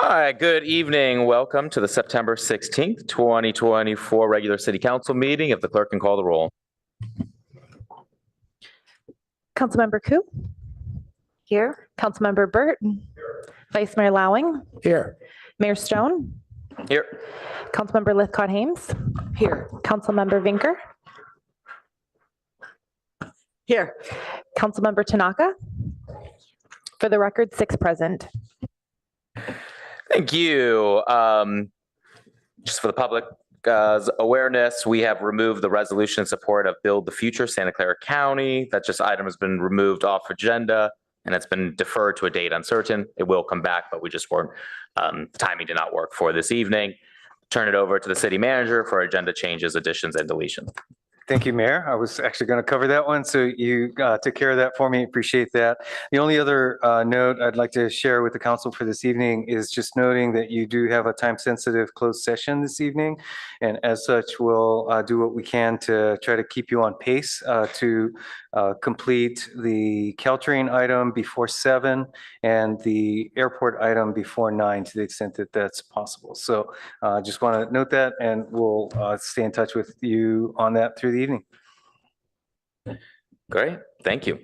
All right, good evening. Welcome to the September 16th, 2024 regular city council meeting. If the clerk can call the roll. Councilmember Koo? Here. Councilmember Burt? Vice Mayor Lowing? Here. Mayor Stone? Here. Councilmember Lithcott-Hames? Here. Councilmember Vinker? Here. Councilmember Tanaka? For the record, 6 present. Thank you. Just for the public's awareness, we have removed the resolution in support of Build the Future Santa Clara County. That just item has been removed off agenda and it's been deferred to a date uncertain. It will come back, but we just weren't, the timing did not work for this evening. Turn it over to the city manager for agenda changes, additions, and deletions. Thank you, Mayor. I was actually going to cover that one, so you took care of that for me. Appreciate that. The only other note I'd like to share with the council for this evening is just noting that you do have a time-sensitive closed session this evening, and as such, we'll do what we can to try to keep you on pace to complete the Caltrain item before 7 and the airport item before 9 to the extent that that's possible. So just want to note that, and we'll stay in touch with you on that through the evening. Great, thank you.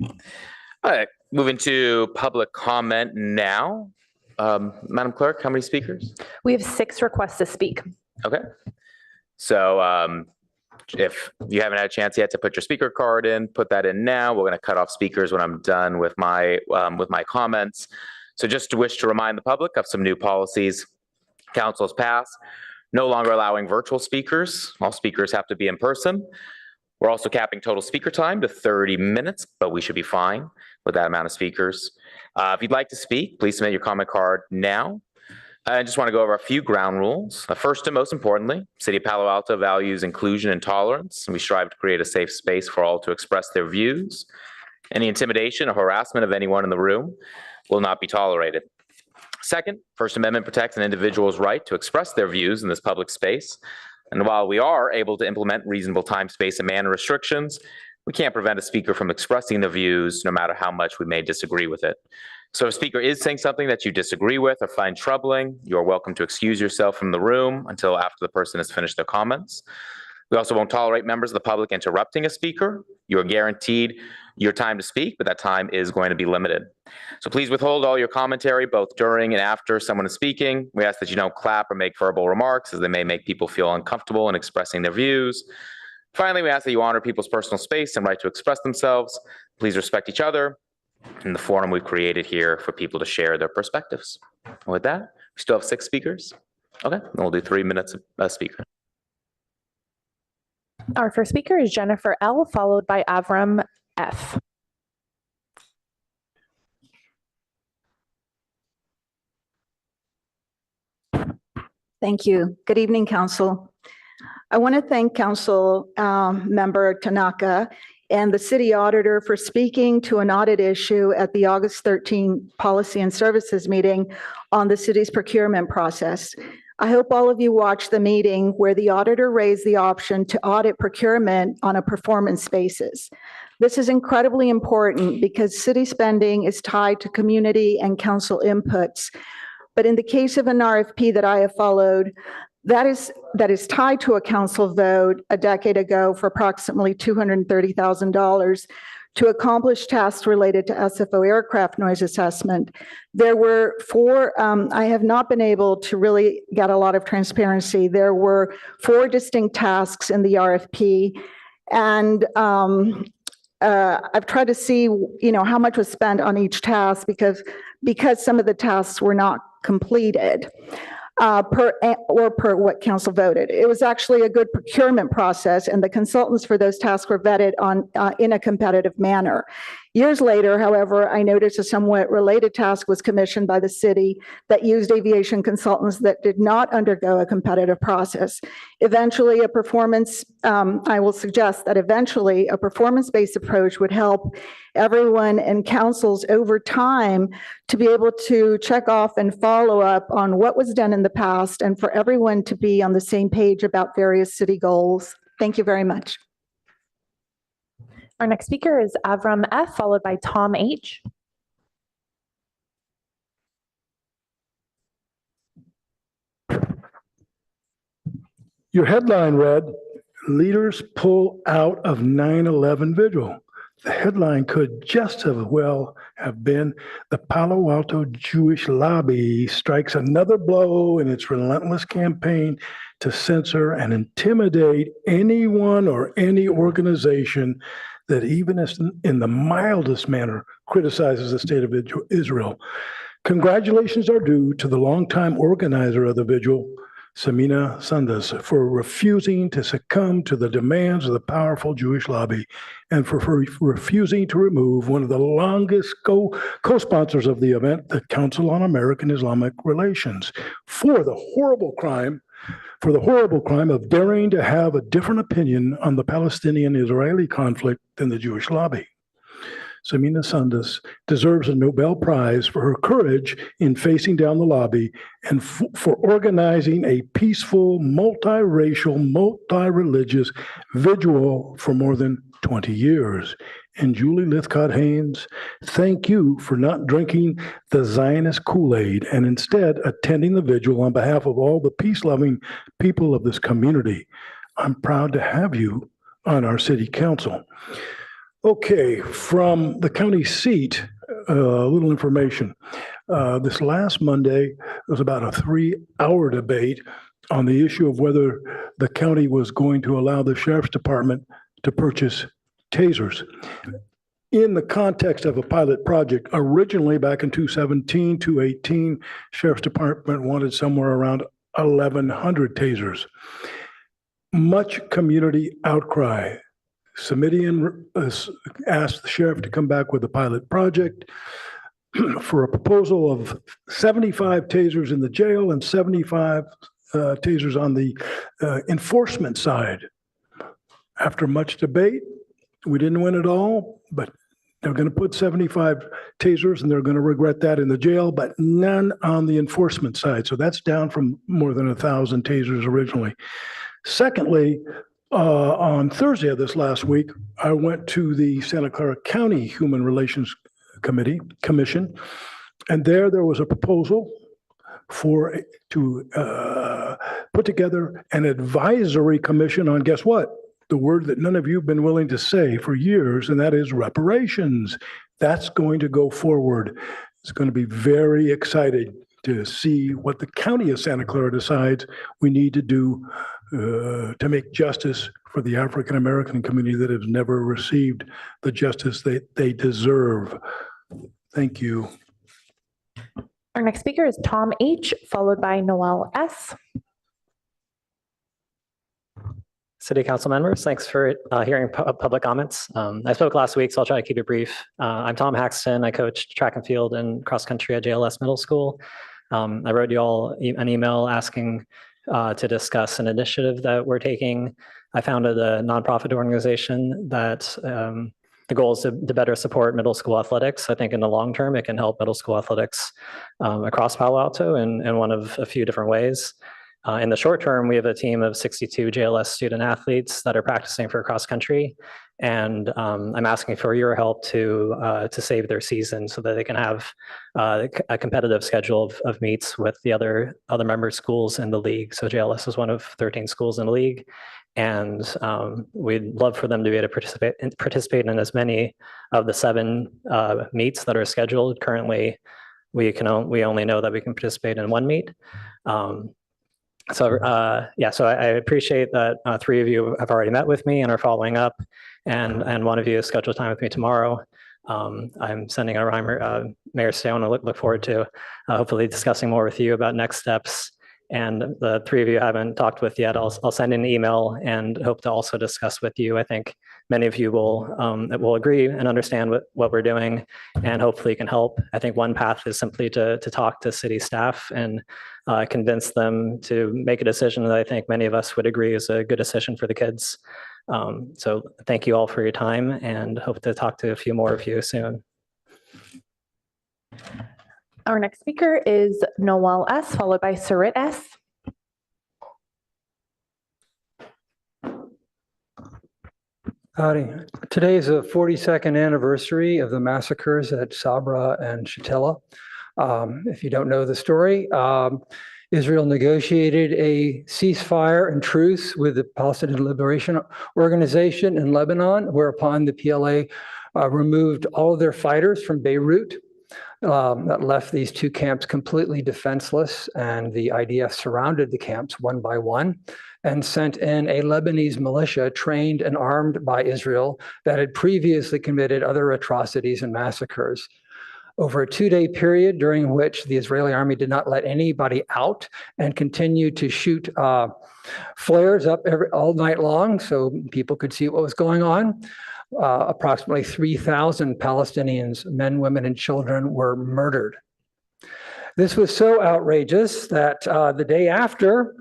All right, moving to public comment now. Madam Clerk, how many speakers? We have 6 requests to speak. Okay. So if you haven't had a chance yet to put your speaker card in, put that in now. We're going to cut off speakers when I'm done with my comments. So just wish to remind the public of some new policies council has passed. No longer allowing virtual speakers. All speakers have to be in person. We're also capping total speaker time to 30 minutes, but we should be fine with that amount of speakers. If you'd like to speak, please submit your comment card now. I just want to go over a few ground rules. First and most importantly, City of Palo Alto values inclusion and tolerance, and we strive to create a safe space for all to express their views. Any intimidation or harassment of anyone in the room will not be tolerated. Second, First Amendment protects an individual's right to express their views in this public space. And while we are able to implement reasonable time, space, and manner restrictions, we can't prevent a speaker from expressing their views no matter how much we may disagree with it. So if a speaker is saying something that you disagree with or find troubling, you are welcome to excuse yourself from the room until after the person has finished their comments. We also won't tolerate members of the public interrupting a speaker. You are guaranteed your time to speak, but that time is going to be limited. So please withhold all your commentary both during and after someone is speaking. We ask that you don't clap or make verbal remarks as they may make people feel uncomfortable in expressing their views. Finally, we ask that you honor people's personal space and right to express themselves. Please respect each other in the forum we've created here for people to share their perspectives. And with that, we still have 6 speakers. Okay, and we'll do 3 minutes a speaker. Our first speaker is Jennifer L., followed by Avram F. Thank you. Good evening, Council. I want to thank Council Member Tanaka and the City Auditor for speaking to an audit issue at the August 13 Policy and Services meeting on the city's procurement process. I hope all of you watched the meeting where the auditor raised the option to audit procurement on a performance basis. This is incredibly important because city spending is tied to community and council inputs. But in the case of an RFP that I have followed, that is tied to a council vote a decade ago for approximately $230,000 to accomplish tasks related to SFO aircraft noise assessment. There were 4, I have not been able to really get a lot of transparency. There were 4 distinct tasks in the RFP, and I've tried to see, how much was spent on each task because some of the tasks were not completed. Per what council voted. It was actually a good procurement process, and the consultants for those tasks were vetted in a competitive manner. Years later, however, I noticed a somewhat related task was commissioned by the city that used aviation consultants that did not undergo a competitive process. Eventually, I will suggest that eventually a performance-based approach would help everyone and councils over time to be able to check off and follow up on what was done in the past and for everyone to be on the same page about various city goals. Thank you very much. Our next speaker is Avram F., followed by Tom H. Your headline read, "Leaders Pull Out of 9/11 Vigil." The headline could just as well have been, "The Palo Alto Jewish Lobby Strikes Another Blow in its Relentless Campaign to Censor and Intimidate Anyone or Any Organization that even in the mildest manner criticizes the state of Israel." Congratulations are due to the longtime organizer of the vigil, Samina Sundus, for refusing to succumb to the demands of the powerful Jewish lobby and for refusing to remove one of the longest co-sponsors of the event, the Council on American Islamic Relations, for the horrible crime of daring to have a different opinion on the Palestinian-Israeli conflict than the Jewish lobby. Samina Sundus deserves a Nobel Prize for her courage in facing down the lobby and for organizing a peaceful, multiracial, multi-religious vigil for more than 20 years. And Julie Lithcott-Haynes, thank you for not drinking the Zionist Kool-Aid and instead attending the vigil on behalf of all the peace-loving people of this community. I'm proud to have you on our city council. Okay, from the county seat, a little information. This last Monday, there was about a 3-hour debate on the issue of whether the county was going to allow the sheriff's department to purchase tasers. In the context of a pilot project, originally back in 2017, 2018, sheriff's department wanted somewhere around 1,100 tasers. Much community outcry. Summidian asked the sheriff to come back with a pilot project for a proposal of 75 tasers in the jail and 75 tasers on the enforcement side. After much debate, we didn't win it all, but they're going to put 75 tasers and they're going to regret that in the jail, but none on the enforcement side. So that's down from more than 1,000 tasers originally. Secondly, on Thursday of this last week, I went to the Santa Clara County Human Relations Commission, and there was a proposal to put together an advisory commission on, guess what? The word that none of you have been willing to say for years, and that is reparations. That's going to go forward. It's going to be very excited to see what the county of Santa Clara decides we need to do to make justice for the African-American community that has never received the justice they deserve. Thank you. Our next speaker is Tom H., followed by Noel S. City Council members, thanks for hearing public comments. I spoke last week, so I'll try to keep it brief. I'm Tom Haxton. I coach track and field and cross country at JLS Middle School. I wrote you all an email asking to discuss an initiative that we're taking. I founded a nonprofit organization that the goal is to better support middle school athletics. I think in the long term, it can help middle school athletics across Palo Alto in one of a few different ways. In the short term, we have a team of 62 JLS student athletes that are practicing for cross country. And I'm asking for your help to save their season so that they can have a competitive schedule of meets with the other member schools in the league. So JLS is one of 13 schools in the league. And we'd love for them to be able to participate in as many of the 7 meets that are scheduled. Currently, we only know that we can participate in 1 meet. So I appreciate that 3 of you have already met with me and are following up, and 1 of you has scheduled time with me tomorrow. I'm sending a reminder, Mayor Stone, I look forward to hopefully discussing more with you about next steps. And the 3 of you I haven't talked with yet, I'll send an email and hope to also discuss with you. I think many of you will agree and understand what we're doing and hopefully can help. I think one path is simply to talk to city staff and convince them to make a decision that I think many of us would agree is a good decision for the kids. So thank you all for your time and hope to talk to a few more of you soon. Our next speaker is Noel S., followed by Sarit S. Howdy. Today is the 42nd anniversary of the massacres at Sabra and Shatila. If you don't know the story, Israel negotiated a ceasefire and truce with the Palestinian Liberation Organization in Lebanon, whereupon the PLA removed all of their fighters from Beirut. That left these two camps completely defenseless, and the IDF surrounded the camps one by one and sent in a Lebanese militia trained and armed by Israel that had previously committed other atrocities and massacres. Over a 2-day period during which the Israeli army did not let anybody out and continued to shoot flares up all night long so people could see what was going on. Approximately 3,000 Palestinians, men, women, and children, were murdered. This was so outrageous that the day after,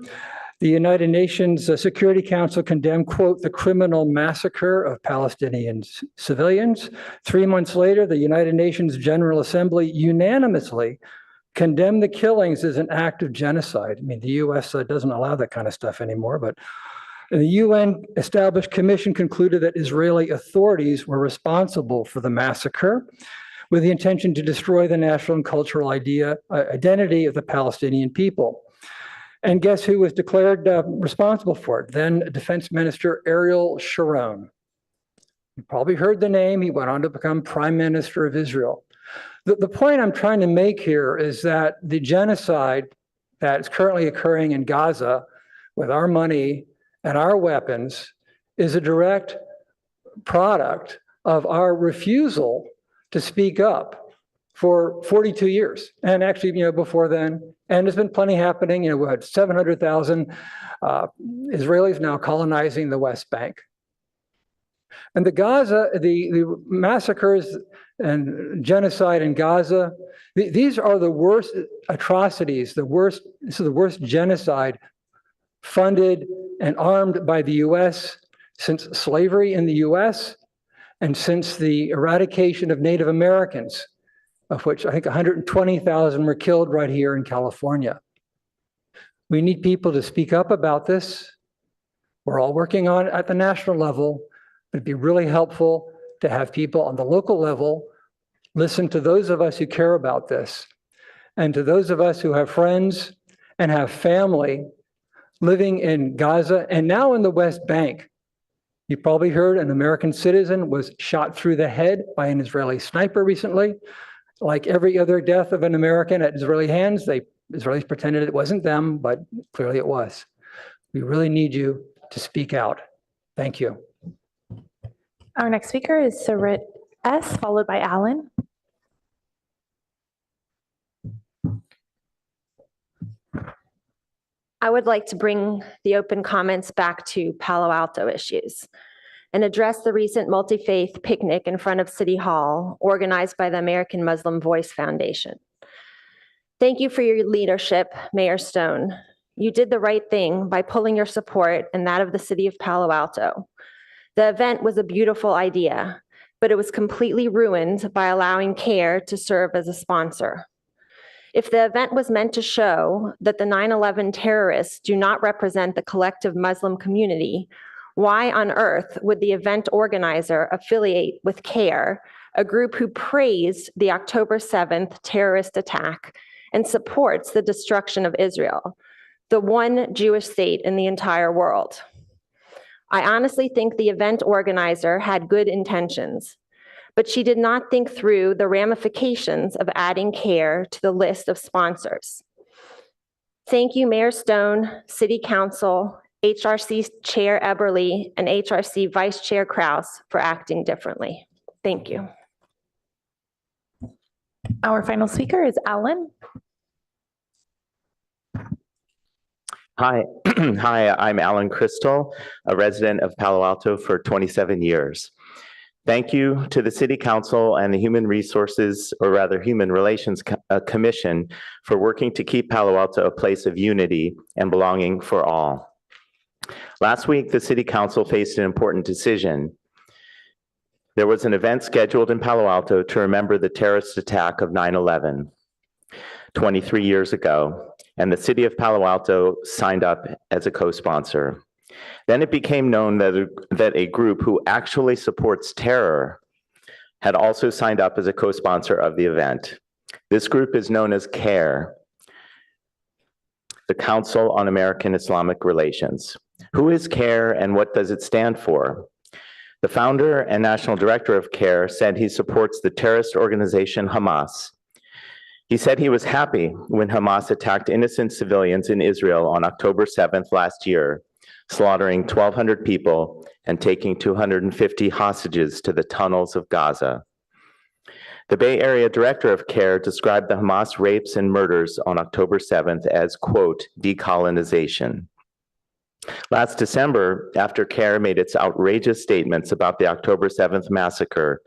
the United Nations Security Council condemned, quote, the criminal massacre of Palestinian civilians. 3 months later, the United Nations General Assembly unanimously condemned the killings as an act of genocide. I mean, the US doesn't allow that kind of stuff anymore, but the UN established commission concluded that Israeli authorities were responsible for the massacre with the intention to destroy the national and cultural identity of the Palestinian people. And guess who was declared responsible for it? Then Defense Minister Ariel Sharon. You probably heard the name. He went on to become Prime Minister of Israel. The point I'm trying to make here is that the genocide that is currently occurring in Gaza with our money and our weapons is a direct product of our refusal to speak up for 42 years. And actually, before then, and there's been plenty happening. We had 700,000 Israelis now colonizing the West Bank. And the massacres and genocide in Gaza, these are the worst atrocities, this is the worst genocide funded and armed by the US since slavery in the US and since the eradication of Native Americans, of which I think 120,000 were killed right here in California. We need people to speak up about this. We're all working on it at the national level. It'd be really helpful to have people on the local level listen to those of us who care about this, and to those of us who have friends and have family living in Gaza and now in the West Bank. You probably heard an American citizen was shot through the head by an Israeli sniper recently. Like every other death of an American at Israeli hands, Israelis pretended it wasn't them, but clearly it was. We really need you to speak out. Thank you. Our next speaker is Sarit S., followed by Alan. I would like to bring the open comments back to Palo Alto issues and address the recent multi-faith picnic in front of City Hall organized by the American Muslim Voice Foundation. Thank you for your leadership, Mayor Stone. You did the right thing by pulling your support and that of the city of Palo Alto. The event was a beautiful idea, but it was completely ruined by allowing CARE to serve as a sponsor. If the event was meant to show that the 9/11 terrorists do not represent the collective Muslim community, why on earth would the event organizer affiliate with CARE, a group who praised the October 7th terrorist attack and supports the destruction of Israel, the one Jewish state in the entire world? I honestly think the event organizer had good intentions, but she did not think through the ramifications of adding CARE to the list of sponsors. Thank you, Mayor Stone, City Council, HRC Chair Eberly, and HRC Vice Chair Kraus for acting differently. Thank you. Our final speaker is Alan. Hi, hi, I'm Alan Crystal, a resident of Palo Alto for 27 years. Thank you to the City Council and the Human Resources, or rather Human Relations Commission for working to keep Palo Alto a place of unity and belonging for all. Last week, the City Council faced an important decision. There was an event scheduled in Palo Alto to remember the terrorist attack of 9/11, 23 years ago, and the City of Palo Alto signed up as a co-sponsor. Then it became known that a group who actually supports terror had also signed up as a co-sponsor of the event. This group is known as CARE. the Council on American Islamic Relations. Who is CARE and what does it stand for? The founder and national director of CARE said he supports the terrorist organization Hamas. He said he was happy when Hamas attacked innocent civilians in Israel on October 7th last year, slaughtering 1,200 people and taking 250 hostages to the tunnels of Gaza. The Bay Area director of CARE described the Hamas rapes and murders on October 7th as, quote, decolonization. Last December, after CARE made its outrageous statements about the October 7th massacre,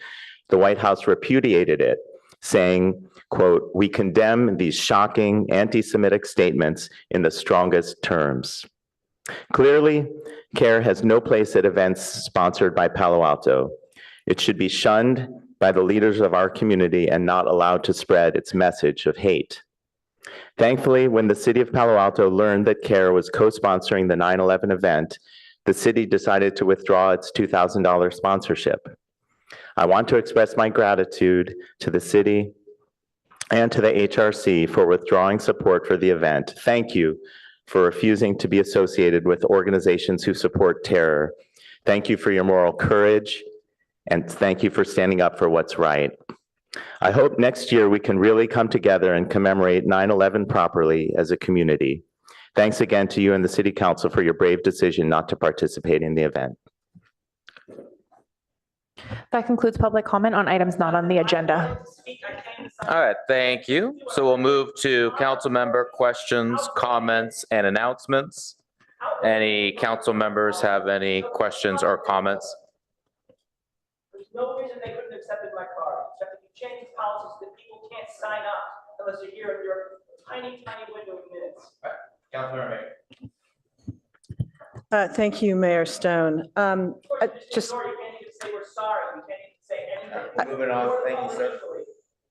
the White House repudiated it, saying, quote, we condemn these shocking anti-Semitic statements in the strongest terms. Clearly, CARE has no place at events sponsored by Palo Alto. It should be shunned by the leaders of our community and not allowed to spread its message of hate. Thankfully, when the city of Palo Alto learned that CARE was co-sponsoring the 9/11 event, the city decided to withdraw its $2,000 sponsorship. I want to express my gratitude to the city and to the HRC for withdrawing support for the event. Thank you for refusing to be associated with organizations who support terror. Thank you for your moral courage, and thank you for standing up for what's right. I hope next year we can really come together and commemorate 9/11 properly as a community. Thanks again to you and the City Council for your brave decision not to participate in the event. That concludes public comment on items not on the agenda. All right, thank you. So we'll move to council member questions, comments, and announcements. Any council members have any questions or comments? There's no reason they couldn't have accepted my card, except if you change policies that people can't sign up unless you're here in your tiny, tiny window of minutes. Councilmember Mayor. Thank you, Mayor Stone. You can't even say we're sorry. You can't even say anything. Moving on, thank you, sir.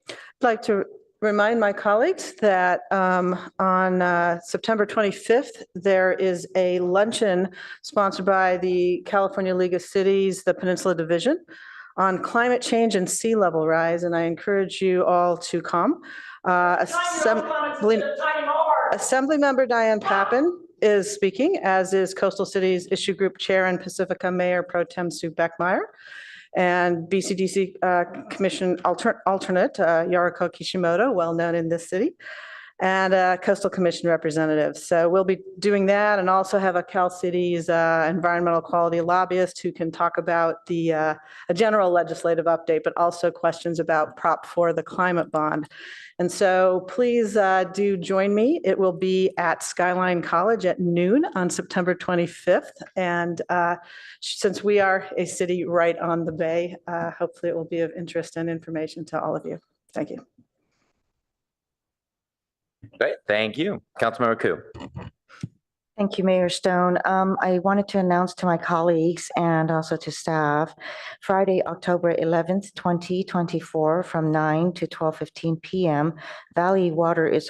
I'd like to remind my colleagues that on September 25th, there is a luncheon sponsored by the California League of Cities, the Peninsula Division, on climate change and sea level rise, and I encourage you all to come. Assemblymember Diane Pappen is speaking, as is Coastal Cities Issue Group Chair and Pacifica Mayor Pro Tem Sue Beckmeyer, and BCDC Commission alternate Yariko Kishimoto, well known in this city, and Coastal Commission representative. So we'll be doing that, and also have a Cal Cities environmental quality lobbyist who can talk about a general legislative update, but also questions about Prop 4, the climate bond. And so please do join me. It will be at Skyline College at noon on September 25th. And since we are a city right on the bay, hopefully it will be of interest and information to all of you. Thank you. Great, thank you. Councilmember Koo. Thank you, Mayor Stone. I wanted to announce to my colleagues and also to staff, Friday, October 11th, 2024, from 9 to 12:15 p.m., Valley Water is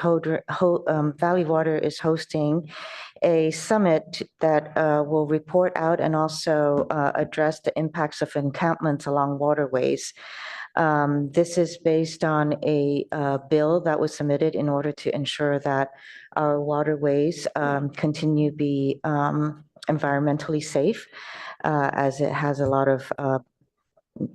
hosting a summit that will report out and also address the impacts of encampments along waterways. This is based on a bill that was submitted in order to ensure that our waterways continue to be environmentally safe, as it has a lot of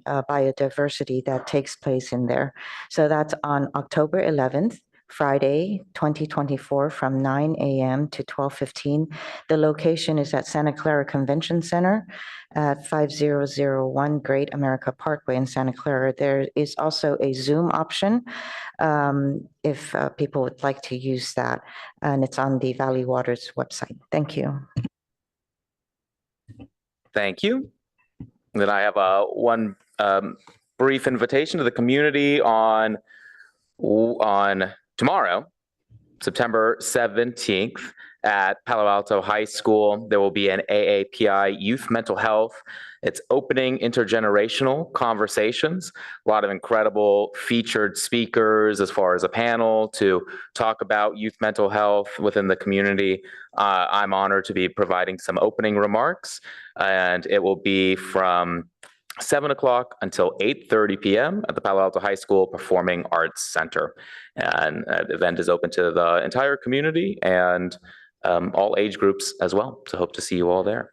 biodiversity that takes place in there. So that's on October 11th. Friday, 2024, from 9 a.m. to 12:15. The location is at Santa Clara Convention Center at 5001 Great America Parkway in Santa Clara. There is also a Zoom option if people would like to use that, and it's on the Valley Waters website. Thank you. Thank you. Then I have one brief invitation to the community on tomorrow, September 17th, at Palo Alto High School. There will be an AAPI Youth Mental Health. It's opening intergenerational conversations. A lot of incredible featured speakers as far as a panel to talk about youth mental health within the community. I'm honored to be providing some opening remarks, and it will be from 7 o'clock until 8:30 p.m. at the Palo Alto High School Performing Arts Center. And the event is open to the entire community and all age groups as well. So hope to see you all there.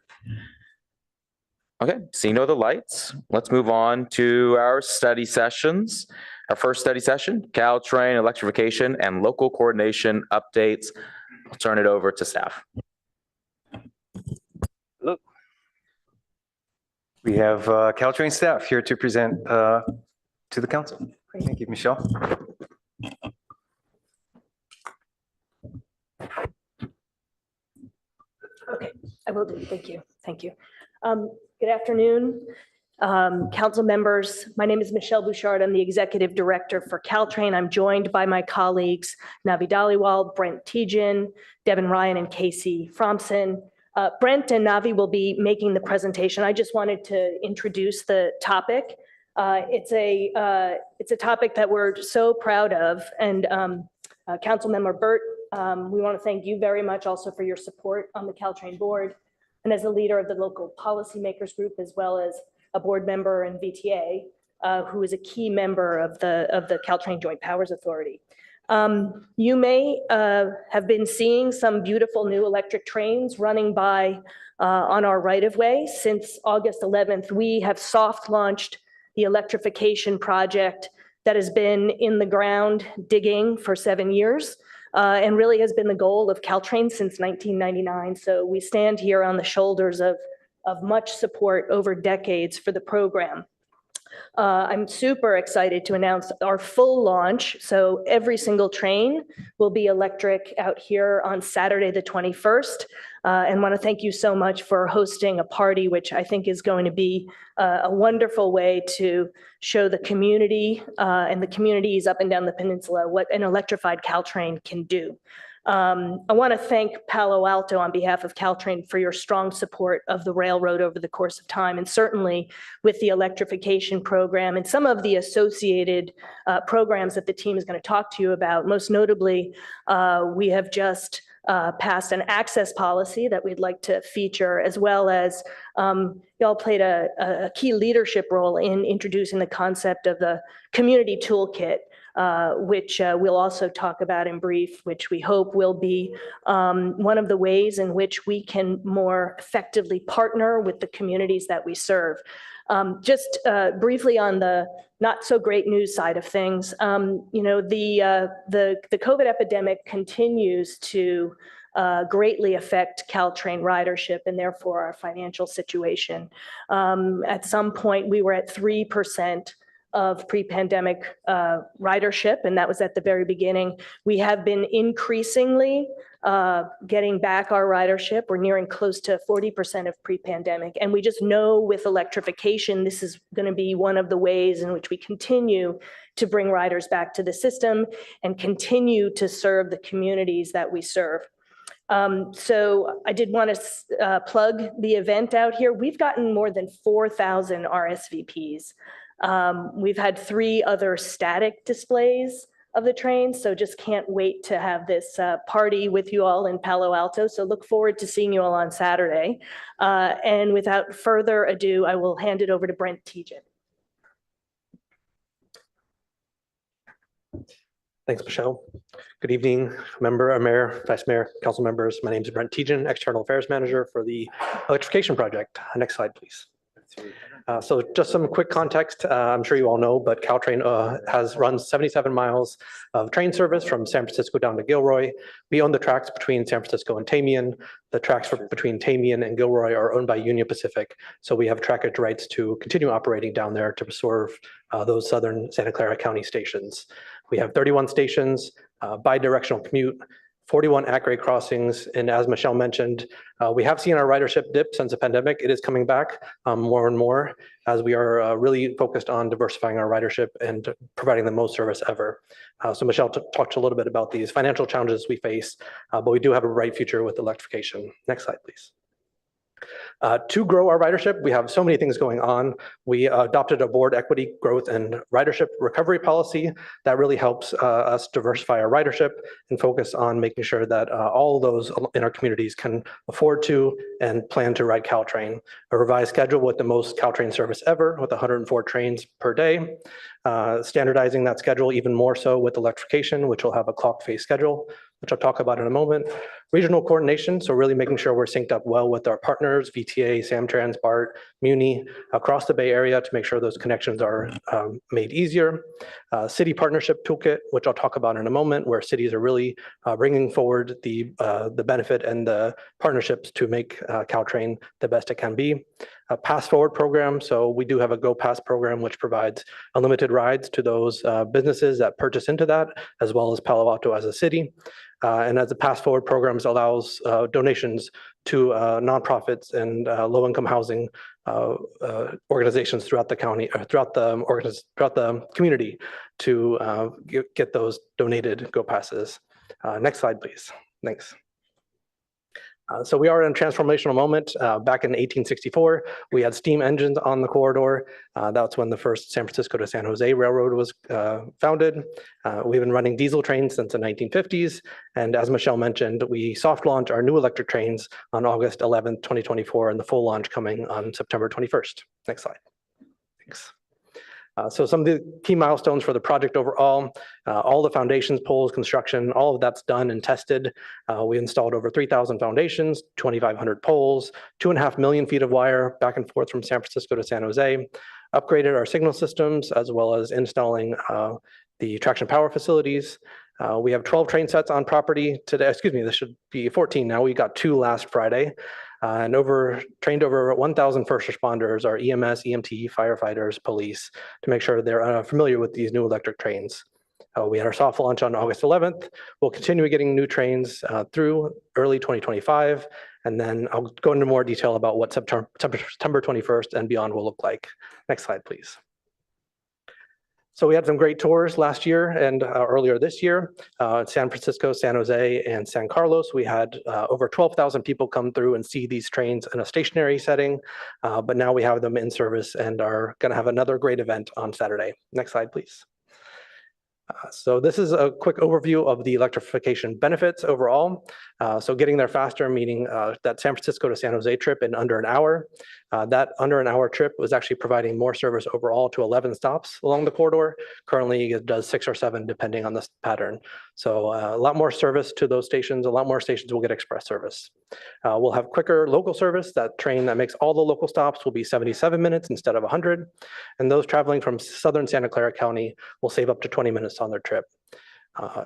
Okay, seeing no other lights, let's move on to our study sessions. Our first study session, Caltrain, electrification, and local coordination updates. I'll turn it over to staff. Hello. We have Caltrain staff here to present to the council. Thank you, Michelle. Okay, I will do. Thank you. Thank you. Good afternoon, council members. My name is Michelle Bouchard. I'm the executive director for Caltrain. I'm joined by my colleagues, Navi Dhaliwal, Brent Tejan, Devin Ryan, and Casey Fromson. Brent and Navi will be making the presentation. I just wanted to introduce the topic. It's a topic that we're so proud of, and Councilmember Burt, we want to thank you very much also for your support on the Caltrain board and as a leader of the local policymakers group, as well as a board member in VTA, who is a key member of the Caltrain Joint Powers Authority. You may have been seeing some beautiful new electric trains running by on our right-of-way. Since August 11th, we have soft launched the electrification project that has been in the ground digging for 7 years. And really has been the goal of Caltrain since 1999. So we stand here on the shoulders of much support over decades for the program. I'm super excited to announce our full launch. So every single train will be electric out here on Saturday, the 21st. And want to thank you so much for hosting a party, which I think is going to be a wonderful way to show the community and the communities up and down the peninsula what an electrified Caltrain can do. I want to thank Palo Alto on behalf of Caltrain for your strong support of the railroad over the course of time, and certainly with the electrification program and some of the associated programs that the team is going to talk to you about. Most notably, we have just passed an access policy that we'd like to feature, as well as y'all played a key leadership role in introducing the concept of the community toolkit, which we'll also talk about in brief, which we hope will be one of the ways in which we can more effectively partner with the communities that we serve. Just briefly on the not so great news side of things, you know, the COVID epidemic continues to greatly affect Caltrain ridership and therefore our financial situation. At some point, we were at 3% of pre-pandemic ridership, and that was at the very beginning. We have been increasingly getting back our ridership. We're nearing close to 40% of pre-pandemic, and we just know with electrification, this is going to be one of the ways in which we continue to bring riders back to the system and continue to serve the communities that we serve. So I did want to plug the event out here. We've gotten more than 4,000 RSVPs. We've had 3 other static displays of the train, so just can't wait to have this party with you all in Palo Alto. So look forward to seeing you all on Saturday. And without further ado, I will hand it over to Brent Tejan. Thanks, Michelle. Good evening, Mayor, Vice Mayor, council members. My name is Brent Tejan, External Affairs Manager for the electrification project. Next slide, please. So just some quick context. I'm sure you all know, but Caltrain runs 77 miles of train service from San Francisco down to Gilroy. We own the tracks between San Francisco and Tamian. The tracks between Tamian and Gilroy are owned by Union Pacific. So we have trackage rights to continue operating down there to serve those southern Santa Clara County stations. We have 31 stations, bi-directional commute, 41 at-grade crossings, and as Michelle mentioned, we have seen our ridership dip since the pandemic. It is coming back more and more as we are really focused on diversifying our ridership and providing the most service ever. So Michelle talked a little bit about these financial challenges we face, but we do have a bright future with electrification. Next slide, please. To grow our ridership, we have so many things going on. We adopted a board equity growth and ridership recovery policy that really helps us diversify our ridership and focus on making sure that all those in our communities can afford to and plan to ride Caltrain. A revised schedule with the most Caltrain service ever with 104 trains per day. Standardizing that schedule even more so with electrification, which will have a clock face schedule, which I'll talk about in a moment. Regional coordination, so really making sure we're synced up well with our partners, VTA, Samtrans, BART, Muni, across the Bay Area to make sure those connections are made easier. City partnership toolkit, which I'll talk about in a moment, where cities are really bringing forward the benefit and the partnerships to make Caltrain the best it can be. A Pass Forward program, so we do have a Go Pass program, which provides unlimited rides to those businesses that purchase into that, as well as Palo Alto as a city. And as the Pass Forward programs allows donations to nonprofits and low-income housing organizations throughout the county, throughout the community to get those donated Go Passes. Next slide, please. Thanks. So we are in a transformational moment. Back in 1864, we had steam engines on the corridor. That's when the first San Francisco to San Jose Railroad was founded. We've been running diesel trains since the 1950s. And as Michelle mentioned, we soft launched our new electric trains on August 11th, 2024, and the full launch coming on September 21st. Next slide. Thanks. So some of the key milestones for the project overall, all the foundations, poles, construction, all of that's done and tested. We installed over 3,000 foundations, 2,500 poles, 2.5 million feet of wire back and forth from San Francisco to San Jose, upgraded our signal systems, as well as installing the traction power facilities. We have 12 train sets on property today. Excuse me, this should be 14 now. We got 2 last Friday. And trained over 1,000 first responders, our EMS, EMT, firefighters, police, to make sure they're familiar with these new electric trains. We had our soft launch on August 11th. We'll continue getting new trains through early 2025, and then I'll go into more detail about what September 21st and beyond will look like. Next slide, please. So we had some great tours last year and earlier this year. San Francisco, San Jose, and San Carlos, we had over 12,000 people come through and see these trains in a stationary setting, but now we have them in service and are going to have another great event on Saturday. Next slide, please. So this is a quick overview of the electrification benefits overall. So getting there faster, meaning that San Francisco to San Jose trip in under an hour. That under an hour trip was actually providing more service overall to 11 stops along the corridor. Currently, it does 6 or 7 depending on the pattern. So a lot more service to those stations. A lot more stations will get express service. We'll have quicker local service. That train that makes all the local stops will be 77 minutes instead of 100. And those traveling from southern Santa Clara County will save up to 20 minutes on their trip.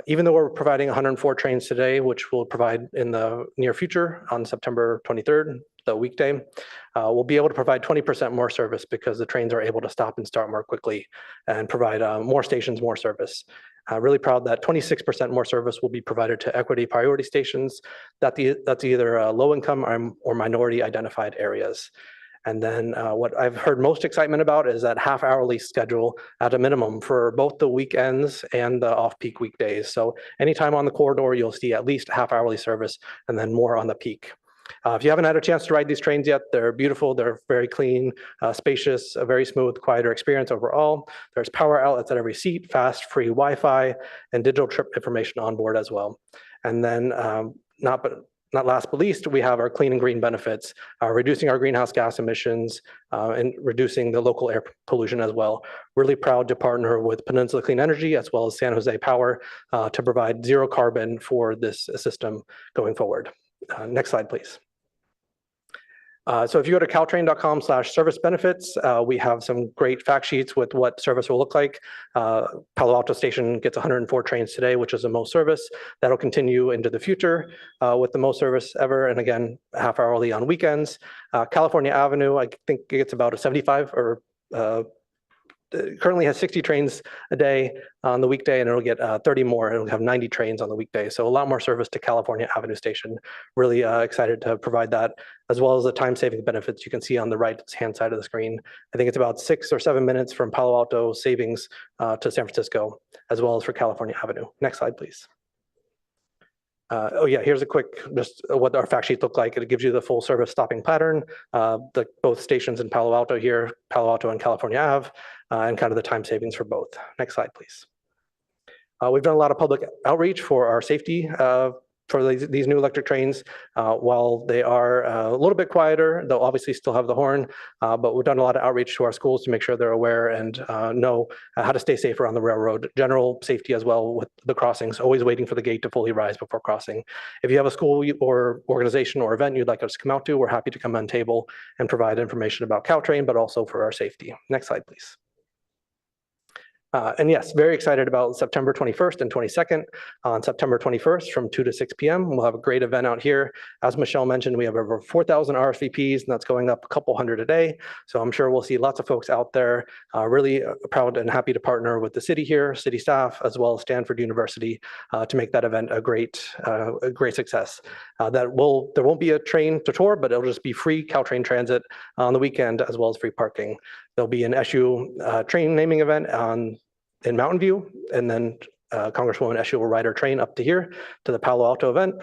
Even though we're providing 104 trains today, which we'll provide in the near future on September 23rd, the weekday, we'll be able to provide 20% more service because the trains are able to stop and start more quickly and provide more stations, more service. Really proud that 26% more service will be provided to equity priority stations. That's either low income or minority identified areas. And then what I've heard most excitement about is that half hourly schedule at a minimum for both the weekends and the off-peak weekdays. So anytime on the corridor, you'll see at least half hourly service and then more on the peak. If you haven't had a chance to ride these trains yet, they're beautiful, they're very clean, spacious, a very smooth, quieter experience overall. There's power outlets at every seat, fast, free Wi-Fi, and digital trip information on board as well. And then not last but least, we have our clean and green benefits, reducing our greenhouse gas emissions and reducing the local air pollution as well. Really proud to partner with Peninsula Clean Energy as well as San Jose Power to provide zero carbon for this system going forward. Next slide, please. So if you go to caltrain.com/service benefits, we have some great fact sheets with what service will look like. Palo Alto Station gets 104 trains today, which is the most service. That'll continue into the future with the most service ever. And again, half hourly on weekends. California Avenue, I think it gets about a 75 or currently has 60 trains a day on the weekday, and it'll get 30 more. It'll have 90 trains on the weekday. So a lot more service to California Avenue Station. Really excited to provide that, as well as the time-saving benefits you can see on the right-hand side of the screen. I think it's about 6 or 7 minutes from Palo Alto savings to San Francisco, as well as for California Avenue. Next slide, please. Oh yeah, here's a quick, just what our fact sheet looked like. It gives you the full service stopping pattern, both stations in Palo Alto here, Palo Alto and California Ave, and kind of the time savings for both. Next slide, please. We've done a lot of public outreach for our safety for these new electric trains. While they are a little bit quieter, they'll obviously still have the horn, but we've done a lot of outreach to our schools to make sure they're aware and know how to stay safer on the railroad. General safety as well with the crossings, always waiting for the gate to fully rise before crossing. If you have a school or organization or event you'd like us to come out to, we're happy to come on table and provide information about Caltrain, but also for our safety. Next slide, please. And yes, very excited about September 21st and 22nd. On September 21st from 2 to 6 p.m., we'll have a great event out here. As Michelle mentioned, we have over 4,000 RSVPs, and that's going up a couple hundred a day. So I'm sure we'll see lots of folks out there. Really proud and happy to partner with the city here, city staff, as well as Stanford University to make that event a great success. There won't be a train to tour, but it'll just be free Caltrain transit on the weekend, as well as free parking. There'll be an SU train naming event in Mountain View, and then Congresswoman Eshu will ride her train up to here to the Palo Alto event.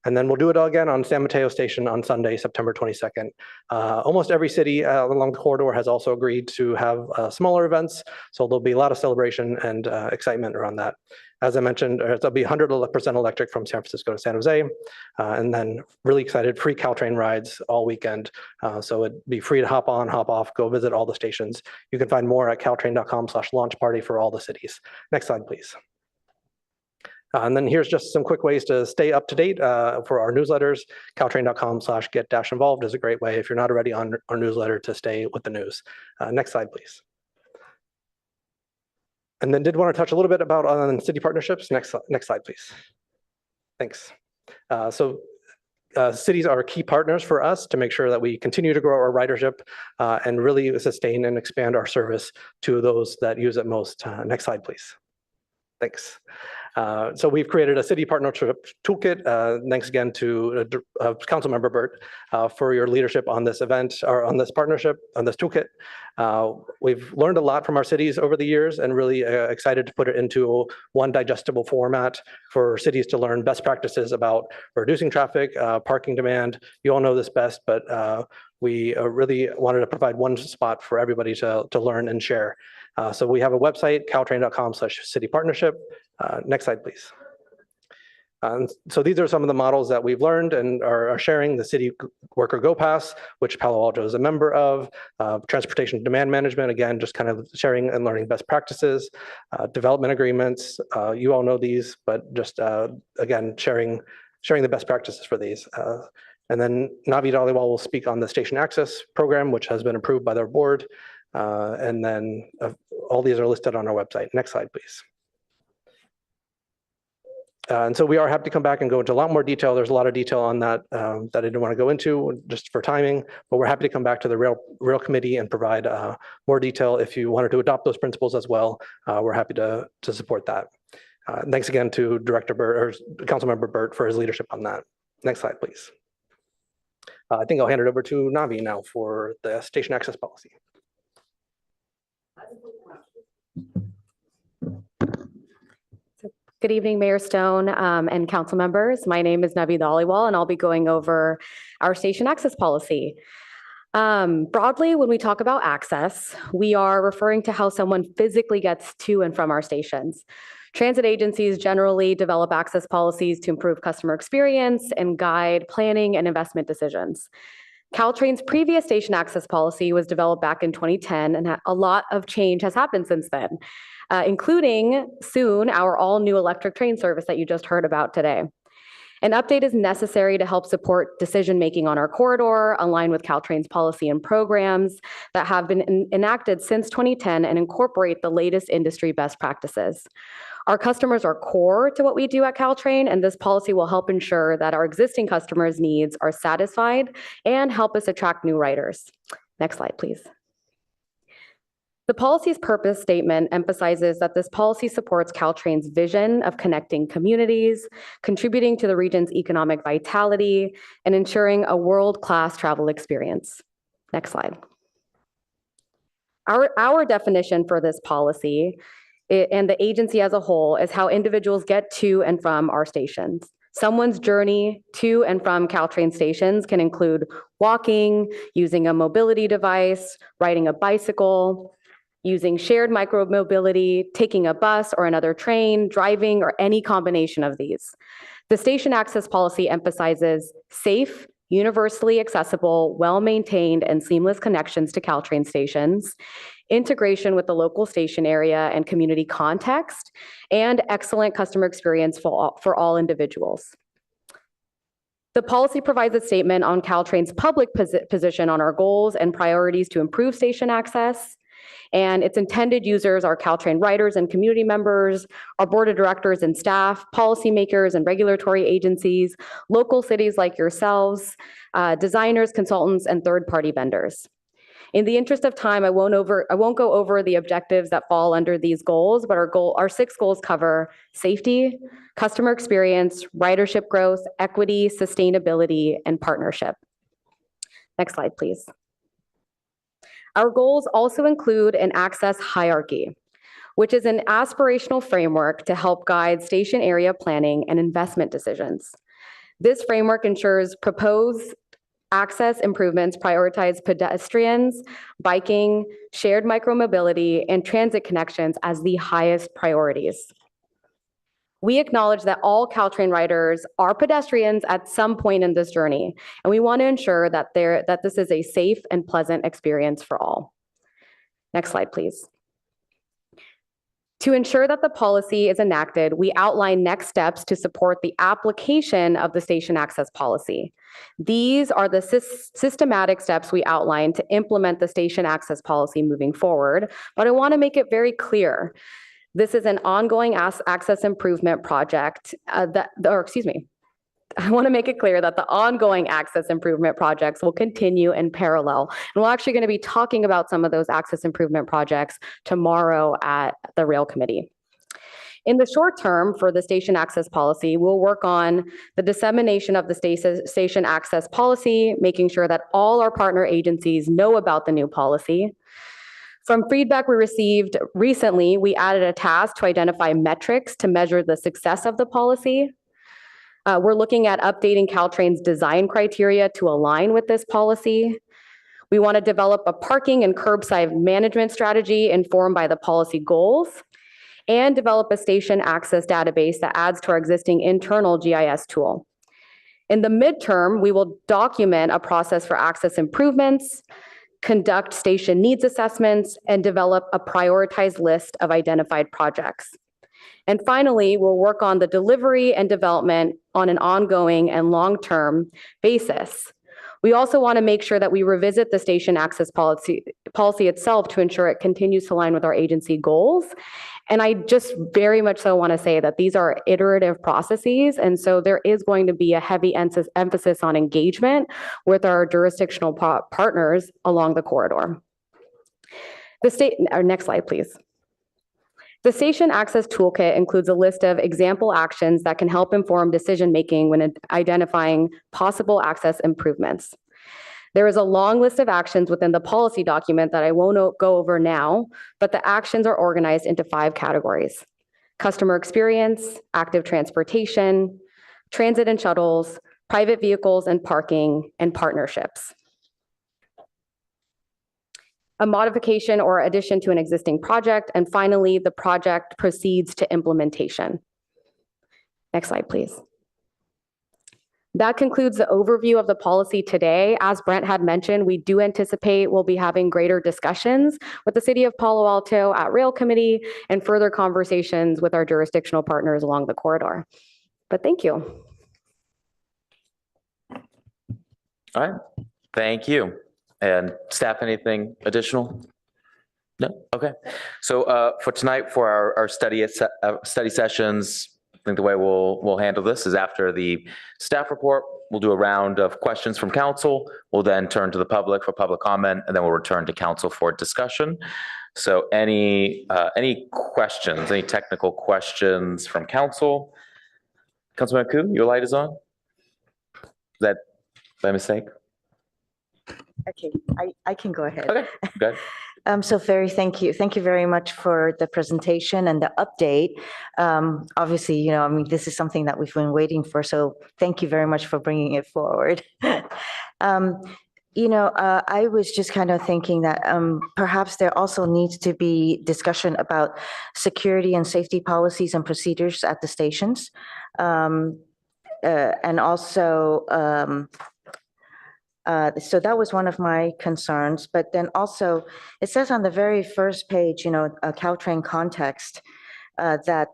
And then we'll do it all again on San Mateo Station on Sunday, September 22nd. Almost every city along the corridor has also agreed to have smaller events, so there'll be a lot of celebration and excitement around that. As I mentioned, there'll be 100% electric from San Francisco to San Jose, and then really excited, free Caltrain rides all weekend. So it'd be free to hop on, hop off, go visit all the stations. You can find more at caltrain.com/launch party for all the cities. Next slide, please. And then here's just some quick ways to stay up to date for our newsletters. Caltrain.com/get-involved is a great way if you're not already on our newsletter to stay with the news. Next slide, please. And then did want to touch a little bit about on city partnerships. Next slide, please. Thanks. Cities are key partners for us to make sure that we continue to grow our ridership and really sustain and expand our service to those that use it most. Next slide, please. Thanks. So we've created a city partnership toolkit. Thanks again to Councilmember Burt for your leadership on this event or on this partnership, on this toolkit. We've learned a lot from our cities over the years and really excited to put it into one digestible format for cities to learn best practices about reducing traffic, parking demand. You all know this best, but we really wanted to provide one spot for everybody to learn and share. So we have a website, caltrain.com/city partnership. Next slide, please. So these are some of the models that we've learned and are sharing. The City Worker Go Pass, which Palo Alto is a member of, transportation demand management, again, just kind of sharing and learning best practices, development agreements. You all know these, but just again, sharing the best practices for these. And then Navi Dhaliwal will speak on the station access program, which has been approved by their board. And then all these are listed on our website. Next slide, please. And so we are happy to come back and go into a lot more detail. There's a lot of detail on that that I didn't want to go into just for timing, but we're happy to come back to the rail committee and provide more detail. If you wanted to adopt those principles as well, we're happy to support that. Thanks again to Director Burt or Councilmember Burt for his leadership on that. Next slide, please. I think I'll hand it over to Navi now for the station access policy. Good evening, Mayor Stone and council members. My name is Navi Dhaliwal, and I'll be going over our station access policy. Broadly, when we talk about access, we are referring to how someone physically gets to and from our stations. Transit agencies generally develop access policies to improve customer experience and guide planning and investment decisions. Caltrain's previous station access policy was developed back in 2010, and a lot of change has happened since then, including soon our all-new electric train service that you just heard about today. An update is necessary to help support decision-making on our corridor, align with Caltrain's policy and programs that have been enacted since 2010 and incorporate the latest industry best practices. Our customers are core to what we do at Caltrain, and this policy will help ensure that our existing customers' needs are satisfied and help us attract new riders. Next slide, please. The policy's purpose statement emphasizes that this policy supports Caltrain's vision of connecting communities, contributing to the region's economic vitality, and ensuring a world-class travel experience. Next slide. Our definition for this policy and the agency as a whole is how individuals get to and from our stations. Someone's journey to and from Caltrain stations can include walking, using a mobility device, riding a bicycle, using shared micromobility, taking a bus or another train, driving, or any combination of these. The station access policy emphasizes safe, universally accessible, well-maintained, and seamless connections to Caltrain stations, integration with the local station area and community context, and excellent customer experience for all individuals. The policy provides a statement on Caltrain's public position on our goals and priorities to improve station access. And its intended users are Caltrain riders and community members, our board of directors and staff, policymakers and regulatory agencies, local cities like yourselves, designers, consultants, and third-party vendors. In the interest of time, I won't go over the objectives that fall under these goals, but our 6 goals cover safety, customer experience, ridership growth, equity, sustainability, and partnership. Next slide, please. Our goals also include an access hierarchy, which is an aspirational framework to help guide station area planning and investment decisions. This framework ensures proposed access improvements prioritize pedestrians, biking, shared micromobility, and transit connections as the highest priorities. We acknowledge that all Caltrain riders are pedestrians at some point in this journey, and we want to ensure that this is a safe and pleasant experience for all. Next slide, please. To ensure that the policy is enacted, we outline next steps to support the application of the station access policy. These are the systematic steps we outline to implement the station access policy moving forward, but I want to make it very clear. This is an ongoing access improvement project I want to make it clear that the ongoing access improvement projects will continue in parallel. And we're actually going to be talking about some of those access improvement projects tomorrow at the Rail Committee. In the short term for the station access policy, we'll work on the dissemination of the station access policy, making sure that all our partner agencies know about the new policy. From feedback we received recently, we added a task to identify metrics to measure the success of the policy. We're looking at updating Caltrain's design criteria to align with this policy. We want to develop a parking and curbside management strategy informed by the policy goals, and develop a station access database that adds to our existing internal GIS tool. In the midterm, we will document a process for access improvements, conduct station needs assessments, and develop a prioritized list of identified projects. And finally, we'll work on the delivery and development on an ongoing and long-term basis. We also want to make sure that we revisit the station access policy itself to ensure it continues to align with our agency goals. And I just very much so want to say that these are iterative processes, and so there is going to be a heavy emphasis on engagement with our jurisdictional partners along the corridor. Next slide, please. The Station Access Toolkit includes a list of example actions that can help inform decision-making when identifying possible access improvements. There is a long list of actions within the policy document that I won't go over now, but the actions are organized into 5 categories: customer experience, active transportation, transit and shuttles, private vehicles and parking, and partnerships. A modification or addition to an existing project, and finally, the project proceeds to implementation. Next slide, please. That concludes the overview of the policy today. As Brent had mentioned, we do anticipate we'll be having greater discussions with the City of Palo Alto at Rail Committee and further conversations with our jurisdictional partners along the corridor. But thank you. All right, thank you. And staff, anything additional? No? Okay. So for tonight, for our study sessions, I think the way we'll handle this is after the staff report, we'll do a round of questions from council. We'll then turn to the public for public comment, and then we'll return to council for discussion. So any questions, any technical questions from council? Councilman Koo, your light is on? Is that by mistake? Okay, I can go ahead. Okay, good. So thank you. Thank you very much for the presentation and the update. Obviously, I mean, this is something that we've been waiting for, so thank you very much for bringing it forward. I was just kind of thinking that perhaps there also needs to be discussion about security and safety policies and procedures at the stations. And also, so that was one of my concerns. But then also, it says on the very first page, a Caltrain context, that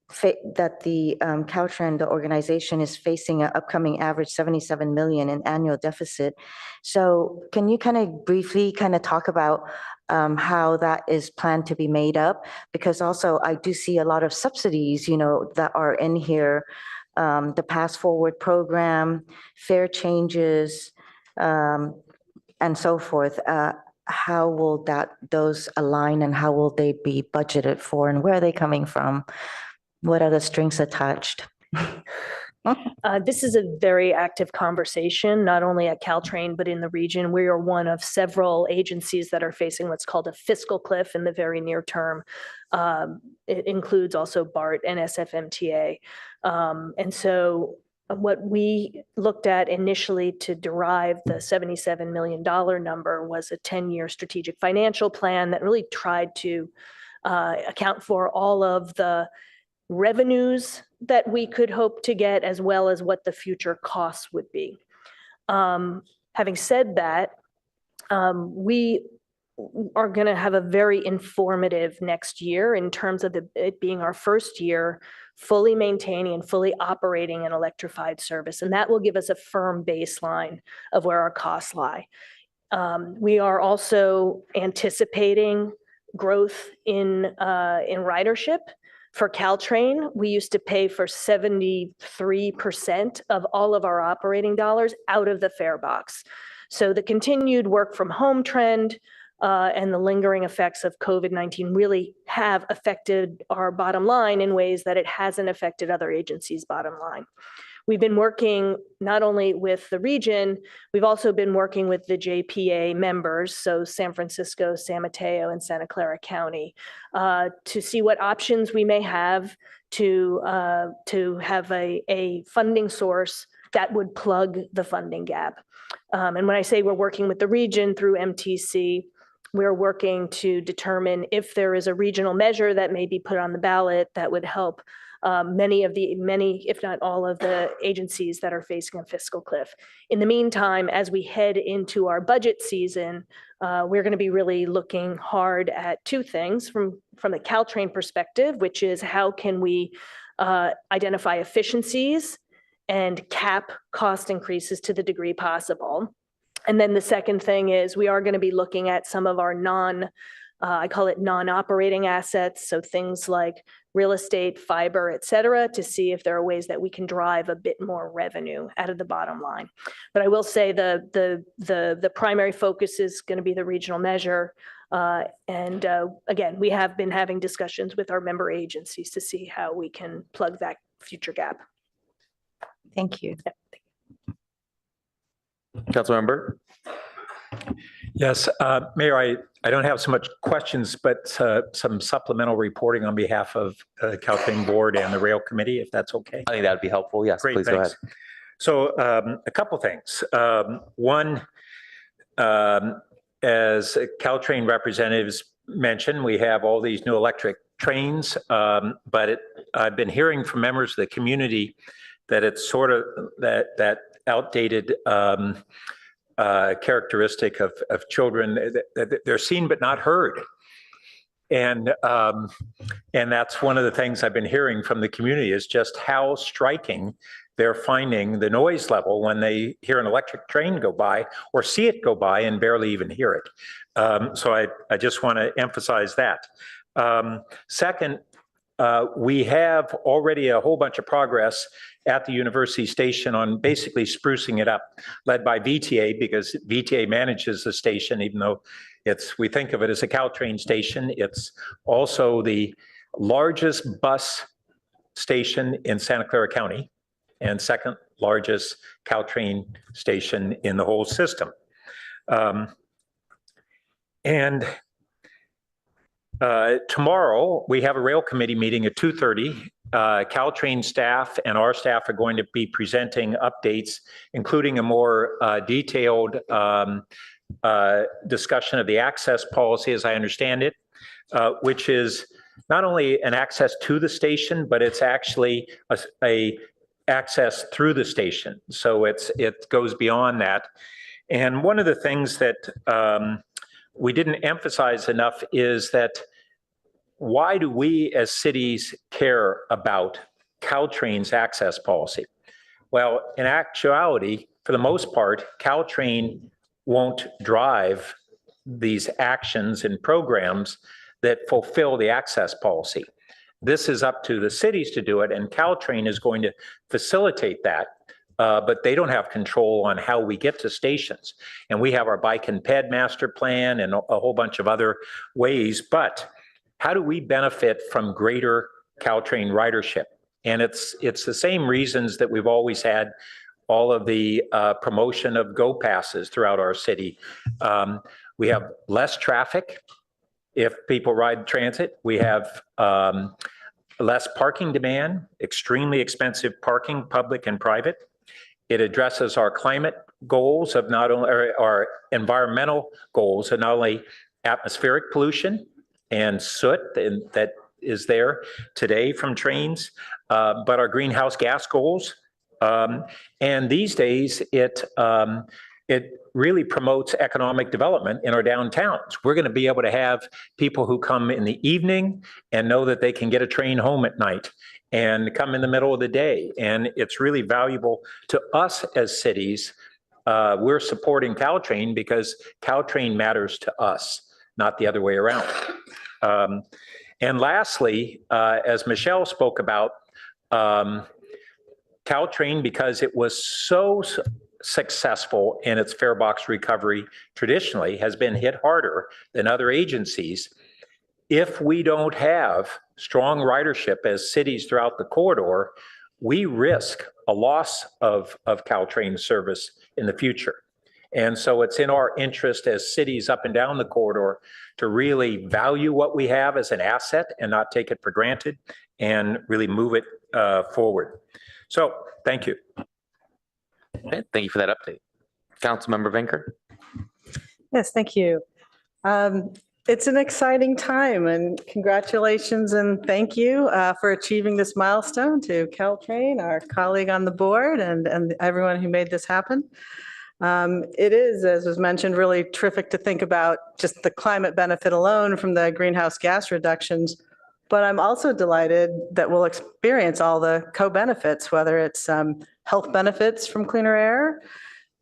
the Caltrain, the organization, is facing an upcoming average 77 million in annual deficit. So can you kind of briefly kind of talk about how that is planned to be made up? Because also I do see a lot of subsidies, that are in here, the Pass Forward program, fare changes, and so forth. How will those align, and how will they be budgeted for, and where are they coming from? What are the strings attached? This is a very active conversation, not only at Caltrain, but in the region. We are one of several agencies that are facing what's called a fiscal cliff in the very near term. It includes also BART and SFMTA. And so what we looked at initially to derive the $77 million number was a 10-year strategic financial plan that really tried to account for all of the revenues that we could hope to get, as well as what the future costs would be. Having said that, we are going to have a very informative next year in terms of it being our first year fully maintaining and fully operating an electrified service. And that will give us a firm baseline of where our costs lie. We are also anticipating growth in ridership. For Caltrain, we used to pay for 73% of all of our operating dollars out of the fare box. So the continued work from home trend and the lingering effects of COVID-19 really have affected our bottom line in ways that it hasn't affected other agencies' bottom line. We've been working not only with the region, we've also been working with the JPA members, so San Francisco, San Mateo, and Santa Clara County, to see what options we may have to have a funding source that would plug the funding gap. And when I say we're working with the region through MTC, we're working to determine if there is a regional measure that may be put on the ballot that would help many, if not all of the agencies that are facing a fiscal cliff. In the meantime, as we head into our budget season, we're going to be really looking hard at two things from the Caltrain perspective, which is how can we identify efficiencies and cap cost increases to the degree possible. And then the second thing is we are going to be looking at some of our I call it non-operating assets. So things like real estate, fiber, et cetera, to see if there are ways that we can drive a bit more revenue out of the bottom line. But I will say the primary focus is going to be the regional measure. And again, we have been having discussions with our member agencies to see how we can plug that future gap. Thank you. Yep. Councilmember. Yes, Mayor, I don't have so much questions, but some supplemental reporting on behalf of the Caltrain Board and the Rail Committee, if that's okay. I think that would be helpful. Yes, Great, please thanks. go ahead. So a couple things. One, as Caltrain representatives mentioned, we have all these new electric trains, but I've been hearing from members of the community that it's sort of that outdated characteristic of children, that they're seen but not heard. And that's one of the things I've been hearing from the community is just how striking they're finding the noise level when they hear an electric train go by or see it go by and barely even hear it. So I just want to emphasize that. Second, we have already a whole bunch of progress at the University Station on basically sprucing it up, led by VTA, because VTA manages the station, even though we think of it as a Caltrain station. It's also the largest bus station in Santa Clara County and second largest Caltrain station in the whole system. And tomorrow, we have a rail committee meeting at 2:30. Caltrain staff and our staff are going to be presenting updates, including a more detailed discussion of the access policy, as I understand it, which is not only an access to the station, but it's actually a access through the station. So it goes beyond that. And one of the things that we didn't emphasize enough is that why do we as cities care about Caltrain's access policy? Well, in actuality, for the most part, Caltrain won't drive these actions and programs that fulfill the access policy. This is up to the cities to do it, and Caltrain is going to facilitate that, but they don't have control on how we get to stations. And we have our bike and ped master plan and a whole bunch of other ways, but how do we benefit from greater Caltrain ridership? And it's the same reasons that we've always had all of the promotion of Go Passes throughout our city. We have less traffic if people ride transit. We have less parking demand, extremely expensive parking, public and private. It addresses our climate goals of not only our environmental goals of not only atmospheric pollution and soot that is there today from trains, but our greenhouse gas goals. And these days, it really promotes economic development in our downtowns. We're going to be able to have people who come in the evening and know that they can get a train home at night and come in the middle of the day. And it's really valuable to us as cities. We're supporting Caltrain because Caltrain matters to us, not the other way around. And lastly, as Michelle spoke about, Caltrain, because it was so successful in its fare box recovery traditionally, has been hit harder than other agencies. If we don't have strong ridership as cities throughout the corridor, we risk a loss of Caltrain service in the future. And so it's in our interest as cities up and down the corridor to really value what we have as an asset and not take it for granted and really move it forward. So thank you. Okay, thank you for that update. Councilmember Venker. Yes, thank you. It's an exciting time, and congratulations and thank you for achieving this milestone to Caltrain, our colleague on the board, and everyone who made this happen. It is, as was mentioned, really terrific to think about just the climate benefit alone from the greenhouse gas reductions. But I'm also delighted that we'll experience all the co-benefits, whether it's health benefits from cleaner air,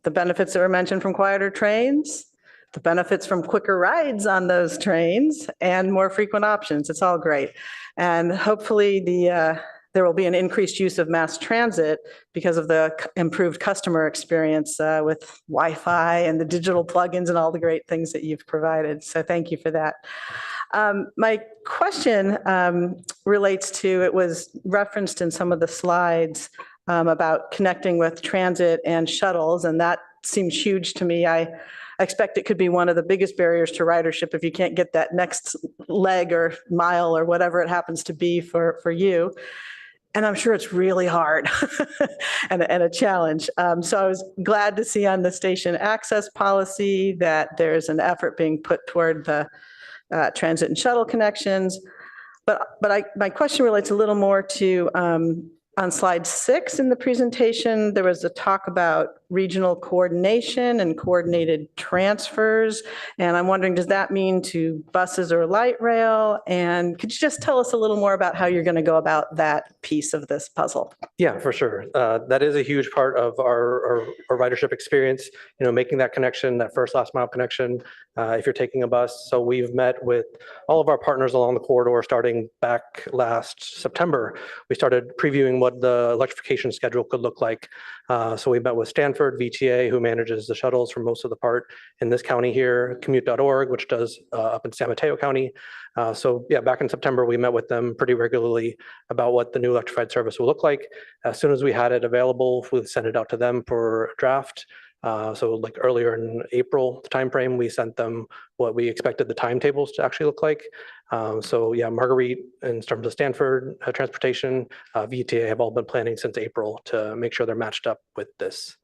the benefits that were mentioned from quieter trains, the benefits from quicker rides on those trains, and more frequent options. It's all great. And hopefully there will be an increased use of mass transit because of the improved customer experience with Wi-Fi and the digital plugins and all the great things that you've provided. So thank you for that. My question relates to, it was referenced in some of the slides about connecting with transit and shuttles, and that seems huge to me. I expect it could be one of the biggest barriers to ridership if you can't get that next leg or mile or whatever it happens to be for you. And I'm sure it's really hard and a challenge. So I was glad to see on the station access policy that there's an effort being put toward the transit and shuttle connections. But my question relates a little more to on slide 6 in the presentation, there was a talk about regional coordination and coordinated transfers. And I'm wondering, does that mean to buses or light rail? And could you just tell us a little more about how you're going to go about that piece of this puzzle? Yeah, for sure. That is a huge part of our ridership experience, making that connection, that first last mile connection, if you're taking a bus. So we've met with all of our partners along the corridor starting back last September. We started previewing what the electrification schedule could look like. So we met with Stanford VTA, who manages the shuttles for most of the part in this county here, commute.org, which does up in San Mateo County. So yeah, back in September, we met with them pretty regularly about what the new electrified service will look like. As soon as we had it available, we sent it out to them for a draft. So like earlier in April timeframe, we sent them what we expected the timetables to actually look like. So yeah, Marguerite, in terms of Stanford, transportation, VTA have all been planning since April to make sure they're matched up with this.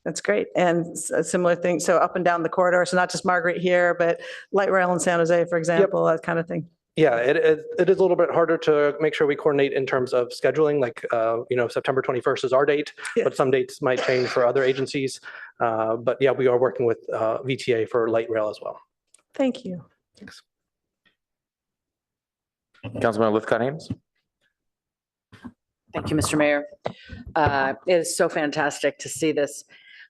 That's great. And a similar thing, so up and down the corridor, so not just Margaret here, but light rail in San Jose, for example, that kind of thing. Yeah, it is a little bit harder to make sure we coordinate in terms of scheduling, like, September 21st is our date, but some dates might change for other agencies. But yeah, we are working with VTA for light rail as well. Thank you. Thanks. Councilman Lithcott-Ames. Thank you, Mr. Mayor. It is so fantastic to see this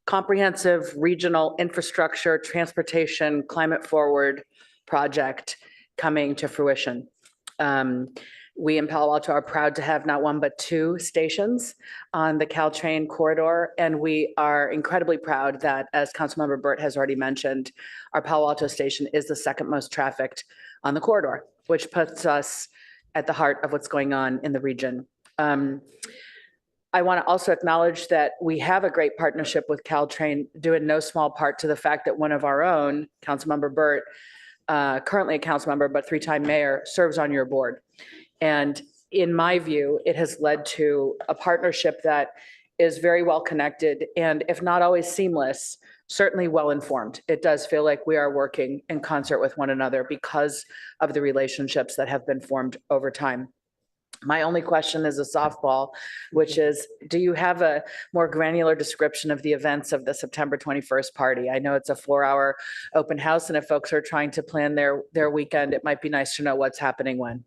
comprehensive regional infrastructure, transportation, climate forward project coming to fruition. We in Palo Alto are proud to have not one but two stations on the Caltrain corridor, and we are incredibly proud that, as Councilmember Burt has already mentioned, our Palo Alto station is the second most trafficked on the corridor, which puts us at the heart of what's going on in the region. I want to also acknowledge that we have a great partnership with Caltrain, due in no small part to the fact that one of our own, Councilmember Burt, currently a council member, but three-time mayor, serves on your board. And in my view, it has led to a partnership that is very well connected and, if not always seamless, certainly well-informed. It does feel like we are working in concert with one another because of the relationships that have been formed over time. My only question is a softball, which is, do you have a more granular description of the events of the September 21st party? I know it's a 4-hour open house, and if folks are trying to plan their weekend, it might be nice to know what's happening when.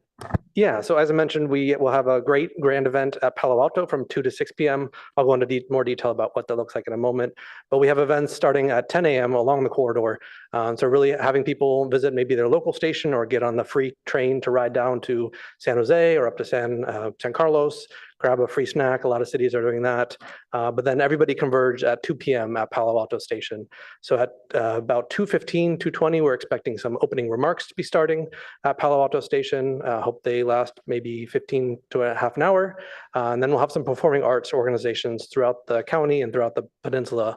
Yeah, so as I mentioned, we will have a great grand event at Palo Alto from 2 to 6 p.m. I'll go into more detail about what that looks like in a moment. But we have events starting at 10 a.m. along the corridor. So really having people visit maybe their local station or get on the free train to ride down to San Jose or up to San Carlos, grab a free snack. A lot of cities are doing that. But then everybody converge at 2 p.m. at Palo Alto Station. So at about 2:15, 2:20, we're expecting some opening remarks to be starting at Palo Alto Station. Hope they last maybe 15 to a half an hour. And then we'll have some performing arts organizations throughout the county and throughout the peninsula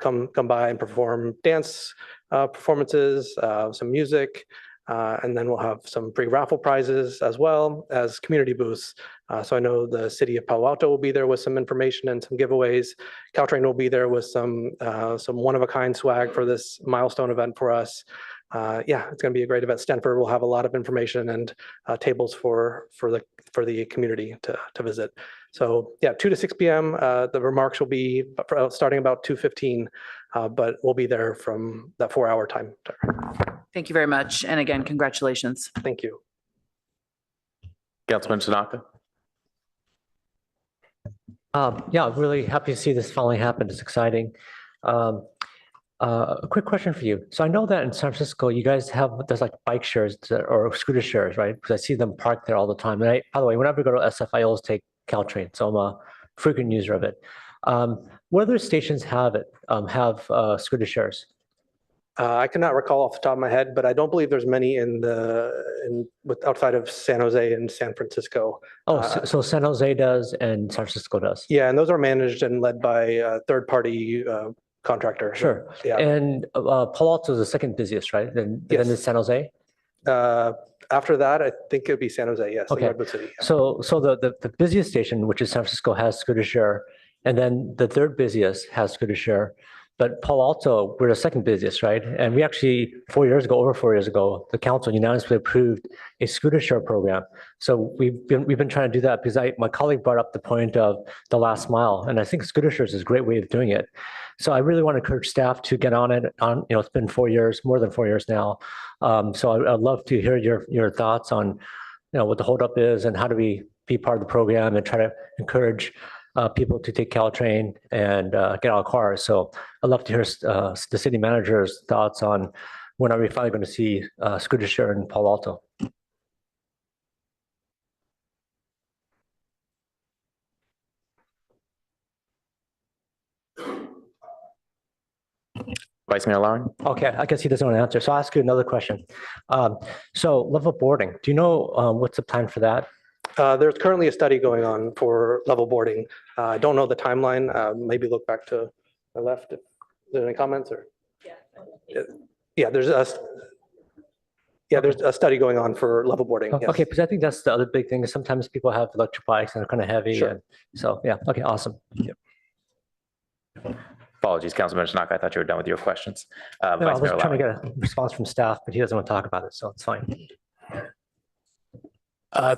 come by and perform dance performances, some music. And then we'll have some free raffle prizes as well as community booths. So I know the city of Palo Alto will be there with some information and some giveaways. Caltrain will be there with some one-of-a-kind swag for this milestone event for us. Yeah, it's going to be a great event. Stanford will have a lot of information and tables for the community to visit. So yeah, 2 to 6 p.m. The remarks will be starting about 2:15, but we'll be there from that 4-hour time. Thank you very much. And again, congratulations. Thank you. Councilman Tanaka. Yeah, really happy to see this finally happen. It's exciting. A quick question for you. So I know that in San Francisco, you guys there's like bike shares or scooter shares, right? Because I see them parked there all the time. And by the way, whenever I go to SF, I always take Caltrain. So I'm a frequent user of it. What other stations have scooter shares? I cannot recall off the top of my head, but I don't believe there's many outside of San Jose and San Francisco. Oh, so San Jose does and San Francisco does. Yeah, and those are managed and led by third-party contractor. Sure. Yeah. And Palo Alto is the second busiest, right? Then it's San Jose. After that, I think it would be San Jose. Yes. Okay. Redwood City. Yeah. So the busiest station, which is San Francisco, has scooter share, and then the third busiest has scooter share. But Palo Alto, we're the second busiest, right? And we actually, over 4 years ago, the council unanimously approved a scooter share program. So we've been trying to do that because my colleague brought up the point of the last mile, and I think scooter shares is a great way of doing it. So I really want to encourage staff to get on it. It's been 4 years, more than 4 years now. So I'd love to hear your thoughts on, what the holdup is and how do we be part of the program and try to encourage people to take Caltrain and get out of cars. So I'd love to hear the city manager's thoughts on when are we finally going to see scooter share in Palo Alto. Vice Mayor Lowry. Okay, I guess he doesn't want to answer. So I'll ask you another question. So level boarding, do you know what's the plan for that? There's currently a study going on for level boarding. I don't know the timeline. Maybe look back to my left. Is there any comments or? Yeah, there's a study going on for level boarding. Yes. Okay, because I think that's the other big thing is sometimes people have electric bikes and they're kind of heavy. Sure. And so, yeah, okay, awesome. Yep. Apologies, Councilman Tanaka. I thought you were done with your questions. No, I Vice was Mayor trying to Lally. get a response from staff, but he doesn't want to talk about it, so it's fine.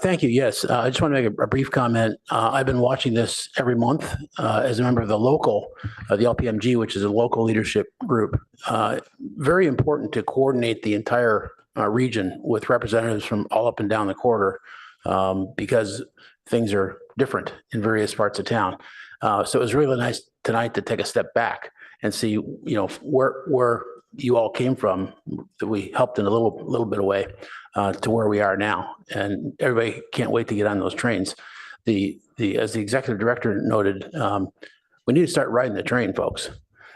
Thank you. Yes, I just want to make a brief comment. I've been watching this every month as a member of the local, the LPMG, which is a local leadership group. Very important to coordinate the entire region with representatives from all up and down the corridor because things are different in various parts of town. So it was really nice tonight to take a step back and see, where you all came from. That we helped in a little bit of way to where we are now, and everybody can't wait to get on those trains. As the executive director noted, we need to start riding the train, folks,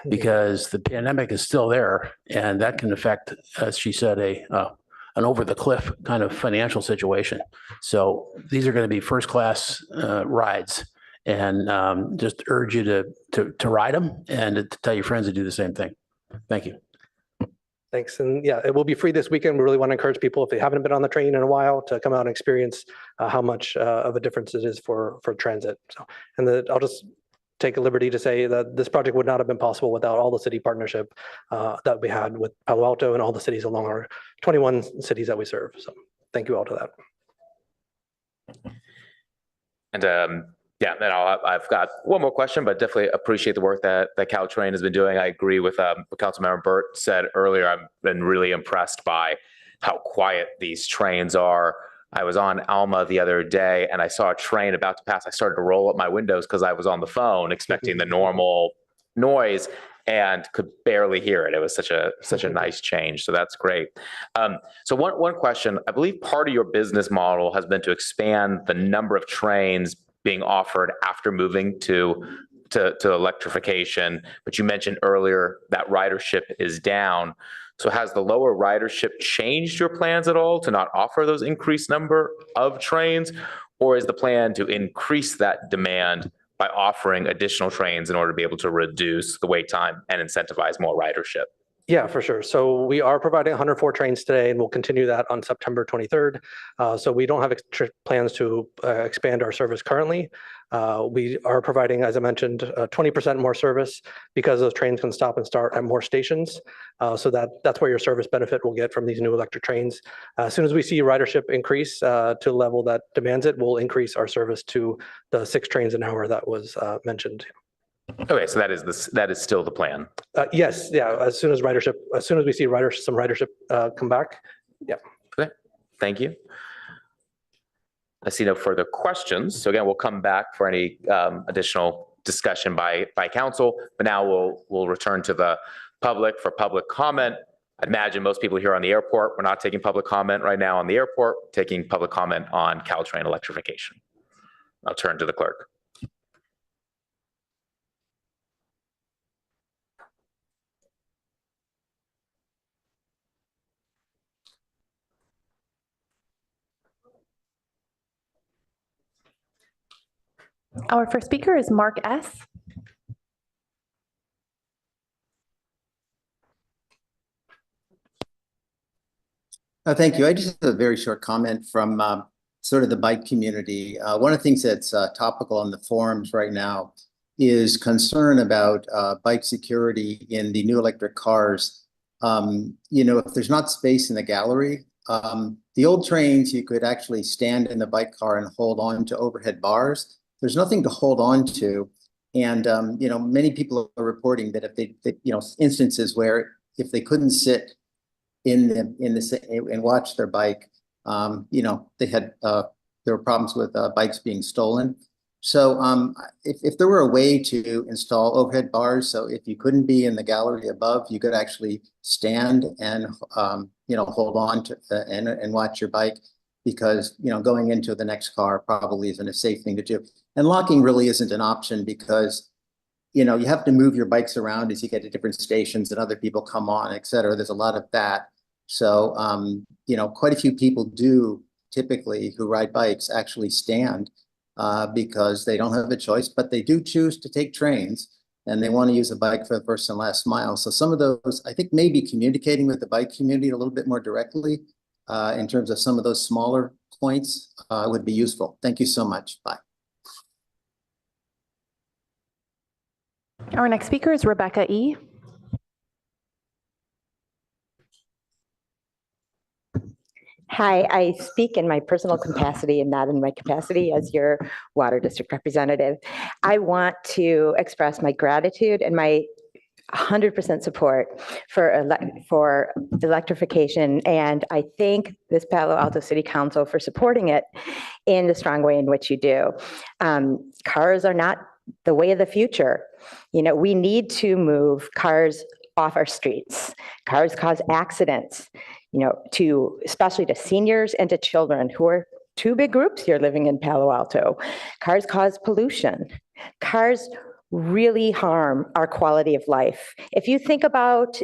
because the pandemic is still there, and that can affect, as she said, an over the cliff kind of financial situation. So these are going to be first class rides, and just urge you to ride them and to tell your friends to do the same thing. Thank you. Thanks. And yeah, it will be free this weekend. We really want to encourage people, if they haven't been on the train in a while, to come out and experience how much of a difference it is for transit. So, and I'll just take a liberty to say that this project would not have been possible without all the city partnership that we had with Palo Alto and all the cities along our 21 cities that we serve. So thank you all to that. And yeah, then I've got one more question, but definitely appreciate the work that Caltrain has been doing. I agree with what Councilmember Burt said earlier. I've been really impressed by how quiet these trains are. I was on Alma the other day and I saw a train about to pass. I started to roll up my windows because I was on the phone expecting the normal noise and could barely hear it. It was such a nice change. So that's great. So one question, I believe part of your business model has been to expand the number of trains being offered after moving to electrification, but you mentioned earlier that ridership is down. So has the lower ridership changed your plans at all to not offer those increased number of trains, or is the plan to increase that demand by offering additional trains in order to be able to reduce the wait time and incentivize more ridership? Yeah, for sure. So we are providing 104 trains today, and we'll continue that on September 23rd. So we don't have plans to expand our service currently. We are providing, as I mentioned, 20% more service because those trains can stop and start at more stations. So that's where your service benefit will get from these new electric trains. As soon as we see ridership increase to a level that demands it, we'll increase our service to the 6 trains an hour that was mentioned. Okay, so that is still the plan. Yes, yeah. As soon as we see some ridership come back, yeah. Okay, thank you. I see no further questions. So again, we'll come back for any additional discussion by council. But now we'll return to the public for public comment. I'd imagine most people here on the airport, we're not taking public comment right now on the airport, taking public comment on Caltrain electrification. I'll turn to the clerk. Our first speaker is Mark S. Thank you. I just have a very short comment from sort of the bike community. One of the things that's topical on the forums right now is concern about bike security in the new electric cars. If there's not space in the gallery, the old trains, you could actually stand in the bike car and hold on to overhead bars. There's nothing to hold on to. And, many people are reporting that if they instances where if they couldn't sit in the and watch their bike, they had, there were problems with bikes being stolen. So if there were a way to install overhead bars, so if you couldn't be in the gallery above, you could actually stand and, hold on to and watch your bike, because, going into the next car probably isn't a safe thing to do. And locking really isn't an option because, you have to move your bikes around as you get to different stations and other people come on, et cetera. There's a lot of that. So, quite a few people do typically who ride bikes actually stand because they don't have a choice, but they do choose to take trains. and they want to use a bike for the first and last mile. So some of those, I think maybe communicating with the bike community a little bit more directly in terms of some of those smaller points would be useful. Thank you so much. Bye. Our next speaker is Rebecca E. Hi, I speak in my personal capacity and not in my capacity as your water district representative. I want to express my gratitude and my 100% support for electrification. And I thank this Palo Alto City Council for supporting it in the strong way in which you do. Cars are not the way of the future. You know, we need to move cars off our streets. Cars cause accidents, you know, especially to seniors and to children, who are two big groups here living in Palo Alto. Cars cause pollution. Cars really harm our quality of life. If you think about,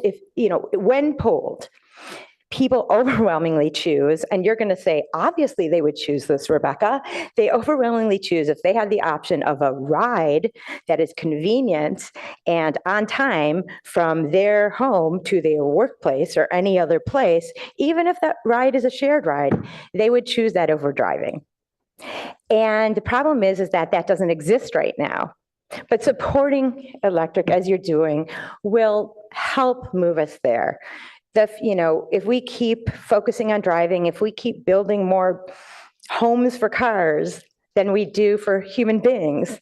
when polled, people overwhelmingly choose, and you're going to say, obviously they would choose this, Rebecca. They overwhelmingly choose, if they had the option of a ride that is convenient and on time from their home to their workplace or any other place, even if that ride is a shared ride, they would choose that over driving. And the problem is that doesn't exist right now. But supporting electric, as you're doing, will help move us there. If we keep focusing on driving, if we keep building more homes for cars than we do for human beings,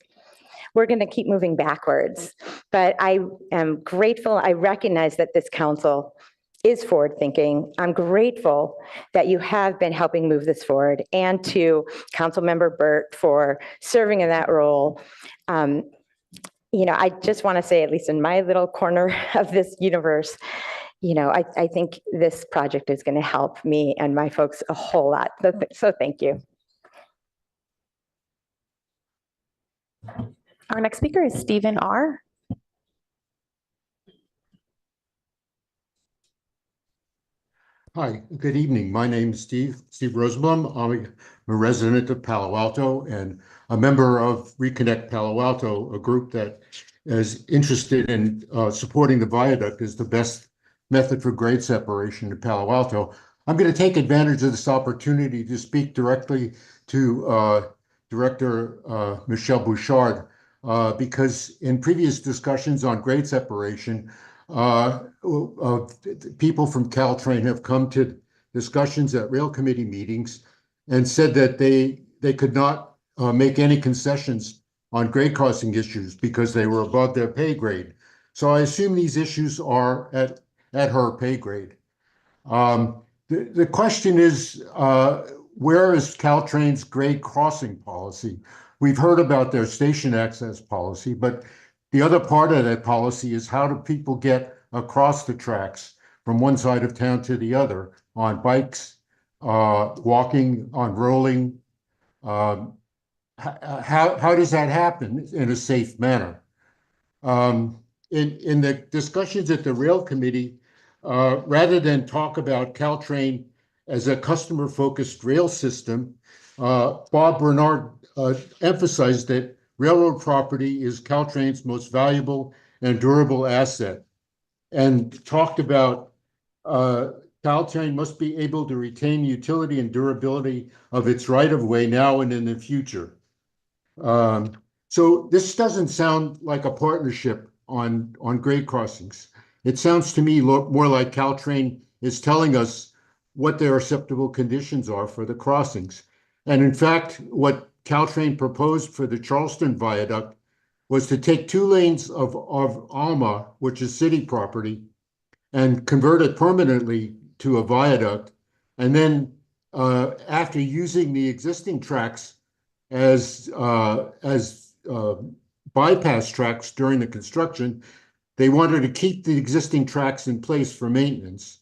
we're going to keep moving backwards. But I am grateful. I recognize that this council is forward thinking. I'm grateful that you have been helping move this forward, and to Councilmember Burt for serving in that role. I just want to say, at least in my little corner of this universe, I think this project is going to help me and my folks a whole lot. So thank you. Our next speaker is Stephen R. Hi, good evening. My name is Steve Rosenblum. I'm a resident of Palo Alto and a member of Reconnect Palo Alto, a group that is interested in supporting the viaduct as the best method for grade separation in Palo Alto. I'm going to take advantage of this opportunity to speak directly to Director Michelle Bouchard, because in previous discussions on grade separation, people from Caltrain have come to discussions at rail committee meetings and said that they could not make any concessions on grade crossing issues because they were above their pay grade. So I assume these issues are at her pay grade. The question is, where is Caltrain's grade crossing policy? We've heard about their station access policy, but the other part of that policy is, how do people get across the tracks from one side of town to the other on bikes, walking, on rolling? How does that happen in a safe manner? In the discussions at the rail committee, rather than talk about Caltrain as a customer-focused rail system, Bob Bernard emphasized that railroad property is Caltrain's most valuable and durable asset, and talked about Caltrain must be able to retain utility and durability of its right-of-way now and in the future. So this doesn't sound like a partnership on grade crossings. It sounds to me more like Caltrain is telling us what their acceptable conditions are for the crossings. And in fact, what Caltrain proposed for the Charleston Viaduct was to take 2 lanes of Alma, which is city property, and convert it permanently to a viaduct. And then after using the existing tracks as bypass tracks during the construction, they wanted to keep the existing tracks in place for maintenance,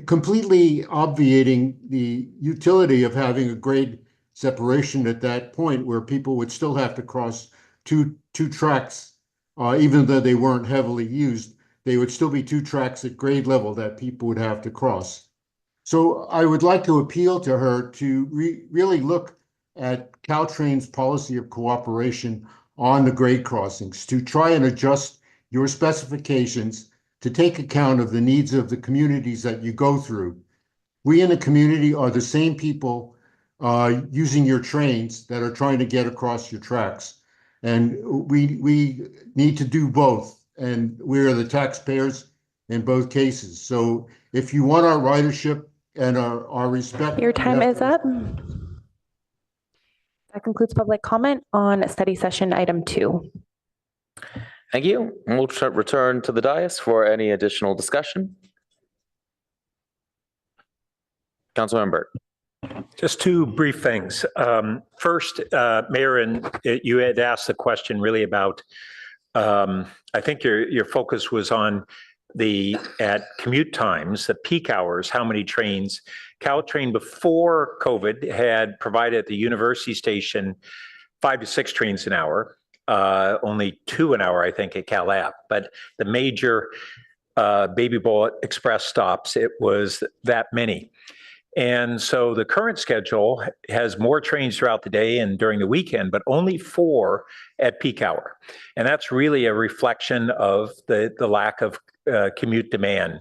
completely obviating the utility of having a grade separation at that point, where people would still have to cross two tracks, even though they weren't heavily used. They would still be 2 tracks at grade level that people would have to cross. So I would like to appeal to her to really look at Caltrain's policy of cooperation on the grade crossings to try and adjust your specifications to take account of the needs of the communities that you go through. We in the community are the same people using your trains that are trying to get across your tracks. And we need to do both. And we are the taxpayers in both cases. So if you want our ridership and our respect. Your time is up. That concludes public comment on study session item 2. Thank you. And we'll return to the dais for any additional discussion. Councilmember. Just two brief things. First, Mayor, and you had asked the question really about, I think your focus was on at commute times, the peak hours, how many trains. Caltrain before COVID had provided at the university station 5 to 6 trains an hour, only 2 an hour, I think, at CalApp. But the major Baby Bullet Express stops, it was that many. And so the current schedule has more trains throughout the day and during the weekend, but only 4 at peak hour. And that's really a reflection of the lack of commute demand.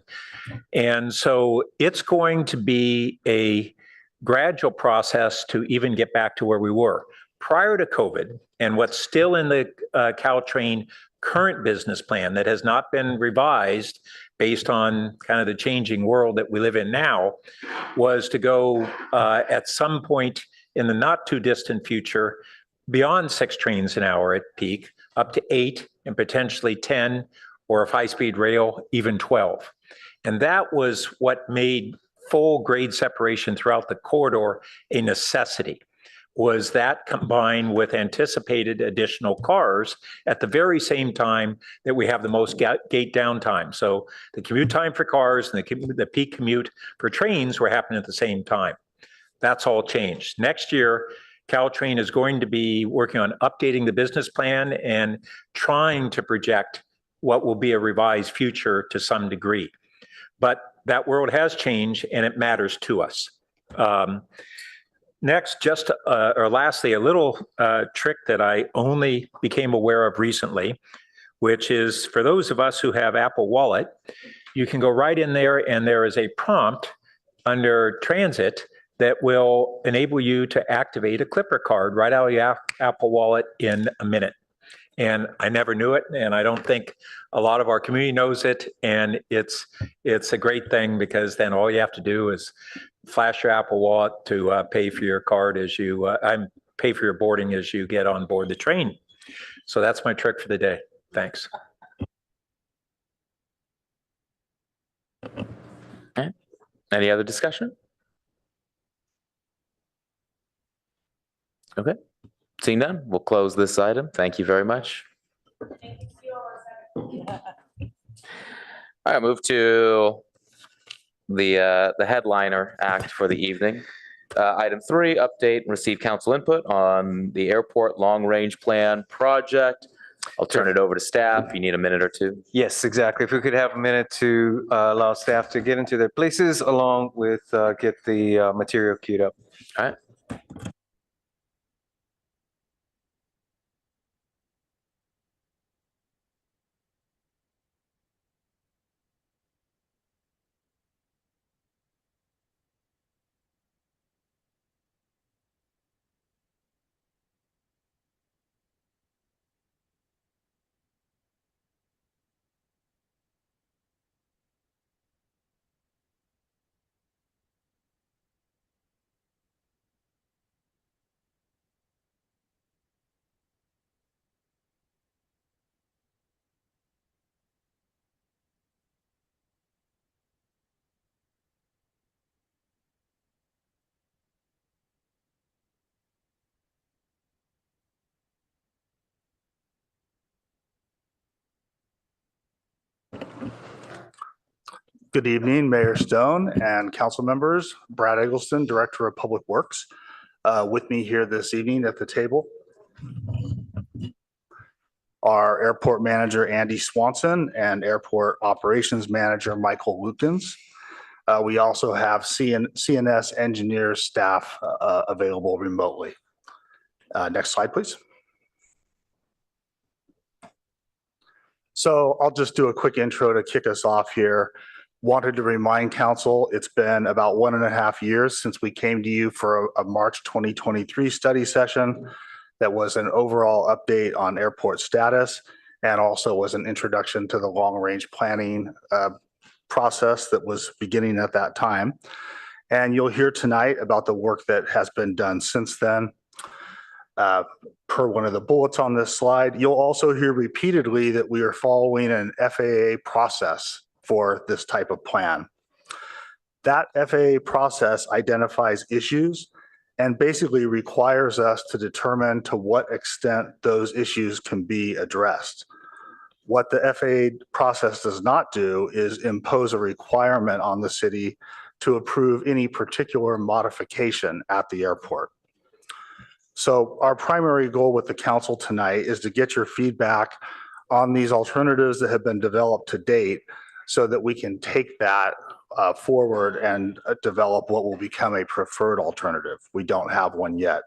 And so it's going to be a gradual process to even get back to where we were. Prior to COVID, and what's still in the Caltrain current business plan that has not been revised based on kind of the changing world that we live in now, was to go at some point in the not too distant future beyond 6 trains an hour at peak, up to 8 and potentially 10, or if high-speed rail, even 12. And that was what made full grade separation throughout the corridor a necessity. Was that combined with anticipated additional cars at the very same time that we have the most gate downtime. So the commute time for cars and the peak commute for trains were happening at the same time. That's all changed. Next year, Caltrain is going to be working on updating the business plan and trying to project what will be a revised future to some degree. But that world has changed and it matters to us. Next, lastly, a little trick that I only became aware of recently, which is for those of us who have Apple Wallet, you can go right in there and there is a prompt under transit that will enable you to activate a Clipper card right out of your Apple Wallet in a minute. And I never knew it, and I don't think a lot of our community knows it. And it's a great thing because then all you have to do is flash your Apple Wallet to pay for your card as you pay for your boarding as you get on board the train. So that's my trick for the day. Thanks. Okay. Any other discussion? Okay. Seeing none, we'll close this item. Thank you very much. All right, move to the headliner act for the evening. Item 3, update and receive council input on the airport long-range plan project. I'll turn it over to staff. You need a minute or two. Yes, exactly. If we could have a minute to allow staff to get into their places along with get the material queued up. All right. Good evening, Mayor Stone and council members. Brad Eggleston, Director of Public Works. With me here this evening at the table are Airport Manager Andy Swanson and Airport Operations Manager Michael Lukens. We also have CNS engineers staff available remotely. Next slide, please. So I'll just do a quick intro to kick us off here. Wanted to remind council, it's been about 1.5 years since we came to you for a March 2023 study session that was an overall update on airport status and also was an introduction to the long-range planning process that was beginning at that time. And you'll hear tonight about the work that has been done since then. Per one of the bullets on this slide, you'll also hear repeatedly that we are following an FAA process for this type of plan. That FAA process identifies issues and basically requires us to determine to what extent those issues can be addressed. What the FAA process does not do is impose a requirement on the city to approve any particular modification at the airport. So our primary goal with the council tonight is to get your feedback on these alternatives that have been developed to date so that we can take that forward and develop what will become a preferred alternative. We don't have one yet.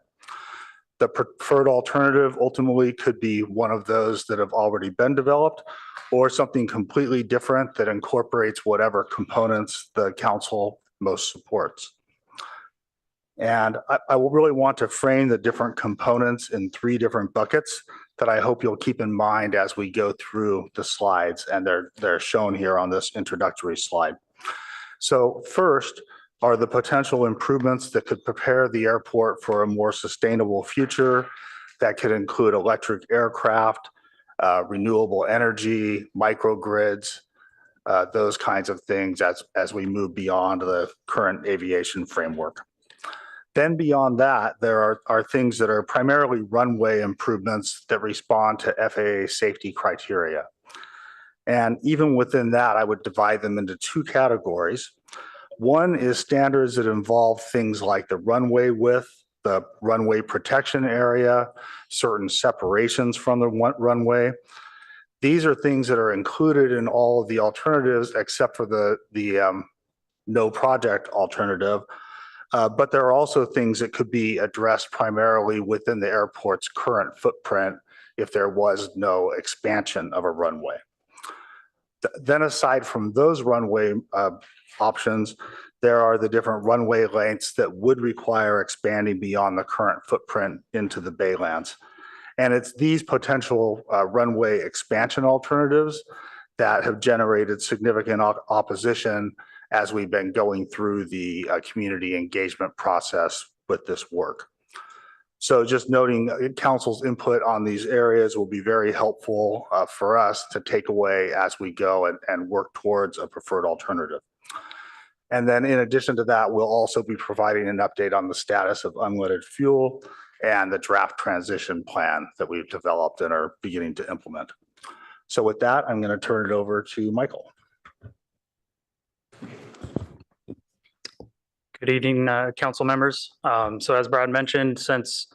The preferred alternative ultimately could be one of those that have already been developed or something completely different that incorporates whatever components the council most supports. And I will really want to frame the different components in 3 different buckets that I hope you'll keep in mind as we go through the slides, and they're shown here on this introductory slide. So first are the potential improvements that could prepare the airport for a more sustainable future that could include electric aircraft, renewable energy, microgrids, those kinds of things as we move beyond the current aviation framework. Then beyond that, there are things that are primarily runway improvements that respond to FAA safety criteria. And even within that, I would divide them into 2 categories. One is standards that involve things like the runway width, the runway protection area, certain separations from the runway. These are things that are included in all of the alternatives except for the no project alternative. But there are also things that could be addressed primarily within the airport's current footprint if there was no expansion of a runway. Then aside from those runway options, there are the different runway lengths that would require expanding beyond the current footprint into the Baylands. And it's these potential runway expansion alternatives that have generated significant opposition as we've been going through the community engagement process with this work. So just noting council's input on these areas will be very helpful for us to take away as we go and work towards a preferred alternative. And then in addition to that, we'll also be providing an update on the status of unleaded fuel and the draft transition plan that we've developed and are beginning to implement. So with that, I'm going to turn it over to Michael. Good evening, council members. So as Brad mentioned, since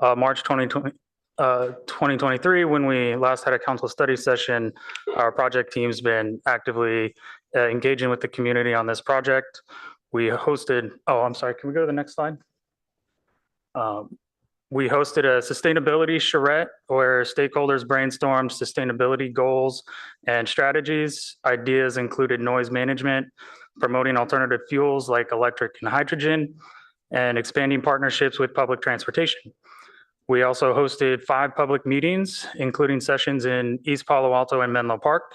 March 2023, when we last had a council study session, our project team's been actively engaging with the community on this project. We hosted, I'm sorry, can we go to the next slide? We hosted a sustainability charrette where stakeholders brainstormed sustainability goals and strategies. Ideas included noise management, promoting alternative fuels like electric and hydrogen, and expanding partnerships with public transportation. We also hosted 5 public meetings, including sessions in East Palo Alto and Menlo Park.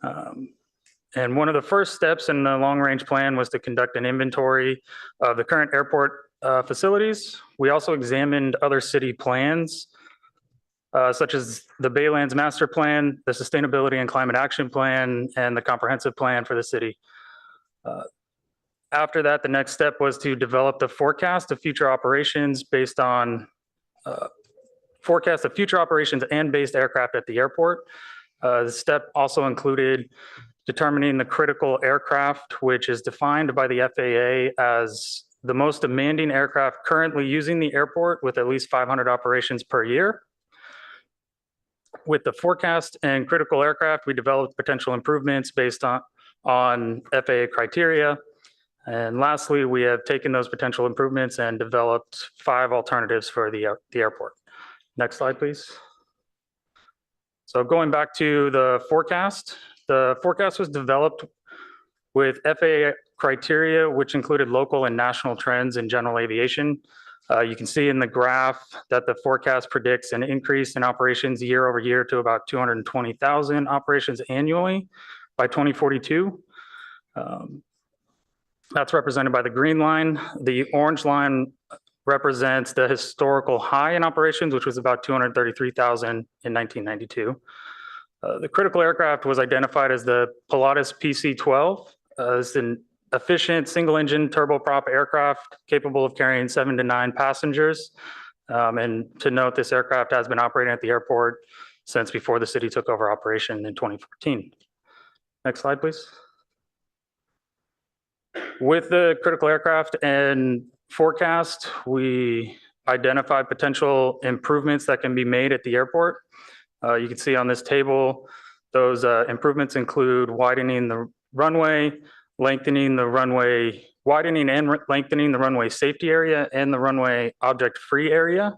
And one of the first steps in the long-range plan was to conduct an inventory of the current airport facilities. We also examined other city plans, such as the Baylands Master Plan, the Sustainability and Climate Action Plan, and the Comprehensive Plan for the city. After that, the next step was to develop the forecast of future operations based on forecast of future operations and based aircraft at the airport. The step also included determining the critical aircraft, which is defined by the FAA as the most demanding aircraft currently using the airport with at least 500 operations per year. With the forecast and critical aircraft, we developed potential improvements based on FAA criteria. And lastly, we have taken those potential improvements and developed 5 alternatives for the airport. Next slide, please. So going back to the forecast was developed with FAA criteria, which included local and national trends in general aviation. You can see in the graph that the forecast predicts an increase in operations year over year to about 220,000 operations annually by 2042. That's represented by the green line. The orange line represents the historical high in operations, which was about 233,000 in 1992. The critical aircraft was identified as the Pilatus PC-12. It's an efficient single-engine turboprop aircraft capable of carrying 7 to 9 passengers. And to note, this aircraft has been operating at the airport since before the city took over operation in 2014. Next slide, please. With the critical aircraft and forecast, we identified potential improvements that can be made at the airport. You can see on this table, those improvements include widening the runway, widening and lengthening the runway safety area and the runway object-free area.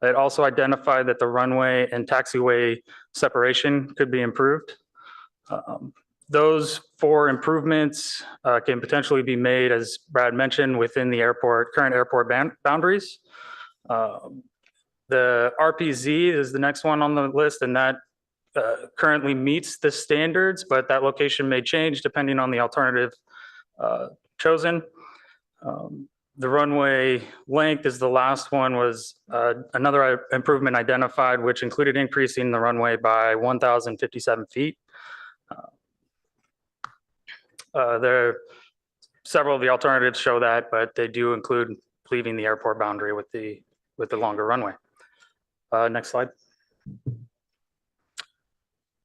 It also identified that the runway and taxiway separation could be improved. Those 4 improvements can potentially be made, as Brad mentioned, within the current airport boundaries. The RPZ is the next one on the list, and that currently meets the standards, but that location may change depending on the alternative chosen. The runway length is the last one, was another improvement identified, which included increasing the runway by 1,057 feet. Several of the alternatives show that, but they do include leaving the airport boundary with the longer runway. Next slide.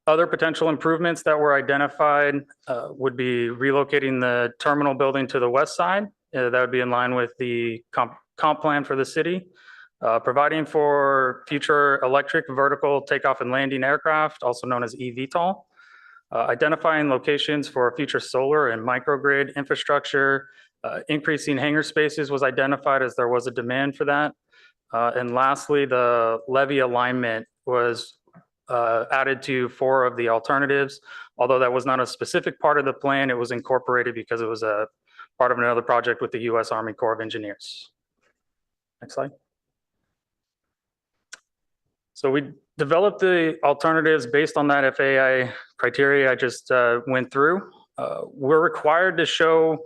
Other potential improvements that were identified would be relocating the terminal building to the west side. That would be in line with the comp plan for the city. Providing for future electric vertical takeoff and landing aircraft, also known as eVTOL. Identifying locations for future solar and microgrid infrastructure. Increasing hangar spaces was identified as there was a demand for that. And lastly, the levee alignment was added to 4 of the alternatives. Although that was not a specific part of the plan, it was incorporated because it was a part of another project with the U.S. Army Corps of Engineers. Next slide. So we developed the alternatives based on that FAA criteria I just went through. We're required to show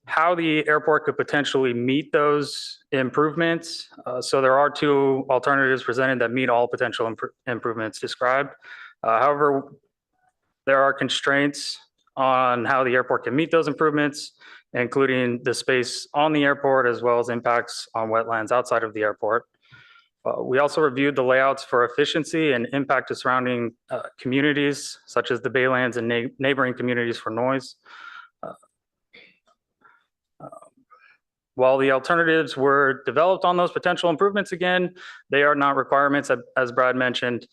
how the airport could potentially meet those improvements. So there are 2 alternatives presented that meet all potential improvements described. However, there are constraints on how the airport can meet those improvements, including the space on the airport as well as impacts on wetlands outside of the airport. We also reviewed the layouts for efficiency and impact to surrounding communities, such as the Baylands and neighboring communities for noise. While the alternatives were developed on those potential improvements, again, they are not requirements. As Brad mentioned,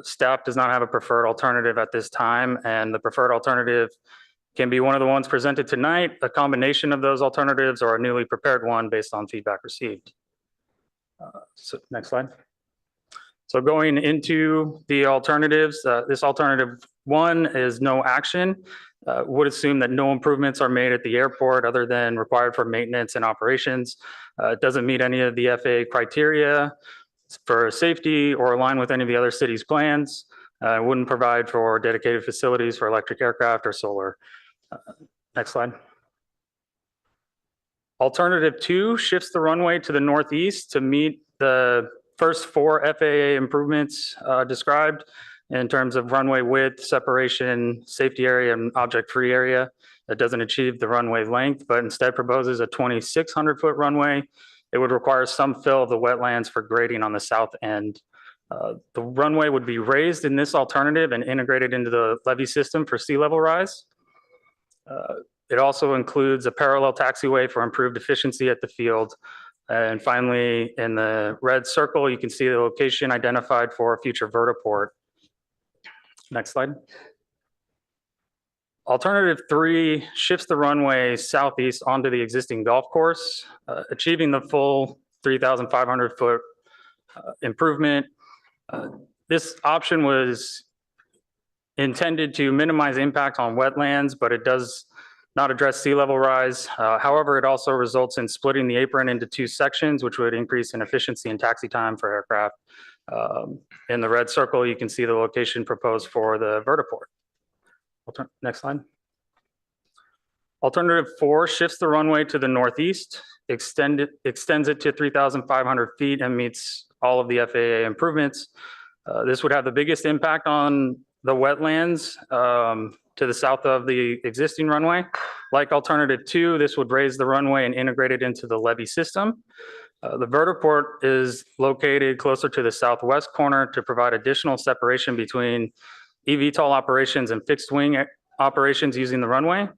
staff does not have a preferred alternative at this time, and the preferred alternative can be one of the ones presented tonight, a combination of those alternatives, or a newly prepared one based on feedback received. So next slide. So going into the alternatives, this alternative 1 is no action. Would assume that no improvements are made at the airport other than required for maintenance and operations. It doesn't meet any of the FAA criteria for safety or align with any of the other city's plans. Wouldn't provide for dedicated facilities for electric aircraft or solar. Next slide. Alternative 2 shifts the runway to the northeast to meet the first 4 FAA improvements described in terms of runway width, separation, safety area, and object-free area. That doesn't achieve the runway length, but instead proposes a 2,600-foot runway. It would require some fill of the wetlands for grading on the south end. The runway would be raised in this alternative and integrated into the levee system for sea level rise. It also includes a parallel taxiway for improved efficiency at the field. And finally, in the red circle, you can see the location identified for a future vertiport. Next slide. Alternative 3 shifts the runway southeast onto the existing golf course, achieving the full 3,500 foot improvement. This option was intended to minimize impact on wetlands, but it does not address sea level rise. However, it also results in splitting the apron into two sections, which would increase in efficiency and taxi time for aircraft. In the red circle, you can see the location proposed for the vertiport. Next slide. Alternative 4 shifts the runway to the northeast, extends it to 3,500 feet and meets all of the FAA improvements. This would have the biggest impact on the wetlands to the south of the existing runway. Like Alternative 2, this would raise the runway and integrate it into the levee system. The vertiport is located closer to the southwest corner to provide additional separation between eVTOL operations and fixed wing operations using the runway.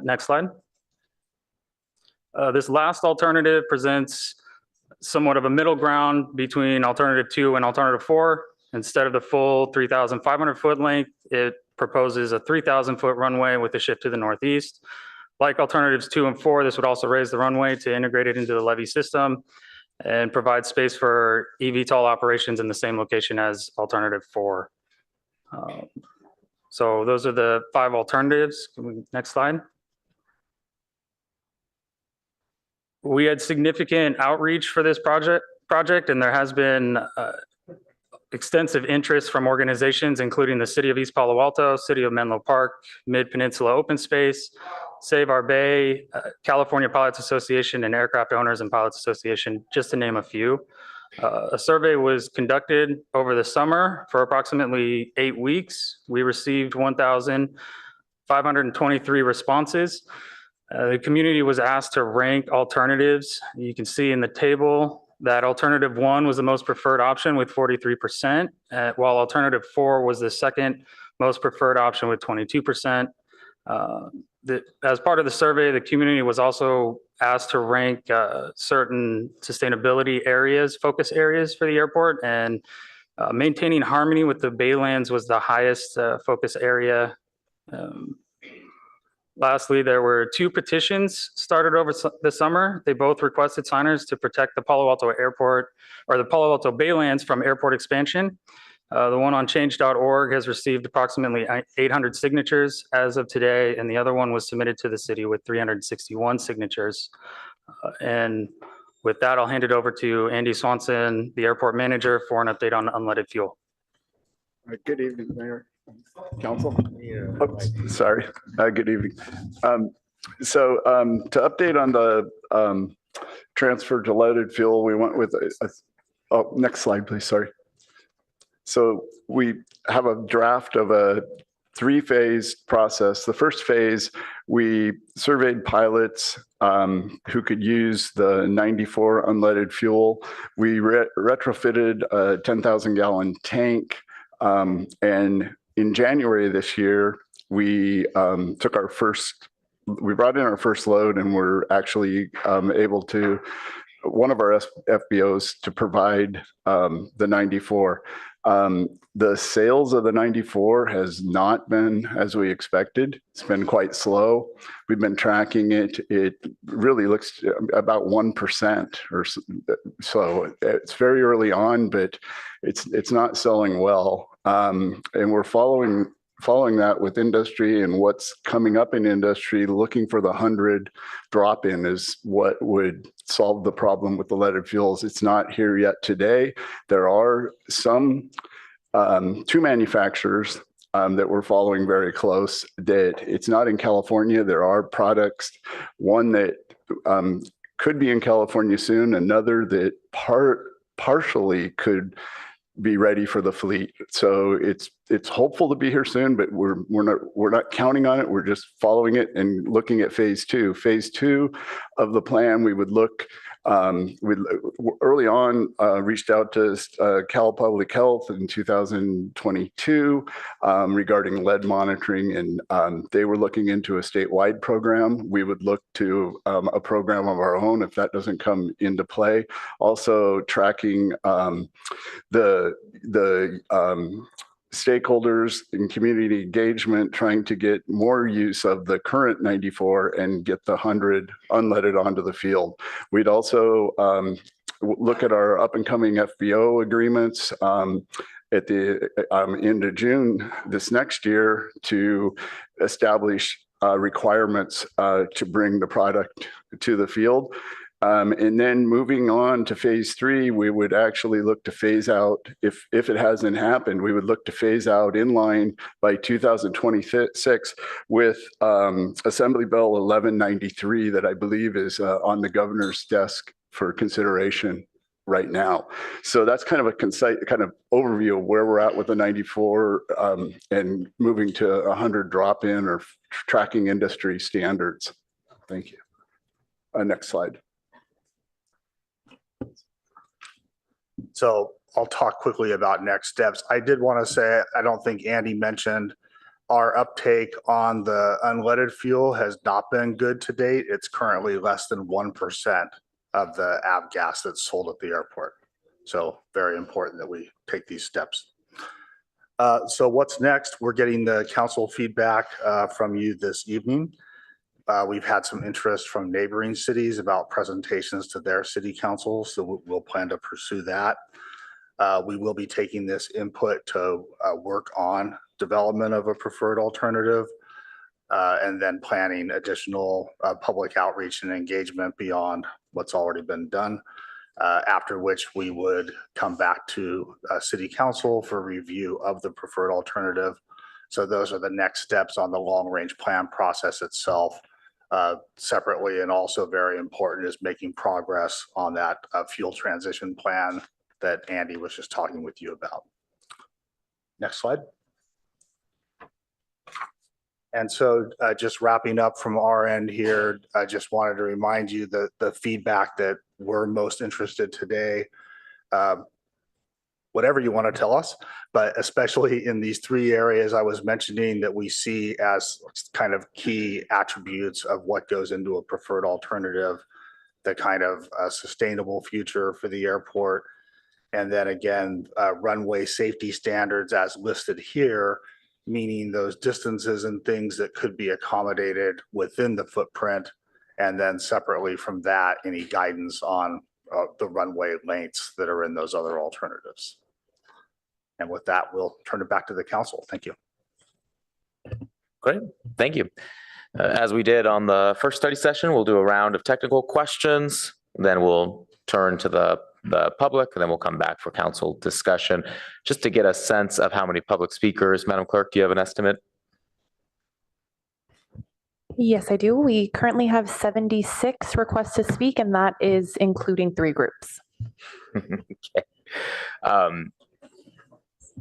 Next slide. This last alternative presents somewhat of a middle ground between Alternative 2 and Alternative 4. Instead of the full 3,500 foot length, it proposes a 3,000 foot runway with a shift to the northeast. Like Alternatives 2 and 4, this would also raise the runway to integrate it into the levee system and provide space for eVTOL operations in the same location as Alternative 4. So those are the 5 alternatives. Next slide. We had significant outreach for this project, and there has been extensive interest from organizations, including the City of East Palo Alto, City of Menlo Park, Mid-Peninsula Open Space, Save Our Bay, California Pilots Association, and Aircraft Owners and Pilots Association, just to name a few. A survey was conducted over the summer for approximately 8 weeks. We received 1,523 responses. The community was asked to rank alternatives. You can see in the table that Alternative 1 was the most preferred option with 43%, while Alternative 4 was the second most preferred option with 22%. As part of the survey, the community was also asked to rank certain sustainability areas, focus areas for the airport, and maintaining harmony with the Baylands was the highest focus area. Lastly, there were 2 petitions started over the summer. They both requested signers to protect the Palo Alto Airport or the Palo Alto Baylands from airport expansion. The one on change.org has received approximately 800 signatures as of today, and the other one was submitted to the city with 361 signatures. And with that, I'll hand it over to Andy Swanson, the airport manager, for an update on unleaded fuel. Good evening, Mayor, Council. Oops, sorry. Good evening. To update on the transfer to loaded fuel, we went with oh, next slide, please. Sorry. So we have a draft of a 3-phase process. The first phase, we surveyed pilots who could use the 94 unleaded fuel. We retrofitted a 10,000 gallon tank. And in January this year, we we brought in our first load, and we're actually able to, one of our FBOs to provide the 94. The sales of the 94 has not been as we expected. It's been quite slow. We've been tracking it. It really looks about 1% or so. It's very early on, but it's not selling well. And we're following that with industry and what's coming up in industry. Looking for the 100 drop-in is what would solve the problem with the leaded fuels. It's not here yet today. There are some 2 manufacturers that we're following very close that it's not in California. There are products, one that could be in California soon, another that partially could be ready for the fleet. So it's hopeful to be here soon, but we're not counting on it. We're just following it and looking at phase 2. Phase 2 of the plan, we would look. We early on reached out to Cal Public Health in 2022 regarding lead monitoring, and they were looking into a statewide program. We would look to a program of our own if that doesn't come into play. Also tracking the stakeholders in community engagement, trying to get more use of the current 94 and get the 100 unleaded onto the field. We'd also look at our up and coming FBO agreements at the end of June this next year to establish requirements to bring the product to the field. And then moving on to phase 3, we would actually look to phase out, if it hasn't happened, we would look to phase out in line by 2026 with Assembly Bill 1193 that I believe is on the governor's desk for consideration right now. So that's kind of a concise kind of overview of where we're at with the 94 and moving to 100 drop-in or tracking industry standards. Thank you. Next slide. So I'll talk quickly about next steps. I did want to say, I don't think Andy mentioned our uptake on the unleaded fuel has not been good to date. It's currently less than 1% of the av gas that's sold at the airport. So very important that we take these steps. So what's next? We're getting the council feedback from you this evening. We've had some interest from neighboring cities about presentations to their city councils, so we'll plan to pursue that. We will be taking this input to work on development of a preferred alternative and then planning additional public outreach and engagement beyond what's already been done, after which we would come back to city council for review of the preferred alternative. So those are the next steps on the long range plan process itself. Separately, and also very important, is making progress on that fuel transition plan that Andy was just talking with you about. Next slide. And so just wrapping up from our end here, I just wanted to remind you that the feedback that we're most interested today, whatever you want to tell us, but especially in these 3 areas I was mentioning that we see as kind of key attributes of what goes into a preferred alternative, the kind of sustainable future for the airport. And then again, runway safety standards as listed here, meaning those distances and things that could be accommodated within the footprint. And then separately from that, any guidance on the runway lengths that are in those other alternatives. And with that, we'll turn it back to the council. Thank you. Great, thank you. As we did on the first study session, we'll do a round of technical questions, then we'll turn to the public, and then we'll come back for council discussion. Just to get a sense of how many public speakers, Madam Clerk, do you have an estimate? Yes, I do. We currently have 76 requests to speak, and that is including 3 groups. Okay.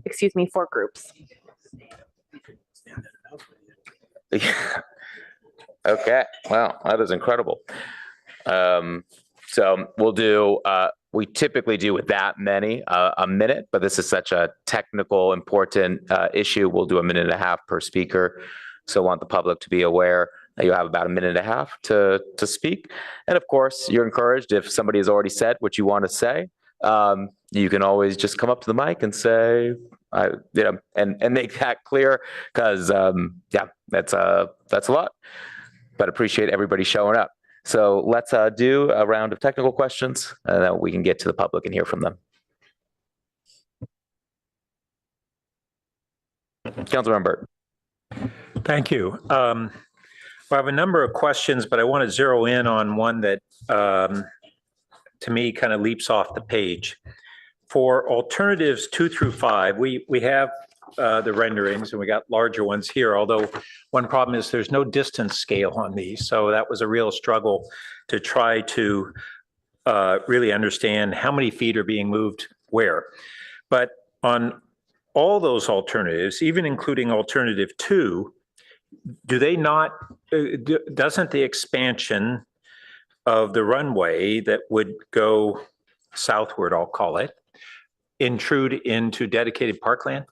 Excuse me, 4 groups. Okay, wow, that is incredible. So we'll do, we typically do with that many, a minute, but this is such a technical, important issue. We'll do a 1.5 minutes per speaker. So I want the public to be aware that you have about 1.5 minutes to speak. And of course, you're encouraged, if somebody has already said what you want to say, you can always just come up to the mic and say, and make that clear, because yeah, that's a lot, but appreciate everybody showing up. So let's do a round of technical questions, and then we can get to the public and hear from them. Councilmember Burt. Thank you. I have a number of questions, but I want to zero in on one that to me kind of leaps off the page. For alternatives 2 through 5, we have the renderings, and we got larger ones here, although one problem is there's no distance scale on these. So that was a real struggle to try to really understand how many feet are being moved where. But on all those alternatives, even including alternative 2, do they not, doesn't the expansion of the runway that would go southward, I'll call it, intrude into dedicated parkland?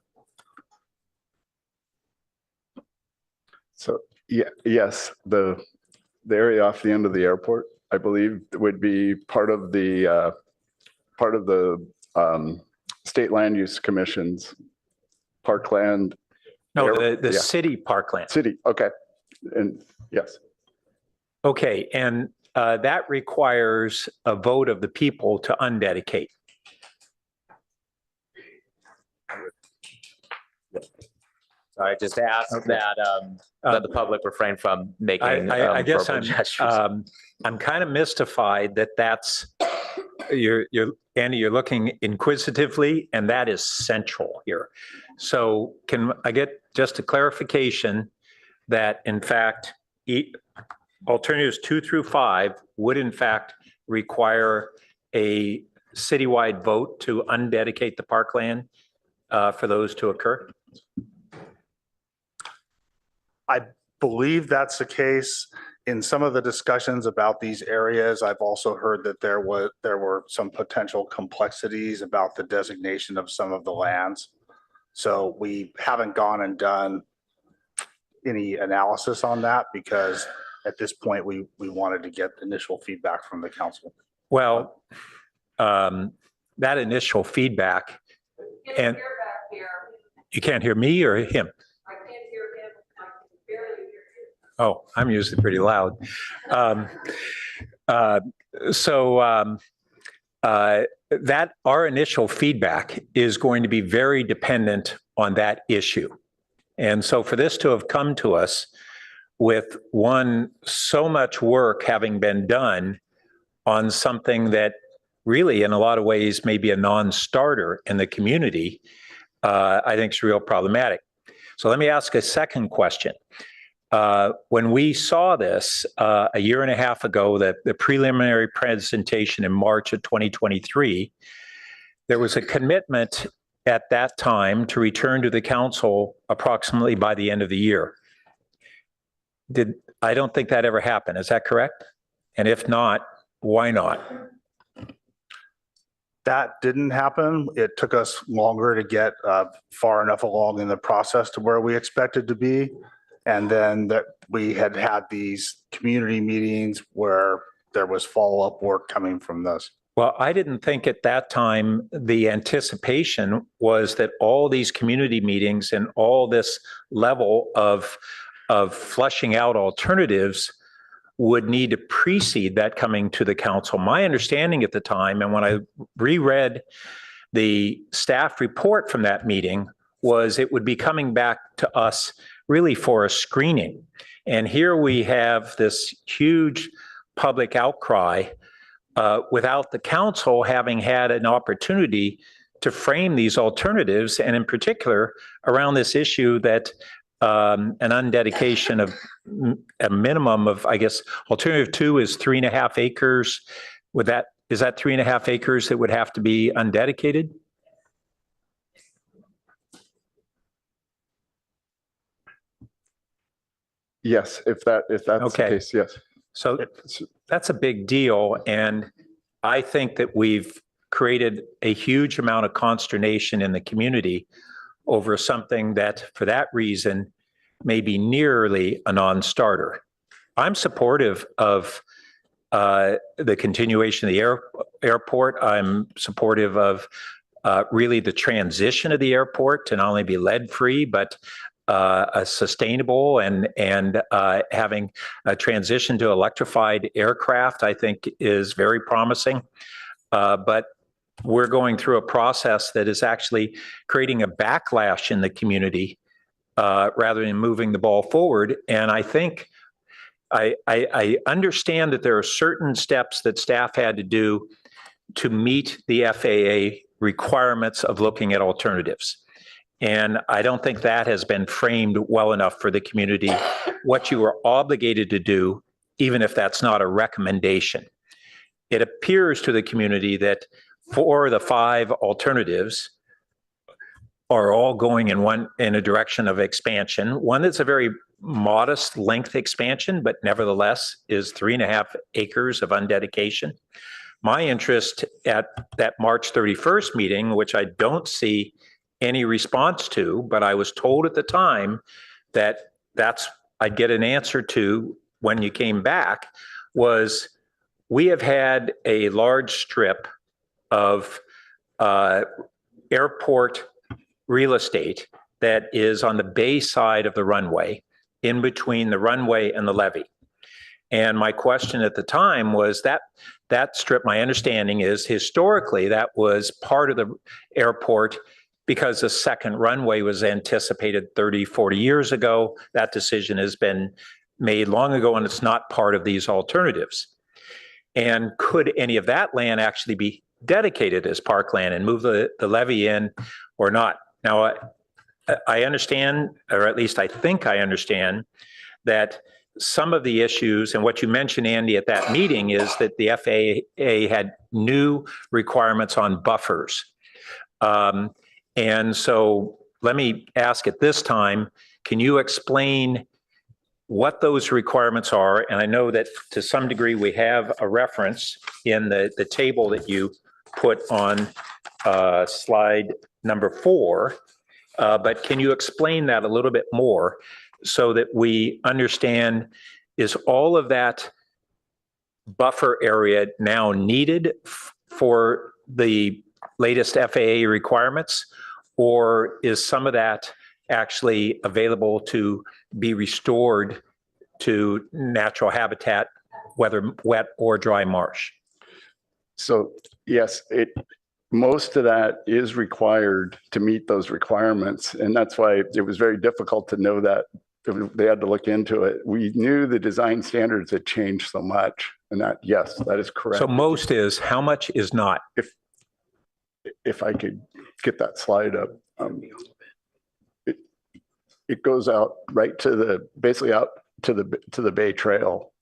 So yeah, yes, the area off the end of the airport, I believe, would be part of the State Land Use Commission's parkland. No, the city parkland. City, okay, and yes. Okay, and that requires a vote of the people to undedicate. So I just asked that the public refrain from making I guess verbal gestures. I'm kind of mystified that that's, Andy, you're looking inquisitively, and that is central here. So can I get just a clarification that in fact, alternatives 2 through 5 would in fact require a citywide vote to undedicate the parkland for those to occur? I believe that's the case. In some of the discussions about these areas, I've also heard that there were some potential complexities about the designation of some of the lands. So we haven't gone and done any analysis on that because at this point we wanted to get initial feedback from the council. Well, that initial feedback, and you can't hear me or him? Oh, I'm usually pretty loud. That our initial feedback is going to be very dependent on that issue. And so for this to have come to us with so much work having been done on something that really in a lot of ways may be a non-starter in the community, I think is real problematic. So let me ask a second question. When we saw this a year and a half ago, the preliminary presentation in March of 2023, there was a commitment at that time to return to the council approximately by the end of the year. I don't think that ever happened. Is that correct? And if not, why not? That didn't happen. It took us longer to get far enough along in the process to where we expected to be. And then that we had these community meetings where there was follow-up work coming from this. Well, I didn't think at that time the anticipation was that all these community meetings and all this level of fleshing out alternatives would need to precede that coming to the council. My understanding at the time, and when I reread the staff report from that meeting, was it would be coming back to us really for a screening. And here we have this huge public outcry without the council having had an opportunity to frame these alternatives, and in particular around this issue that an undedication of a minimum of, I guess, alternative 2 is 3.5 acres. Is that 3.5 acres that would have to be undedicated? Yes, if that's the case, yes. So that's a big deal. And I think that we've created a huge amount of consternation in the community over something that, for that reason, may be nearly a non-starter. I'm supportive of the continuation of the airport. I'm supportive of really the transition of the airport to not only be lead-free, but a sustainable and having a transition to electrified aircraft, I think is very promising. But we're going through a process that is actually creating a backlash in the community rather than moving the ball forward. And I think I understand that there are certain steps that staff had to do to meet the FAA requirements of looking at alternatives. And I don't think that has been framed well enough for the community, what you are obligated to do, even if that's not a recommendation. It appears to the community that 4 of the 5 alternatives are all going in a direction of expansion. One that's a very modest length expansion, but nevertheless is 3.5 acres of undedication. My interest at that March 31st meeting, which I don't see any response to, but I was told at the time that I'd get an answer to when you came back, was we have had a large strip of airport real estate that is on the bay side of the runway, in between the runway and the levee. And my question at the time was that strip, my understanding is historically that was part of the airport because the second runway was anticipated 30, 40 years ago. That decision has been made long ago, and it's not part of these alternatives. And could any of that land actually be dedicated as parkland and move the levee in or not? Now, I understand, or at least I think I understand, that some of the issues, and what you mentioned, Andy, at that meeting, is that the FAA had new requirements on buffers. And so let me ask at this time, can you explain what those requirements are? And I know that to some degree we have a reference in the table that you put on slide number 4, but can you explain that a little bit more so that we understand, is all of that buffer area now needed for the latest FAA requirements, or is some of that actually available to be restored to natural habitat, whether wet or dry marsh? So yes, most of that is required to meet those requirements. And that's why it was very difficult to know that. They had to look into it. We knew the design standards had changed so much, and that, yes, that is correct. So most is, how much is not? If I could get that slide up. It goes out right to basically out to the Bay Trail.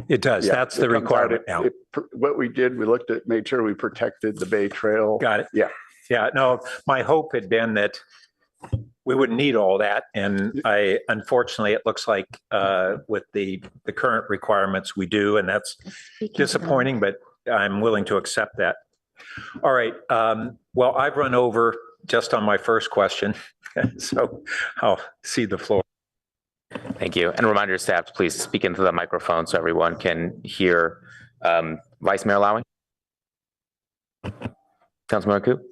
It does. Yeah, that's the requirement now. What we did, we made sure we protected the Bay Trail. Got it. Yeah. Yeah. No, my hope had been that we wouldn't need all that. And unfortunately, it looks like with the current requirements, we do. And that's disappointing, but I'm willing to accept that. All right. Well, I've run over just on my first question. So I'll cede the floor. Thank you. And reminder to staff to please speak into the microphone so everyone can hear. Vice Mayor Lowing? Councilmember Coop?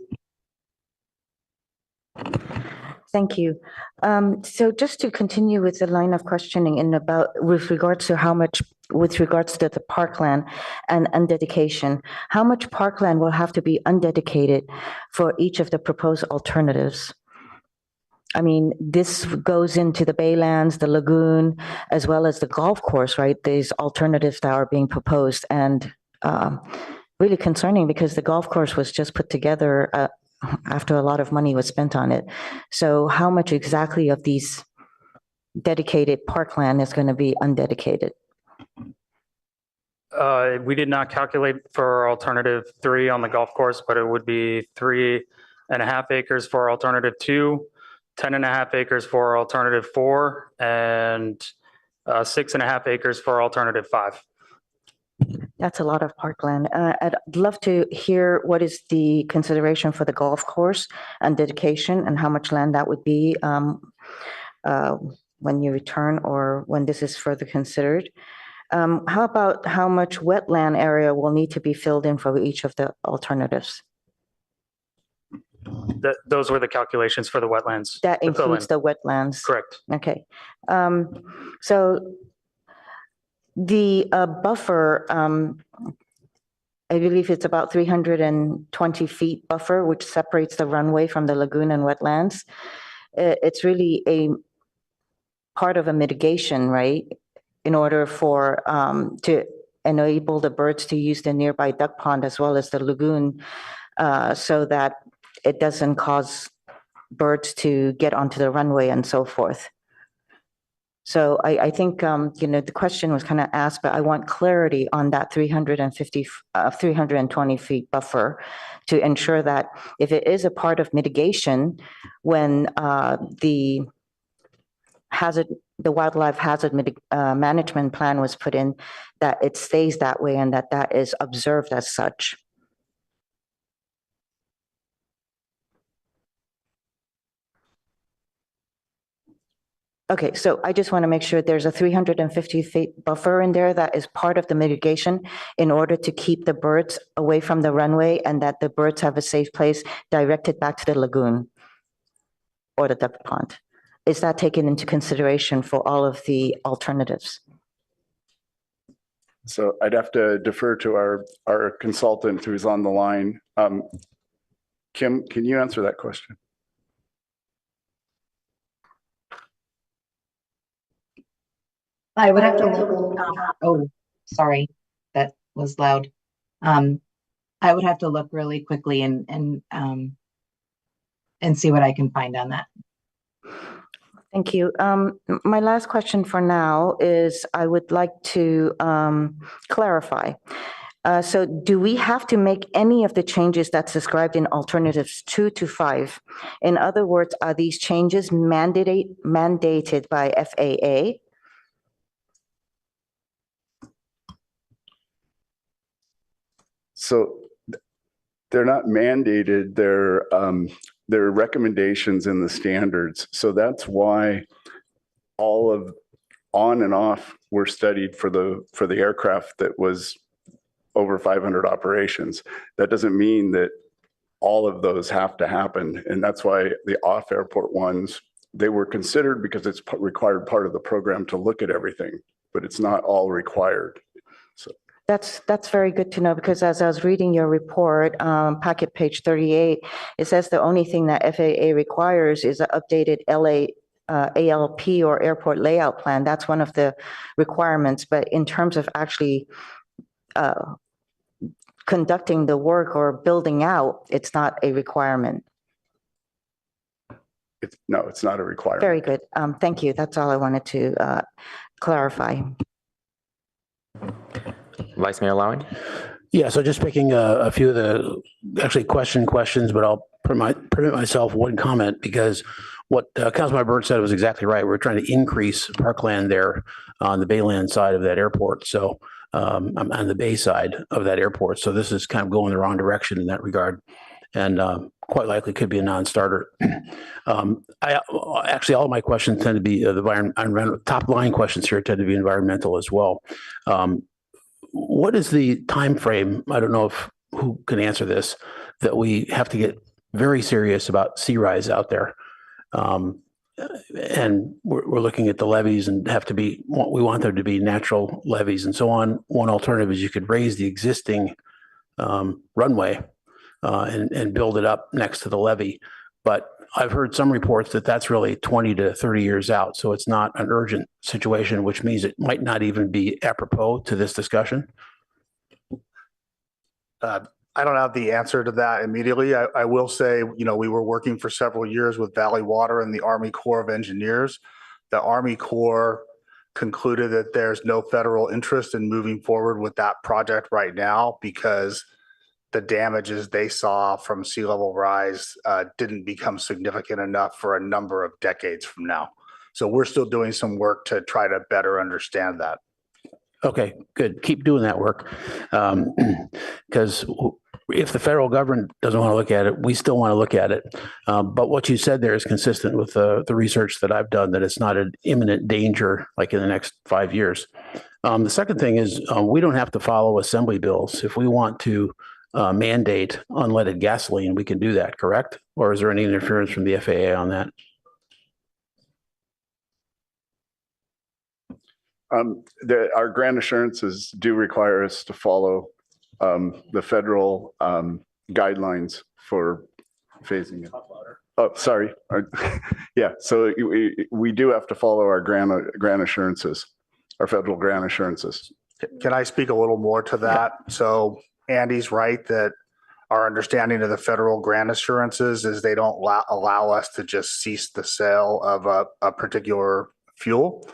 Thank you. So just to continue with the line of questioning with regards to the parkland and undedication, how much parkland will have to be undedicated for each of the proposed alternatives? I mean, this goes into the Baylands, the lagoon, as well as the golf course, right? These alternatives that are being proposed, and really concerning because the golf course was just put together after a lot of money was spent on it. So how much exactly of these dedicated parkland is going to be undedicated? We did not calculate for alternative 3 on the golf course, but it would be 3.5 acres for alternative 2, 10.5 acres for alternative 4, and 6.5 acres for alternative 5. That's a lot of parkland. I'd love to hear what is the consideration for the golf course and dedication, and how much land that would be when you return or when this is further considered. How about how much wetland area will need to be filled in for each of the alternatives? Those were the calculations for the wetlands. That includes the wetlands? Correct. Okay. So the buffer, I believe it's about 320 feet buffer, which separates the runway from the lagoon and wetlands. It's really a part of a mitigation, right? In order for to enable the birds to use the nearby duck pond as well as the lagoon, so that it doesn't cause birds to get onto the runway and so forth. So I think, the question was kind of asked, but I want clarity on that 320 feet buffer to ensure that if it is a part of mitigation, when the wildlife hazard management plan was put in, that it stays that way and that is observed as such. Okay, so I just want to make sure there's a 350 feet buffer in there that is part of the mitigation in order to keep the birds away from the runway, and that the birds have a safe place directed back to the lagoon or the duck pond. Is that taken into consideration for all of the alternatives? So I'd have to defer to our consultant who's on the line. Kim, can you answer that question? I would have to look, oh, sorry, that was loud. I would have to look really quickly and see what I can find on that. Thank you. My last question for now is I would like to clarify. So do we have to make any of the changes that's described in alternatives 2 to 5? In other words, are these changes mandated by FAA? So they're not mandated, they're recommendations in the standards. So that's why all of on and off were studied for the aircraft that was over 500 operations. That doesn't mean that all of those have to happen. And that's why the off airport ones, they were considered because it's required part of the program to look at everything, but it's not all required. So. That's very good to know, because as I was reading your report, packet page 38, it says the only thing that FAA requires is an updated ALP or airport layout plan. That's one of the requirements. But in terms of actually conducting the work or building out, it's not a requirement. No, it's not a requirement. Very good. Thank you. That's all I wanted to clarify. Vice Mayor Lowing? Yeah, so just picking a few of the actually questions, but I'll permit myself one comment, because what Councilmember Byrd said was exactly right. We're trying to increase parkland there on the Bayland side of that airport. So I'm on the Bay side of that airport. So this is kind of going the wrong direction in that regard, and quite likely could be a non-starter. Actually, all of my questions tend to be the environmental, top line questions here tend to be environmental as well. What is the time frame? I don't know who can answer this, that we have to get very serious about sea rise out there. And we're looking at the levees and we want there to be natural levees and so on. One alternative is you could raise the existing runway and build it up next to the levee. But I've heard some reports that that's really 20 to 30 years out. So it's not an urgent situation, which means it might not even be apropos to this discussion. I don't have the answer to that immediately. I will say, we were working for several years with Valley Water and the Army Corps of Engineers. The Army Corps concluded that there's no federal interest in moving forward with that project right now, because the damages they saw from sea level rise didn't become significant enough for a number of decades from now. So we're still doing some work to try to better understand that. Okay, good. Keep doing that work. Because if the federal government doesn't want to look at it, we still want to look at it. But what you said there is consistent with the research that I've done, that it's not an imminent danger like in the next 5 years. The second thing is we don't have to follow assembly bills. If we want to mandate unleaded gasoline, we can do that, correct? Or is there any interference from the FAA on that? Our grant assurances do require us to follow the federal guidelines for phasing it. Oh, sorry. Yeah, so we do have to follow our grant assurances, our federal grant assurances. Can I speak a little more to that? So Andy's right that our understanding of the federal grant assurances is they don't allow us to just cease the sale of a particular fuel.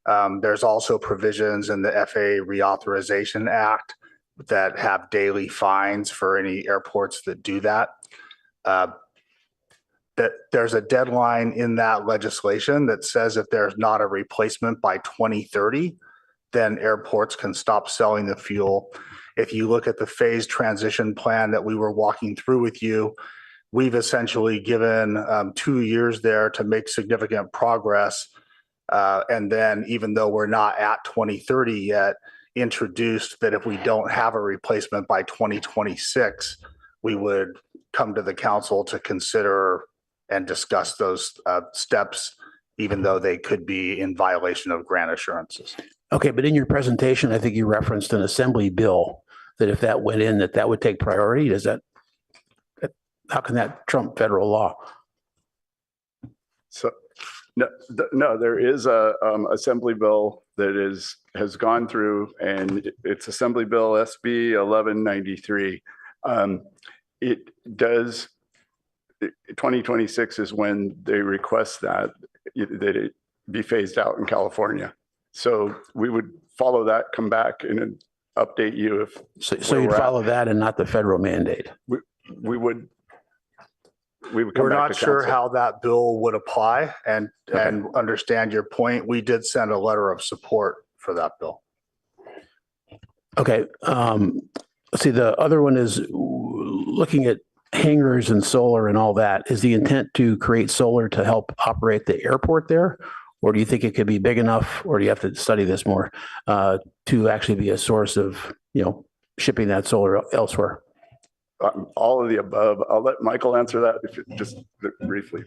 There's also provisions in the FAA Reauthorization Act that have daily fines for any airports that do that. That there's a deadline in that legislation that says if there's not a replacement by 2030, then airports can stop selling the fuel. If you look at the phase transition plan that we were walking through with you, we've essentially given 2 years there to make significant progress. And then even though we're not at 2030 yet, introduced that if we don't have a replacement by 2026, we would come to the council to consider and discuss those steps, even though they could be in violation of grant assurances. Okay, but in your presentation, I think you referenced an assembly bill that if that went in, that would take priority. How can that trump federal law? So, no, there is a assembly bill that has gone through, and it's Assembly Bill SB 1193. It does, 2026 is when they request that it be phased out in California. So we would follow that, come back and update you if. So you'd follow that and not the federal mandate? We would. We're not sure how that bill would apply, and understand your point. We did send a letter of support for that bill. Okay. Let's see, the other one is looking at hangars and solar and all that. Is the intent to create solar to help operate the airport there? Or do you think it could be big enough, or do you have to study this more, to actually be a source of, shipping that solar elsewhere? All of the above. I'll let Michael answer that just briefly.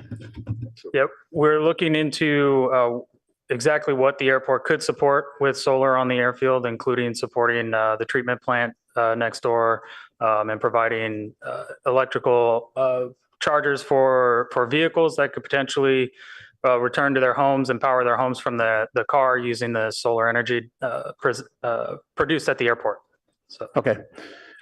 Yep, we're looking into exactly what the airport could support with solar on the airfield, including supporting the treatment plant next door, and providing electrical chargers for vehicles that could potentially return to their homes and power their homes from the car using the solar energy produced at the airport. So. Okay.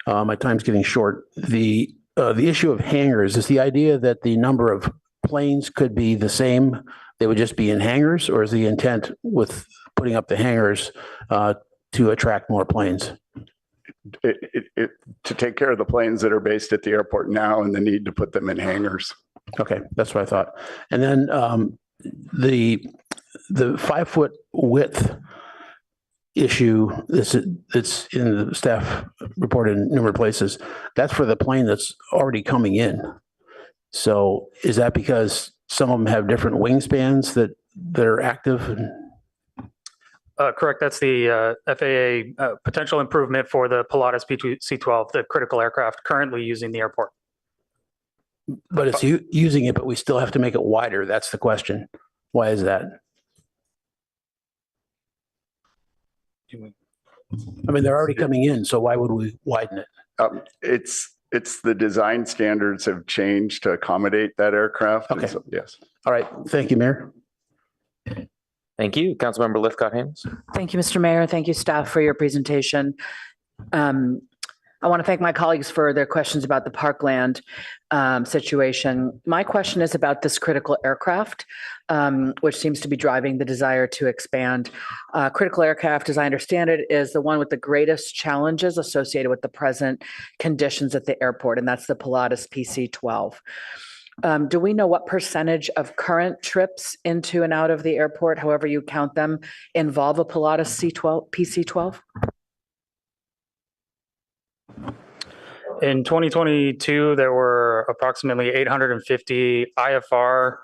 My time's getting short. The issue of hangars is the idea that the number of planes could be the same. They would just be in hangars, or is the intent with putting up the hangars to attract more planes? To take care of the planes that are based at the airport now and the need to put them in hangars. Okay, that's what I thought. And then the 5-foot width issue that's in the staff report in numerous places, that's for the plane that's already coming in. So is that because some of them have different wingspans that are active? Correct. That's the FAA potential improvement for the Pilatus PC-12, the critical aircraft currently using the airport. But it's using it, but we still have to make it wider. That's the question. Why is that? I mean, they're already coming in, so why would we widen it? It's the design standards have changed to accommodate that aircraft. Okay. So, yes. All right. Thank you, Mayor. Thank you. Councilmember Lithcott-Hames. Thank you, Mr. Mayor. Thank you, staff, for your presentation. I want to thank my colleagues for their questions about the Parkland situation. My question is about this critical aircraft, which seems to be driving the desire to expand. Critical aircraft, as I understand it, is the one with the greatest challenges associated with the present conditions at the airport, and that's the Pilatus PC-12. Do we know what percentage of current trips into and out of the airport, however you count them, involve a Pilatus PC-12? In 2022, there were approximately 850 IFR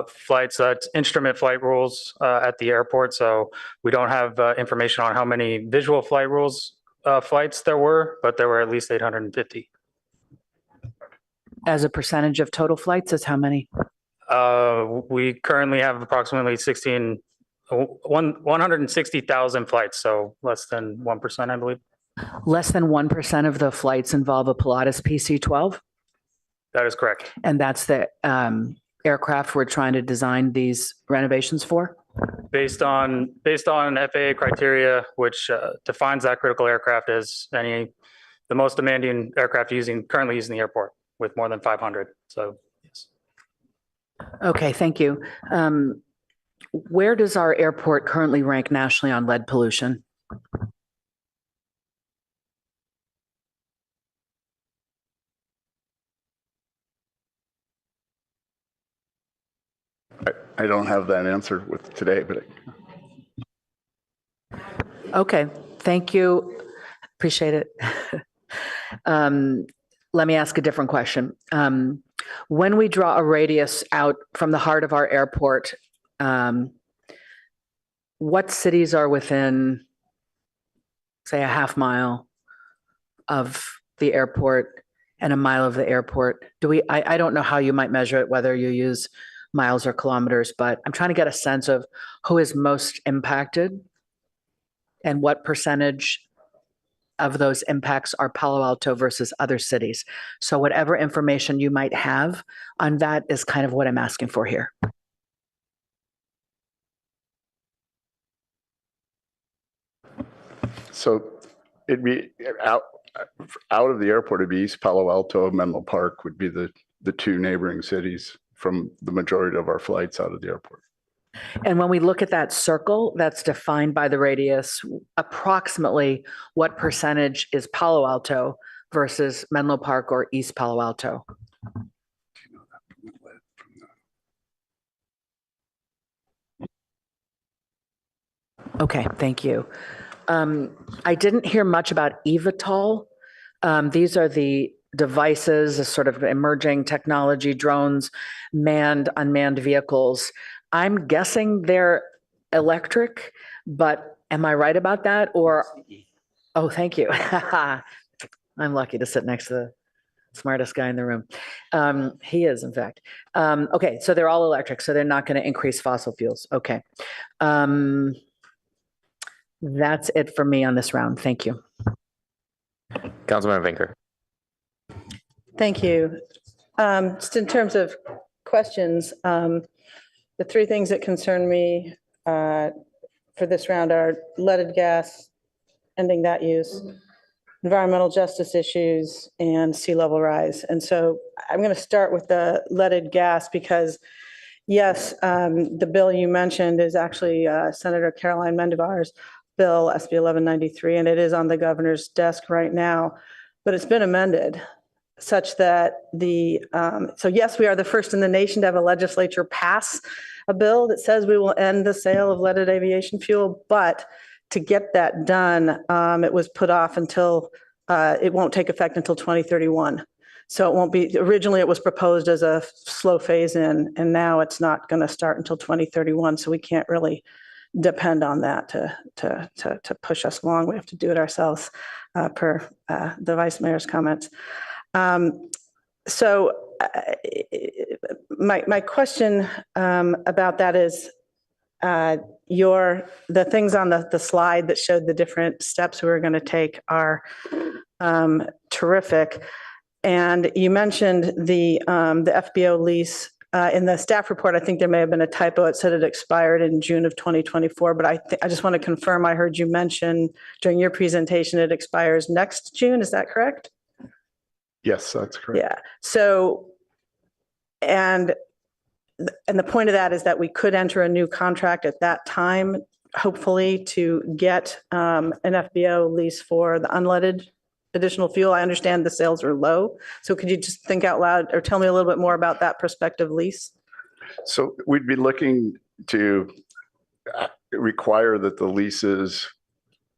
flights, that's instrument flight rules at the airport. So we don't have information on how many visual flight rules flights there were, but there were at least 850. As a percentage of total flights, is how many? We currently have approximately 160,000 flights, so less than 1%, I believe. Less than 1% of the flights involve a Pilatus PC-12? That is correct. And that's the aircraft we're trying to design these renovations for? Based on FAA criteria, which defines that critical aircraft as the most demanding aircraft currently using the airport with more than 500. So, yes. Okay, thank you. Where does our airport currently rank nationally on lead pollution? I don't have that answer with today, but. Okay, thank you. Appreciate it. Let me ask a different question. When we draw a radius out from the heart of our airport, what cities are within, say, a half mile of the airport and a mile of the airport? I don't know how you might measure it, whether you use miles or kilometers, but I'm trying to get a sense of who is most impacted And what percentage of those impacts are Palo Alto versus other cities? So whatever information you might have on that is kind of what I'm asking for here. So it'd be out of the airport, it'd be East Palo Alto, Menlo Park would be the two neighboring cities from the majority of our flights out of the airport. And when we look at that circle that's defined by the radius, approximately what percentage is Palo Alto versus Menlo Park or East Palo Alto? Okay, thank you. I didn't hear much about eVTOL. These are the devices, a sort of emerging technology, drones, manned, unmanned vehicles. I'm guessing they're electric, but am I right about that? Or, oh, thank you. I'm lucky to sit next to the smartest guy in the room. He is, in fact. Okay, so they're all electric, so they're not going to increase fossil fuels. Okay. That's it for me on this round. Thank you. Councilmember Vinker. Thank you. Just in terms of questions, the three things that concern me for this round are leaded gas, ending that use, environmental justice issues, and sea level rise. And so I'm going to start with the leaded gas because, yes, the bill you mentioned is actually Senator Caroline Mendevar's bill, SB 1193, and it is on the governor's desk right now, but it's been amended such that so yes, we are the first in the nation to have a legislature pass a bill that says we will end the sale of leaded aviation fuel, but to get that done, it was put off until, it won't take effect until 2031. So it won't be, originally it was proposed as a slow phase in, and now it's not going to start until 2031. So we can't really depend on that to push us along. We have to do it ourselves per the vice mayor's comments. So my question about that is the things on the slide that showed the different steps we were going to take are terrific. And you mentioned the FBO lease. In the staff report, I think there may have been a typo. It said it expired in June of 2024, but I just want to confirm, I heard you mention during your presentation, it expires next June. Is that correct? Yes, that's correct. Yeah. So, and the point of that is that we could enter a new contract at that time, hopefully to get an FBO lease for the unleaded additional fuel. I understand the sales are low. So could you just think out loud or tell me a little bit more about that prospective lease? So we'd be looking to require that the leases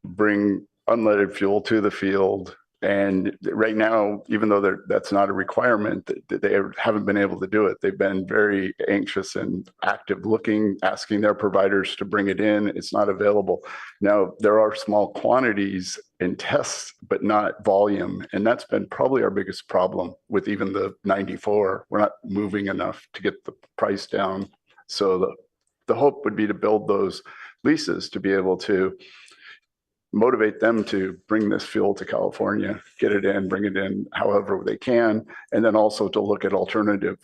bring unleaded fuel to the field. And right now, even though that's not a requirement, they haven't been able to do it. They've been very anxious and active looking, asking their providers to bring it in. It's not available. Now, there are small quantities in tests, but not volume. And that's been probably our biggest problem with even the 94. We're not moving enough to get the price down. So the hope would be to build those leases to be able to motivate them to bring this fuel to California, get it in, bring it in however they can, and then also to look at alternative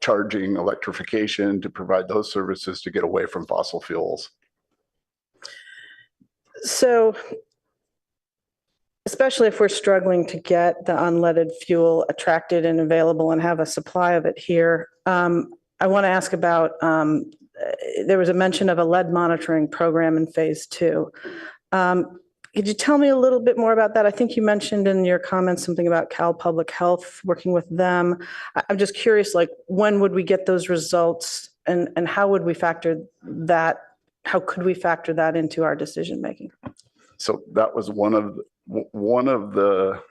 charging, electrification, to provide those services to get away from fossil fuels. So, especially if we're struggling to get the unleaded fuel attracted and available and have a supply of it here, I want to ask about, there was a mention of a lead monitoring program in phase 2. Could you tell me a little bit more about that? I think you mentioned in your comments something about Cal Public Health, working with them. I'm just curious, like, when would we get those results and how would we factor that? How could we factor that into our decision making? So that was one of the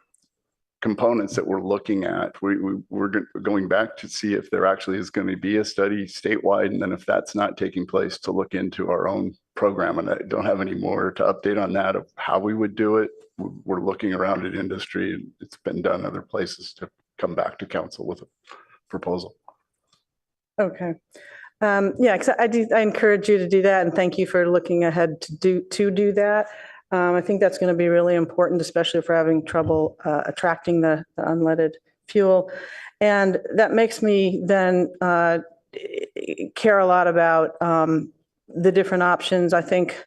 components that we're looking at. We're going back to see if there actually is going to be a study statewide, and then if that's not taking place, to look into our own program. And I don't have any more to update on that of how we would do it. We're looking around at industry, and it's been done other places to come back to council with a proposal. Okay. Yeah, 'cause I encourage you to do that, and thank you for looking ahead to do that. I think that's going to be really important, especially if we're having trouble attracting the unleaded fuel. And that makes me then care a lot about the different options. I think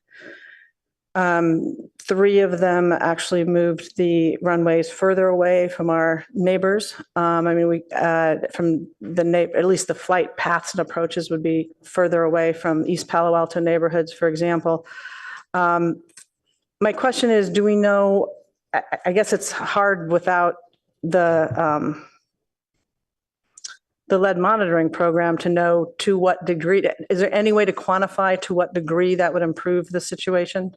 3 of them actually moved the runways further away from our neighbors. I mean, from at least the flight paths and approaches would be further away from East Palo Alto neighborhoods, for example. My question is, do we know, I guess it's hard without the lead monitoring program to know to what degree, is there any way to quantify to what degree that would improve the situation?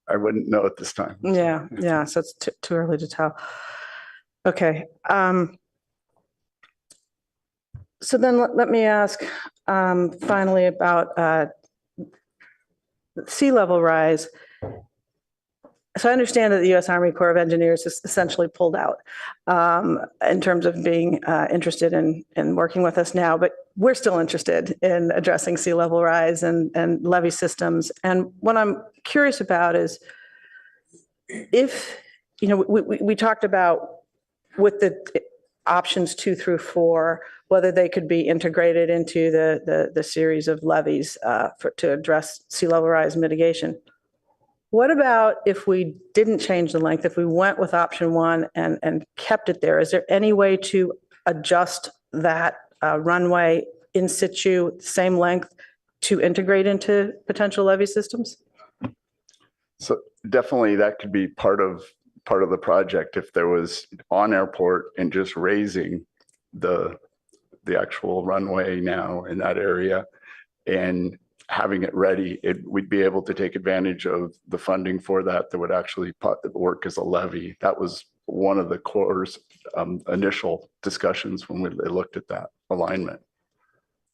I wouldn't know at this time. Yeah, so it's too early to tell. Okay. So then let me ask finally about sea level rise. So I understand that the U.S. Army Corps of Engineers is essentially pulled out in terms of being interested in working with us now, but we're still interested in addressing sea level rise and levee systems. And what I'm curious about is if, we talked about with the options 2 through 4, whether they could be integrated into the series of levees to address sea level rise mitigation. What about if we didn't change the length, if we went with option 1 and kept it there? Is there any way to adjust that runway in situ, same length, to integrate into potential levee systems? So definitely that could be part of the project if there was on airport and just raising the actual runway now in that area and having it ready, we'd be able to take advantage of the funding for that would actually work as a levee. That was one of the Corps' initial discussions when they looked at that alignment.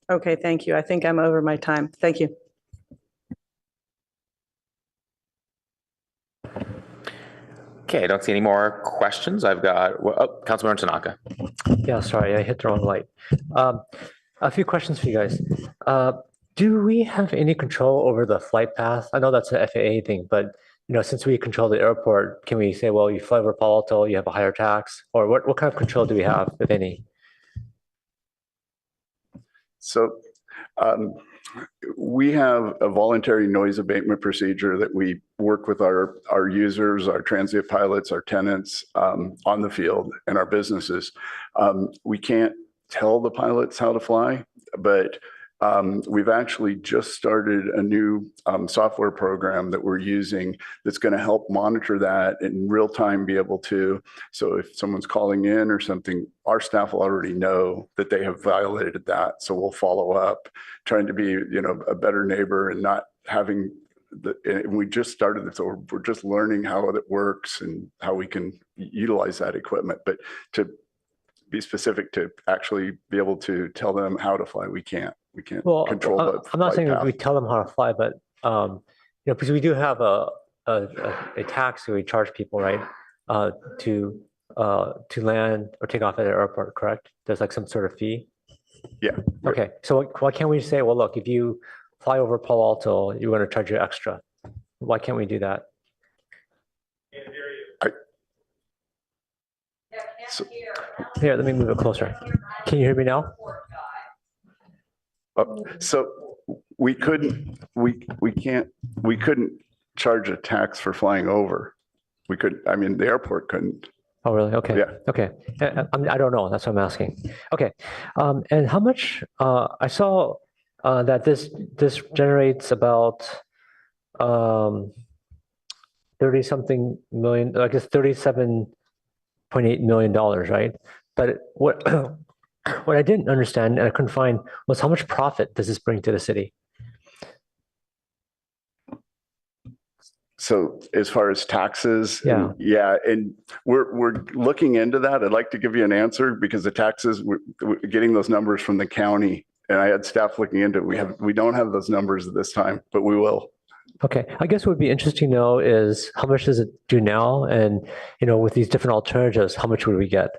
Okay, thank you. I think I'm over my time. Thank you. Okay, I don't see any more questions. I've got, Councilmember Tanaka. Yeah, sorry, I hit the wrong light. A few questions for you guys. Do we have any control over the flight path? I know that's an FAA thing, but since we control the airport, can we say, well, you fly over Palo Alto, you have a higher tax? Or what kind of control do we have, if any? So we have a voluntary noise abatement procedure that we work with our users, our transient pilots, our tenants on the field and our businesses. We can't tell the pilots how to fly, but we've actually just started a new software program that we're using that's going to help monitor that in real time, be able to, so if someone's calling in or something, our staff will already know that they have violated that. So we'll follow up, trying to be, a better neighbor and not having and we just started this, so we're just learning how it works and how we can utilize that equipment. But to be specific, to actually be able to tell them how to fly, we can't control the I'm not saying path. we tell them how to fly, but because we do have a tax that we charge people, right, to land or take off at the airport, correct? There's like some sort of fee. Yeah. Okay, so why can't we say, well, look, if you fly over Palo Alto, you're going to charge you extra? Why can't we do that? Here, let me move it closer. Can you hear me now? So we couldn't charge a tax for flying over. We could, the airport couldn't. Oh, really? Okay. Yeah. Okay. I don't know. That's what I'm asking. Okay. And how much, I saw that this generates about 30-something million, I guess $37.8 million, right? But what I didn't understand and I couldn't find was how much profit does this bring to the city? So as far as taxes, yeah, and we're looking into that. I'd like to give you an answer because the taxes, we're getting those numbers from the county, and I had staff looking into it. We don't have those numbers at this time, but we will. Okay, I guess what would be interesting to know is how much does it do now, and with these different alternatives, how much would we get?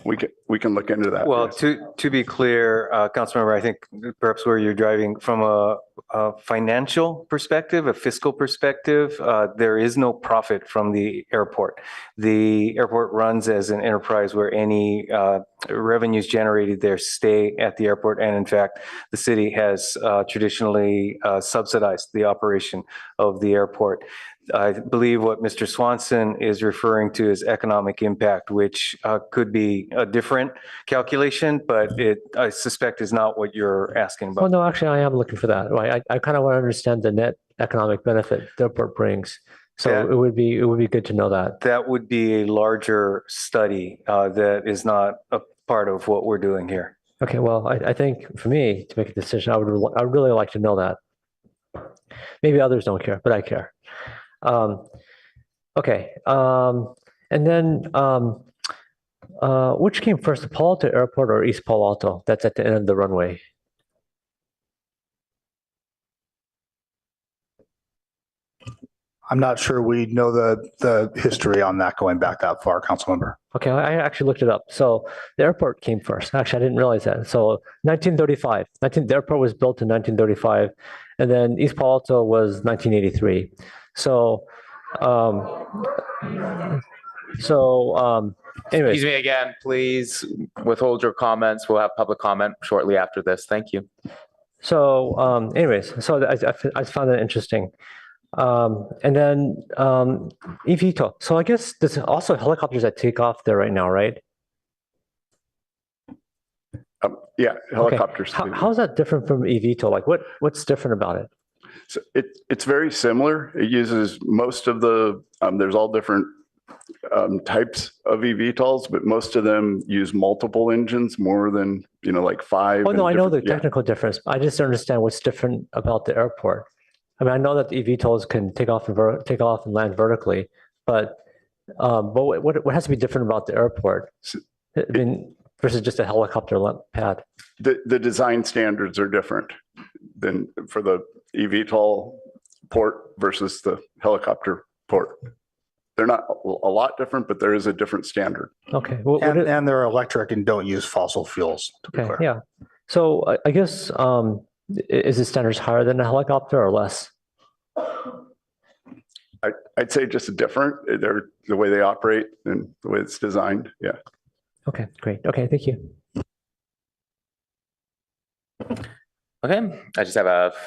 we can look into that. Well, yes. to be clear, Councilmember, I think perhaps where you're driving from a financial perspective, a fiscal perspective, there is no profit from the airport. The airport runs as an enterprise where any revenues generated there stay at the airport. And in fact, the city has traditionally subsidized the operation of the airport. I believe what Mr. Swanson is referring to is economic impact, which could be a different calculation, but I suspect is not what you're asking Well, about. no, actually, I am looking for that. Right? I kind of want to understand the net economic benefit the airport brings. So Yeah. it would be good to know that. That would be a larger study that is not a part of what we're doing here. Okay, well, I think for me to make a decision, I would really like to know that. Maybe others don't care, but I care. Okay, and then which came first, Palo Alto Airport or East Palo Alto? That's at the end of the runway. I'm not sure we know the history on that going back that far, Councilmember. Okay, I actually looked it up. So the airport came first. Actually, I didn't realize that. So 1935, the airport was built in 1935, and then East Palo Alto was 1983. So, anyways. Excuse me again, please withhold your comments. We'll have public comment shortly after this. Thank you. So, anyways, so I found that interesting. And then eVTOL. So I guess there's also helicopters that take off there right now, right? Yeah, helicopters. Okay. How is that different from eVTOL? Like what's different about it? So it's very similar. It uses most of the, there's all different types of eVTOLs, but most of them use multiple engines more than, like 5. Oh, no, I know the yeah. technical difference. I just don't understand what's different about the airport. I mean, I know that the eVTOLs can take off and land vertically, but what has to be different about the airport? I mean, versus just a helicopter pad. The design standards are different than for the eVTOL port versus the helicopter port. They're not a lot different, but there is a different standard. Okay. And they're electric and don't use fossil fuels, to be clear. Yeah. So I guess, is the standards higher than a helicopter or less? I'd say just different. They're the way they operate and the way it's designed. Yeah. Okay, great. Okay, thank you. Okay, I just have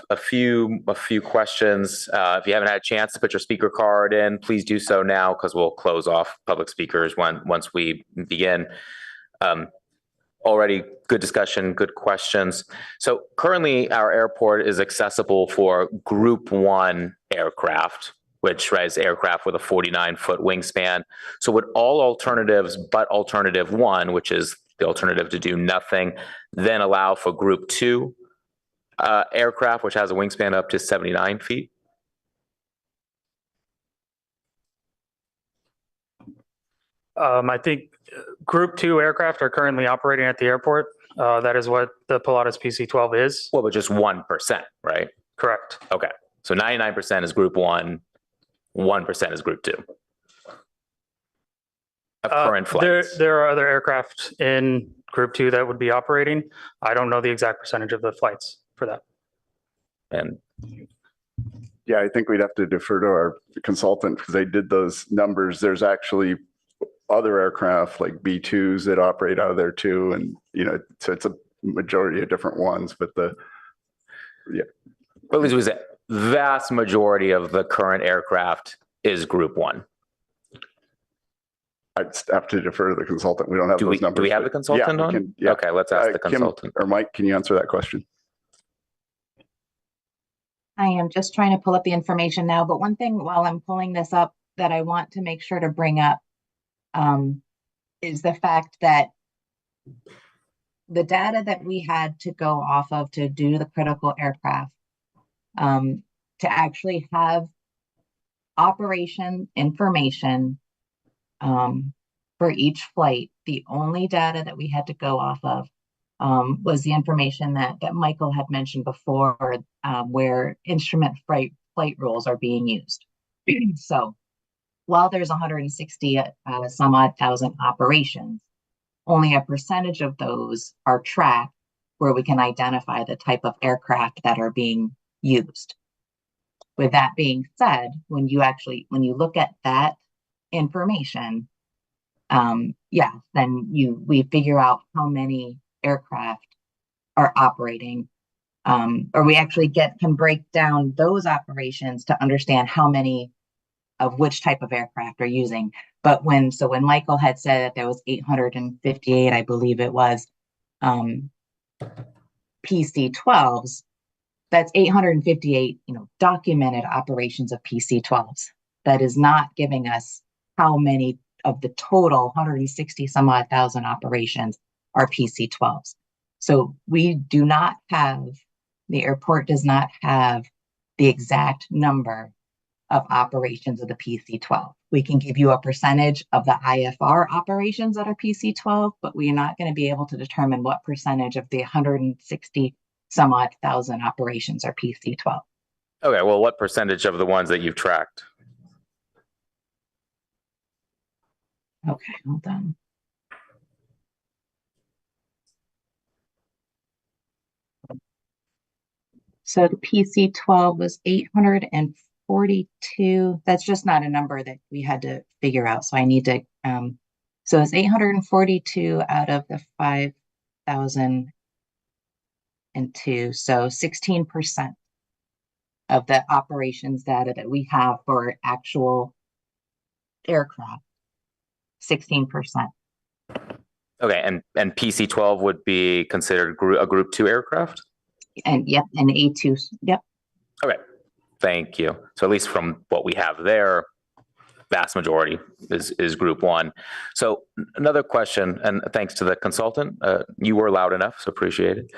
a few questions. If you haven't had a chance to put your speaker card in, please do so now because we'll close off public speakers once we begin. Already good discussion, good questions. So currently our airport is accessible for Group 1 aircraft, which is aircraft with a 49-foot wingspan. So would all alternatives but alternative 1, which is the alternative to do nothing, then allow for Group 2 aircraft, which has a wingspan up to 79 feet? I think Group 2 aircraft are currently operating at the airport. That is what the Pilatus PC-12 is. Well, but just 1%, right? Correct. Okay. So 99% is Group 1, 1% is Group 2. Of current flights. There are other aircraft in Group 2 that would be operating. I don't know the exact percentage of the flights for that. And yeah, I think we'd have to defer to our consultant because they did those numbers. There's actually other aircraft like B-2s that operate out of there too. And, so it's a majority of different ones, but yeah. But it was a vast majority of the current aircraft is Group 1. I'd have to defer to the consultant. We don't have those numbers. Do we have the consultant on? Yeah. Okay, let's ask the consultant. Kim or Mike, can you answer that question? I am just trying to pull up the information now, but one thing while I'm pulling this up that I want to make sure to bring up is the fact that the data that we had to go off of to do the critical aircraft, to actually have operation information for each flight, the only data that we had to go off of was the information that Michael had mentioned before, where instrument flight rules are being used. So while there's 160 some odd thousand operations, only a percentage of those are tracked where we can identify the type of aircraft that are being used. With that being said, when you look at that information, then we figure out how many aircraft are operating, or we actually can break down those operations to understand how many of which type of aircraft are using. But when Michael had said that there was 858, I believe it was, PC-12s, that's 858, documented operations of PC-12s. That is not giving us how many of the total 160 some odd thousand operations are PC-12s. So the airport does not have the exact number of operations of the PC-12. We can give you a percentage of the IFR operations that are PC-12, but we are not going to be able to determine what percentage of the 160 some odd thousand operations are PC-12. Okay, well, what percentage of the ones that you've tracked? Okay, hold on. So the PC-12 was 842. That's just not a number that we had to figure out. So I need to, so it's 842 out of the 5,002. So 16% of the operations data that we have for actual aircraft, 16%. Okay, and PC-12 would be considered a group 2 aircraft? And yep, and A2, yep. Okay, thank you. So at least from what we have there, vast majority is group 1. So another question, and thanks to the consultant, you were loud enough, so appreciate it.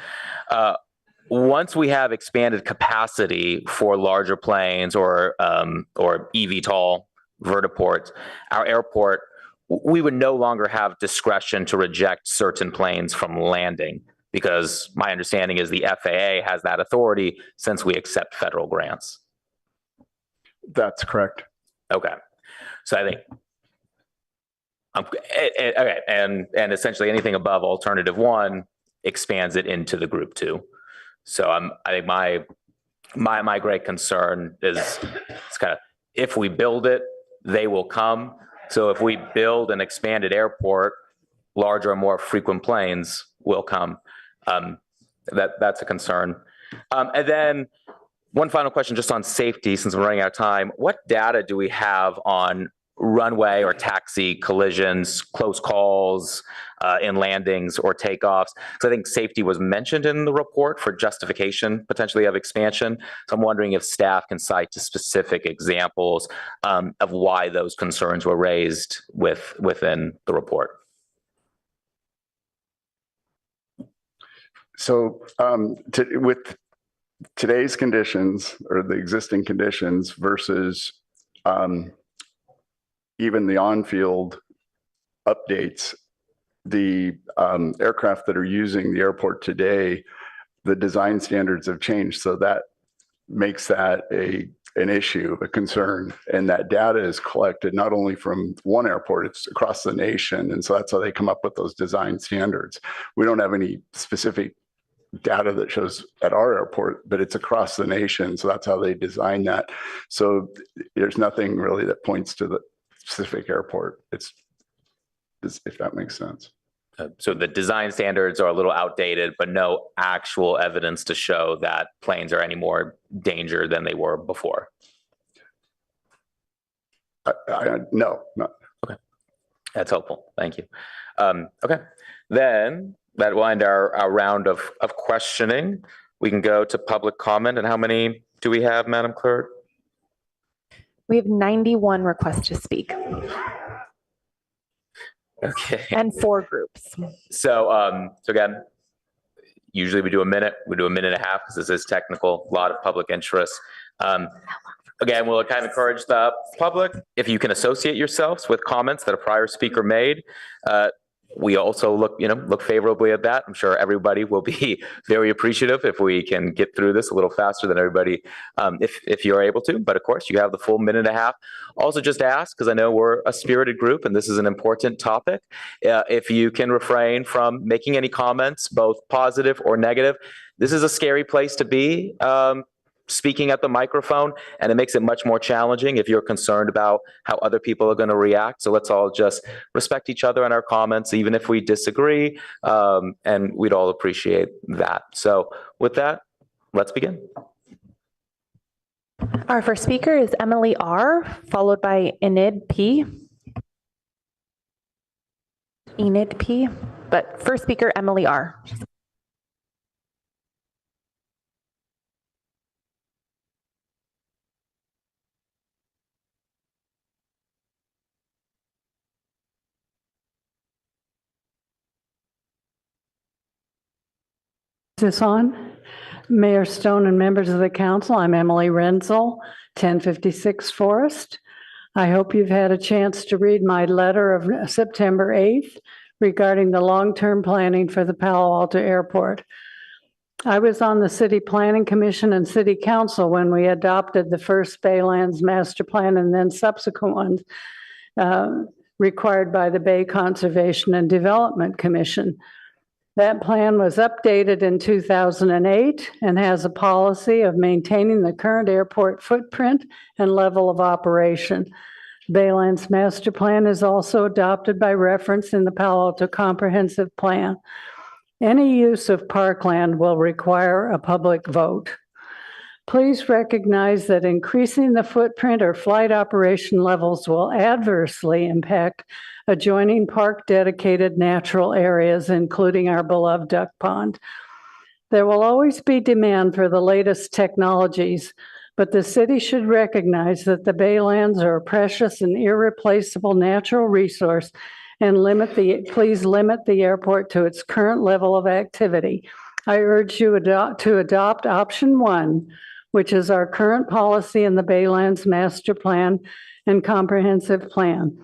Once we have expanded capacity for larger planes or eVTOL vertiports, our airport, we would no longer have discretion to reject certain planes from landing, because my understanding is the FAA has that authority since we accept federal grants. That's correct. Okay. So I think, okay, and essentially anything above alternative 1 expands it into the group 2. So I think my great concern is it's kind of, if we build it, they will come. So if we build an expanded airport, larger and more frequent planes will come. That's a concern. And then one final question just on safety, since we're running out of time. What data do we have on runway or taxi collisions, close calls in landings or takeoffs? So I think safety was mentioned in the report for justification potentially of expansion. So I'm wondering if staff can cite specific examples of why those concerns were raised within the report. So with today's conditions or the existing conditions versus even the on-field updates, the aircraft that are using the airport today, the design standards have changed. So that makes that an issue, a concern. And that data is collected not only from one airport, it's across the nation. And so that's how they come up with those design standards. We don't have any specific data that shows at our airport, but it's across the nation. So that's how they design that. So there's nothing really that points to the specific airport. It's if that makes sense. So the design standards are a little outdated, but no actual evidence to show that planes are any more danger than they were before. No. Okay, that's helpful. Thank you. Okay, then that will end our round of questioning. We can go to public comment. And how many do we have, Madam Clerk? We have 91 requests to speak. Okay. And 4 groups. So again, usually we do a minute. We do a minute and a half because this is technical, a lot of public interest. Again, we'll kind of encourage the public, if you can associate yourselves with comments that a prior speaker made, we also look favorably at that. I'm sure everybody will be very appreciative if we can get through this a little faster than everybody, if you're able to. But of course, you have the full minute and a half. Also, just ask, because I know we're a spirited group and this is an important topic, if you can refrain from making any comments, both positive or negative. This is a scary place to be. Speaking at the microphone, and it makes it much more challenging if you're concerned about how other people are going to react. So let's all just respect each other in our comments, even if we disagree, and we'd all appreciate that. So with that, let's begin. Our first speaker is Emily R., followed by Enid P. Enid P. But first speaker, Emily R. This on? Mayor Stone and members of the council, I'm Emily Renzel, 1056 Forest. I hope you've had a chance to read my letter of September 8th regarding the long-term planning for the Palo Alto Airport. I was on the City Planning Commission and City Council when we adopted the first Baylands Master Plan and then subsequent ones required by the Bay Conservation and Development Commission. That plan was updated in 2008 and has a policy of maintaining the current airport footprint and level of operation. Baylands Master Plan is also adopted by reference in the Palo Alto Comprehensive Plan. Any use of parkland will require a public vote. Please recognize that increasing the footprint or flight operation levels will adversely impact adjoining park-dedicated natural areas, including our beloved duck pond. There will always be demand for the latest technologies, but the city should recognize that the Baylands are a precious and irreplaceable natural resource and please limit the airport to its current level of activity. I urge you to adopt option 1, which is our current policy in the Baylands Master Plan and Comprehensive Plan.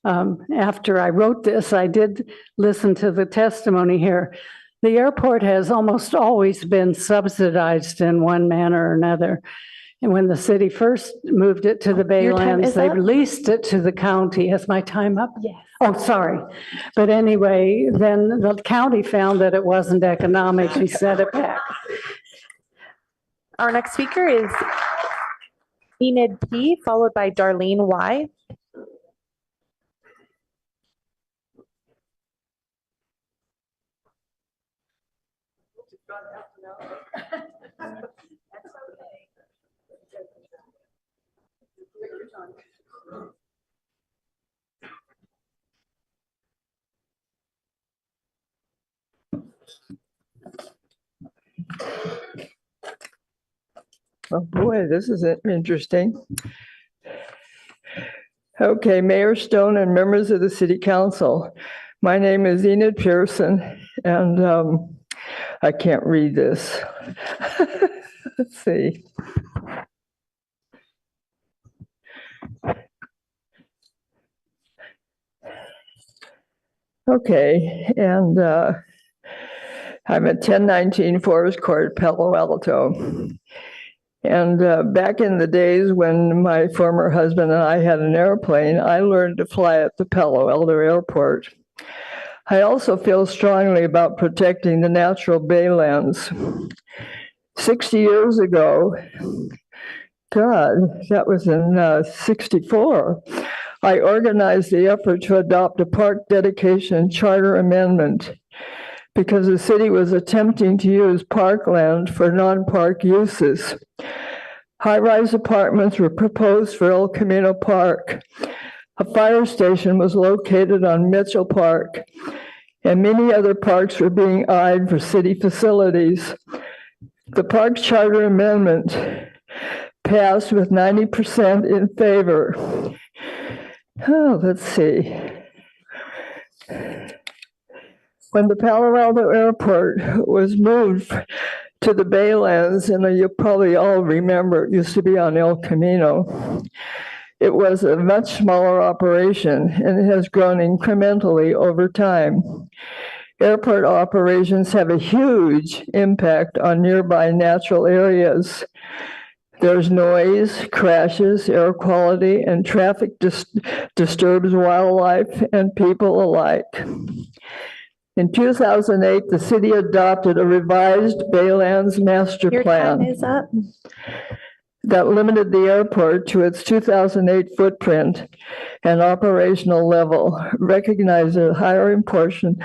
After I wrote this, I did listen to the testimony here. The airport has almost always been subsidized in one manner or another. And when the city first moved it to the Baylands, they leased it to the county. Is my time up? Yes. Oh, sorry. But anyway, then the county found that it wasn't economic and sent it back. Our next speaker is Enid P., followed by Darlene Y. Oh boy, this is interesting. Okay, Mayor Stone and members of the City Council. My name is Enid Pearson, and I can't read this. Let's see. Okay, and I'm at 1019 Forest Court, Palo Alto. And back in the days when my former husband and I had an airplane, I learned to fly at the Palo Alto Airport. I also feel strongly about protecting the natural baylands. 60 years ago, God, that was in 64, I organized the effort to adopt a park dedication charter amendment because the city was attempting to use parkland for non-park uses. High-rise apartments were proposed for El Camino Park. A fire station was located on Mitchell Park, and many other parks were being eyed for city facilities. The park charter amendment passed with 90% in favor. Oh, let's see. When the Palo Alto Airport was moved to the Baylands, and you probably all remember, it used to be on El Camino, It was a much smaller operation and it has grown incrementally over time. Airport operations have a huge impact on nearby natural areas. There's noise, crashes, air quality, and traffic disturbs wildlife and people alike. In 2008, the city adopted a revised Baylands master Your plan time is up. that limited the airport to its 2008 footprint and operational level, recognizing a higher importance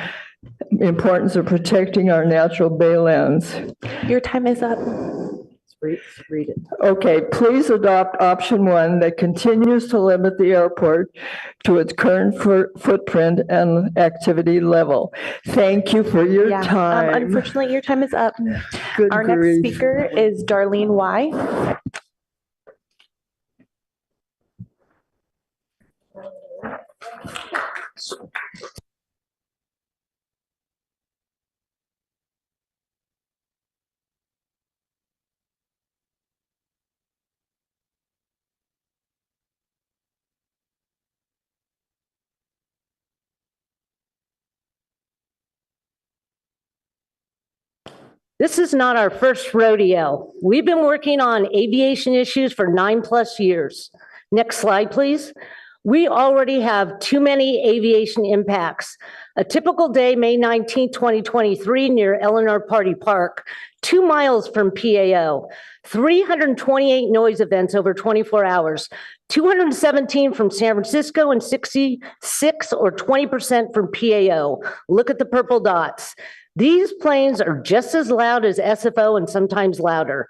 of protecting our natural baylands. Your time is up. Read it. Okay, please adopt option 1 that continues to limit the airport to its current footprint and activity level. Thank you for your time. Unfortunately, your time is up. Good Our grief. next speaker is Darlene Y. This is not our first rodeo. We've been working on aviation issues for 9+ years. Next slide, please. We already have too many aviation impacts. A typical day, May 19, 2023, near Eleanor Party Park, 2 miles from PAO, 328 noise events over 24 hours, 217 from San Francisco and 66 or 20% from PAO. Look at the purple dots. These planes are just as loud as SFO and sometimes louder.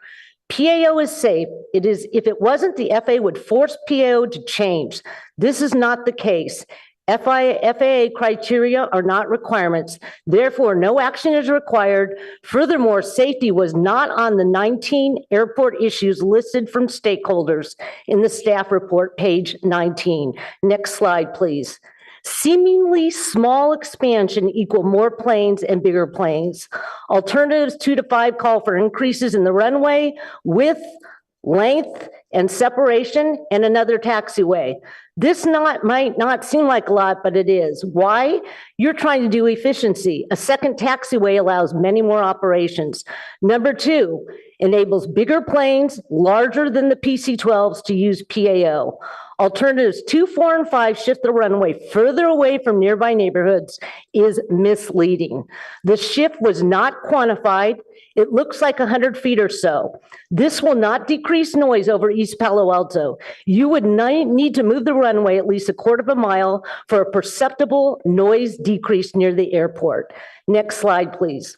PAO is safe. It is, if it wasn't, the FAA would force PAO to change. This is not the case. FAA criteria are not requirements. Therefore, no action is required. Furthermore, safety was not on the 19 airport issues listed from stakeholders in the staff report, page 19. Next slide, please. Seemingly small expansion equal more planes and bigger planes. Alternatives 2 to 5 call for increases in the runway, width, length, and separation, and another taxiway. This might not seem like a lot, but it is. Why? You're trying to do efficiency. A second taxiway allows many more operations. Number 2, enables bigger planes, larger than the PC-12s, to use PAO. Alternatives 2, 4, and 5 shift the runway further away from nearby neighborhoods is misleading. The shift was not quantified. It looks like 100 feet or so. This will not decrease noise over East Palo Alto. You would need to move the runway at least 1/4 mile for a perceptible noise decrease near the airport. Next slide, please.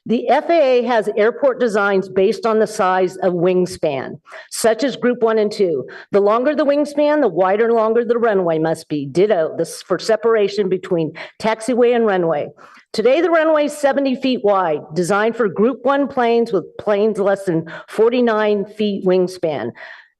The FAA has airport designs based on the size of wingspan, such as group 1 and 2. The longer the wingspan, the wider and longer the runway must be. Ditto, this for separation between taxiway and runway. Today, the runway is 70 feet wide, designed for group 1 planes with planes less than 49 feet wingspan.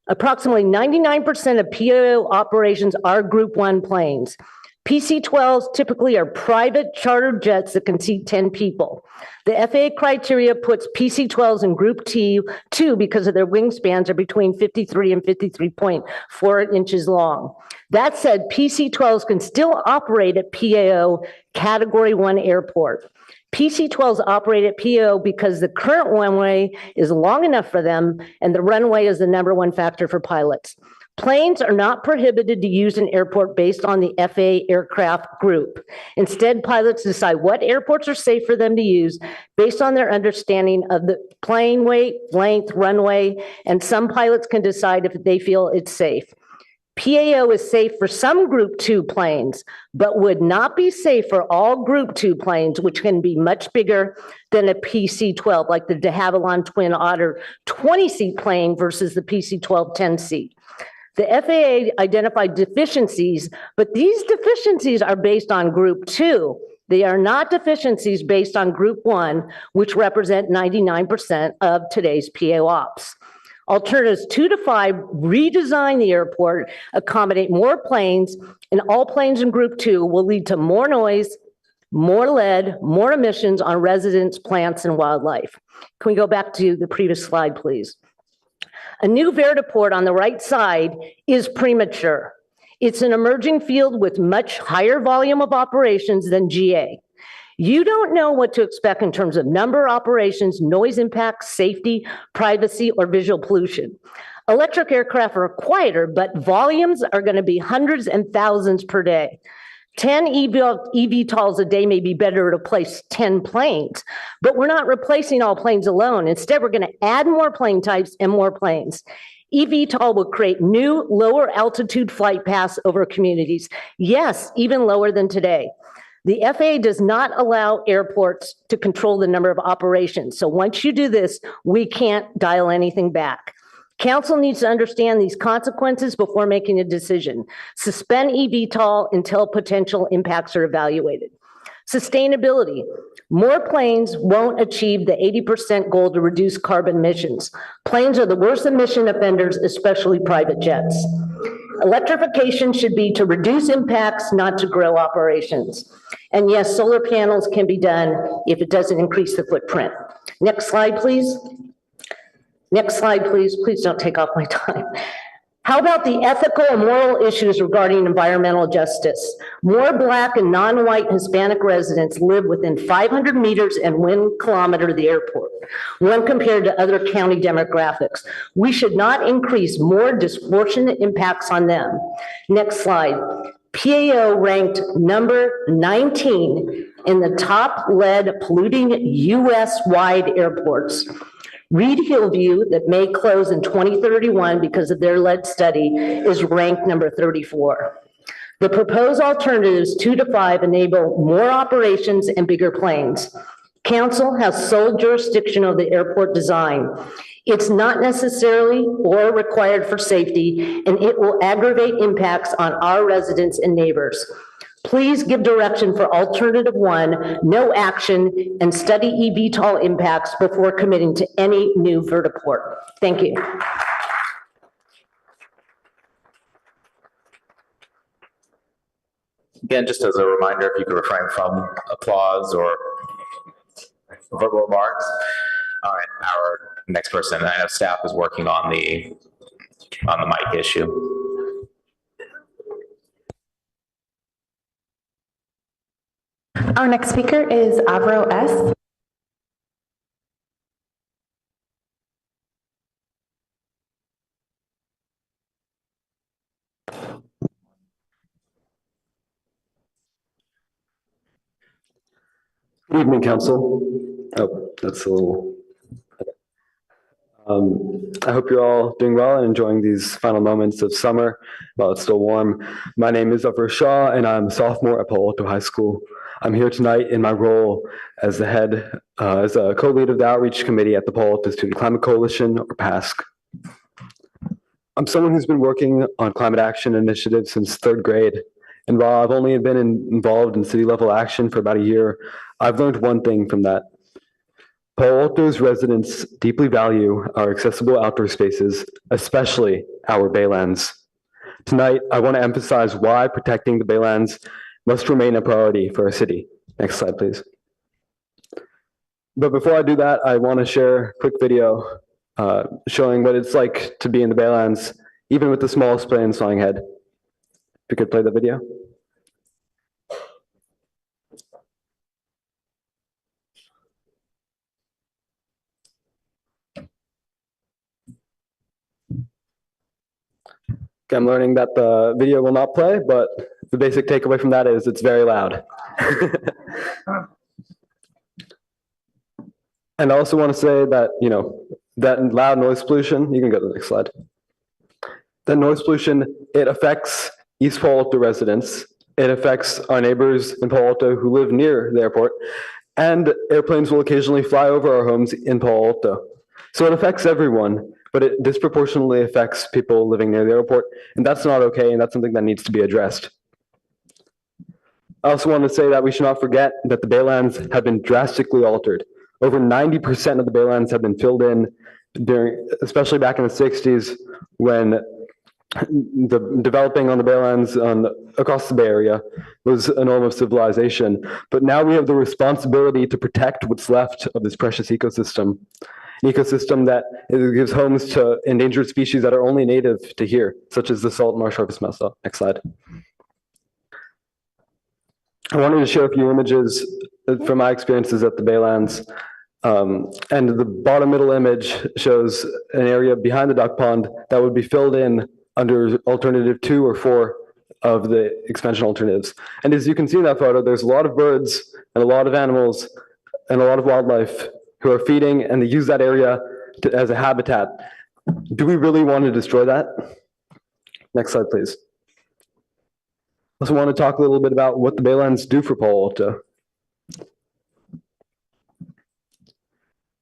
Approximately 99% of PAO operations are group 1 planes. PC-12s typically are private chartered jets that can seat 10 people. The FAA criteria puts PC-12s in Group T2 because of their wingspans are between 53 and 53.4 inches long. That said, PC-12s can still operate at PAO Category 1 airport. PC-12s operate at PAO because the current runway is long enough for them, and the runway is the #1 factor for pilots. Planes are not prohibited to use an airport based on the FAA aircraft group. Instead, pilots decide what airports are safe for them to use based on their understanding of the plane weight, length, runway, and some pilots can decide if they feel it's safe. PAO is safe for some Group 2 planes, but would not be safe for all Group 2 planes, which can be much bigger than a PC-12, like the de Havilland Twin Otter 20-seat plane versus the PC-12 10-seat. The FAA identified deficiencies, but these deficiencies are based on Group 2. They are not deficiencies based on Group 1, which represent 99% of today's PAO ops. Alternatives 2 to 5 redesign the airport, accommodate more planes, and all planes in Group 2 will lead to more noise, more lead, more emissions on residents, plants, and wildlife. Can we go back to the previous slide, please? A new vertiport on the right side is premature. It's an emerging field with much higher volume of operations than GA. You don't know what to expect in terms of number of operations, noise impacts, safety, privacy, or visual pollution. Electric aircraft are quieter, but volumes are going to be hundreds and thousands per day. 10 eVTOLs a day may be better to replace 10 planes, but we're not replacing all planes alone. Instead, we're going to add more plane types and more planes. eVTOL will create new lower altitude flight paths over communities. Yes, even lower than today. The FAA does not allow airports to control the number of operations. So once you do this, we can't dial anything back. Council needs to understand these consequences before making a decision. Suspend eVTOL until potential impacts are evaluated. Sustainability. More planes won't achieve the 80% goal to reduce carbon emissions. Planes are the worst emission offenders, especially private jets. Electrification should be to reduce impacts, not to grow operations. And yes, solar panels can be done if it doesn't increase the footprint. Next slide, please. Next slide, please. Please don't take off my time. How about the ethical and moral issues regarding environmental justice? More Black and non-white Hispanic residents live within 500 meters and 1 kilometer of the airport, when compared to other county demographics. We should not increase more disproportionate impacts on them. Next slide. PAO ranked number 19 in the top lead polluting US-wide airports. Reed Hillview, that may close in 2031 because of their lead study, is ranked number 34. The proposed alternatives 2 to 5 enable more operations and bigger planes. Council has sole jurisdiction of the airport design. It's not necessarily or required for safety, and it will aggravate impacts on our residents and neighbors. Please give direction for alternative 1, no action, and study eVTOL impacts before committing to any new vertiport. Thank you. Again, just as a reminder, if you could refrain from applause or verbal remarks. All right, our next person, I know staff is working on the mic issue. Our next speaker is Avro S. Good evening, Council. Oh, that's a little. I hope you're all doing well and enjoying these final moments of summer while it's still warm. My name is Upper Shaw, and I'm a sophomore at Palo Alto High School. I'm here tonight in my role as as a co-lead of the Outreach Committee at the Palo Alto Student Climate Coalition, or PASC. I'm someone who's been working on climate action initiatives since 3rd grade. And while I've only been involved in city level action for about a year, I've learned one thing from that. Palo Alto's residents deeply value our accessible outdoor spaces, especially our baylands. Tonight, I want to emphasize why protecting the baylands must remain a priority for our city. Next slide, please. But before I do that, I want to share a quick video showing what it's like to be in the baylands, even with the smallest planes flying ahead. If you could play the video. Okay, I'm learning that the video will not play, but the basic takeaway from that is it's very loud. And I also want to say that, that loud noise pollution, you can go to the next slide. That noise pollution, it affects East Palo Alto residents. It affects our neighbors in Palo Alto who live near the airport, and airplanes will occasionally fly over our homes in Palo Alto. So it affects everyone, but it disproportionately affects people living near the airport, and that's not okay, and that's something that needs to be addressed. I also want to say that we should not forget that the baylands have been drastically altered. Over 90% of the baylands have been filled in especially back in the 60s, when the developing on the baylands across the Bay Area was a norm of civilization. But now we have the responsibility to protect what's left of this precious ecosystem. an ecosystem that gives homes to endangered species that are only native to here, such as the salt marsh harvest mouse. Next slide. I wanted to share a few images from my experiences at the Baylands. And the bottom middle image shows an area behind the duck pond that would be filled in under alternative 2 or 4 of the expansion alternatives. And as you can see in that photo, there's a lot of birds and a lot of animals and a lot of wildlife who are feeding, and they use that area as a habitat. Do we really want to destroy that? Next slide, please. I also want to talk a little bit about what the Baylands do for Palo Alto.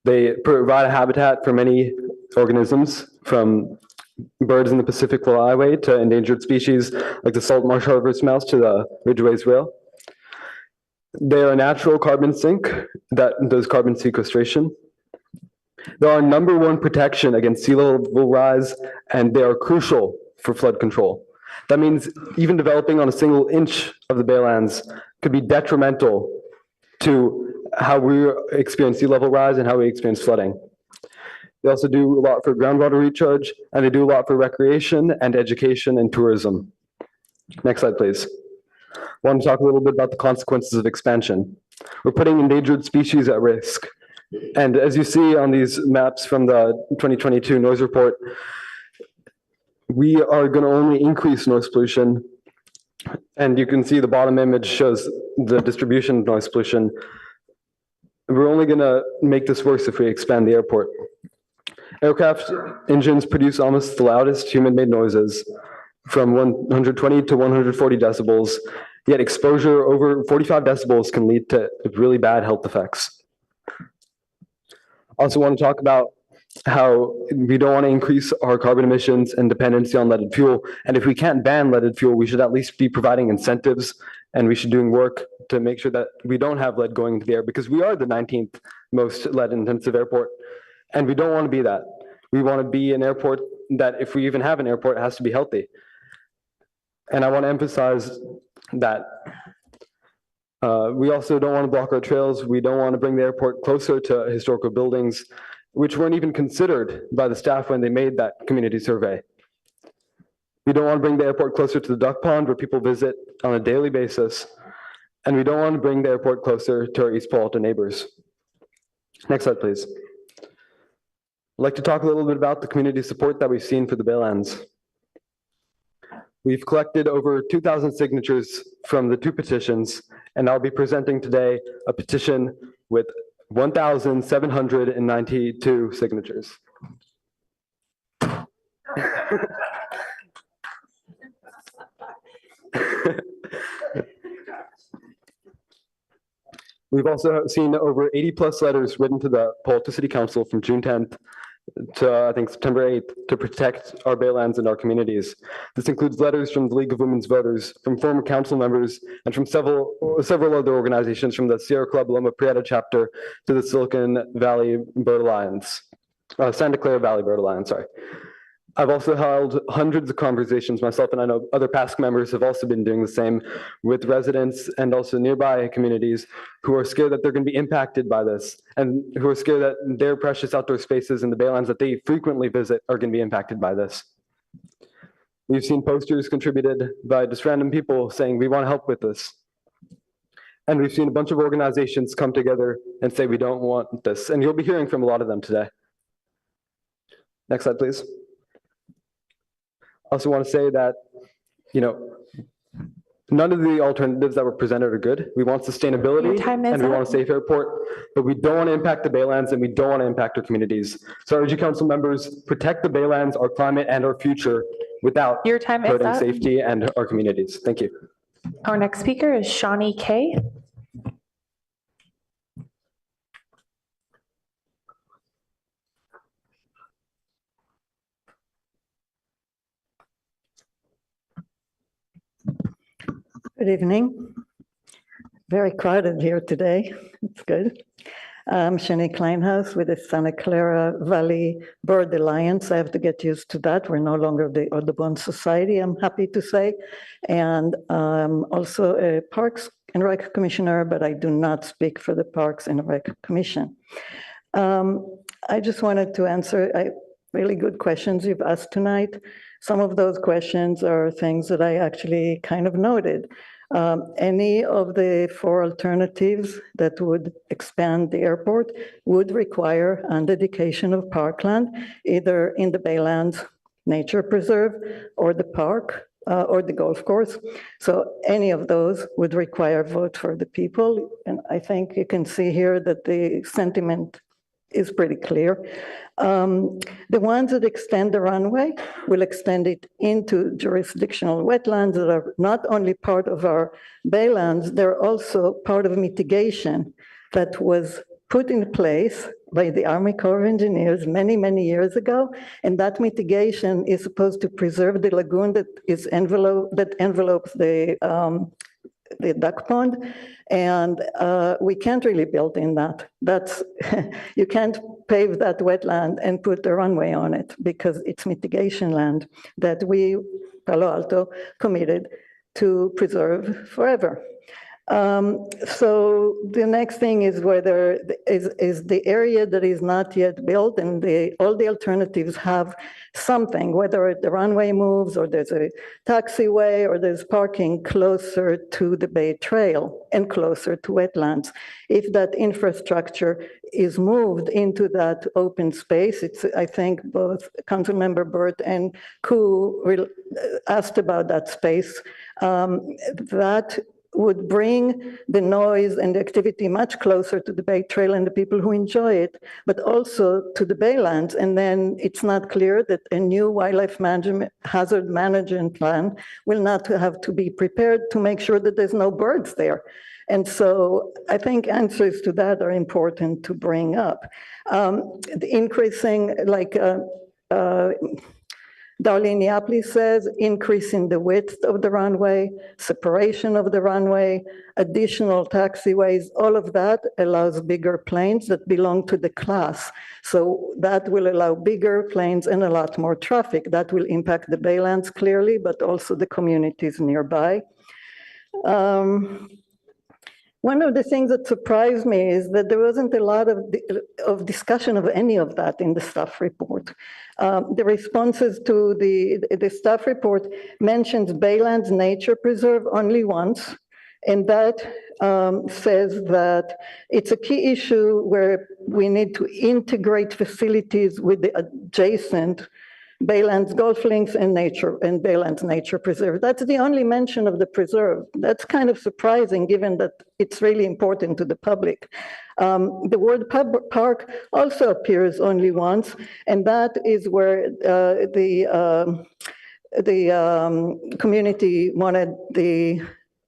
They provide a habitat for many organisms, from birds in the Pacific Flyway to endangered species like the salt marsh harvest mouse to the Ridgway's rail. They are a natural carbon sink that does carbon sequestration. They are #1 protection against sea level rise, and they are crucial for flood control. That means even developing on a single inch of the Baylands could be detrimental to how we experience sea level rise and how we experience flooding. They also do a lot for groundwater recharge, and they do a lot for recreation and education and tourism. Next slide, please. I want to talk a little bit about the consequences of expansion. We're putting endangered species at risk. And as you see on these maps from the 2022 noise report, we are going to only increase noise pollution. And you can see the bottom image shows the distribution of noise pollution. We're only going to make this worse if we expand the airport. Aircraft engines produce almost the loudest human-made noises, from 120 to 140 decibels, yet exposure over 45 decibels can lead to really bad health effects. Also want to talk about how we don't want to increase our carbon emissions and dependency on leaded fuel. And if we can't ban leaded fuel, we should at least be providing incentives, and we should be doing work to make sure that we don't have lead going into the air, because we are the 19th most lead intensive airport, and we don't want to be that. We want to be an airport that, if we even have an airport, it has to be healthy. And I want to emphasize that we also don't want to block our trails. We don't want to bring the airport closer to historical buildings, which weren't even considered by the staff when they made that community survey. We don't want to bring the airport closer to the duck pond where people visit on a daily basis. And we don't want to bring the airport closer to our East Palo Alto neighbors. Next slide, please. I'd like to talk a little bit about the community support that we've seen for the Baylands. We've collected over 2,000 signatures from the 2 petitions, and I'll be presenting today a petition with 1,792 signatures. We've also seen over 80+ letters written to the Palo Alto City Council from June 10th to, I think, September 8th to protect our Baylands and our communities. This includes letters from the League of Women's Voters, from former council members, and from several other organizations, from the Sierra Club Loma Prieta chapter to the Silicon Valley Bird Alliance, Santa Clara Valley Bird Alliance, sorry. I've also held hundreds of conversations myself, and I know other past members have also been doing the same with residents and also nearby communities who are scared that they're going to be impacted by this, and who are scared that their precious outdoor spaces in the Baylands that they frequently visit are going to be impacted by this. We've seen posters contributed by just random people saying, we want to help with this. And we've seen a bunch of organizations come together and say, we don't want this. And you'll be hearing from a lot of them today. Next slide, please. I also want to say that, none of the alternatives that were presented are good. We want sustainability and we want a safe airport, but we don't want to impact the Baylands and we don't want to impact our communities. So I urge you, council members, protect the Baylands, our climate, and our future without hurting safety and our communities. Thank you. Our next speaker is Shawnee Kay. Good evening. Very crowded here today. It's good. I'm Shani Kleinhaus with the Santa Clara Valley Bird Alliance. I have to get used to that. We're no longer the Audubon Society, I'm happy to say. And I'm also a Parks and Rec Commissioner, but I do not speak for the Parks and Rec Commission. I just wanted to answer really good questions you've asked tonight. Some of those questions are things that I actually kind of noted. Any of the 4 alternatives that would expand the airport would require undedication of parkland, either in the Baylands Nature Preserve or the park or the golf course. So any of those would require vote for the people. And I think you can see here that the sentiment is pretty clear. The ones that extend the runway will extend it into jurisdictional wetlands that are not only part of our baylands, they're also part of mitigation that was put in place by the Army Corps of Engineers many, many years ago. And that mitigation is supposed to preserve the lagoon that envelopes the duck pond. And we can't really build in that. That's, you can't pave that wetland and put a runway on it because it's mitigation land that we, Palo Alto, committed to preserve forever. So the next thing is whether is the area that is not yet built, and all the alternatives have something, whether the runway moves or there's a taxiway or there's parking closer to the Bay Trail and closer to wetlands. If that infrastructure is moved into that open space, I think both Councilmember Burt and Koo asked about that space, that would bring the noise and the activity much closer to the Bay Trail and the people who enjoy it, but also to the Baylands. And then it's not clear that a new wildlife management, hazard management plan will not have to be prepared to make sure that there's no birds there. And so I think answers to that are important to bring up. The increasing, like Darlene Yapley says, increasing the width of the runway, separation of the runway, additional taxiways, all of that allows bigger planes that belong to the class. So that will allow bigger planes and a lot more traffic. That will impact the Baylands clearly, but also the communities nearby. One of the things that surprised me is that there wasn't a lot of discussion of any of that in the staff report. The responses to the staff report mentions Baylands Nature Preserve only once, and that says that it's a key issue where we need to integrate facilities with the adjacent Baylands Golf Links and Baylands Nature Preserve. That's the only mention of the preserve. That's kind of surprising given that it's really important to the public. The word park also appears only once, and that is where the community wanted the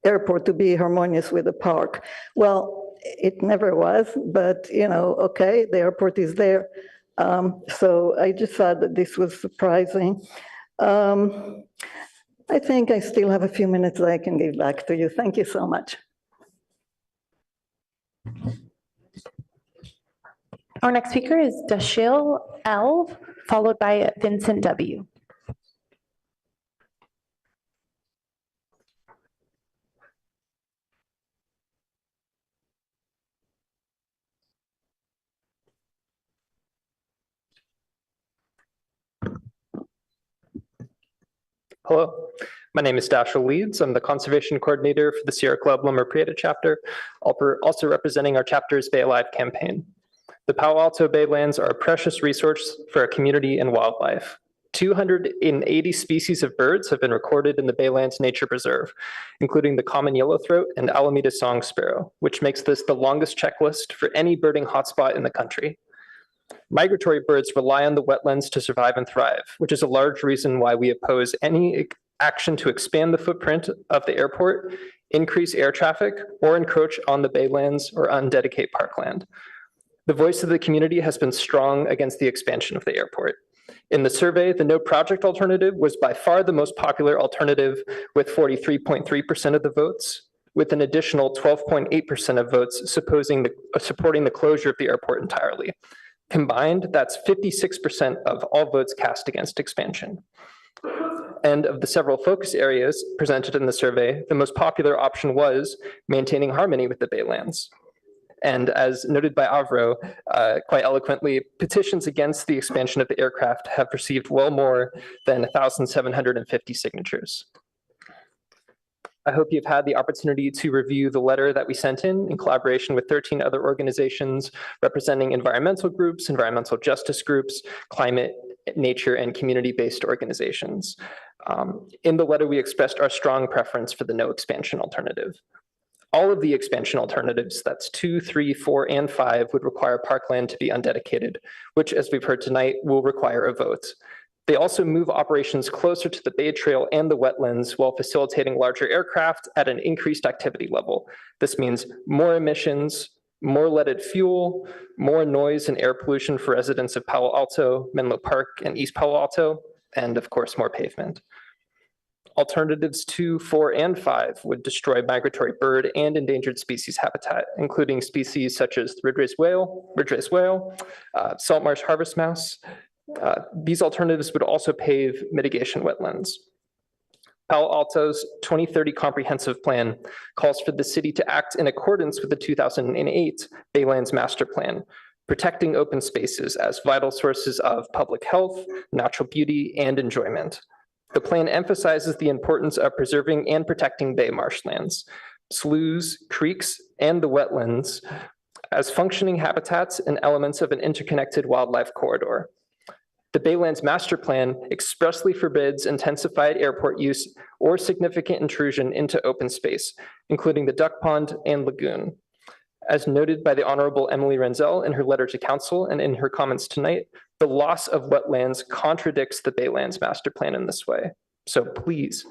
airport to be harmonious with the park. Well, it never was, but okay, the airport is there. So I just thought that this was surprising. I think I still have a few minutes that I can give back to you. Thank you so much. Our next speaker is Dashiell L., followed by Vincent W. Hello, my name is Dashiell Leeds. I'm the Conservation Coordinator for the Sierra Club Loma Prieta chapter, also representing our chapter's Bay Alive campaign. The Palo Alto Baylands are a precious resource for our community and wildlife. 280 species of birds have been recorded in the Baylands Nature Preserve, including the common yellowthroat and Alameda song sparrow, which makes this the longest checklist for any birding hotspot in the country. Migratory birds rely on the wetlands to survive and thrive, which is a large reason why we oppose any action to expand the footprint of the airport, increase air traffic, or encroach on the baylands or undedicate parkland. The voice of the community has been strong against the expansion of the airport. In the survey, the no project alternative was by far the most popular alternative with 43.3% of the votes, with an additional 12.8% of votes supporting the closure of the airport entirely. Combined, that's 56% of all votes cast against expansion. And of the several focus areas presented in the survey, the most popular option was maintaining harmony with the Baylands. And as noted by Avro, quite eloquently, petitions against the expansion of the aircraft have received well more than 1,750 signatures. I hope you've had the opportunity to review the letter that we sent in collaboration with 13 other organizations representing environmental groups, environmental justice groups, climate, nature, and community-based organizations. In the letter, we expressed our strong preference for the no expansion alternative. All of the expansion alternatives, that's 2, 3, 4, and 5, would require parkland to be undedicated, which, as we've heard tonight, will require a vote. They also move operations closer to the Bay Trail and the wetlands while facilitating larger aircraft at an increased activity level. This means more emissions, more leaded fuel, more noise and air pollution for residents of Palo Alto, Menlo Park, and East Palo Alto, and of course, more pavement. Alternatives 2, 4, and 5 would destroy migratory bird and endangered species habitat, including species such as the ridge-race whale, salt marsh harvest mouse. These alternatives would also pave mitigation wetlands. Palo Alto's 2030 comprehensive plan calls for the city to act in accordance with the 2008 Baylands Master Plan, protecting open spaces as vital sources of public health, natural beauty, and enjoyment. The plan emphasizes the importance of preserving and protecting bay marshlands, sloughs, creeks, and the wetlands as functioning habitats and elements of an interconnected wildlife corridor. The Baylands Master Plan expressly forbids intensified airport use or significant intrusion into open space, including the duck pond and lagoon. As noted by the Honorable Emily Renzel in her letter to council and in her comments tonight, the loss of wetlands contradicts the Baylands Master Plan in this way. So please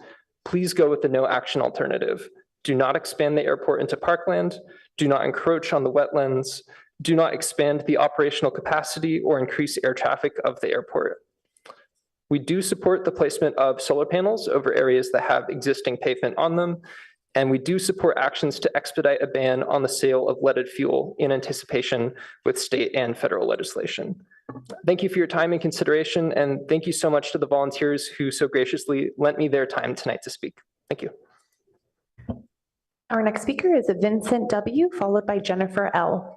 go with the no action alternative. Do not expand the airport into parkland. Do not encroach on the wetlands. Do not expand the operational capacity or increase air traffic of the airport. We do support the placement of solar panels over areas that have existing pavement on them, and we do support actions to expedite a ban on the sale of leaded fuel in anticipation with state and federal legislation. Thank you for your time and consideration, and thank you so much to the volunteers who so graciously lent me their time tonight to speak. Thank you. Our next speaker is Vincent W., followed by Jennifer L.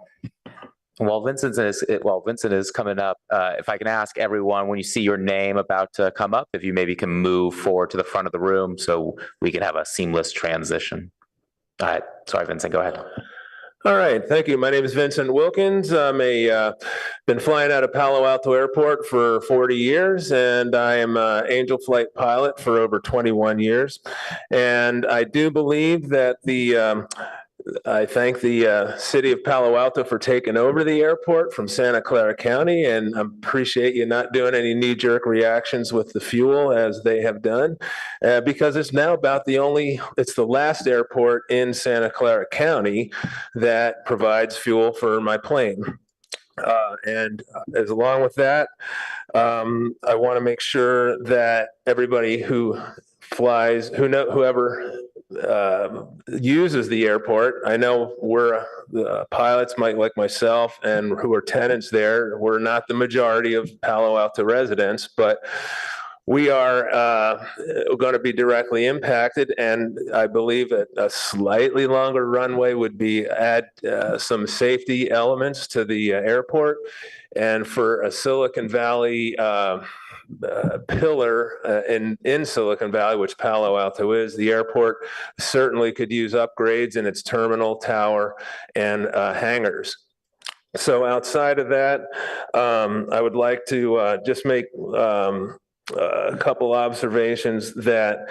While Vincent is coming up, if I can ask everyone, when you see your name about to come up, if you maybe can move forward to the front of the room so we can have a seamless transition. All right, sorry, Vincent, go ahead. All right, thank you. My name is Vincent Wilkins. I'm been flying out of Palo Alto Airport for 40 years, and I am an Angel Flight pilot for over 21 years. And I do believe that I thank the city of Palo Alto for taking over the airport from Santa Clara County, and I appreciate you not doing any knee-jerk reactions with the fuel as they have done, because it's now about it's the last airport in Santa Clara County that provides fuel for my plane. And as along with that, I want to make sure that everybody who flies, whoever uses the airport. I know we're pilots like myself and who are tenants there. We're not the majority of Palo Alto residents, but we are going to be directly impacted. And I believe that a slightly longer runway would add some safety elements to the airport. And for a Silicon Valley pillar in Silicon Valley, which Palo Alto is, the airport certainly could use upgrades in its terminal, tower, and hangars. So outside of that, I would like to just make a couple observations that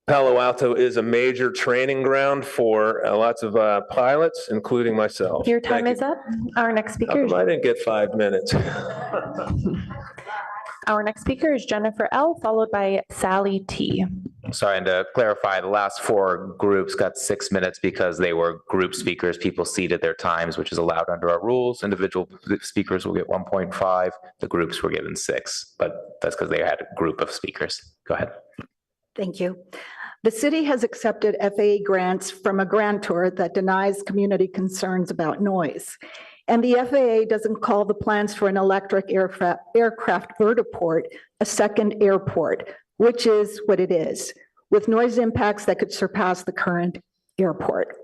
Palo Alto is a major training ground for lots of pilots, including myself. Your time is up. Our next speaker is... I didn't get 5 minutes. Our next speaker is Jennifer L., followed by Sally T. Sorry, and to clarify, the last 4 groups got 6 minutes because they were group speakers. People ceded their times, which is allowed under our rules. Individual speakers will get 1.5. The groups were given 6, but that's because they had a group of speakers. Go ahead. Thank you. The city has accepted FAA grants from a grantor that denies community concerns about noise. And the FAA doesn't call the plans for an electric aircraft vertiport a second airport, which is what it is, with noise impacts that could surpass the current airport.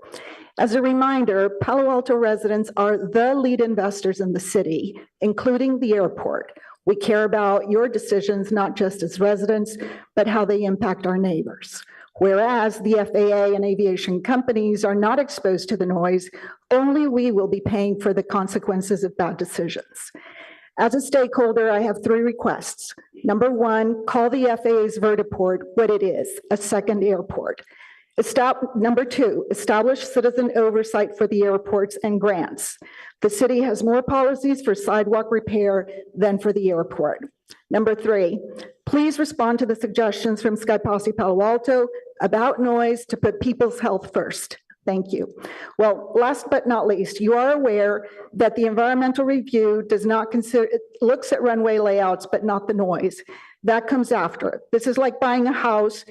As a reminder, Palo Alto residents are the lead investors in the city, including the airport. We care about your decisions, not just as residents, but how they impact our neighbors. Whereas the FAA and aviation companies are not exposed to the noise, only we will be paying for the consequences of bad decisions. As a stakeholder, I have 3 requests. Number 1, call the FAA's vertiport what it is, a second airport. Number 2, establish citizen oversight for the airports and grants. The city has more policies for sidewalk repair than for the airport. Number 3, please respond to the suggestions from Sky Posse Palo Alto about noise to put people's health first. Thank you. Well, last but not least, you are aware that the environmental review does not consider, it looks at runway layouts, but not the noise. That comes after. This is like buying a house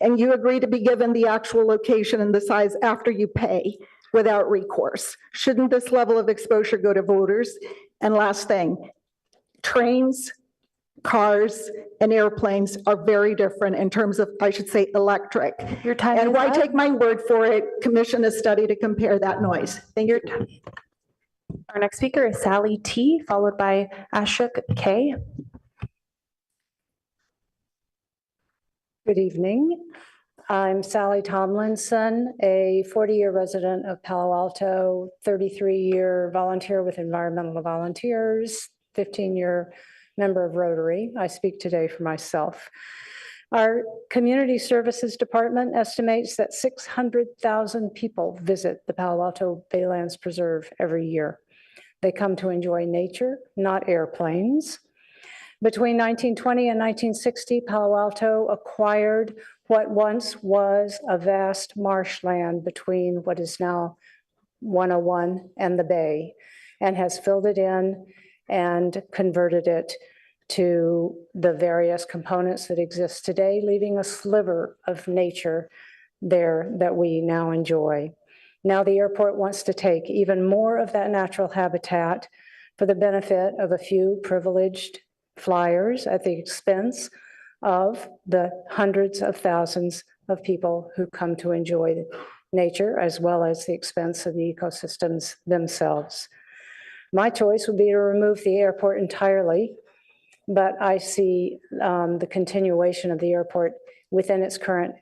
and you agree to be given the actual location and the size after you pay without recourse. Shouldn't this level of exposure go to voters? And last thing, trains, cars, and airplanes are very different in terms of, I should say, electric. Your time And is why up. take my word for it? Commission a study to compare that noise. Thank you. Our next speaker is Sally T, followed by Ashok K. Good evening. I'm Sally Tomlinson, a 40-year resident of Palo Alto, 33-year volunteer with Environmental Volunteers, 15-year member of Rotary. I speak today for myself. Our Community Services Department estimates that 600,000 people visit the Palo Alto Baylands Preserve every year. They come to enjoy nature, not airplanes. Between 1920 and 1960, Palo Alto acquired what once was a vast marshland between what is now 101 and the bay, and has filled it in and converted it to the various components that exist today, leaving a sliver of nature there that we now enjoy. Now the airport wants to take even more of that natural habitat for the benefit of a few privileged flyers at the expense of the hundreds of thousands of people who come to enjoy nature, as well as the expense of the ecosystems themselves. My choice would be to remove the airport entirely, but I see the continuation of the airport within its current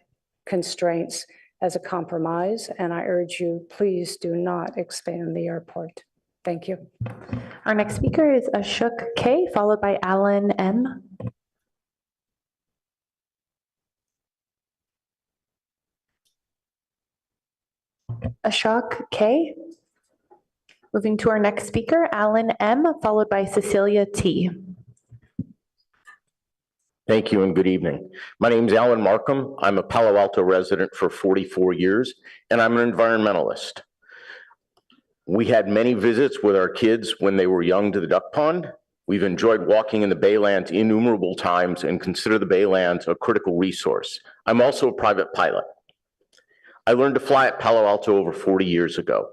constraints as a compromise, and I urge you, please do not expand the airport. Thank you. Our next speaker is Ashok K, followed by Alan M. Ashok K. Moving to our next speaker, Alan M, followed by Cecilia T. Thank you and good evening. My name is Alan Markham. I'm a Palo Alto resident for 44 years, and I'm an environmentalist. We had many visits with our kids when they were young to the duck pond. We've enjoyed walking in the Baylands innumerable times and consider the Baylands a critical resource. I'm also a private pilot. I learned to fly at Palo Alto over 40 years ago.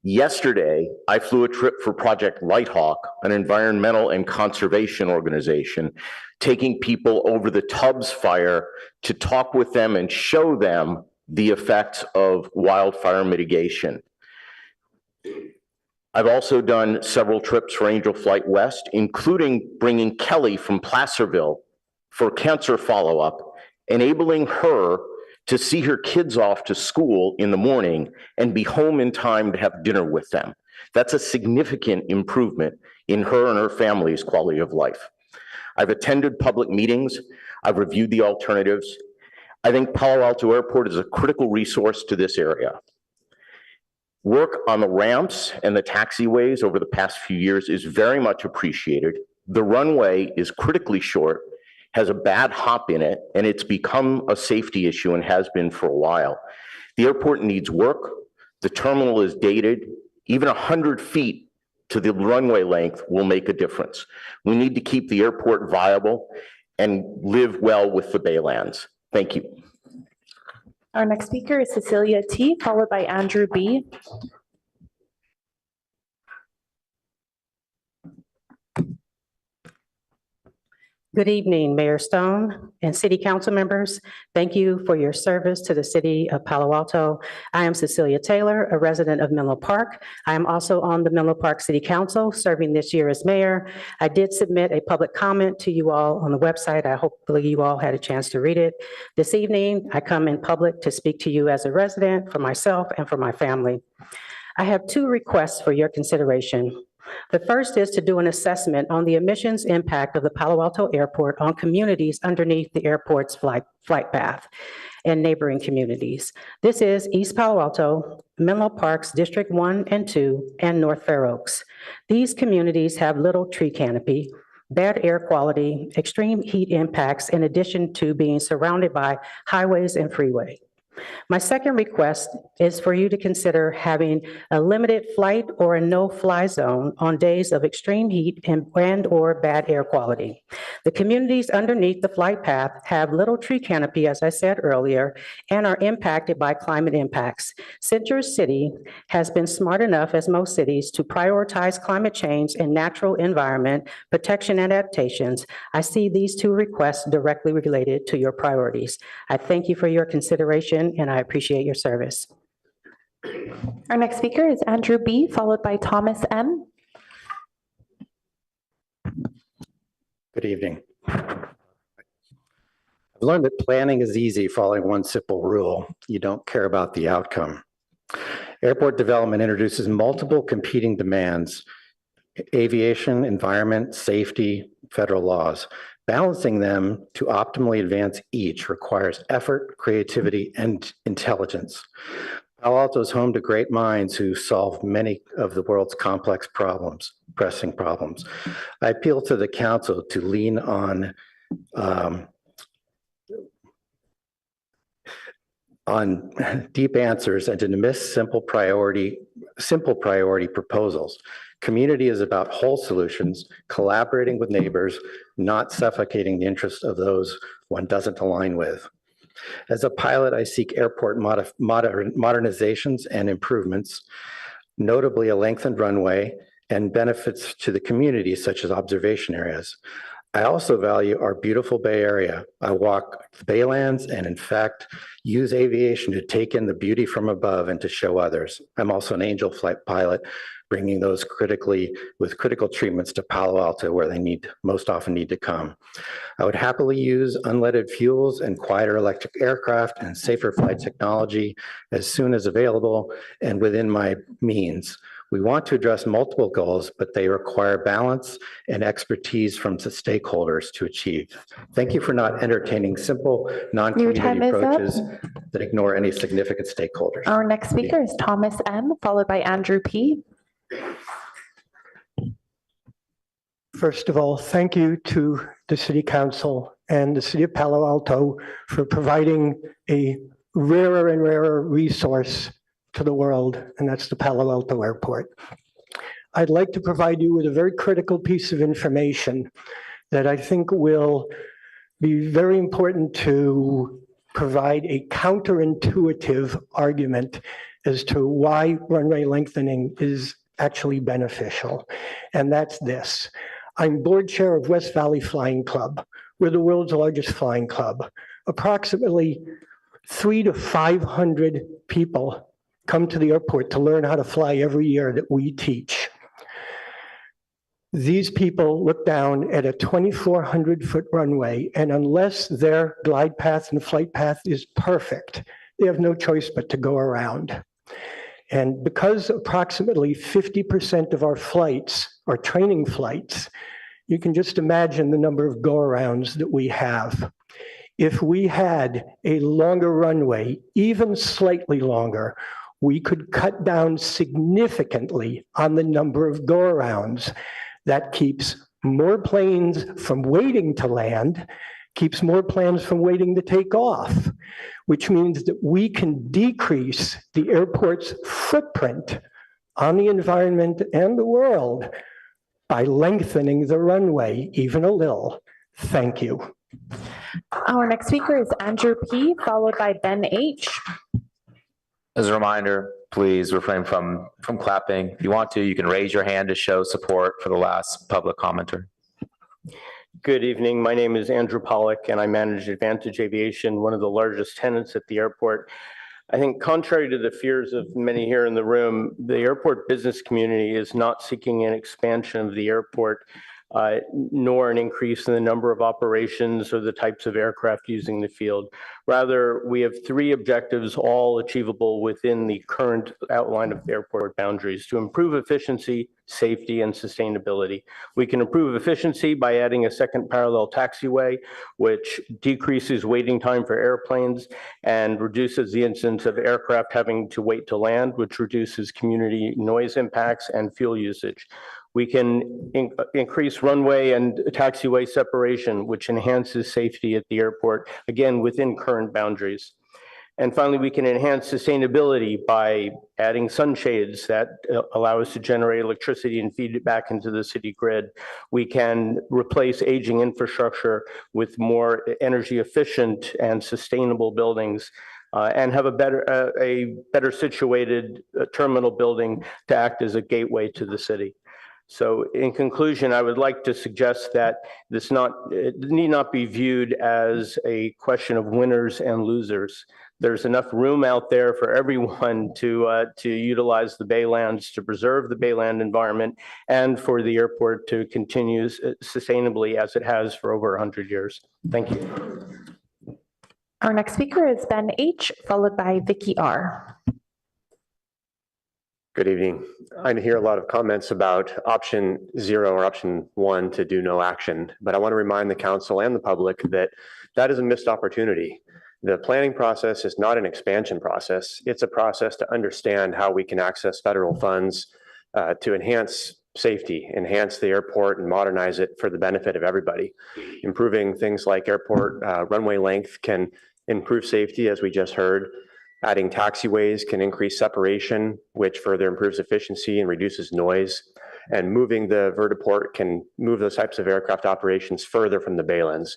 Yesterday, I flew a trip for Project Lighthawk, an environmental and conservation organization, taking people over the Tubbs fire to talk with them and show them the effects of wildfire mitigation. I've also done several trips for Angel Flight West, including bringing Kelly from Placerville for cancer follow-up, enabling her to see her kids off to school in the morning and be home in time to have dinner with them. That's a significant improvement in her and her family's quality of life. I've attended public meetings. I've reviewed the alternatives. I think Palo Alto Airport is a critical resource to this area. Work on the ramps and the taxiways over the past few years is very much appreciated. The runway is critically short, has a bad hop in it, and it's become a safety issue and has been for a while. The airport needs work. The terminal is dated. Even 100 feet to the runway length will make a difference. We need to keep the airport viable and live well with the Baylands. Thank you. Our next speaker is Cecilia T, followed by Andrew B. Good evening, Mayor Stone and City Council members. Thank you for your service to the City of Palo Alto. I am Cecilia Taylor, a resident of Menlo Park. I am also on the Menlo Park City Council, serving this year as mayor. I did submit a public comment to you all on the website. I hopefully you all had a chance to read it. This evening, I come in public to speak to you as a resident, for myself and for my family. I have two requests for your consideration. The first is to do an assessment on the emissions impact of the Palo Alto Airport on communities underneath the airport's flight path and neighboring communities. This is East Palo Alto, Menlo Park's District 1 and 2, and North Fair Oaks. These communities have little tree canopy, bad air quality, extreme heat impacts, in addition to being surrounded by highways and freeway. My second request is for you to consider having a limited flight or a no-fly zone on days of extreme heat and or bad air quality. The communities underneath the flight path have little tree canopy, as I said earlier, and are impacted by climate impacts. Central City has been smart enough, as most cities, to prioritize climate change and natural environment protection and adaptations. I see these two requests directly related to your priorities. I thank you for your consideration, and I appreciate your service. Our next speaker is Andrew B., followed by Thomas M. Good evening. I've learned that planning is easy following one simple rule. You don't care about the outcome. Airport development introduces multiple competing demands: aviation, environment, safety, federal laws. Balancing them to optimally advance each requires effort, creativity, and intelligence. Palo Alto is home to great minds who solve many of the world's complex problems, pressing problems. I appeal to the council to lean on deep answers and to miss simple priority proposals. Community is about whole solutions, collaborating with neighbors, not suffocating the interests of those one doesn't align with. As a pilot, I seek airport modernizations and improvements, notably a lengthened runway and benefits to the community, such as observation areas. I also value our beautiful Bay Area. I walk the Baylands and, in fact, use aviation to take in the beauty from above and to show others. I'm also an Angel flight pilot, bringing those with critical treatments to Palo Alto, where they most often need to come. I would happily use unleaded fuels and quieter electric aircraft and safer flight technology as soon as available and within my means. We want to address multiple goals, but they require balance and expertise from the stakeholders to achieve. Thank you for not entertaining simple, non-community approaches that ignore any significant stakeholders. Our next speaker is Thomas M., followed by Andrew P. First of all, thank you to the City Council and the City of Palo Alto for providing a rarer and rarer resource to the world, and that's the Palo Alto Airport. I'd like to provide you with a very critical piece of information that I think will be very important to provide a counterintuitive argument as to why runway lengthening is actually beneficial. And that's this. I'm board chair of West Valley Flying Club. We're the world's largest flying club. Approximately 300 to 500 people come to the airport to learn how to fly every year that we teach. These people look down at a 2,400-foot runway, and unless their glide path and flight path is perfect, they have no choice but to go around. And because approximately 50% of our flights are training flights, you can just imagine the number of go-arounds that we have. If we had a longer runway, even slightly longer, we could cut down significantly on the number of go-arounds. That keeps more planes from waiting to land, keeps more planes from waiting to take off, which means that we can decrease the airport's footprint on the environment and the world by lengthening the runway even a little. Thank you. Our next speaker is Andrew P., followed by Ben H. As a reminder, please refrain from clapping. If you want to, you can raise your hand to show support for the last public commenter. Good evening. My name is Andrew Pollock, and I manage Advantage Aviation, one of the largest tenants at the airport. I think contrary to the fears of many here in the room, the airport business community is not seeking an expansion of the airport, nor an increase in the number of operations or the types of aircraft using the field. Rather, we have three objectives, all achievable within the current outline of the airport boundaries: to improve efficiency, safety, and sustainability. We can improve efficiency by adding a second parallel taxiway, which decreases waiting time for airplanes and reduces the incidence of aircraft having to wait to land, which reduces community noise impacts and fuel usage. We can increase runway and taxiway separation, which enhances safety at the airport, again, within current boundaries. And finally, we can enhance sustainability by adding sunshades that allow us to generate electricity and feed it back into the city grid. We can replace aging infrastructure with more energy efficient and sustainable buildings, and have a better situated terminal building to act as a gateway to the city. So in conclusion, I would like to suggest that it need not be viewed as a question of winners and losers. There's enough room out there for everyone to utilize the Baylands, to preserve the Bayland environment, and for the airport to continue sustainably as it has for over 100 years. Thank you. Our next speaker is Ben H., followed by Vicky R. Good evening. I hear a lot of comments about option 0 or option 1 to do no action, but I want to remind the council and the public that that is a missed opportunity. The planning process is not an expansion process. It's a process to understand how we can access federal funds to enhance safety, enhance the airport, and modernize it for the benefit of everybody. Improving things like airport runway length can improve safety, as we just heard. Adding taxiways can increase separation, which further improves efficiency and reduces noise. And moving the vertiport can move those types of aircraft operations further from the Baylands.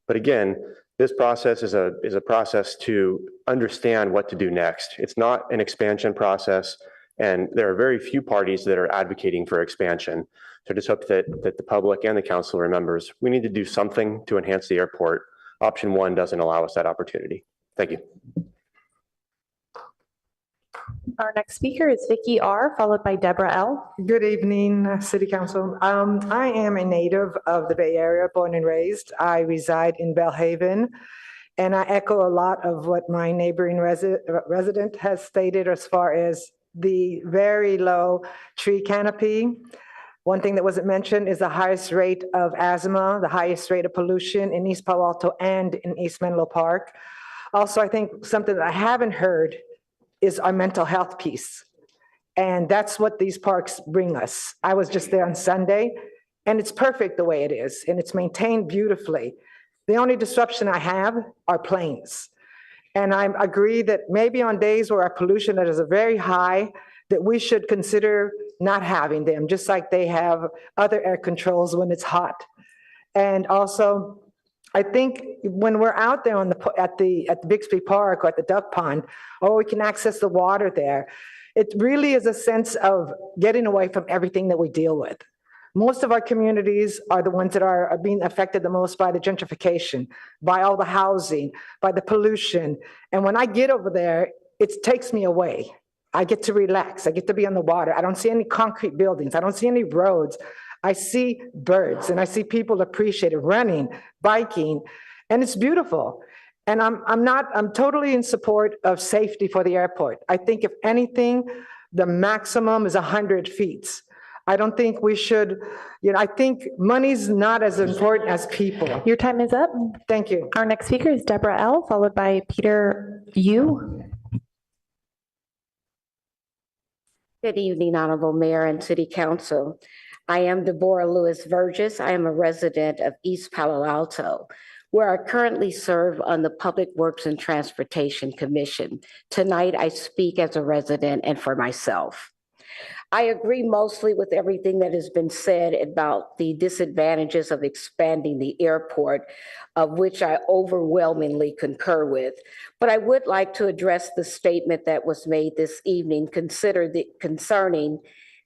But again, this process is a process to understand what to do next. It's not an expansion process, and there are very few parties that are advocating for expansion. So I just hope that the public and the council remembers we need to do something to enhance the airport. Option 1 doesn't allow us that opportunity. Thank you. Our next speaker is Vicky R., followed by Deborah L. Good evening, City Council. I am a native of the Bay Area, born and raised. I reside in Bellhaven, and I echo a lot of what my neighboring resident has stated as far as the very low tree canopy. One thing that wasn't mentioned is the highest rate of asthma, the highest rate of pollution in East Palo Alto and in East Menlo Park. Also, I think something that I haven't heard is our mental health piece. And that's what these parks bring us. I was just there on Sunday, and it's perfect the way it is, and it's maintained beautifully. The only disruption I have are planes. And I agree that maybe on days where our pollution is very high, that we should consider not having them, just like they have other air controls when it's hot. And also, I think when we're out there at the Bixby Park or at the duck pond, or we can access the water there, it really is a sense of getting away from everything that we deal with. Most of our communities are the ones that are being affected the most by the gentrification, by all the housing, by the pollution. And when I get over there, it takes me away. I get to relax. I get to be on the water. I don't see any concrete buildings. I don't see any roads. I see birds and I see people appreciate it, running, biking, and it's beautiful. And I'm totally in support of safety for the airport. I think if anything, the maximum is 100 feet. I don't think we should, I think money's not as important as people. Your time is up. Thank you. Our next speaker is Deborah L., followed by Peter U. Good evening, Honorable Mayor and City Council. I am Deborah Lewis Burgess. I am a resident of East Palo Alto, where I currently serve on the Public Works and Transportation Commission. Tonight, I speak as a resident and for myself. I agree mostly with everything that has been said about the disadvantages of expanding the airport, of which I overwhelmingly concur with. But I would like to address the statement that was made this evening concerning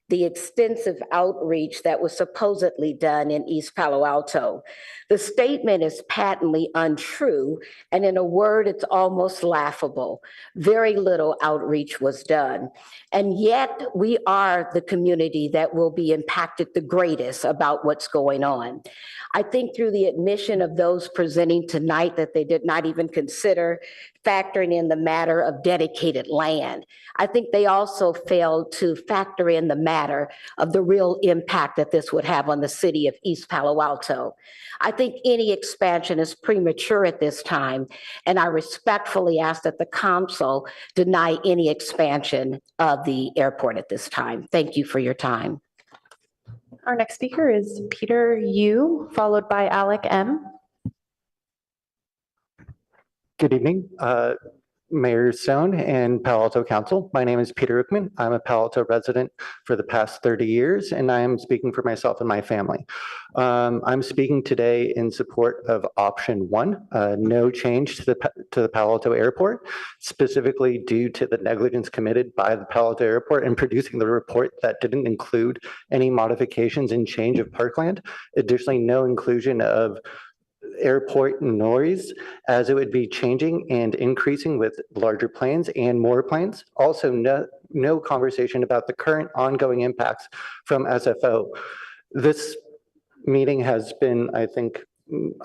the extensive outreach that was supposedly done in East Palo Alto. The statement is patently untrue, and in a word, it's almost laughable. Very little outreach was done. And yet we are the community that will be impacted the greatest about what's going on. I think through the admission of those presenting tonight that they did not even consider factoring in the matter of dedicated land. I think they also failed to factor in the matter of the real impact that this would have on the city of East Palo Alto. I think any expansion is premature at this time, and I respectfully ask that the council deny any expansion of the airport at this time. Thank you for your time. Our next speaker is Peter Yu, followed by Alec M. Good evening, Mayor Stone and Palo Alto Council. My name is Peter Uckman. I'm a Palo Alto resident for the past 30 years, and I am speaking for myself and my family. I'm speaking today in support of option 1, no change to the Palo Alto Airport, specifically due to the negligence committed by the Palo Alto Airport in producing the report that didn't include any modifications and change of parkland. Additionally, no inclusion of airport noise, as it would be changing and increasing with larger planes and more planes. Also, no conversation about the current ongoing impacts from SFO. This meeting has been, I think,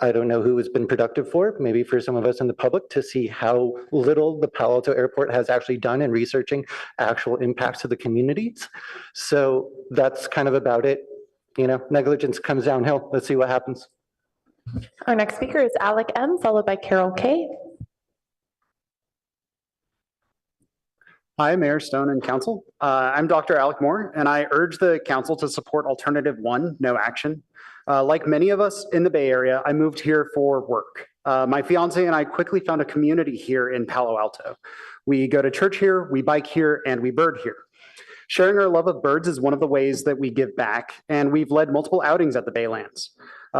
I don't know who has been productive for, maybe for some of us in the public, to see how little the Palo Alto Airport has actually done in researching actual impacts to the communities. So that's kind of about it. You know, negligence comes downhill. Let's see what happens. Our next speaker is Alec M, followed by Carol K. Hi, Mayor Stone and Council. I'm Dr. Alec Moore, and I urge the Council to support Alternative 1, no action. Like many of us in the Bay Area, I moved here for work. My fiance and I quickly found a community here in Palo Alto. We go to church here, we bike here, and we bird here. Sharing our love of birds is one of the ways that we give back, and we've led multiple outings at the Baylands.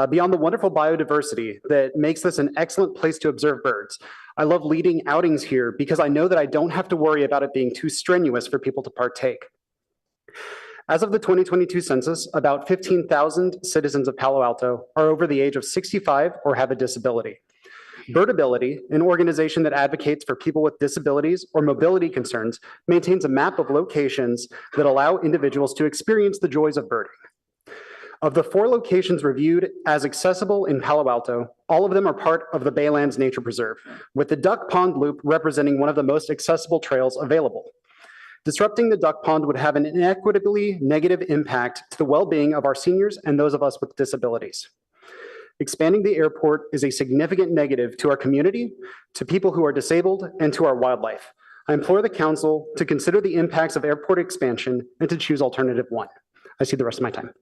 Beyond the wonderful biodiversity that makes this an excellent place to observe birds, I love leading outings here because I know that I don't have to worry about it being too strenuous for people to partake. As of the 2022 census, about 15,000 citizens of Palo Alto are over the age of 65 or have a disability. Birdability, an organization that advocates for people with disabilities or mobility concerns, maintains a map of locations that allow individuals to experience the joys of birding. Of the 4 locations reviewed as accessible in Palo Alto, all of them are part of the Baylands Nature Preserve, with the Duck Pond Loop representing one of the most accessible trails available. Disrupting the duck pond would have an inequitably negative impact to the well-being of our seniors and those of us with disabilities. Expanding the airport is a significant negative to our community, to people who are disabled, and to our wildlife. I implore the council to consider the impacts of airport expansion and to choose alternative 1. I see the rest of my time.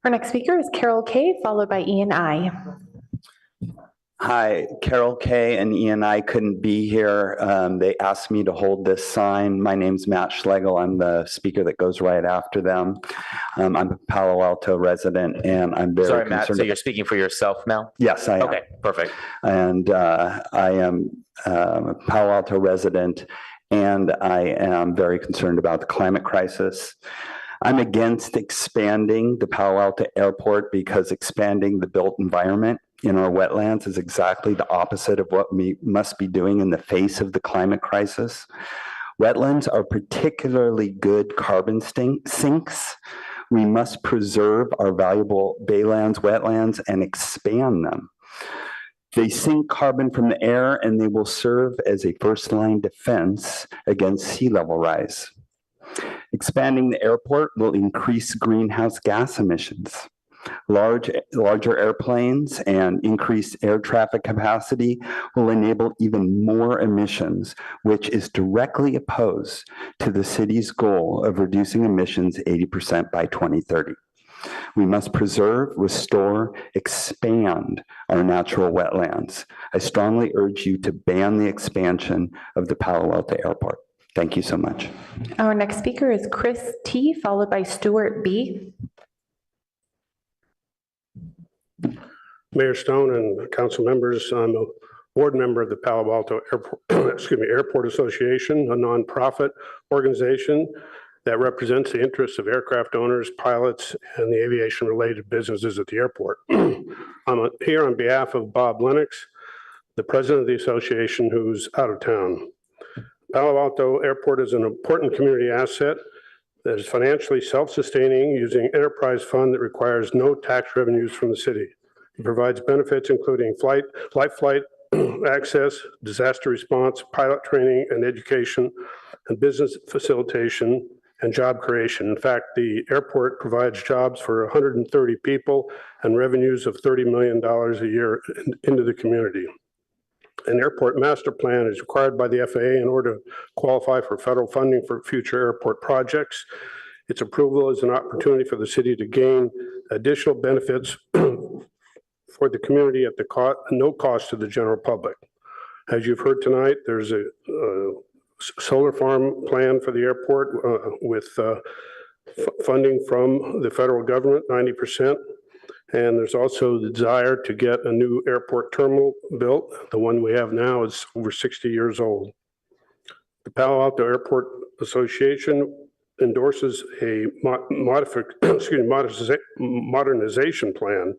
Our next speaker is Carol K, followed by Ian I. Hi, Carol K and Ian I couldn't be here. They asked me to hold this sign. My name's Matt Schlegel. I'm the speaker that goes right after them. I'm a Palo Alto resident, and I'm very Sorry, Matt, concerned. so you're speaking for yourself now? Yes, I am. Okay, perfect. And I am a Palo Alto resident, and I am very concerned about the climate crisis. I'm against expanding the Palo Alto Airport because expanding the built environment in our wetlands is exactly the opposite of what we must be doing in the face of the climate crisis. Wetlands are particularly good carbon sinks. We must preserve our valuable Baylands wetlands and expand them. They sink carbon from the air, and they will serve as a first-line defense against sea level rise. Expanding the airport will increase greenhouse gas emissions. Larger airplanes and increased air traffic capacity will enable even more emissions, which is directly opposed to the city's goal of reducing emissions 80% by 2030. We must preserve, restore, expand our natural wetlands. I strongly urge you to ban the expansion of the Palo Alto Airport. Thank you so much. Our next speaker is Chris T, followed by Stuart B. Mayor Stone and council members, I'm a board member of the Palo Alto Airport, Airport Association, a nonprofit organization that represents the interests of aircraft owners, pilots, and the aviation-related businesses at the airport. I'm here on behalf of Bob Lennox, the president of the association, who's out of town. Palo Alto Airport is an important community asset that is financially self-sustaining using enterprise fund that requires no tax revenues from the city. It provides benefits including light flight access, disaster response, pilot training and education, and business facilitation and job creation. In fact, the airport provides jobs for 130 people and revenues of $30 million a year into the community. An airport master plan is required by the FAA in order to qualify for federal funding for future airport projects. Its approval is an opportunity for the city to gain additional benefits for the community at no cost to the general public. As you've heard tonight, there's a solar farm plan for the airport with funding from the federal government, 90%. And there's also the desire to get a new airport terminal built. The one we have now is over 60 years old. The Palo Alto Airport Association endorses a modernization plan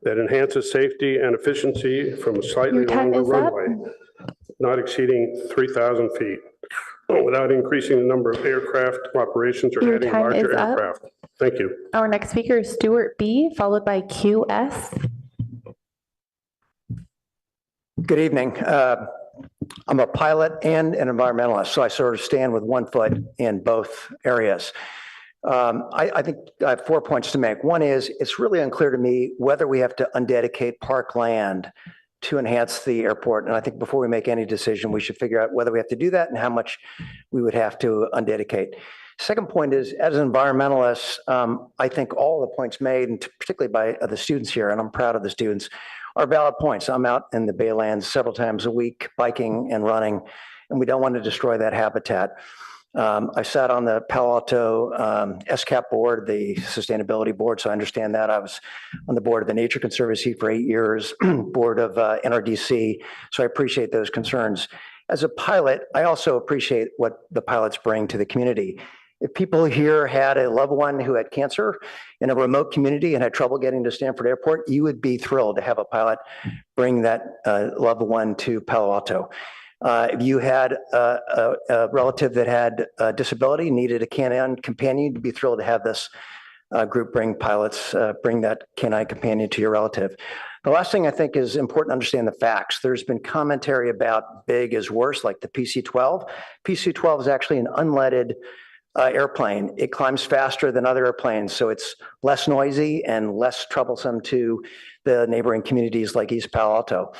that enhances safety and efficiency from a slightly longer runway, not exceeding 3,000 feet, without increasing the number of aircraft operations or adding larger aircraft. Thank you. Our next speaker is Stuart B., followed by QS. Good evening. I'm a pilot and an environmentalist, so I sort of stand with one foot in both areas. I think I have 4 points to make. One is, it's really unclear to me whether we have to undedicate park land to enhance the airport. And I think before we make any decision, we should figure out whether we have to do that and how much we would have to undedicate. Second point is, as an environmentalist, I think all the points made, and particularly by the students here, and I'm proud of the students, are valid points. I'm out in the Baylands several times a week, biking and running, and we don't want to destroy that habitat. I sat on the Palo Alto SCAP board, the sustainability board, so I understand that. I was on the board of the Nature Conservancy for 8 years, board of NRDC, so I appreciate those concerns. As a pilot, I also appreciate what the pilots bring to the community. If people here had a loved one who had cancer in a remote community and had trouble getting to Stanford Airport, you would be thrilled to have a pilot bring that loved one to Palo Alto. If you had a relative that had a disability, needed a canine companion, you'd be thrilled to have this group bring pilots, bring that canine companion to your relative. The last thing I think is important to understand the facts. There's been commentary about big is worse, like the PC-12. PC-12 is actually an unleaded airplane. It climbs faster than other airplanes, so it's less noisy and less troublesome to the neighboring communities like East Palo Alto.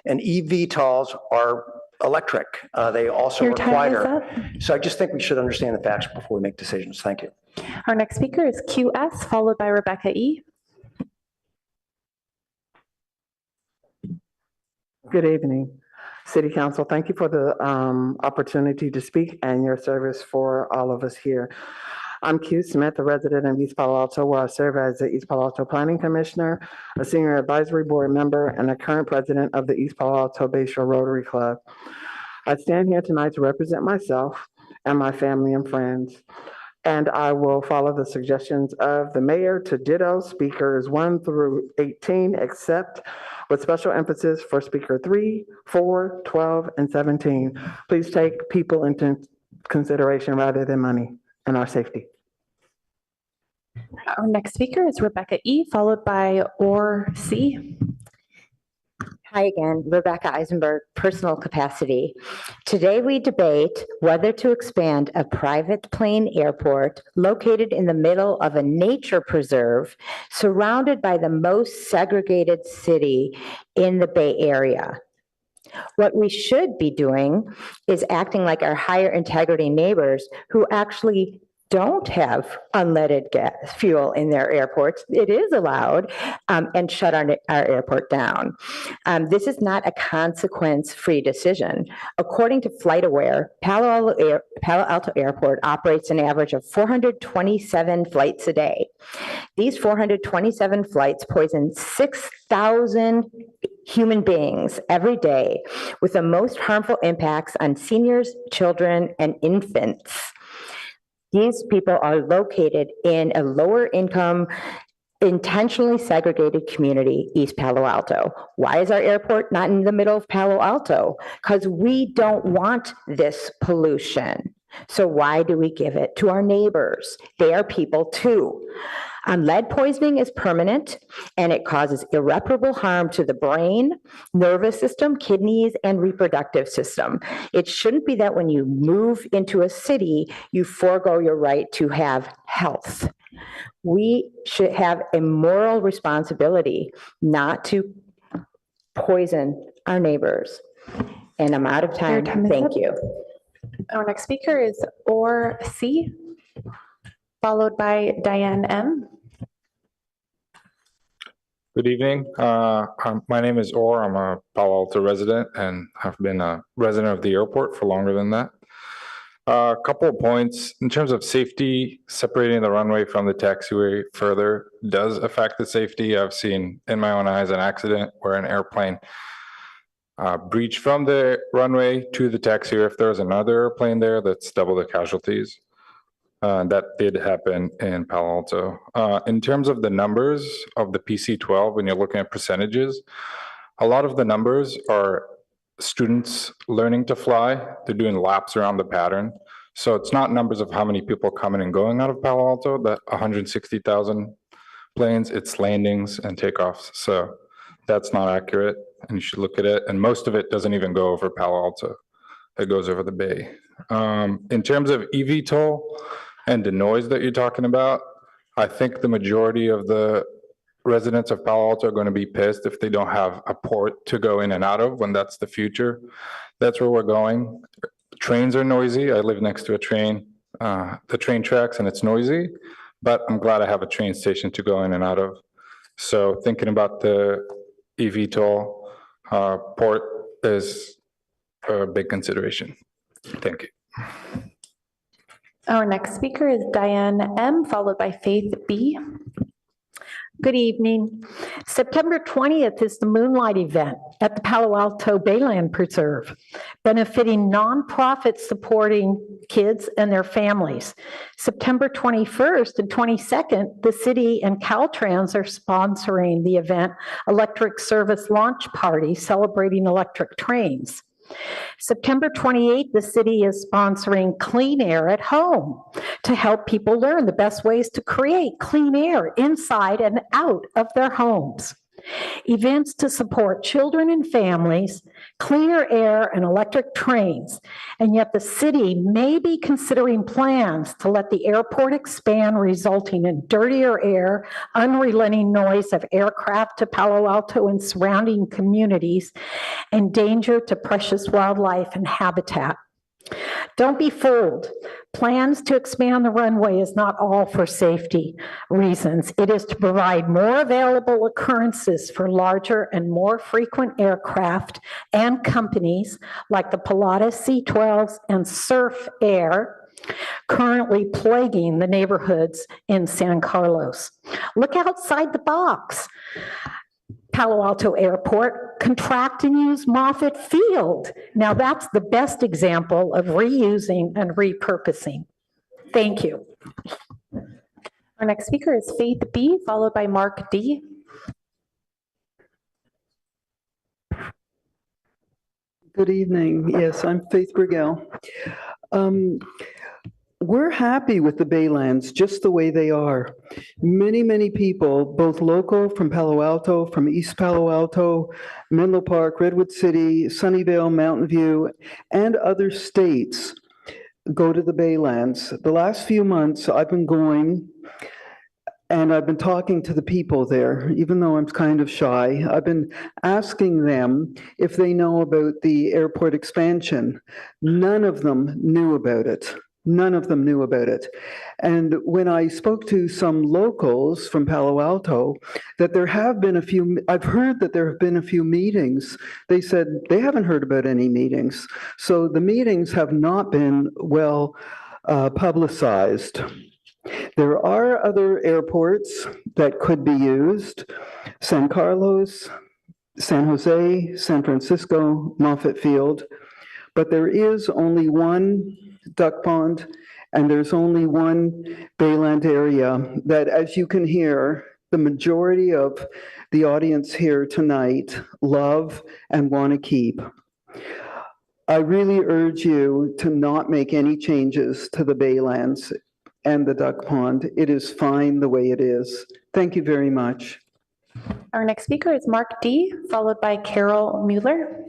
And eVTOLs are electric. They also are quieter. So I just think we should understand the facts before we make decisions. Thank you. Our next speaker is QS, followed by Rebecca E. Good evening, City Council. Thank you for the opportunity to speak and your service for all of us here. I'm Q Smith, a resident of East Palo Alto, where I serve as the East Palo Alto Planning Commissioner, a senior advisory board member, and a current president of the East Palo Alto Bayshore Rotary Club. I stand here tonight to represent myself and my family and friends, and I will follow the suggestions of the mayor to ditto speakers 1 through 18, except with special emphasis for speaker 3, 4, 12, and 17. Please take people into consideration rather than money and our safety. Our next speaker is Rebecca E., followed by Or C. Hi again, Rebecca Eisenberg, personal capacity. Today we debate whether to expand a private plane airport located in the middle of a nature preserve surrounded by the most segregated city in the Bay Area. What we should be doing is acting like our higher integrity neighbors who actually don't have unleaded gas fuel in their airports. It is allowed, and shut our airport down. This is not a consequence-free decision. According to FlightAware, Palo Alto Airport operates an average of 427 flights a day. These 427 flights poison 6,000 human beings every day, with the most harmful impacts on seniors, children, and infants. These people are located in a lower income, intentionally segregated community, East Palo Alto. Why is our airport not in the middle of Palo Alto? Because we don't want this pollution. So why do we give it to our neighbors? They are people too. Lead poisoning is permanent and it causes irreparable harm to the brain, nervous system, kidneys, and reproductive system. It shouldn't be that when you move into a city, you forego your right to have health. We should have a moral responsibility not to poison our neighbors. And I'm out of time. Thank you. Our next speaker is Or C, followed by Diane M. Good evening. My name is Or. I'm a Palo Alto resident and I've been a resident of the airport for longer than that. A couple of points in terms of safety, separating the runway from the taxiway further does affect the safety. I've seen in my own eyes an accident where an airplane breached from the runway to the taxiway. If there was another airplane there, that's double the casualties. That did happen in Palo Alto. In terms of the numbers of the PC-12, when you're looking at percentages, a lot of the numbers are students learning to fly. They're doing laps around the pattern. So it's not numbers of how many people coming and going out of Palo Alto, that 160,000 planes, it's landings and takeoffs. So that's not accurate and you should look at it. And most of it doesn't even go over Palo Alto. It goes over the bay. In terms of eVTOL and the noise that you're talking about, I think the majority of the residents of Palo Alto are going to be pissed if they don't have a port to go in and out of when that's the future. That's where we're going. Trains are noisy. I live next to a train, the train tracks, and it's noisy, but I'm glad I have a train station to go in and out of. So thinking about the eVTOL port is a big consideration. Thank you. Our next speaker is Diane M, followed by Faith B. Good evening. September 20th is the Moonlight event at the Palo Alto Bayland Preserve, benefiting nonprofits supporting kids and their families. September 21st and 22nd, the city and Caltrain are sponsoring the event Electric Service Launch Party celebrating electric trains. September 28th, the city is sponsoring Clean Air at Home to help people learn the best ways to create clean air inside and out of their homes. Events to support children and families, cleaner air, and electric trains. And yet the city may be considering plans to let the airport expand, resulting in dirtier air, unrelenting noise of aircraft to Palo Alto and surrounding communities, and danger to precious wildlife and habitat. Don't be fooled. Plans to expand the runway is not all for safety reasons. It is to provide more available occurrences for larger and more frequent aircraft and companies like the Pilatus C-12s and Surf Air, currently plaguing the neighborhoods in San Carlos. Look outside the box. Palo Alto Airport, contract and use Moffett Field. Now that's the best example of reusing and repurposing. Thank you. Our next speaker is Faith B, followed by Mark D. Good evening. Yes, I'm Faith Brigel. We're happy with the Baylands just the way they are. Many people, both local from Palo Alto, from East Palo Alto, Menlo Park, Redwood City, Sunnyvale, Mountain View, and other states go to the Baylands. The last few months I've been going and I've been talking to the people there, even though I'm kind of shy. I've been asking them if they know about the airport expansion. None of them knew about it. None of them knew about it. And when I spoke to some locals from Palo Alto, that there have been a few, I've heard that there have been a few meetings. They said they haven't heard about any meetings. So the meetings have not been well publicized. There are other airports that could be used: San Carlos, San Jose, San Francisco, Moffett Field, but there is only one duck pond And there's only one Bayland area that, as you can hear, the majority of the audience here tonight love and want to keep. I really urge you to not make any changes to the Baylands and the duck pond. It is fine the way it is. Thank you very much. Our next speaker is Mark D., followed by Carol Mueller.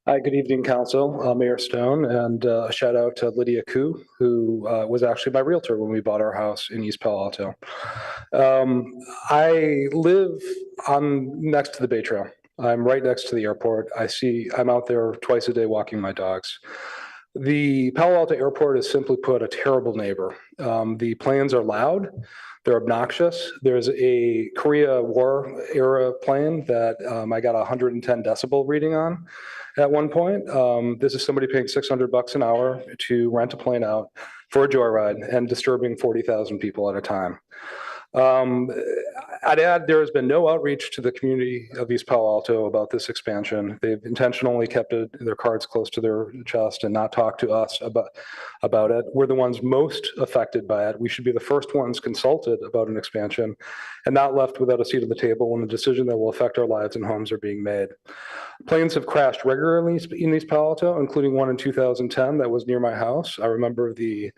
Hi, good evening, Council, Mayor Stone, and a shout out to Lydia Koo, who was actually my realtor when we bought our house in East Palo Alto. I live next to the Bay Trail. I'm right next to the airport. I'm out there twice a day walking my dogs. The Palo Alto Airport is, simply put, a terrible neighbor. The planes are loud. They're obnoxious. There's a Korea War era plane that I got a 110 decibel reading on at one point. This is somebody paying $600 an hour to rent a plane out for a joyride and disturbing 40,000 people at a time. I'd add there has been no outreach to the community of East Palo Alto about this expansion. They've intentionally kept their cards close to their chest and not talked to us about it. We're the ones most affected by it. We should be the first ones consulted about an expansion and not left without a seat at the table when the decision that will affect our lives and homes are being made. Planes have crashed regularly in East Palo Alto, including one in 2010 that was near my house. I remember the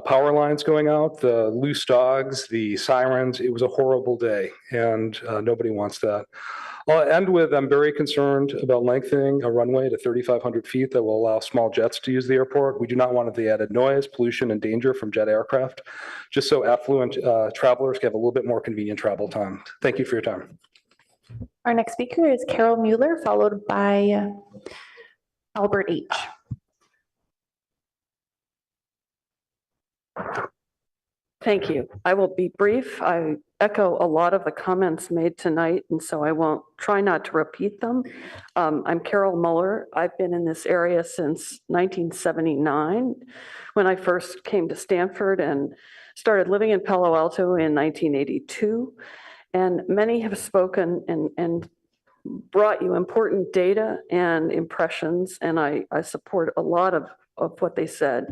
power lines going out, the loose dogs, the sirens. It was a horrible day, and nobody wants that. I'll end with, I'm very concerned about lengthening a runway to 3,500 feet that will allow small jets to use the airport. We do not want the added noise, pollution, and danger from jet aircraft, just so affluent travelers can have a little bit more convenient travel time. Thank you for your time. Our next speaker is Carol Mueller, followed by Albert H. Thank you. I will be brief. I echo a lot of the comments made tonight, and so I won't try not to repeat them. I'm Carol Mueller. I've been in this area since 1979 when I first came to Stanford and started living in Palo Alto in 1982. And many have spoken and brought you important data and impressions, and I support a lot of what they said.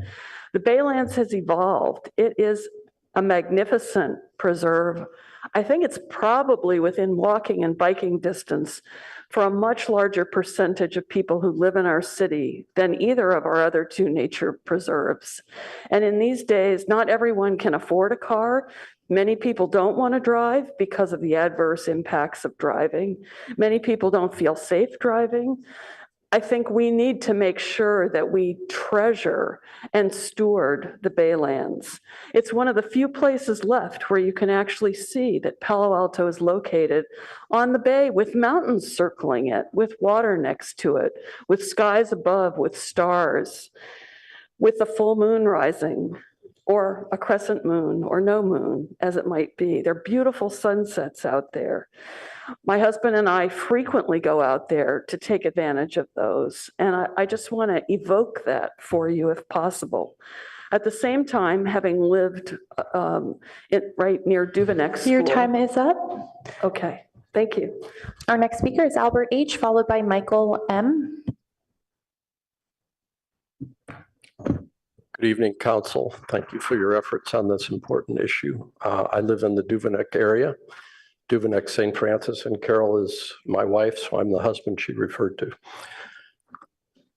The Baylands has evolved. It is a magnificent preserve. I think it's probably within walking and biking distance for a much larger percentage of people who live in our city than either of our other two nature preserves. And in these days, not everyone can afford a car. Many people don't want to drive because of the adverse impacts of driving. Many people don't feel safe driving. I think we need to make sure that we treasure and steward the Baylands. It's one of the few places left where you can actually see that Palo Alto is located on the bay with mountains circling it, with water next to it, with skies above, with stars, with the full moon rising, or a crescent moon, or no moon, as it might be. They're beautiful sunsets out there. My husband and I frequently go out there to take advantage of those, and I just want to evoke that for you if possible. At the same time, having lived right near Duveneck School. Your time is up. Okay, thank you. Our next speaker is Albert H., followed by Michael M. Good evening, Council. Thank you for your efforts on this important issue. I live in the Duveneck area. Duveneck St. Francis, and Carol is my wife, so I'm the husband she referred to.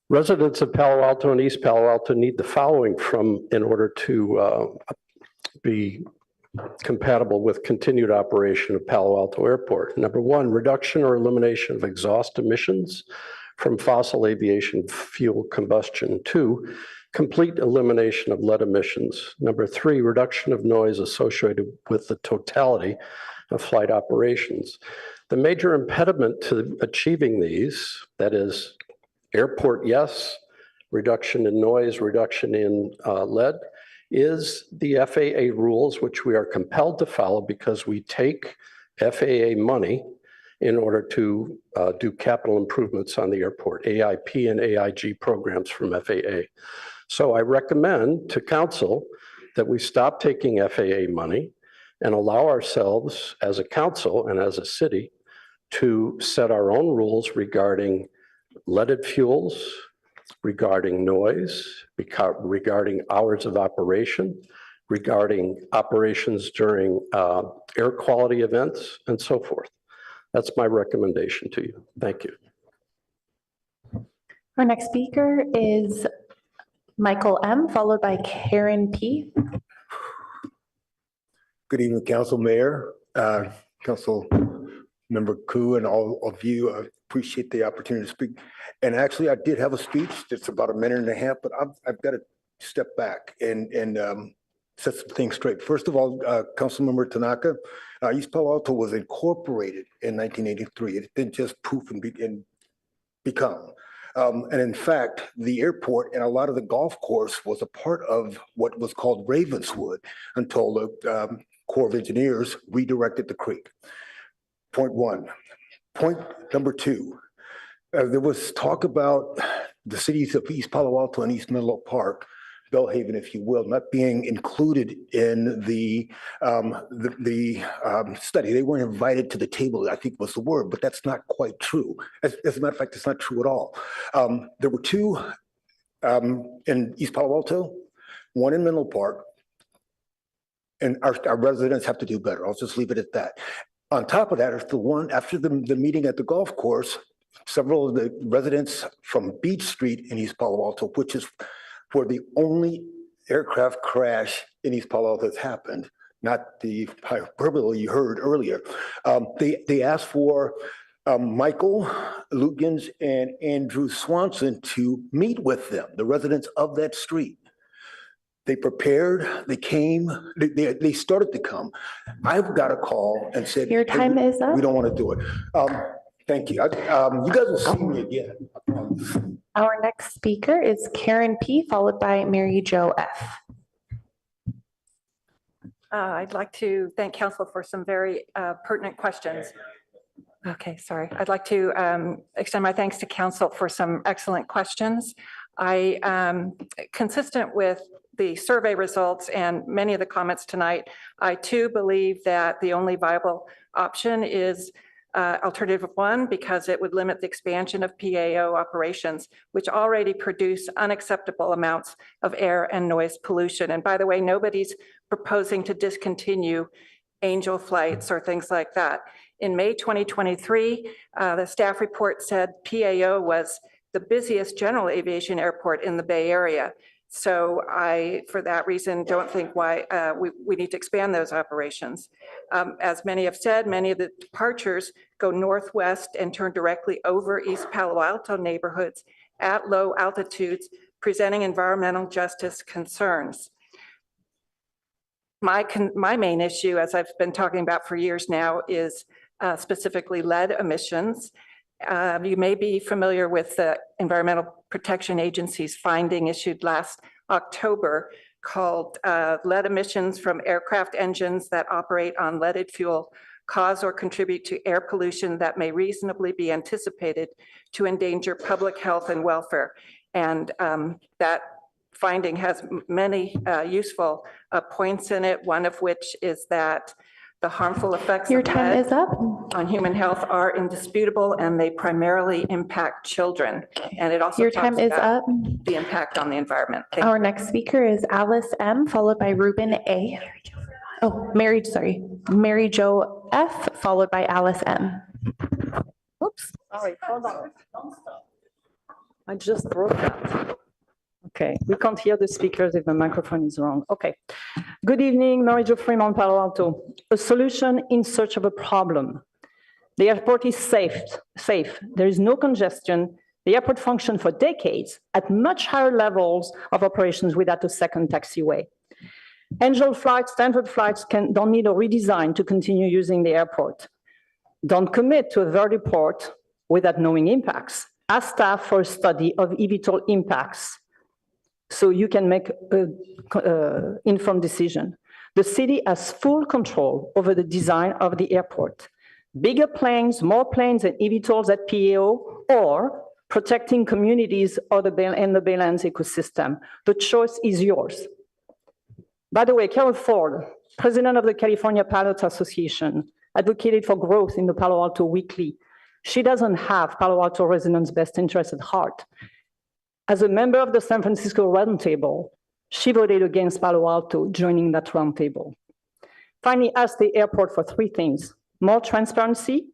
Residents of Palo Alto and East Palo Alto need the following in order to be compatible with continued operation of Palo Alto Airport. Number one, reduction or elimination of exhaust emissions from fossil aviation fuel combustion. Two, complete elimination of lead emissions. Number three, reduction of noise associated with the totality of flight operations. The major impediment to achieving these, that is airport, yes, reduction in noise, reduction in lead, is the FAA rules, which we are compelled to follow because we take FAA money in order to do capital improvements on the airport, AIP and AIG programs from FAA. So I recommend to Council that we stop taking FAA money and allow ourselves as a council and as a city to set our own rules regarding leaded fuels, regarding noise, regarding hours of operation, regarding operations during air quality events, and so forth. That's my recommendation to you. Thank you. Our next speaker is Michael M., followed by Karen P. Good evening, Council, Mayor, Council Member Koo, and all of you. I appreciate the opportunity to speak. And actually, I did have a speech that's about a minute and a half, but I've got to step back and set some things straight. First of all, Councilmember Tanaka, East Palo Alto was incorporated in 1983. It didn't just poof and become. And in fact, the airport and a lot of the golf course was a part of what was called Ravenswood until the Corps of Engineers redirected the creek. Point one. Point number two, there was talk about the cities of East Palo Alto and East Menlo Park, Belhaven, if you will, not being included in the study. They weren't invited to the table, I think was the word, but that's not quite true. As a matter of fact, it's not true at all. There were two in East Palo Alto, one in Menlo Park, and our residents have to do better. I'll just leave it at that. On top of that, after the meeting at the golf course, several of the residents from Beach Street in East Palo Alto, which is where the only aircraft crash in East Palo Alto has happened, not the hyperbole you heard earlier. They asked for Michael Lukens and Andrew Swanson to meet with them, the residents of that street. They prepared, they came, they started to come. I've got a call and said, your time is up. We don't want to do it. Thank you. You guys will see me again. Our next speaker is Karen P., followed by Mary Jo F. I'd like to thank council for some very pertinent questions. Okay, sorry. I'd like to extend my thanks to council for some excellent questions. Consistent with the survey results and many of the comments tonight, I too believe that the only viable option is alternative one, because it would limit the expansion of PAO operations, which already produce unacceptable amounts of air and noise pollution. And by the way, nobody's proposing to discontinue angel flights or things like that. In May 2023, the staff report said PAO was the busiest general aviation airport in the Bay Area. So I, for that reason, don't think why we need to expand those operations. As many have said, many of the departures go northwest and turn directly over East Palo Alto neighborhoods at low altitudes, presenting environmental justice concerns. My main issue, as I've been talking about for years now, is specifically lead emissions. You may be familiar with the Environmental Protection Agency's finding issued last October called lead emissions from aircraft engines that operate on leaded fuel cause or contribute to air pollution that may reasonably be anticipated to endanger public health and welfare. And that finding has many useful points in it, one of which is that the harmful effects Your of time lead is up. on human health are indisputable, and they primarily impact children. And it also Your talks time is about up. the impact on the environment. Our next speaker is Alice M., followed by Ruben A. Oh, Mary Jo F., followed by Alice M. Oops, sorry, hold on. I just broke that. Okay, we can't hear the speakers if the microphone is wrong. Okay. Good evening, Mary Jo Fremont, Palo Alto. A solution in search of a problem. The airport is safe. There is no congestion. The airport functioned for decades at much higher levels of operations without a second taxiway. Angel flights, standard flights don't need a redesign to continue using the airport. Don't commit to a vertiport without knowing impacts. Ask staff for a study of eVTOL impacts so you can make an informed decision. The city has full control over the design of the airport. Bigger planes, more planes and eVTOLs at PAO, or protecting communities and the Baylands ecosystem. The choice is yours. By the way, Carol Ford, president of the California Pilots Association, advocated for growth in the Palo Alto Weekly. She doesn't have Palo Alto residents' best interest at heart. As a member of the San Francisco Roundtable, she voted against Palo Alto joining that roundtable. Finally, asked the airport for three things: more transparency,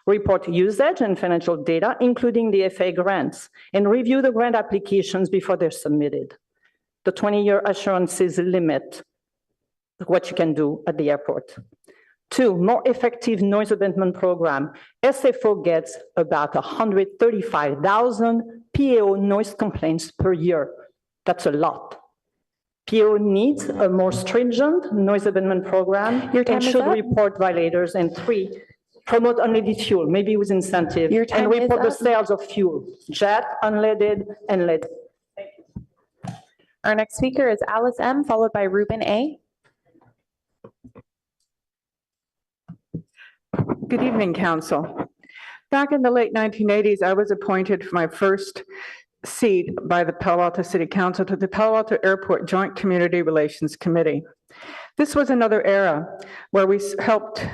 report usage and financial data, including the FAA grants, and review the grant applications before they're submitted. The 20-year assurances limit what you can do at the airport. 2, more effective noise abatement program. SFO gets about 135,000 PAO noise complaints per year. That's a lot. PAO needs a more stringent noise abatement program and should report violators. And 3, promote unleaded fuel, maybe with incentive, and report the sales of fuel, jet, unleaded, and leaded. Our next speaker is Alice M., followed by Ruben A. Good evening, Council. Back in the late 1980s, I was appointed for my first seat by the Palo Alto City Council to the Palo Alto Airport Joint Community Relations Committee. This was another era where we helped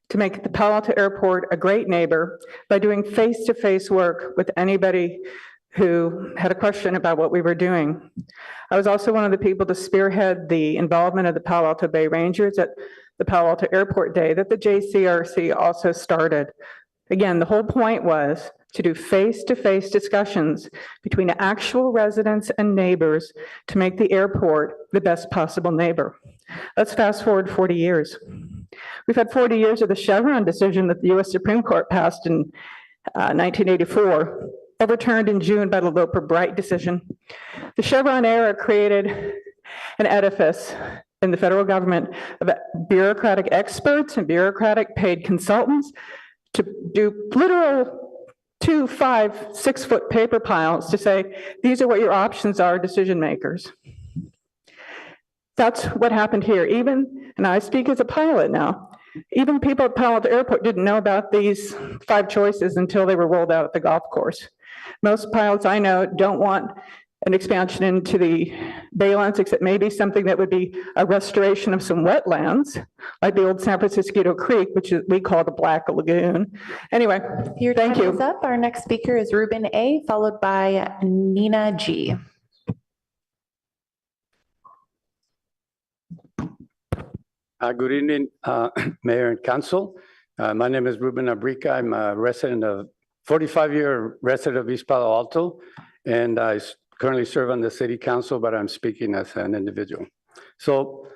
to make the Palo Alto Airport a great neighbor by doing face-to-face work with anybody who had a question about what we were doing. I was also one of the people to spearhead the involvement of the Palo Alto Bay Rangers at the Palo Alto Airport Day that the JCRC also started. Again, the whole point was to do face-to-face discussions between actual residents and neighbors to make the airport the best possible neighbor. Let's fast forward 40 years. We've had 40 years of the Chevron decision that the US Supreme Court passed in 1984, overturned in June by the Loper-Bright decision. The Chevron era created an edifice in the federal government of bureaucratic experts and bureaucratic paid consultants to do literal 2, 5, 6 foot paper piles to say, these are what your options are, decision makers. That's what happened here. Even, and I speak as a pilot now, even people at Palo Alto Airport didn't know about these 5 choices until they were rolled out at the golf course. Most pilots I know don't want an expansion into the Baylands, except maybe something that would be a restoration of some wetlands, like the old San Francisco Creek, which we call the Black Lagoon. Anyway, thank you. Is up. Our next speaker is Ruben A., followed by Nina G. Good evening, Mayor and Council. My name is Ruben Abrica. I'm a resident of 45-year resident of East Palo Alto, and I currently serve on the City Council, but I'm speaking as an individual. So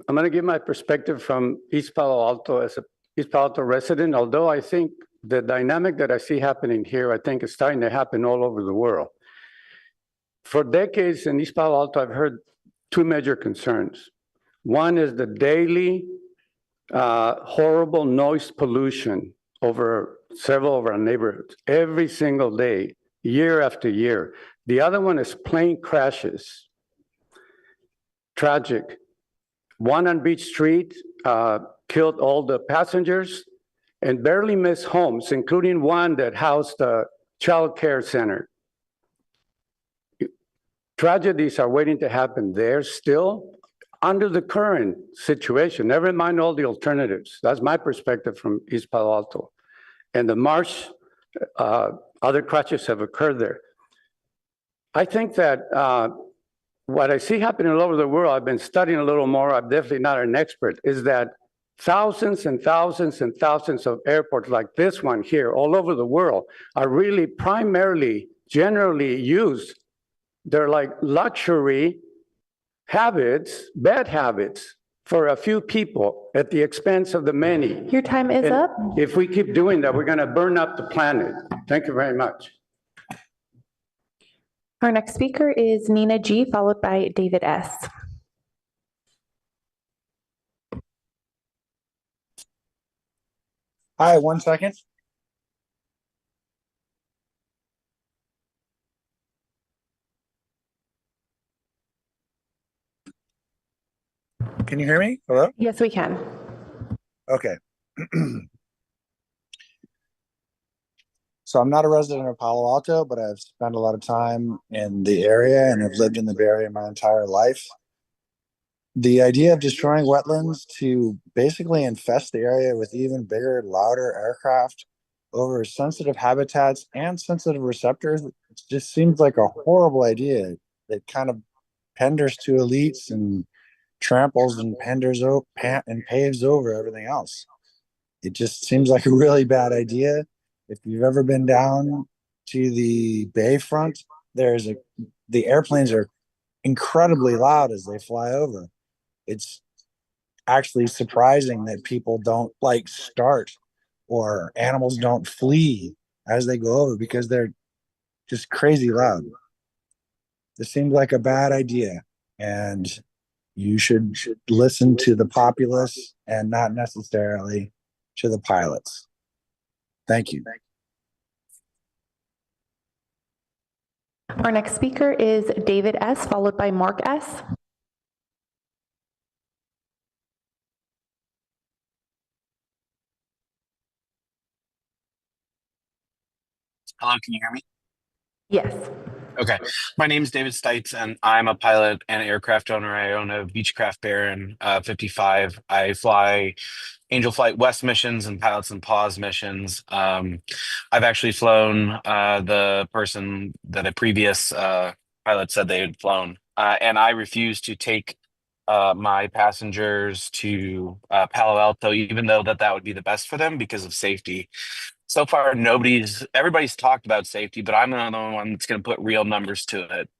I'm going to give my perspective from East Palo Alto as a East Palo Alto resident, although I think the dynamic that I see happening here, I think is starting to happen all over the world. For decades in East Palo Alto, I've heard 2 major concerns. One is the daily horrible noise pollution over several of our neighborhoods, every single day, year after year. The other one is plane crashes. Tragic. One on Beach Street killed all the passengers and barely missed homes, including one that housed a child care center. Tragedies are waiting to happen there still under the current situation, never mind all the alternatives. That's my perspective from East Palo Alto. And the March, other crashes have occurred there. I think that what I see happening all over the world, I've been studying a little more, I'm definitely not an expert, is that thousands and thousands and thousands of airports like this one here all over the world are really primarily, generally used. They're like luxury habits, bad habits for a few people at the expense of the many. Your time is up. If we keep doing that, we're going to burn up the planet. Thank you very much. Our next speaker is Nina G., followed by David S. Hi, 1 second. Can you hear me? Hello? Yes, we can. Okay. So I'm not a resident of Palo Alto, but I've spent a lot of time in the area and have lived in the Bay Area my entire life. The idea of destroying wetlands to basically infest the area with even bigger, louder aircraft over sensitive habitats and sensitive receptors It just seems like a horrible idea that kind of panders to elites and tramples and and paves over everything else. It just seems like a really bad idea. If you've ever been down to the bayfront, the airplanes are incredibly loud as they fly over. It's actually surprising that people don't like start or animals don't flee as they go over because they're just crazy loud. This seems like a bad idea, and you should listen to the populace and not necessarily to the pilots. Thank you. Our next speaker is David S., followed by Mark S. Hello, can you hear me? Yes. Okay. My name is David Stites, and I'm a pilot and aircraft owner. I own a Beechcraft Baron 55. I fly Angel Flight West missions and Pilots and Paws missions. I've actually flown the person that a previous pilot said they had flown, and I refuse to take my passengers to Palo Alto, even though that would be the best for them because of safety. So far, everybody's talked about safety, but I'm not the only one that's going to put real numbers to it.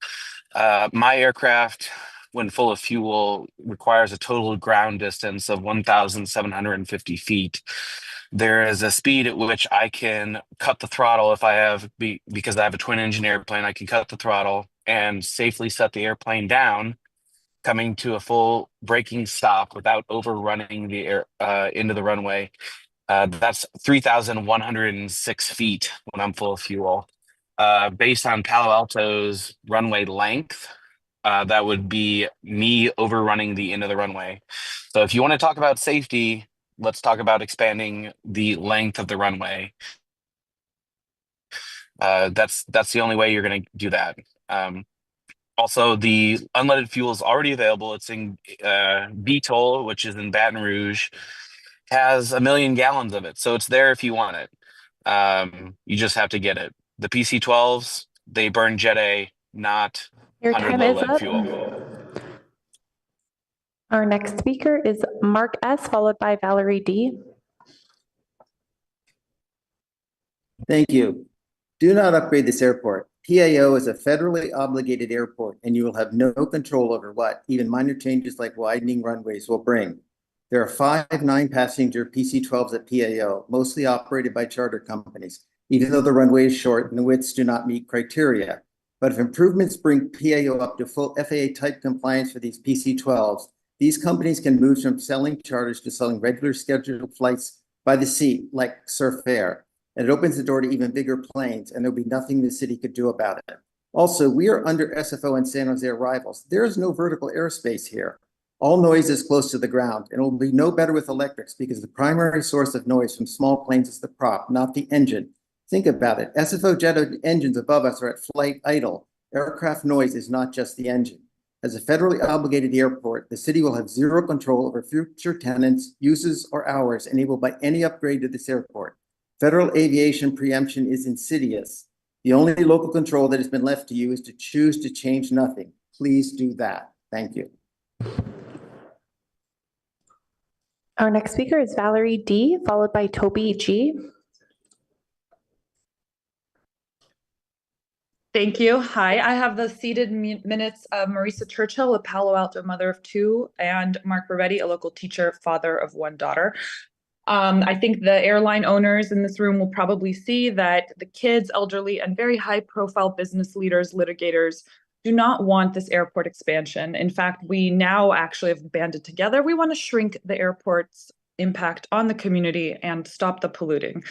My aircraft, when full of fuel, requires a total ground distance of 1,750 feet. There is a speed at which I can cut the throttle because I have a twin engine airplane, I can cut the throttle and safely set the airplane down, coming to a full braking stop without overrunning the air into the runway. That's 3,106 feet when I'm full of fuel. Based on Palo Alto's runway length, that would be me overrunning the end of the runway. So if you want to talk about safety, let's talk about expanding the length of the runway. That's the only way you're going to do that. Also, the unleaded fuel is already available. It's in VTOL, which is in Baton Rouge, has 1 million gallons of it. So it's there if you want it. You just have to get it. The PC-12s, they burn Jet A, not Your 100 time low is lead up. fuel. Our next speaker is Mark S., followed by Valerie D. Thank you. Do not upgrade this airport. PAO is a federally obligated airport, and you will have no control over what even minor changes like widening runways will bring. There are 5 9-passenger PC-12s at PAO, mostly operated by charter companies, even though the runway is short and the widths do not meet criteria. But if improvements bring PAO up to full FAA type compliance for these PC-12s, these companies can move from selling charters to selling regular scheduled flights by the seat, like Surf Air. And it opens the door to even bigger planes, and there'll be nothing the city could do about it. Also, we are under SFO and San Jose arrivals. There is no vertical airspace here. All noise is close to the ground, and it will be no better with electrics because the primary source of noise from small planes is the prop, not the engine. Think about it. SFO jet engines above us are at flight idle. Aircraft noise is not just the engine. As a federally obligated airport, the city will have zero control over future tenants, uses, or hours enabled by any upgrade to this airport. Federal aviation preemption is insidious. The only local control that has been left to you is to choose to change nothing. Please do that. Thank you. Our next speaker is Valerie D., followed by Toby G. Thank you. Hi, I have the seated minutes of Marisa Churchill, a Palo Alto mother of 2, and Mark Beretti, a local teacher, father of 1 daughter. I think the airline owners in this room will probably see that the kids, elderly, and very high-profile business leaders, litigators, do not want this airport expansion. In fact, we now actually have banded together. We want to shrink the airport's impact on the community and stop the polluting.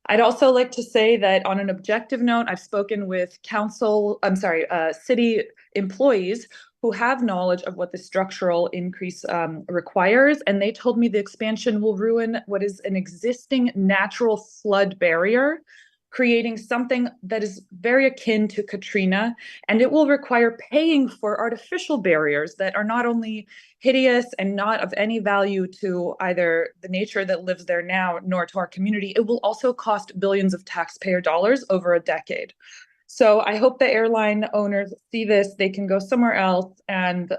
I'd also like to say that on an objective note, I've spoken with city employees who have knowledge of what the structural increase requires, and they told me the expansion will ruin what is an existing natural flood barrier, creating something that is very akin to Katrina, and it will require paying for artificial barriers that are not only hideous and not of any value to either the nature that lives there now nor to our community. It will also cost billions of taxpayer dollars over a decade. So I hope the airline owners see this, they can go somewhere else, and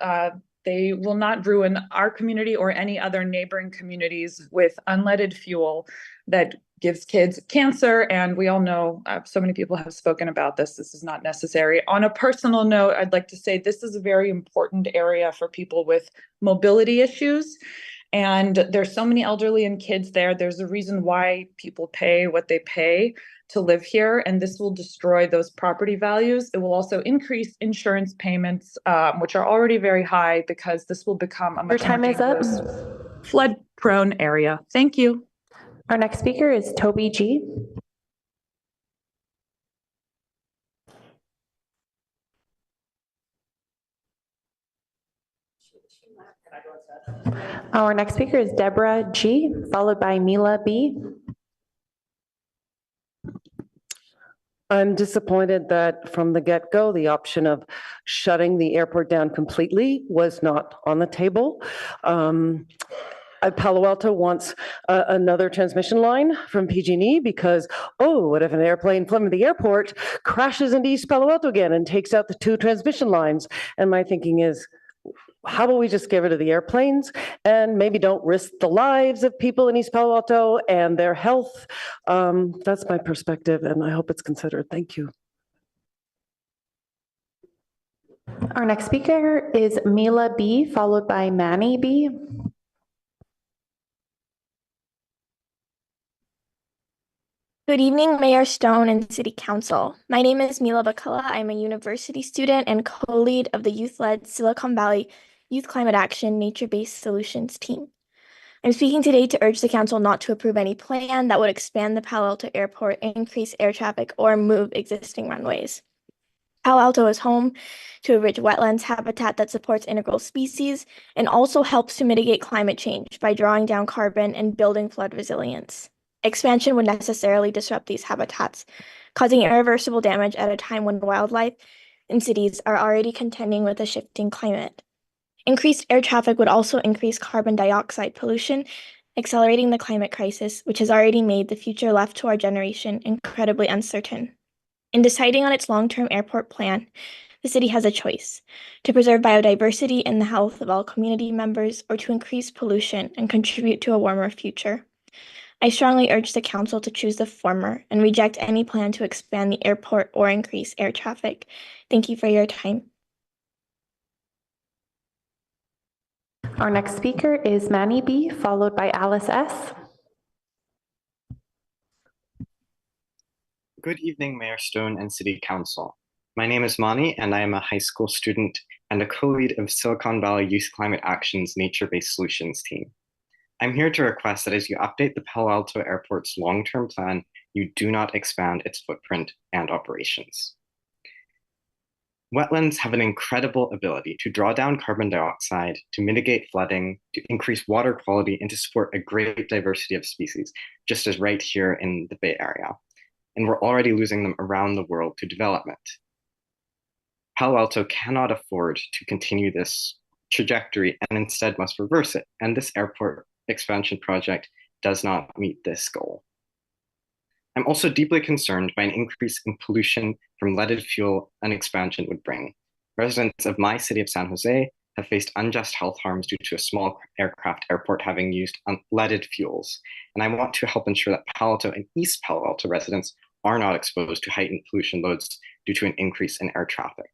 they will not ruin our community or any other neighboring communities with unleaded fuel that gives kids cancer. And we all know, so many people have spoken about this. This is not necessary. On a personal note, I'd like to say this is a very important area for people with mobility issues. And there's so many elderly and kids there. There's a reason why people pay what they pay to live here, and this will destroy those property values. It will also increase insurance payments, which are already very high, because this will become a much more dangerous flood-prone area. Thank you. Our next speaker is Toby G. Our next speaker is Deborah G, followed by Mila B. I'm disappointed that from the get-go, the option of shutting the airport down completely was not on the table. Palo Alto wants another transmission line from PG&E because, oh, what if an airplane from the airport crashes into East Palo Alto again and takes out the 2 transmission lines? And my thinking is, how about we just get rid of the airplanes and maybe don't risk the lives of people in East Palo Alto and their health? That's my perspective, and I hope it's considered. Thank you. Our next speaker is Mila B, followed by Manny B. Good evening, Mayor Stone and City Council. My name is Mila Bakala. I'm a university student and co-lead of the youth-led Silicon Valley Youth Climate Action Nature-Based Solutions team. I'm speaking today to urge the council not to approve any plan that would expand the Palo Alto Airport, increase air traffic, or move existing runways. Palo Alto is home to a rich wetlands habitat that supports integral species and also helps to mitigate climate change by drawing down carbon and building flood resilience. Expansion would necessarily disrupt these habitats, causing irreversible damage at a time when wildlife and cities are already contending with a shifting climate. Increased air traffic would also increase carbon dioxide pollution, accelerating the climate crisis, which has already made the future left to our generation incredibly uncertain. In deciding on its long-term airport plan, the city has a choice: to preserve biodiversity and the health of all community members, or to increase pollution and contribute to a warmer future. I strongly urge the council to choose the former and reject any plan to expand the airport or increase air traffic. Thank you for your time. Our next speaker is Manny B, followed by Alice S. Good evening, Mayor Stone and City Council. My name is Mani, and I am a high school student and a co-lead of Silicon Valley Youth Climate Action's Nature-Based Solutions team. I'm here to request that as you update the Palo Alto Airport's long-term plan, you do not expand its footprint and operations. Wetlands have an incredible ability to draw down carbon dioxide, to mitigate flooding, to increase water quality, and to support a great diversity of species, just as right here in the Bay Area. And we're already losing them around the world to development. Palo Alto cannot afford to continue this trajectory and instead must reverse it. And this airport expansion project does not meet this goal. I'm also deeply concerned by an increase in pollution from leaded fuel an expansion would bring. Residents of my city of San Jose have faced unjust health harms due to a small aircraft airport having used leaded fuels. And I want to help ensure that Palo Alto and East Palo Alto residents are not exposed to heightened pollution loads due to an increase in air traffic.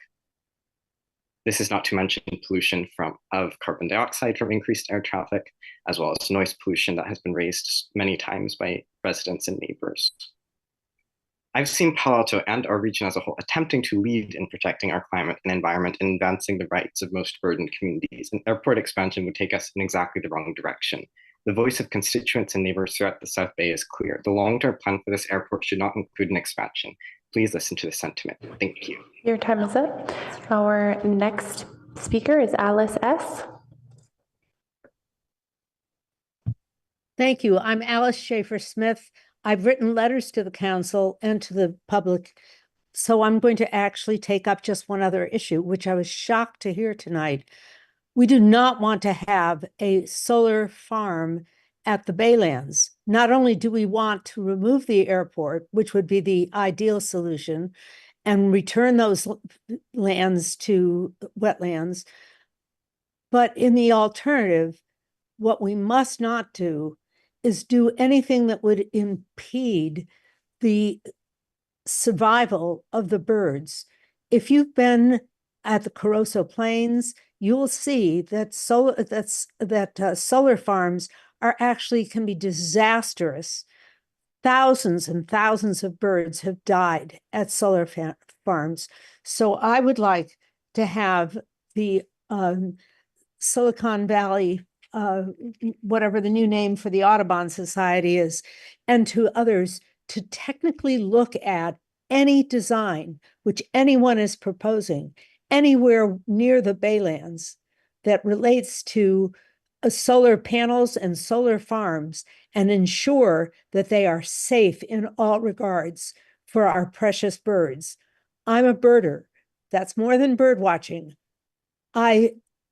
This is not to mention pollution of carbon dioxide from increased air traffic, as well as noise pollution that has been raised many times by residents and neighbors. I've seen Palo Alto and our region as a whole attempting to lead in protecting our climate and environment and advancing the rights of most burdened communities. And airport expansion would take us in exactly the wrong direction. The voice of constituents and neighbors throughout the South Bay is clear. The long-term plan for this airport should not include an expansion. Please listen to the sentiment. Thank you. Your time is up. Our next speaker is Alice S. Thank you. I'm Alice Schaefer Smith. I've written letters to the council and to the public, so I'm going to actually take up just one other issue, which I was shocked to hear tonight. We do not want to have a solar farm at the Baylands. Not only do we want to remove the airport, which would be the ideal solution, and return those lands to wetlands. But in the alternative, what we must not do is do anything that would impede the survival of the birds. If you've been at the Corozo Plains, you will see that solar farms can be disastrous. Thousands and thousands of birds have died at solar farms. So I would like to have the Silicon Valley, whatever the new name for the Audubon Society is, and to others to technically look at any design which anyone is proposing anywhere near the Baylands that relates to solar panels and solar farms, and ensure that they are safe in all regards for our precious birds. I'm a birder. That's more than bird watching. I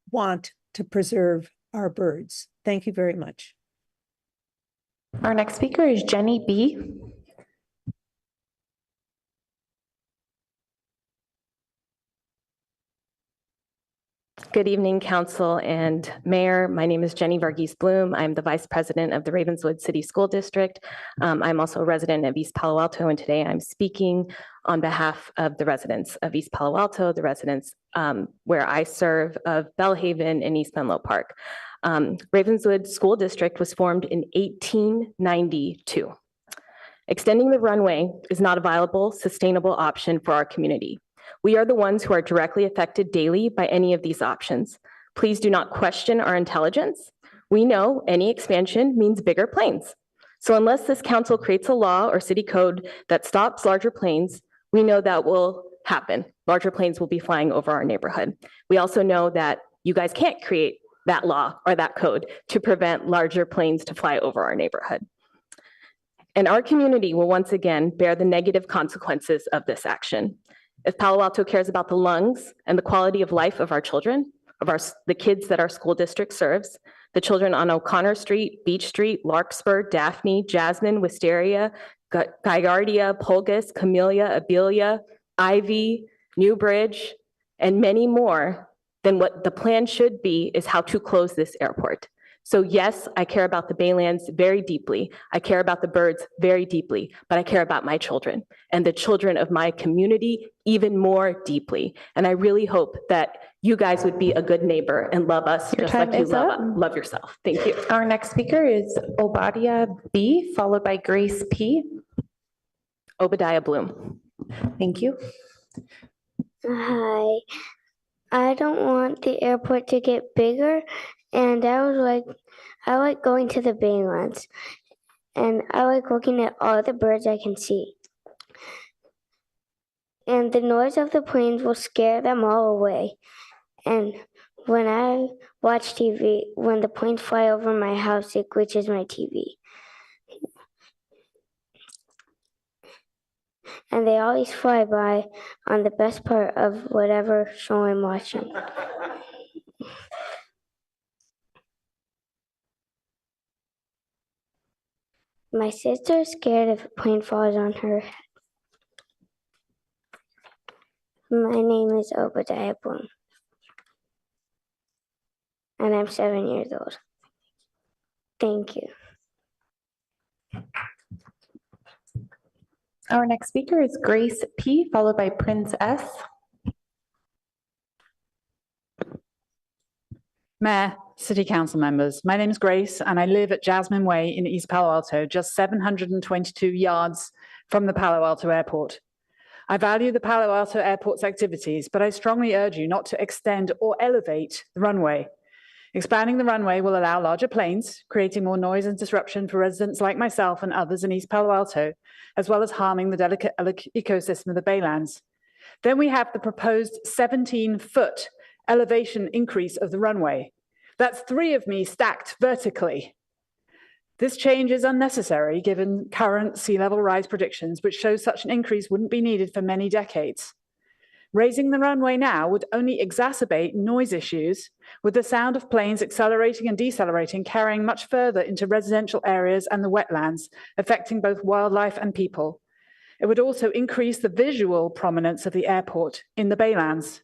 want to preserve our birds. Thank you very much. Our next speaker is Jenny B. Good evening, Council and Mayor. My name is Jenny Varghese Bloom. I'm the Vice President of the Ravenswood City School District. I'm also a resident of East Palo Alto, and today I'm speaking on behalf of the residents of East Palo Alto, the residents where I serve of Bellhaven and East Menlo Park. Ravenswood School District was formed in 1892. Extending the runway is not a viable, sustainable option for our community. We are the ones who are directly affected daily by any of these options. Please do not question our intelligence. We know any expansion means bigger planes. So unless this council creates a law or city code that stops larger planes, we know that will happen. Larger planes will be flying over our neighborhood. We also know that you guys can't create that law or that code to prevent larger planes to fly over our neighborhood. And our community will once again bear the negative consequences of this action. If Palo Alto cares about the lungs and the quality of life of our children, of the kids that our school district serves, the children on O'Connor Street, Beach Street, Larkspur, Daphne, Jasmine, Wisteria, Gyardia, Pulgus, Camellia, Abelia, Ivy, Newbridge, and many more, then what the plan should be is how to close this airport. So yes, I care about the Baylands very deeply. I care about the birds very deeply, but I care about my children and the children of my community even more deeply. And I really hope that you guys would be a good neighbor and love us just like you love yourself. Thank you. Our next speaker is Obadiah B, followed by Grace P. Obadiah Bloom. Thank you. Hi. I don't want the airport to get bigger, and I like going to the Baylands, and I like looking at all the birds I can see. And the noise of the planes will scare them all away. And when I watch TV, when the planes fly over my house, it glitches my TV. And they always fly by on the best part of whatever show I'm watching. My sister is scared if a plane falls on her head. My name is Obadiah Bloom, and I'm 7 years old. Thank you. Our next speaker is Grace P, followed by Prince S. Mayor, City Council members, my name is Grace and I live at Jasmine Way in East Palo Alto, just 722 yards from the Palo Alto Airport. I value the Palo Alto Airport's activities, but I strongly urge you not to extend or elevate the runway. Expanding the runway will allow larger planes, creating more noise and disruption for residents like myself and others in East Palo Alto, as well as harming the delicate ecosystem of the Baylands. Then we have the proposed 17-foot elevation increase of the runway. That's 3 of me stacked vertically. This change is unnecessary given current sea level rise predictions, which show such an increase wouldn't be needed for many decades. Raising the runway now would only exacerbate noise issues, with the sound of planes accelerating and decelerating carrying much further into residential areas and the wetlands, affecting both wildlife and people. It would also increase the visual prominence of the airport in the Baylands.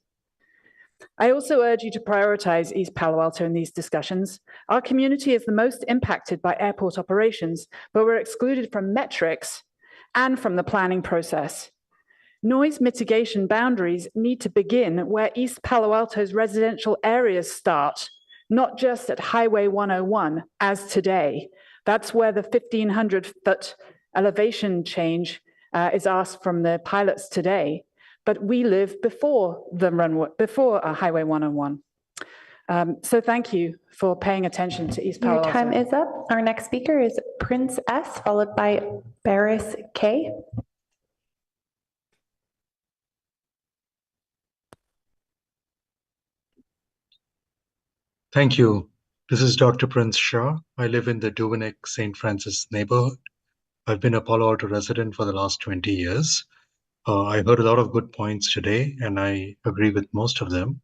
I also urge you to prioritize East Palo Alto in these discussions. Our community is the most impacted by airport operations, but we're excluded from metrics and from the planning process. Noise mitigation boundaries need to begin where East Palo Alto's residential areas start, not just at Highway 101 as today. That's where the 1,500-foot elevation change is asked from the pilots today. But we live before the runway, before Highway 101. So thank you for paying attention to East Palo Alto. Your time is up. Our next speaker is Prince S, followed by Barris K. Thank you. This is Dr. Prince Shah. I live in the Duveneck St. Francis neighborhood. I've been a Palo Alto resident for the last 20 years. I heard a lot of good points today, and I agree with most of them.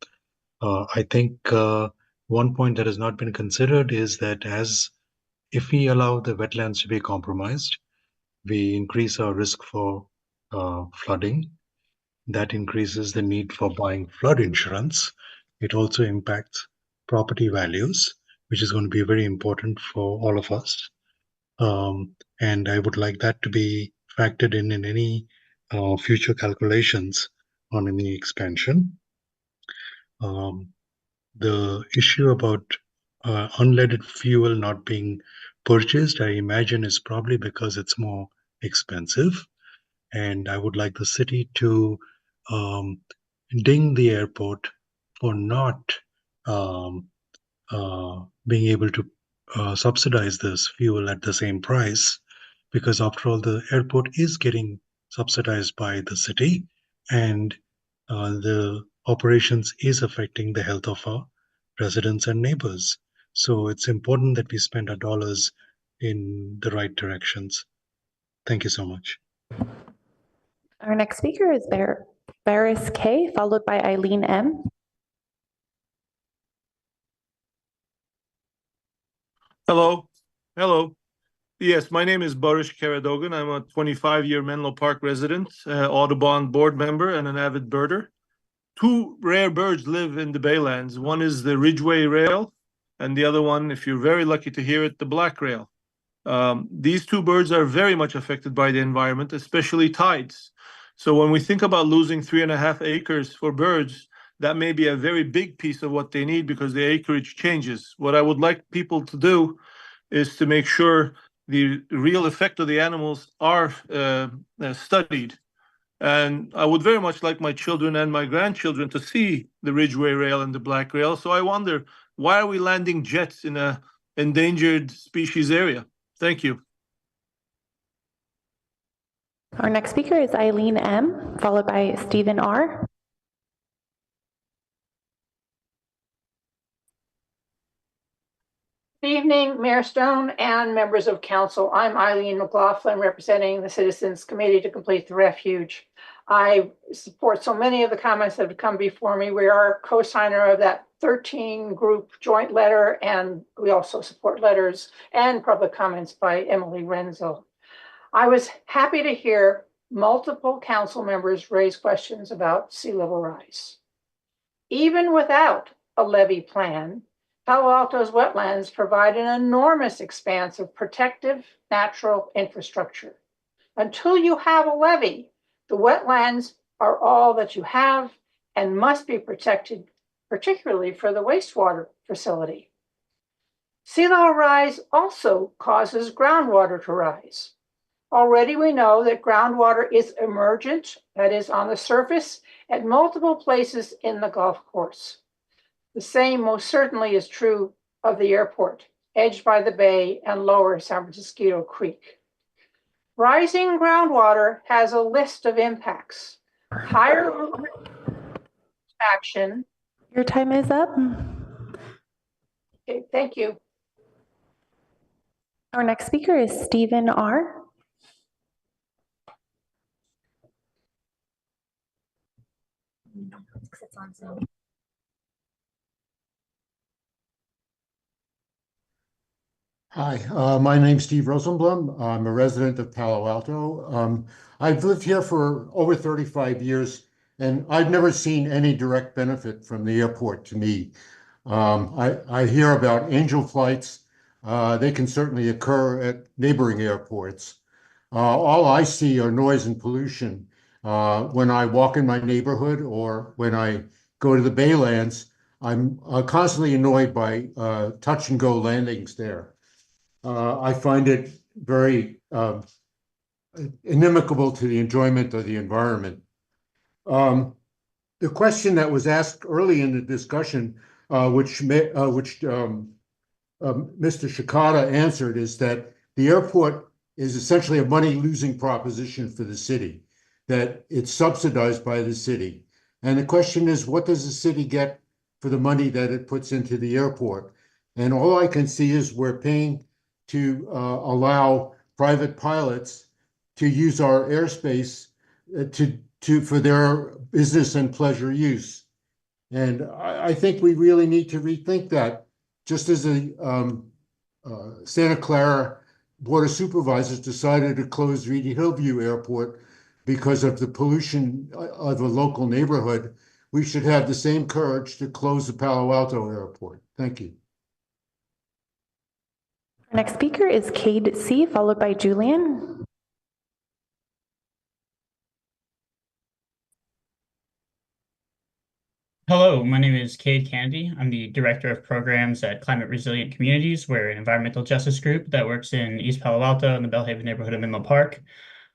I think one point that has not been considered is that if we allow the wetlands to be compromised, we increase our risk for flooding. That increases the need for buying flood insurance. It also impacts property values, which is going to be very important for all of us. And I would like that to be factored in any future calculations on any expansion. The issue about unleaded fuel not being purchased, I imagine, is probably because it's more expensive. And I would like the city to ding the airport for not being able to subsidize this fuel at the same price, because after all, the airport is getting subsidized by the city, and the operations is affecting the health of our residents and neighbors. So it's important that we spend our dollars in the right directions. Thank you so much. Our next speaker is Barris K, followed by Eileen M. Hello. Hello. Yes, my name is Barış Karadogan. I'm a 25-year Menlo Park resident, Audubon board member, and an avid birder. Two rare birds live in the Baylands. One is the Ridgway rail, and the other one, if you're very lucky to hear it, the black rail. These two birds are very much affected by the environment, especially tides. So when we think about losing 3.5 acres for birds, that may be a very big piece of what they need because the acreage changes. What I would like people to do is to make sure the real effect of the animals are studied. And I would very much like my children and my grandchildren to see the Ridgway rail and the black rail. So I wonder, why are we landing jets in an endangered species area? Thank you. Our next speaker is Eileen M, followed by Stephen R. Good evening, Mayor Stone and members of council. I'm Eileen McLaughlin, representing the Citizens Committee to Complete the Refuge. I support so many of the comments that have come before me. We are a co-signer of that 13-group joint letter, and we also support letters and public comments by Emily Renzel. I was happy to hear multiple council members raise questions about sea level rise. Even without a levee plan, Palo Alto's wetlands provide an enormous expanse of protective natural infrastructure. Until you have a levee, the wetlands are all that you have and must be protected, particularly for the wastewater facility. Sea level rise also causes groundwater to rise. Already we know that groundwater is emergent, that is on the surface, at multiple places in the golf course. The same most certainly is true of the airport, edged by the bay and lower San Francisco Creek. Rising groundwater has a list of impacts. Higher action. Your time is up. Okay, thank you. Our next speaker is Stephen R. Hi, my name's Steve Rosenblum. I'm a resident of Palo Alto. I've lived here for over 35 years, and I've never seen any direct benefit from the airport to me. I hear about angel flights. They can certainly occur at neighboring airports. All I see are noise and pollution. When I walk in my neighborhood or when I go to the Baylands, I'm constantly annoyed by touch and go landings there. I find it very inimical to the enjoyment of the environment. The question that was asked early in the discussion, which Mr. Shikata answered, is that the airport is essentially a money-losing proposition for the city, that it's subsidized by the city. And the question is, what does the city get for the money that it puts into the airport? And all I can see is we're paying to allow private pilots to use our airspace for their business and pleasure use. And I think we really need to rethink that. Just as the Santa Clara Board of Supervisors decided to close Reedy Hillview Airport because of the pollution of a local neighborhood, we should have the same courage to close the Palo Alto Airport. Thank you. Our next speaker is Cade C., followed by Julian. Hello, my name is Cade Candy. I'm the Director of Programs at Climate Resilient Communities. We're an environmental justice group that works in East Palo Alto and the Bellhaven neighborhood of Menlo Park.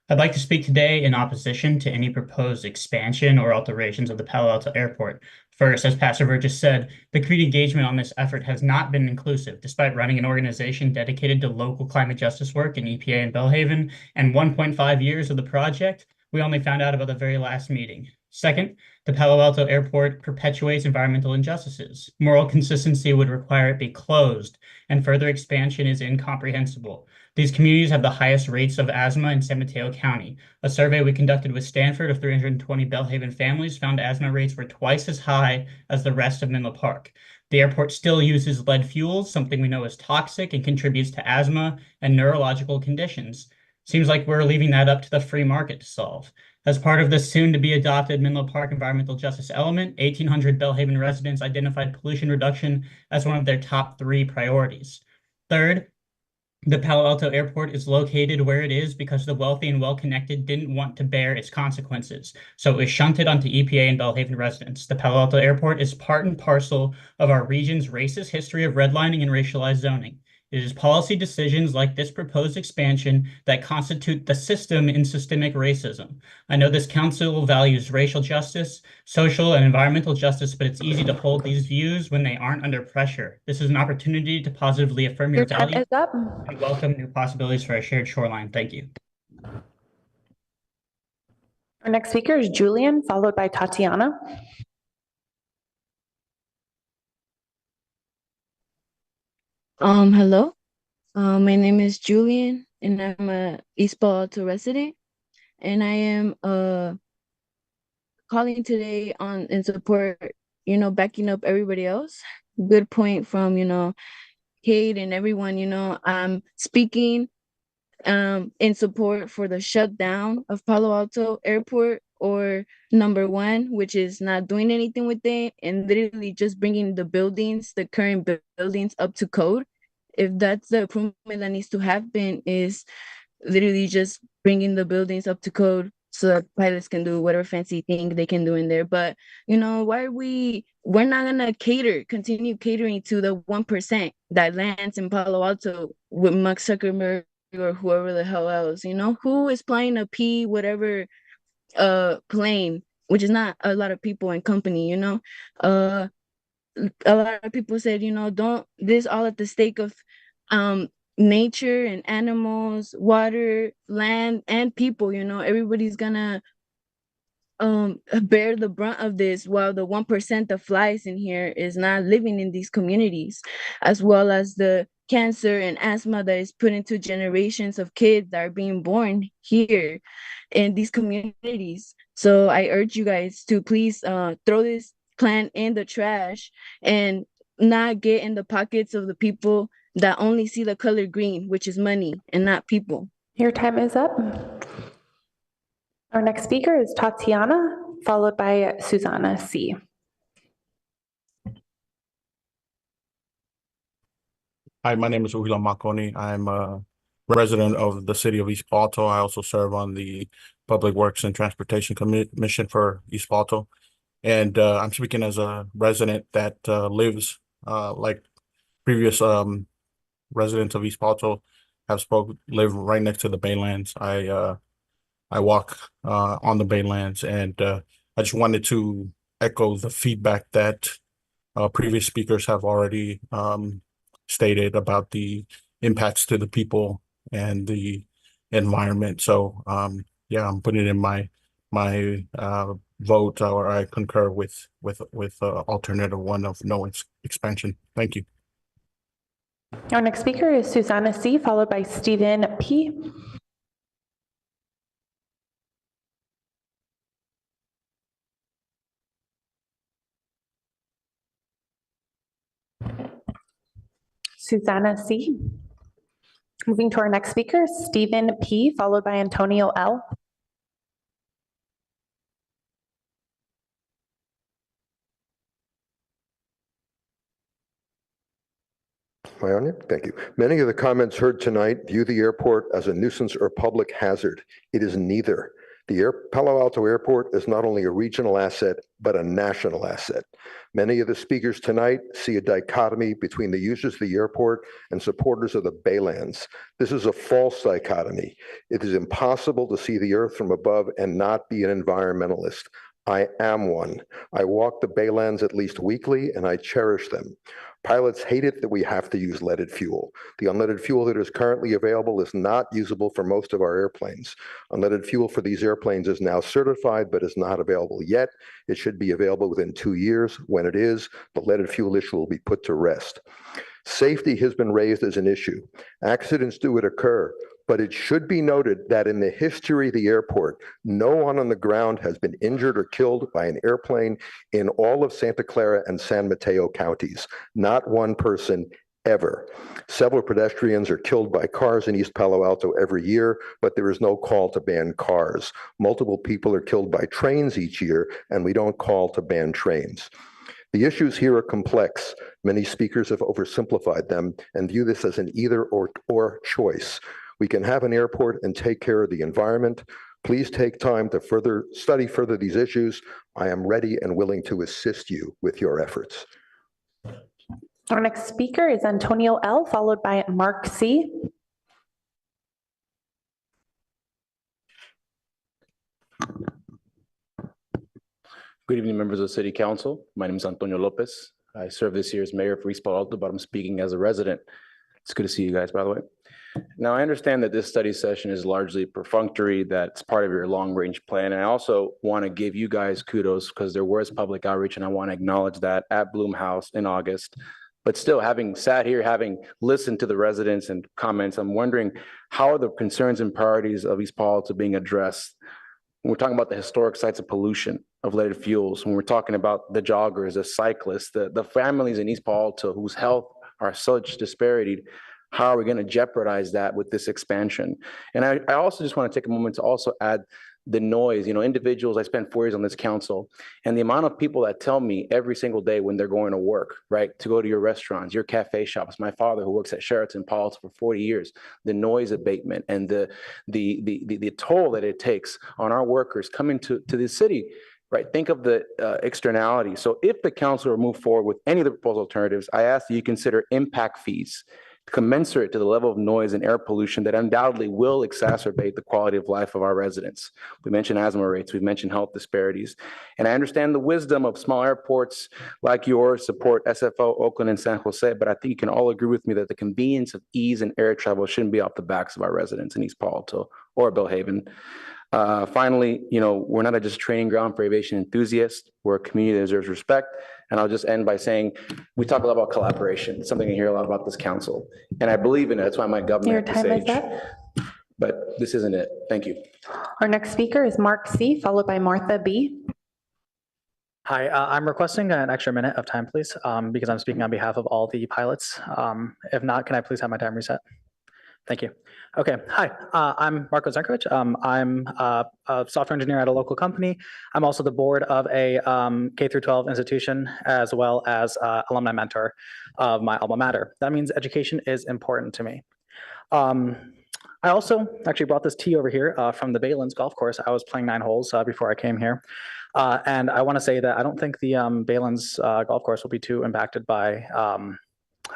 I'd like to speak today in opposition to any proposed expansion or alterations of the Palo Alto Airport. First, as Pastor Burgess said, the community engagement on this effort has not been inclusive, despite running an organization dedicated to local climate justice work in EPA and Bellhaven, and 1.5 years of the project, we only found out about the very last meeting. Second, the Palo Alto Airport perpetuates environmental injustices. Moral consistency would require it be closed, and further expansion is incomprehensible. These communities have the highest rates of asthma in San Mateo County. A survey we conducted with Stanford of 320 Bellhaven families found asthma rates were twice as high as the rest of Menlo Park. The airport still uses lead fuels, something we know is toxic and contributes to asthma and neurological conditions. Seems like we're leaving that up to the free market to solve. As part of the soon-to-be-adopted Menlo Park environmental justice element, 1,800 Bellhaven residents identified pollution reduction as one of their top 3 priorities. Third, the Palo Alto Airport is located where it is because the wealthy and well-connected didn't want to bear its consequences, so it was shunted onto EPA and Bellhaven residents. The Palo Alto Airport is part and parcel of our region's racist history of redlining and racialized zoning. It is policy decisions like this proposed expansion that constitute the system in systemic racism. I know this council values racial justice, social and environmental justice, but it's easy to hold these views when they aren't under pressure. This is an opportunity to positively affirm your Your time values is up. and welcome new possibilities for a shared shoreline. Thank you. Our next speaker is Julian, followed by Tatiana. Hello. My name is Julian, and I'm a East Palo Alto resident, and I am calling today on in support, backing up everybody else. Good point from, Kate and everyone, I'm speaking in support for the shutdown of Palo Alto Airport, or number 1, which is not doing anything with it and literally just bringing the current buildings up to code. If that's the improvement that needs to happen, is literally just bringing the buildings up to code so that pilots can do whatever fancy thing they can do in there. But we're not gonna continue catering to the 1% that lands in Palo Alto with Mark Zuckerberg or whoever the hell else, who is flying a P whatever plane, which is not a lot of people and company. A lot of people said, don't this all at the stake of nature and animals, water, land, and people. Everybody's gonna bear the brunt of this, while the 1% that flies in here is not living in these communities, as well as the cancer and asthma that is put into generations of kids that are being born here in these communities. So I urge you guys to please throw this plan in the trash and not get in the pockets of the people that only see the color green, which is money and not people. Your time is up. Our next speaker is Tatiana, followed by Susanna C. Hi, my name is Uhila Makoni. I'm a resident of the city of East Palo Alto. I also serve on the Public Works and Transportation Commission for East Palo Alto. And I'm speaking as a resident that lives like previous residents of East Palo Alto live right next to the Baylands. I walk on the Baylands, and I just wanted to echo the feedback that previous speakers have already stated about the impacts to the people and the environment. So yeah, I'm putting in my vote, or I concur with alternative one of no expansion. Thank you. Our next speaker is Susanna C, followed by Stephen P. Susanna C. Moving to our next speaker, Stephen P, followed by Antonio L. Am I on it? Thank you. Many of the comments heard tonight view the airport as a nuisance or public hazard. It is neither. The Palo Alto Airport is not only a regional asset, but a national asset. Many of the speakers tonight see a dichotomy between the users of the airport and supporters of the Baylands. This is a false dichotomy. It is impossible to see the earth from above and not be an environmentalist. I am one. I walk the Baylands at least weekly, and I cherish them. Pilots hate it that we have to use leaded fuel. The unleaded fuel that is currently available is not usable for most of our airplanes. Unleaded fuel for these airplanes is now certified, but is not available yet. It should be available within 2 years. When it is, the leaded fuel issue will be put to rest. Safety has been raised as an issue. Accidents do occur, but it should be noted that in the history of the airport, no one on the ground has been injured or killed by an airplane in all of Santa Clara and San Mateo counties. Not one person ever. Several pedestrians are killed by cars in East Palo Alto every year, but there is no call to ban cars. Multiple people are killed by trains each year, and we don't call to ban trains. The issues here are complex. Many speakers have oversimplified them and view this as an either or choice. We can have an airport and take care of the environment. Please take time to study further these issues. I am ready and willing to assist you with your efforts. Our next speaker is Antonio L, followed by Mark C. Good evening, members of the City Council. My name is Antonio Lopez. I serve this year as mayor for East Palo Alto, but I'm speaking as a resident. It's good to see you guys, by the way. Now, I understand that this study session is largely perfunctory, that's part of your long-range plan. And I also want to give you guys kudos because there was public outreach, and I want to acknowledge that at Bloom House in August. But still, having sat here, having listened to the residents and comments, I'm wondering how are the concerns and priorities of East Palo Alto being addressed? When we're talking about the historic sites of pollution of leaded fuels, when we're talking about the joggers, the cyclists, the families in East Palo Alto whose health are such disparity, how are we going to jeopardize that with this expansion? And I also just want to take a moment to also add the noise. You know, individuals, I spent 4 years on this council, and the amount of people that tell me every single day when they're going to work, right, to go to your restaurants, your cafe shops. My father, who works at Sheraton Palo Alto for 40 years, the noise abatement and the toll that it takes on our workers coming to the city. Right. Think of the externality. So if the council will move forward with any of the proposed alternatives, I ask that you consider impact fees commensurate to the level of noise and air pollution that undoubtedly will exacerbate the quality of life of our residents. We mentioned asthma rates, we've mentioned health disparities. And I understand the wisdom of small airports like yours support SFO, Oakland, and San Jose, but I think you can all agree with me that the convenience of ease and air travel shouldn't be off the backs of our residents in East Palo Alto or Belhaven. Finally, you know, we're not just a training ground for aviation enthusiasts. We're a community that deserves respect. And I'll just end by saying, we talk a lot about collaboration, something I hear a lot about this council. And I believe in it. That's why my governor Your at this time is age. up. But this isn't it. Thank you. Our next speaker is Mark C, followed by Martha B. Hi, I'm requesting an extra minute of time, please, because I'm speaking on behalf of all the pilots. If not, can I please have my time reset? Thank you. Okay, hi, I'm Marco Zenkovic. I'm a software engineer at a local company. I'm also the board of a K through 12 institution, as well as alumni mentor of my alma mater. That means education is important to me. I also actually brought this tee over here from the Baylands golf course. I was playing 9 holes before I came here. And I want to say that I don't think the Baylands golf course will be too impacted by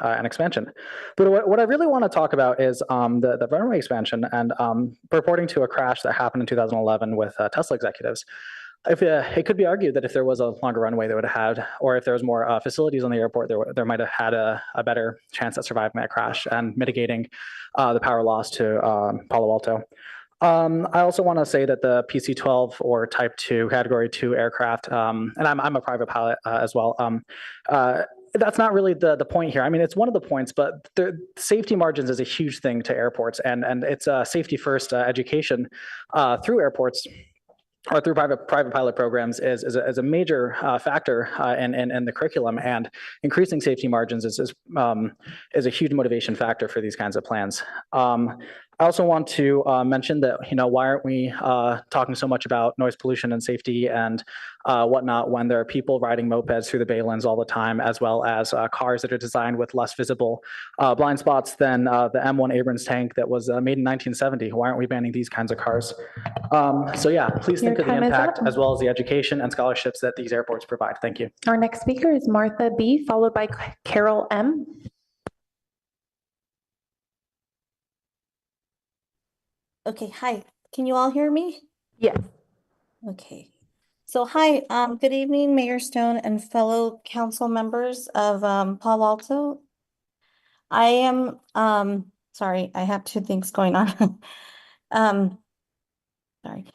an expansion. But what I really want to talk about is the runway expansion and purporting to a crash that happened in 2011 with Tesla executives. If it could be argued that if there was a longer runway, they would have had, or if there was more facilities on the airport, there might have had a better chance at surviving that crash and mitigating the power loss to Palo Alto. I also want to say that the PC-12 or Type 2 Category 2 aircraft, and I'm a private pilot as well. That's not really the point here. I mean, it's one of the points, but the safety margins is a huge thing to airports, and it's a safety first education through airports or through private pilot programs is a major factor in the curriculum, and increasing safety margins is a huge motivation factor for these kinds of plans. I also want to mention that, why aren't we talking so much about noise pollution and safety and whatnot when there are people riding mopeds through the Baylands all the time, as well as cars that are designed with less visible blind spots than the M1 Abrams tank that was made in 1970. Why aren't we banning these kinds of cars? So yeah, please think of the impact as well as the education and scholarships that these airports provide. Thank you. Our next speaker is Martha B, followed by Carol M. Okay, hi. Can you all hear me? Yes. Okay. So hi, good evening, Mayor Stone and fellow council members of Palo Alto. I am sorry, I have 2 things going on. Sorry.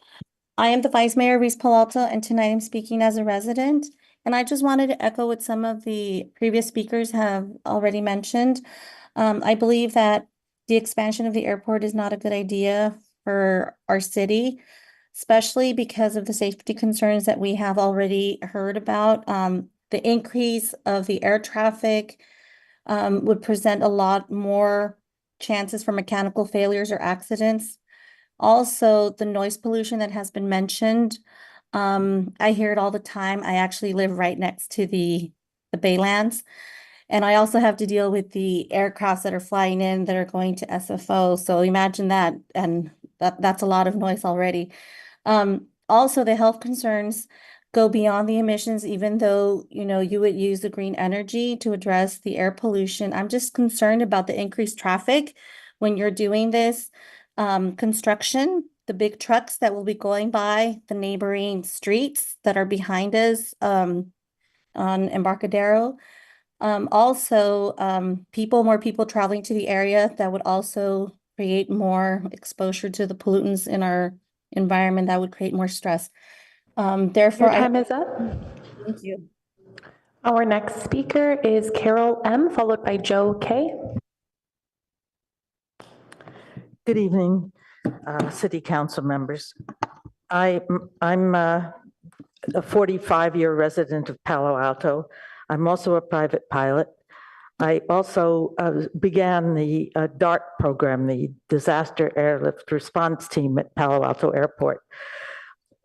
I am the Vice Mayor of East Palo Alto, and tonight I'm speaking as a resident. And I just wanted to echo what some of the previous speakers have already mentioned. I believe that the expansion of the airport is not a good idea for our city, especially because of the safety concerns that we have already heard about. The increase of the air traffic would present a lot more chances for mechanical failures or accidents. Also, the noise pollution that has been mentioned, I hear it all the time. I actually live right next to the Baylands. And I also have to deal with the aircrafts that are flying in that are going to SFO. So imagine that, and that's a lot of noise already. Also, the health concerns go beyond the emissions, even though, you would use the green energy to address the air pollution. I'm just concerned about the increased traffic when you're doing this construction, the big trucks that will be going by the neighboring streets that are behind us on Embarcadero. Also, more people traveling to the area that would also create more exposure to the pollutants in our environment that would create more stress. Therefore, your time is up. Thank you. Our next speaker is Carol M, followed by Joe K. Good evening, City Council members. I'm a 45-year resident of Palo Alto. I'm also a private pilot. I also began the DART program, the Disaster Airlift Response Team at Palo Alto Airport.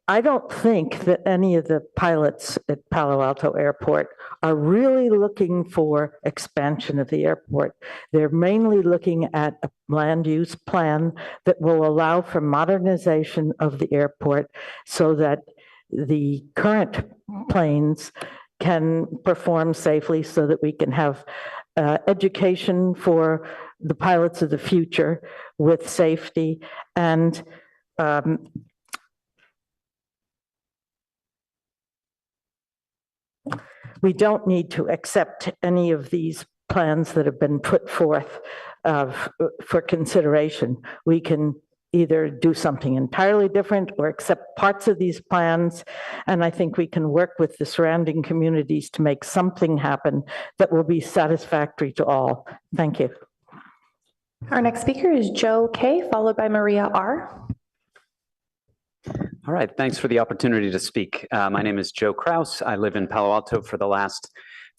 I don't think that any of the pilots at Palo Alto Airport are really looking for expansion of the airport. They're mainly looking at a land use plan that will allow for modernization of the airport so that the current planes can perform safely, so that we can have education for the pilots of the future with safety, and we don't need to accept any of these plans that have been put forth for consideration. We can either do something entirely different or accept parts of these plans, and I think we can work with the surrounding communities to make something happen that will be satisfactory to all. Thank you. Our next speaker is Joe K, followed by Maria R. All right, thanks for the opportunity to speak. My name is Joe Kraus. I live in Palo Alto for the last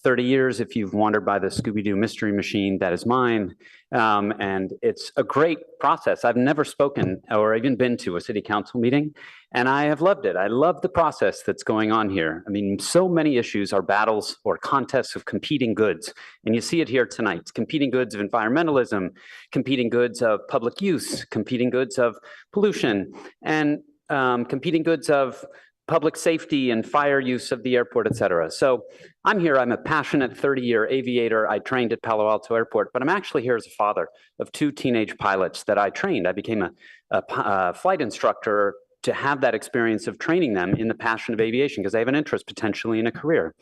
30 years. If you've wandered by the Scooby-Doo Mystery Machine, that is mine. And it's a great process. I've never spoken or even been to a city council meeting, and I have loved it. I love the process that's going on here. I mean, so many issues are battles or contests of competing goods, and you see it here tonight. Competing goods of environmentalism, competing goods of public use, competing goods of pollution, and competing goods of public safety and fire use of the airport, et cetera. So I'm here, I'm a passionate 30-year aviator. I trained at Palo Alto Airport, but I'm actually here as a father of 2 teenage pilots that I trained. I became a flight instructor to have that experience of training them in the passion of aviation because they have an interest potentially in a career.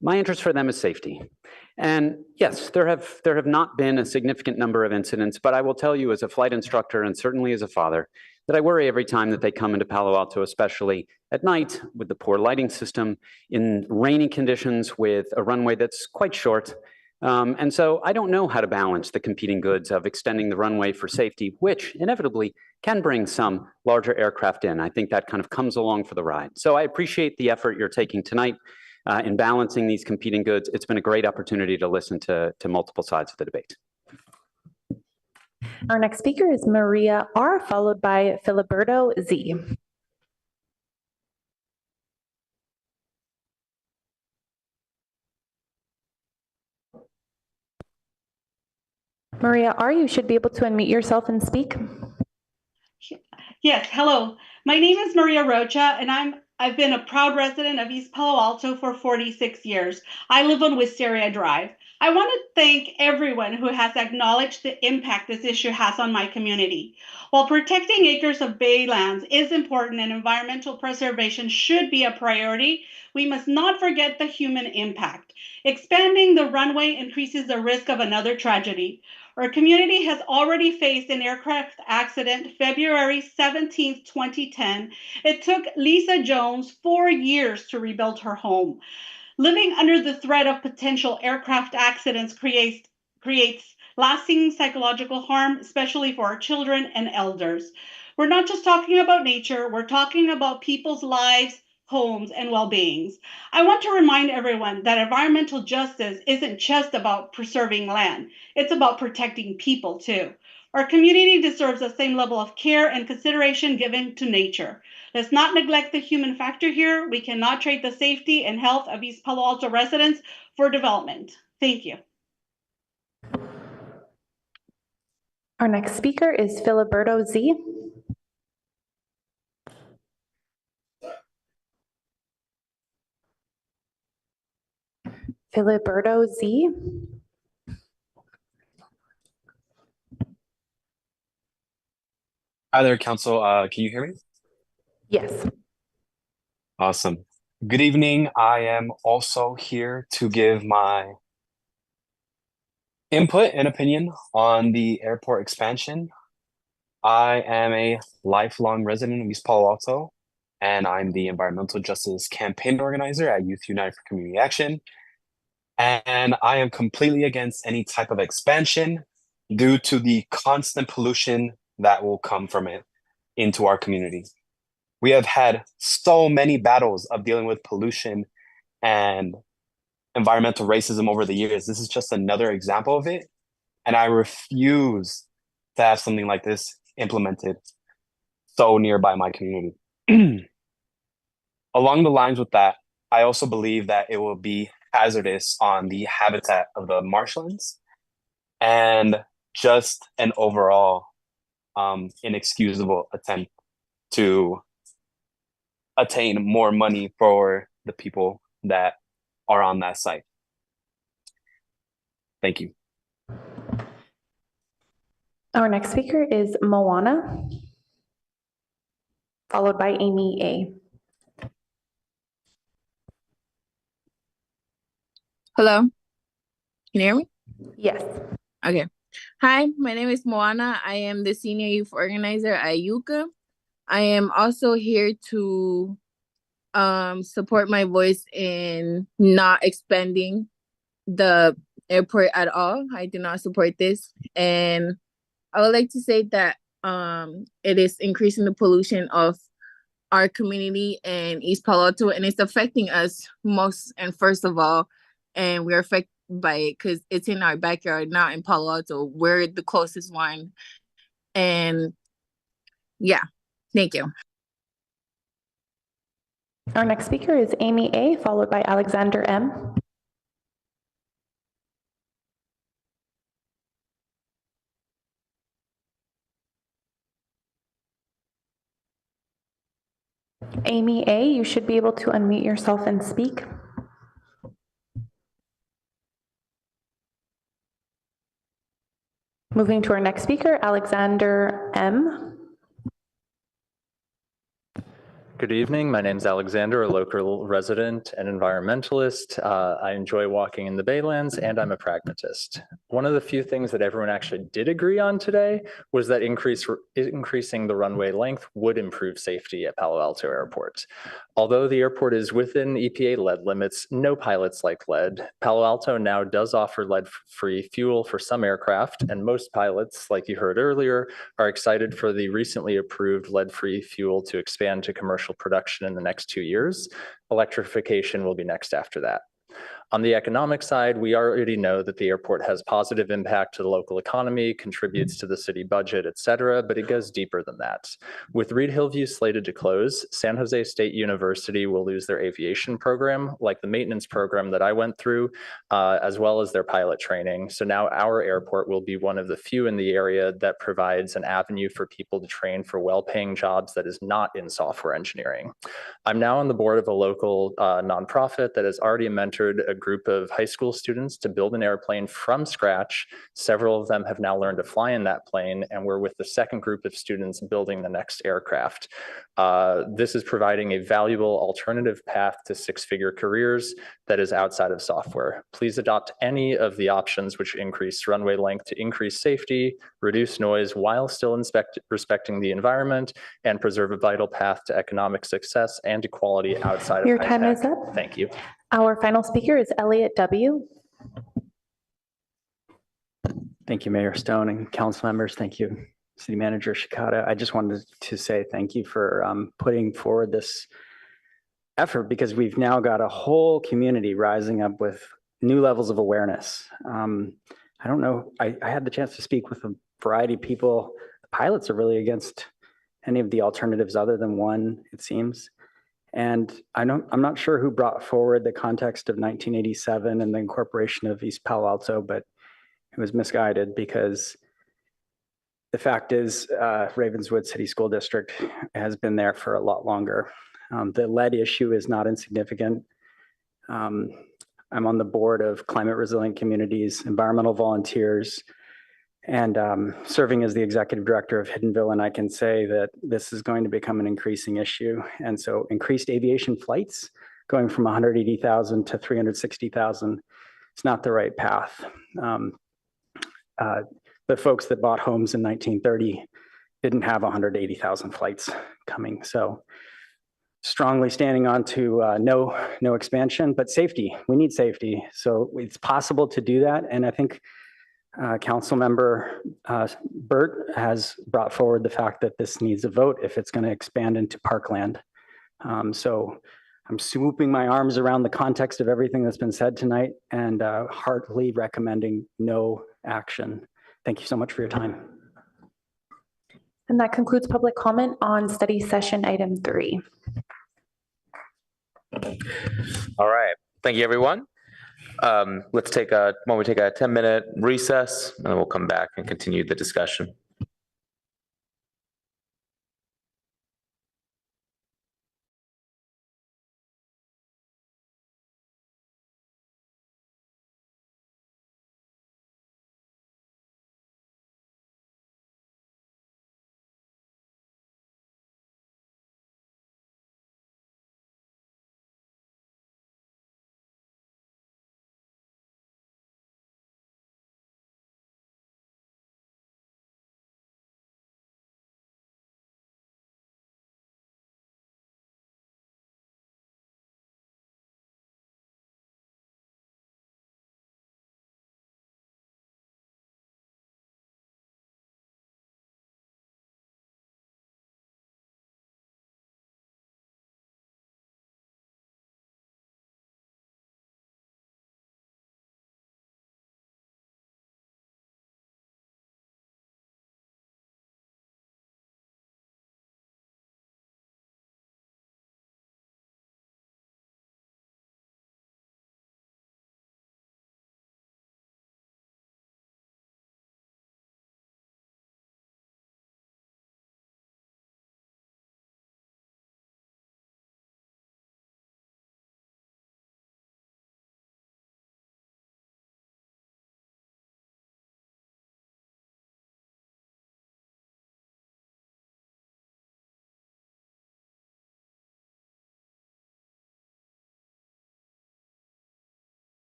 My interest for them is safety. And yes, there have not been a significant number of incidents, but I will tell you as a flight instructor and certainly as a father that I worry every time that they come into Palo Alto, especially at night with the poor lighting system, in rainy conditions with a runway that's quite short. And so I don't know how to balance the competing goods of extending the runway for safety, which inevitably can bring some larger aircraft in. I think that kind of comes along for the ride. So I appreciate the effort you're taking tonight in balancing these competing goods. It's been a great opportunity to listen to multiple sides of the debate. Our next speaker is Maria R., followed by Filiberto Z. Maria R., you should be able to unmute yourself and speak. Yes, hello. My name is Maria Rocha, and I've been a proud resident of East Palo Alto for 46 years. I live on Wisteria Drive. I want to thank everyone who has acknowledged the impact this issue has on my community. While protecting acres of baylands is important and environmental preservation should be a priority, we must not forget the human impact. Expanding the runway increases the risk of another tragedy. Our community has already faced an aircraft accident February 17, 2010. It took Lisa Jones 4 years to rebuild her home. Living under the threat of potential aircraft accidents creates lasting psychological harm, especially for our children and elders. We're not just talking about nature, we're talking about people's lives, homes, and well-beings. I want to remind everyone that environmental justice isn't just about preserving land, it's about protecting people too. Our community deserves the same level of care and consideration given to nature. Let's not neglect the human factor here. We cannot trade the safety and health of East Palo Alto residents for development. Thank you. Our next speaker is Filiberto Z. Filiberto Z. Hi there, Council. Can you hear me? Yes. Awesome. Good evening. I am also here to give my input and opinion on the airport expansion. I am a lifelong resident of East Palo Alto, and I'm the environmental justice campaign organizer at Youth United for Community Action. And I am completely against any type of expansion due to the constant pollution that will come from it into our community. We have had so many battles of dealing with pollution and environmental racism over the years. This is just another example of it. And I refuse to have something like this implemented so nearby my community. Along the lines with that, I also believe that it will be hazardous on the habitat of the marshlands and just an overall inexcusable attempt to attain more money for the people that are on that site. Thank you. Our next speaker is Moana, followed by Amy A. Hello, can you hear me? Yes. Okay. Hi, my name is Moana. I am the senior youth organizer at Yucca. I am also here to support my voice in not expanding the airport at all. I do not support this. And I would like to say that it is increasing the pollution of our community in East Palo Alto, and it's affecting us most and first of all, and we're affected by it because it's in our backyard, not in Palo Alto. We're the closest one. And yeah, thank you. Our next speaker is Amy A, followed by Alexander M. Amy A, you should be able to unmute yourself and speak. Moving to our next speaker, Alexander M. Good evening. My name is Alexander, a local resident and environmentalist. I enjoy walking in the Baylands, and I'm a pragmatist. One of the few things that everyone actually did agree on today was that increasing the runway length would improve safety at Palo Alto Airport. Although the airport is within EPA lead limits, no pilots like lead. Palo Alto now does offer lead-free fuel for some aircraft, and most pilots, like you heard earlier, are excited for the recently approved lead-free fuel to expand to commercial production in the next 2 years. Electrification will be next after that. On the economic side, we already know that the airport has positive impact to the local economy, contributes to the city budget, et cetera, but it goes deeper than that. With Reed Hillview slated to close, San Jose State University will lose their aviation program, like the maintenance program that I went through, as well as their pilot training. So now our airport will be one of the few in the area that provides an avenue for people to train for well-paying jobs that is not in software engineering. I'm now on the board of a local nonprofit that has already mentored a group of high school students to build an airplane from scratch. Several of them have now learned to fly in that plane, and we're with the second group of students building the next aircraft. This is providing a valuable alternative path to six-figure careers that is outside of software. Please adopt any of the options which increase runway length to increase safety, reduce noise while still respecting the environment, and preserve a vital path to economic success and equality outside Your of high time tech. is up. Thank you. Our final speaker is Elliot W. Thank you, Mayor Stone and council members. Thank you, City Manager Shikata. I just wanted to say thank you for putting forward this effort, because we've now got a whole community rising up with new levels of awareness. I don't know, I had the chance to speak with a variety of people. The pilots are really against any of the alternatives other than one, it seems. And I'm not sure who brought forward the context of 1987 and the incorporation of East Palo Alto, but it was misguided, because the fact is Ravenswood City School District has been there for a lot longer. The lead issue is not insignificant. I'm on the board of Climate Resilient Communities, Environmental Volunteers, and serving as the executive director of Hiddenville, and I can say that this is going to become an increasing issue. And so increased aviation flights going from 180,000 to 360,000 is not the right path. The folks that bought homes in 1930 didn't have 180,000 flights coming. So strongly standing on to no expansion, but safety. We need safety. So it's possible to do that. And I think Council Member Burt has brought forward the fact that this needs a vote if it's going to expand into parkland. So I'm swooping my arms around the context of everything that's been said tonight and heartily recommending no action. Thank you so much for your time. And that concludes public comment on study session item 3. All right. Thank you, everyone. Let's take a 10-minute recess, and then we'll come back and continue the discussion.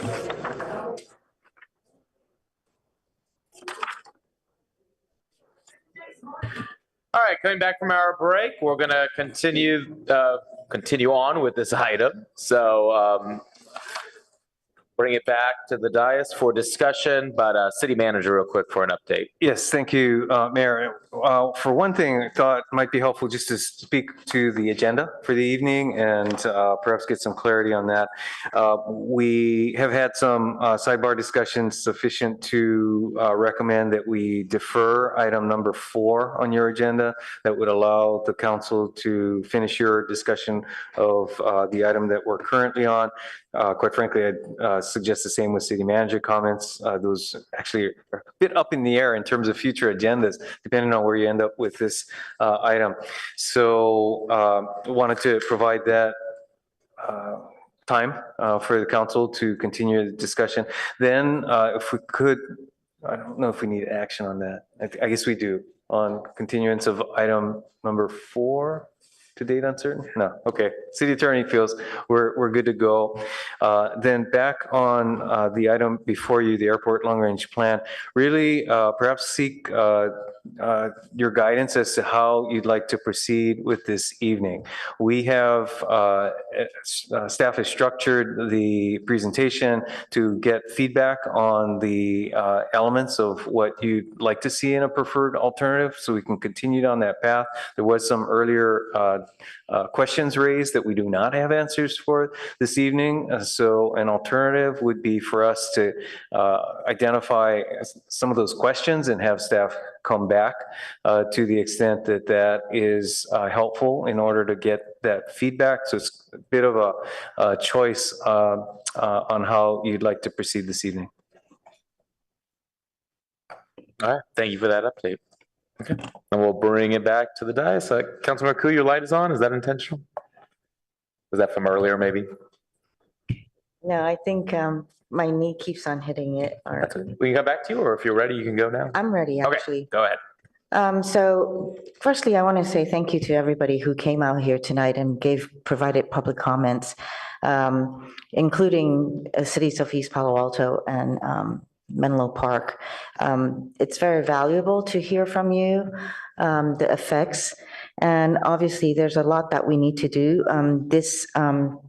All right, coming back from our break, we're going to continue on with this item. So bring it back to the dais for discussion, but City Manager real quick for an update. Yes, thank you, Mayor. For one thing, I thought it might be helpful just to speak to the agenda for the evening and perhaps get some clarity on that. We have had some sidebar discussions sufficient to recommend that we defer item number 4 on your agenda. That would allow the council to finish your discussion of the item that we're currently on. Quite frankly, I'd suggest the same with city manager comments. Those actually are a bit up in the air in terms of future agendas, depending on where you end up with this item. So wanted to provide that time for the council to continue the discussion. Then if we could, I don't know if we need action on that. I guess we do on continuance of item number 4. To date uncertain? No. Okay. City Attorney feels we're good to go. Then back on the item before you, the airport long range plan. Really, perhaps seek your guidance as to how you'd like to proceed with this evening. We have staff has structured the presentation to get feedback on the elements of what you'd like to see in a preferred alternative, so we can continue down that path. There was some earlier questions raised that we do not have answers for this evening. So an alternative would be for us to identify some of those questions and have staff come back to the extent that that is helpful in order to get that feedback. So it's a bit of a choice on how you'd like to proceed this evening. All right, thank you for that update. Okay, and we'll bring it back to the dais. Councilmember Koo, your light is on. Is that intentional? Was that from earlier, maybe? No, I think my knee keeps on hitting it. That's okay. We can come back to you, or if you're ready, you can go now. I'm ready, Okay, actually. go ahead. So firstly, I want to say thank you to everybody who came out here tonight and provided public comments, including cities of East Palo Alto and Menlo Park. It's very valuable to hear from you, the effects. And obviously, there's a lot that we need to do. This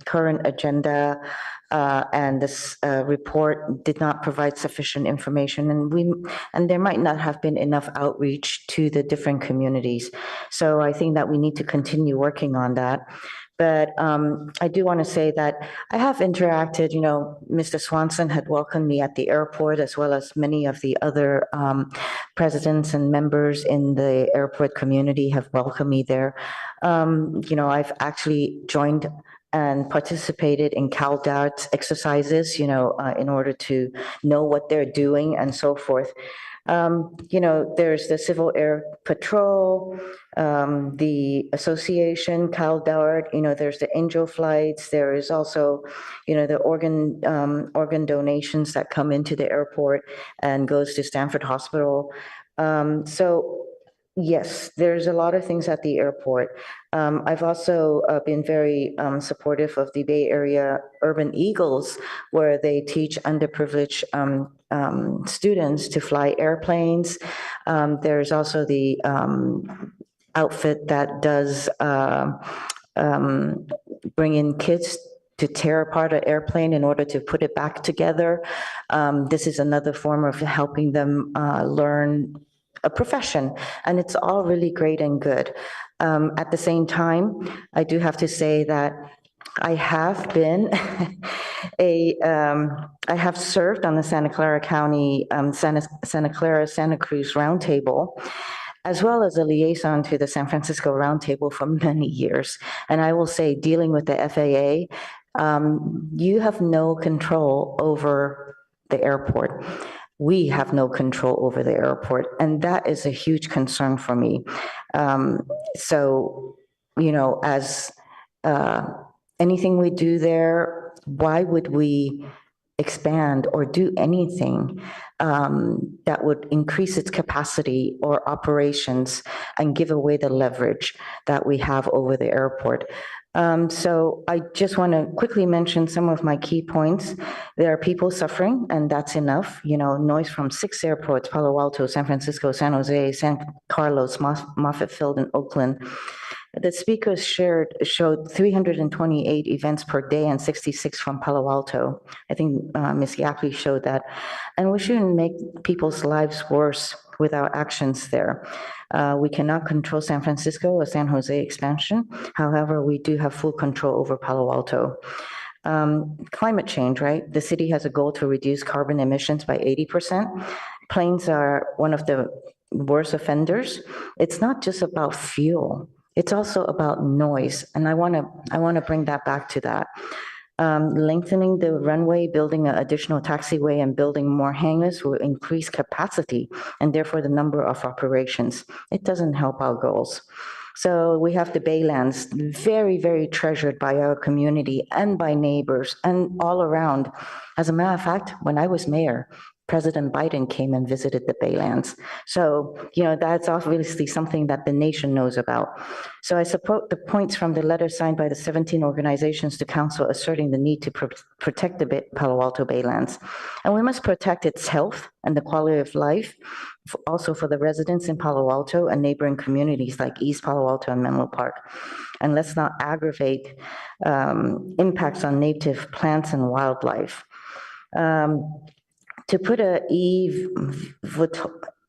current agenda and this report did not provide sufficient information, and there might not have been enough outreach to the different communities. So I think that we need to continue working on that. But I do want to say that I have interacted, Mr. Swanson had welcomed me at the airport, as well as many of the other presidents and members in the airport community have welcomed me there. I've actually joined and participated in CalDART's exercises, in order to know what they're doing and so forth. There's the Civil Air Patrol, the association, CalDART, there's the angel flights. There is also, the organ donations that come into the airport and goes to Stanford Hospital. So yes, there's a lot of things at the airport. I've also been very supportive of the Bay Area Urban Eagles, where they teach underprivileged students to fly airplanes. There's also the outfit that does bring in kids to tear apart an airplane in order to put it back together. This is another form of helping them learn a profession, and it's all really great and good. At the same time, I do have to say that I have been I have served on the Santa Clara County, Santa Cruz Roundtable, as well as a liaison to the San Francisco Roundtable for many years. And I will say, dealing with the FAA, you have no control over the airport. We have no control over the airport, and that is a huge concern for me. So, as anything we do there, why would we expand or do anything that would increase its capacity or operations and give away the leverage that we have over the airport? So I just want to quickly mention some of my key points. There are people suffering, and that's enough. You know, noise from 6 airports, Palo Alto, San Francisco, San Jose, San Carlos, Moffett Field, and Oakland. The speakers showed 328 events per day and 66 from Palo Alto. I think Ms. Yapley showed that. And we shouldn't make people's lives worse with our actions there. We cannot control San Francisco or San Jose expansion. However, we do have full control over Palo Alto. Climate change, right? The city has a goal to reduce carbon emissions by 80%. Planes are one of the worst offenders. It's not just about fuel. It's also about noise, and I want to bring that back to that. Lengthening the runway, building an additional taxiway, and building more hangars will increase capacity and therefore the number of operations. It doesn't help our goals. So we have the Baylands, very, very treasured by our community and by neighbors and all around. As a matter of fact, when I was mayor, President Biden came and visited the Baylands. So, you know, that's obviously something that the nation knows about. So I support the points from the letter signed by the 17 organizations to council asserting the need to protect the Palo Alto Baylands. And we must protect its health and the quality of life, also for the residents in Palo Alto and neighboring communities like East Palo Alto and Menlo Park. And let's not aggravate impacts on native plants and wildlife. To put a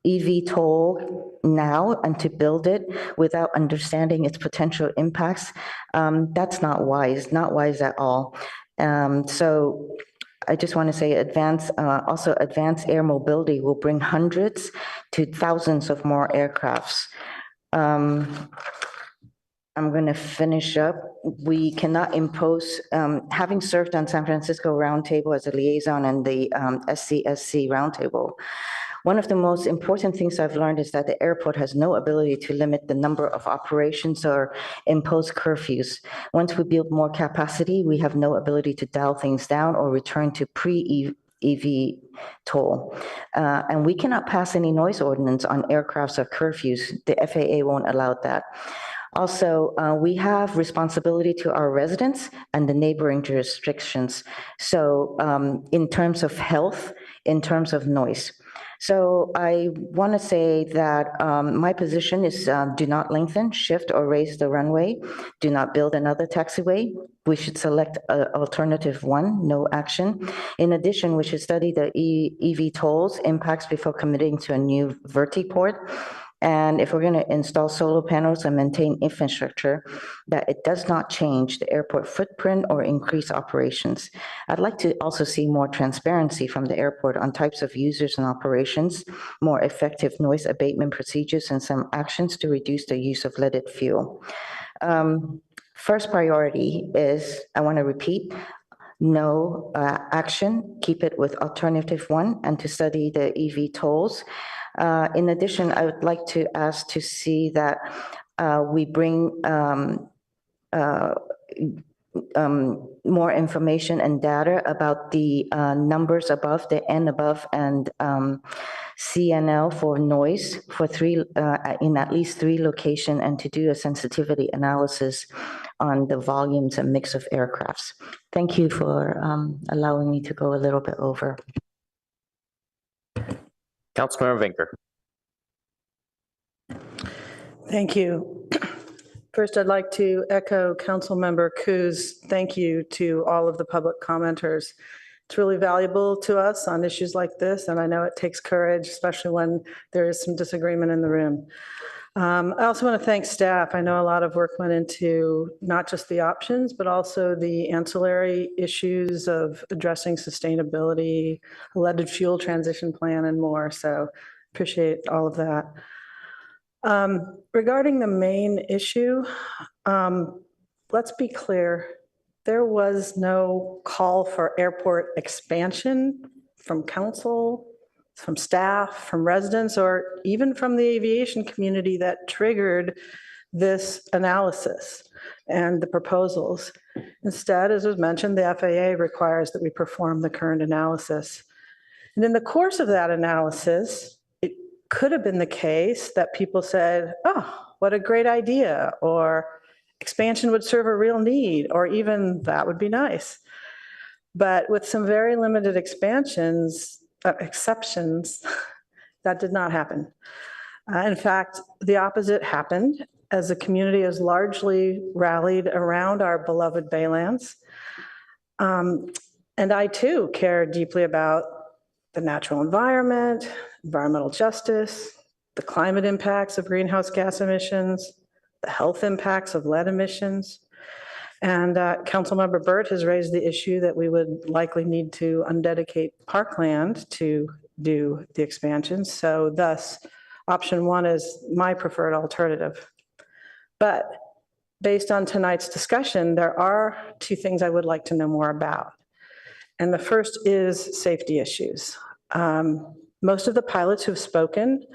EV toll now and to build it without understanding its potential impacts, that's not wise at all. So I just want to say advanced air mobility will bring hundreds to thousands of more aircrafts. I'm going to finish up. We cannot impose, having served on San Francisco Roundtable as a liaison and the SCSC Roundtable, one of the most important things I've learned is that the airport has no ability to limit the number of operations or impose curfews. Once we build more capacity, we have no ability to dial things down or return to pre-EV toll. And we cannot pass any noise ordinance on aircrafts or curfews. The FAA won't allow that. Also, we have responsibility to our residents and the neighboring jurisdictions. So in terms of health, in terms of noise. So I want to say that my position is do not lengthen, shift, or raise the runway. Do not build another taxiway. We should select alternative one, no action. In addition, we should study the EV tolls impacts before committing to a new vertiport. And if we're going to install solar panels and maintain infrastructure, that it does not change the airport footprint or increase operations. I'd like to also see more transparency from the airport on types of users and operations, more effective noise abatement procedures, and some actions to reduce the use of leaded fuel. First priority is, I want to repeat, no action, keep it with alternative one, and to study the EV tolls. In addition, I would like to ask to see that we bring more information and data about the numbers above, the N above, and CNL for noise for in at least 3 locations, and to do a sensitivity analysis on the volumes and mix of aircrafts. Thank you for allowing me to go a little bit over. Councilmember Vinker. Thank you. First, I'd like to echo Councilmember Koo's thank you to all of the public commenters. It's really valuable to us on issues like this, and I know it takes courage, especially when there is some disagreement in the room. I also want to thank staff. I know a lot of work went into not just the options, but also the ancillary issues of addressing sustainability, leaded fuel transition plan, and more. So appreciate all of that. Regarding the main issue, let's be clear. There was no call for airport expansion from council, from staff, from residents, or even from the aviation community that triggered this analysis and the proposals. Instead, as was mentioned, the FAA requires that we perform the current analysis. And in the course of that analysis, it could have been the case that people said, oh, what a great idea, or expansion would serve a real need, or even that would be nice. But with some very limited exceptions, that did not happen. In fact, the opposite happened, as the community has largely rallied around our beloved Baylands. And I too care deeply about the natural environment, environmental justice, the climate impacts of greenhouse gas emissions, the health impacts of lead emissions. And Councilmember Burt has raised the issue that we would likely need to undedicate parkland to do the expansion. So thus, option one is my preferred alternative. But based on tonight's discussion, there are two things I would like to know more about. And the first is safety issues. Most of the pilots who've spoken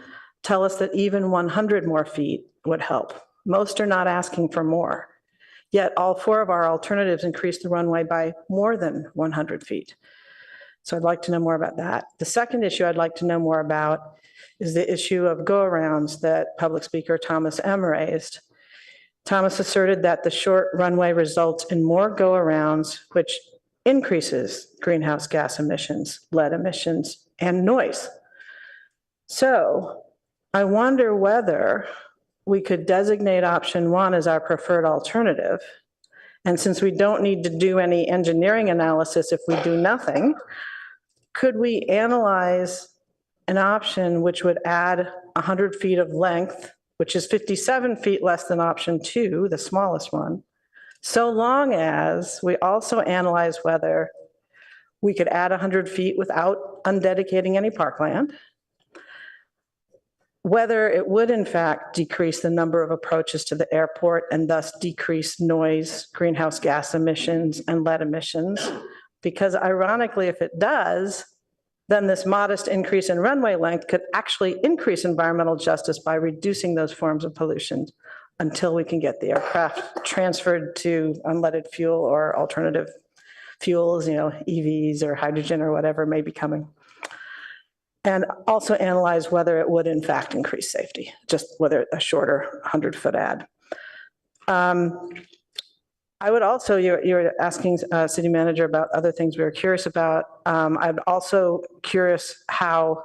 tell us that even 100 more feet would help. Most are not asking for more. Yet all four of our alternatives increase the runway by more than 100 feet. So I'd like to know more about that. The second issue I'd like to know more about is the issue of go-arounds that Public Speaker Thomas M. raised. Thomas asserted that the short runway results in more go-arounds, which increases greenhouse gas emissions, lead emissions, and noise. So I wonder whether we could designate option one as our preferred alternative. And since we don't need to do any engineering analysis if we do nothing, could we analyze an option which would add 100 feet of length, which is 57 feet less than option two, the smallest one, so long as we also analyze whether we could add 100 feet without undedicating any parkland, whether it would in fact decrease the number of approaches to the airport and thus decrease noise, greenhouse gas emissions, and lead emissions. Because ironically, if it does, then this modest increase in runway length could actually increase environmental justice by reducing those forms of pollution until we can get the aircraft transferred to unleaded fuel or alternative fuels, EVs or hydrogen or whatever may be coming. And also analyze whether it would in fact increase safety, just whether a shorter 100-foot ad. I would also, you're asking City Manager about other things we were curious about. I'm also curious how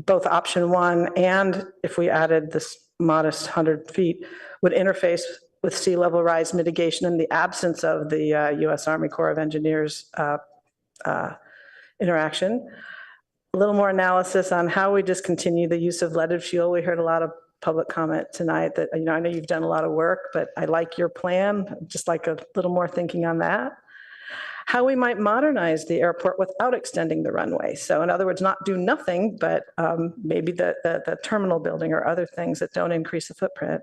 both option one and if we added this modest 100 feet would interface with sea level rise mitigation in the absence of the U.S. Army Corps of Engineers interaction. A little more analysis on how we discontinue the use of leaded fuel. We heard a lot of public comment tonight that, I know you've done a lot of work, but I like your plan. Just like a little more thinking on that. How we might modernize the airport without extending the runway. So in other words, not do nothing, but maybe the terminal building or other things that don't increase the footprint.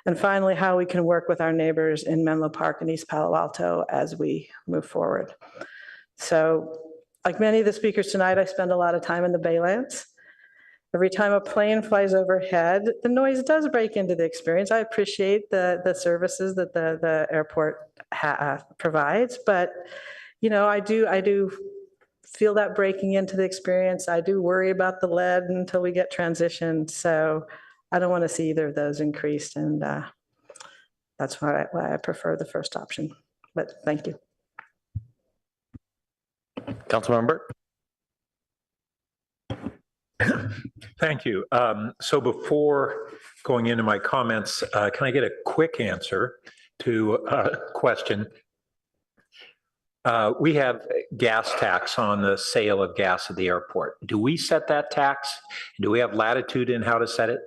And finally, how we can work with our neighbors in Menlo Park and East Palo Alto as we move forward. So like many of the speakers tonight, I spend a lot of time in the Baylands. Every time a plane flies overhead, the noise does break into the experience. I appreciate the services that the airport provides, but I do feel that breaking into the experience. I do worry about the lead until we get transitioned. So I don't want to see either of those increased, and that's why I prefer the first option. But thank you. Councilmember. Thank you. So before going into my comments, can I get a quick answer to a question? We have gas tax on the sale of gas at the airport. Do we set that tax? Do we have latitude in how to set it?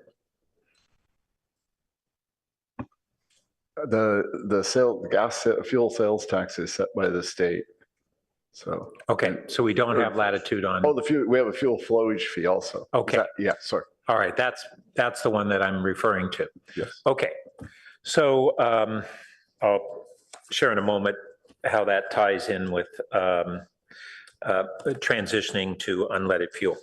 The fuel sales tax is set by the state. So okay, so we don't have latitude on. Oh, we have a fuel flowage fee also. Okay, yeah, sorry. All right, that's the one that I'm referring to. Yes. Okay, so I'll share in a moment how that ties in with transitioning to unleaded fuel.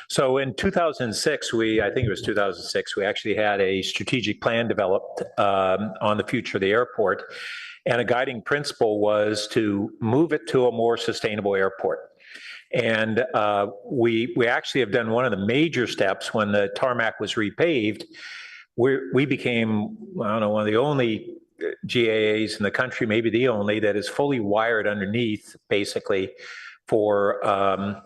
So in 2006, I think it was 2006, we actually had a strategic plan developed on the future of the airport. And a guiding principle was to move it to a more sustainable airport. And we actually have done one of the major steps when the tarmac was repaved. We became, I don't know, one of the only GAAs in the country, maybe the only, that is fully wired underneath, basically, for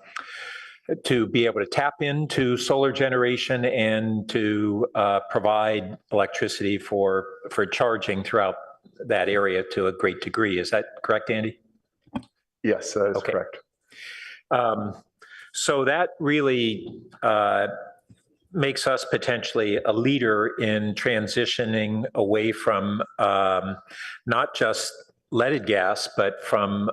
to be able to tap into solar generation and to provide electricity for charging throughout that area to a great degree. Is that correct, Andy? Yes, that is correct. So that really makes us potentially a leader in transitioning away from not just leaded gas, but from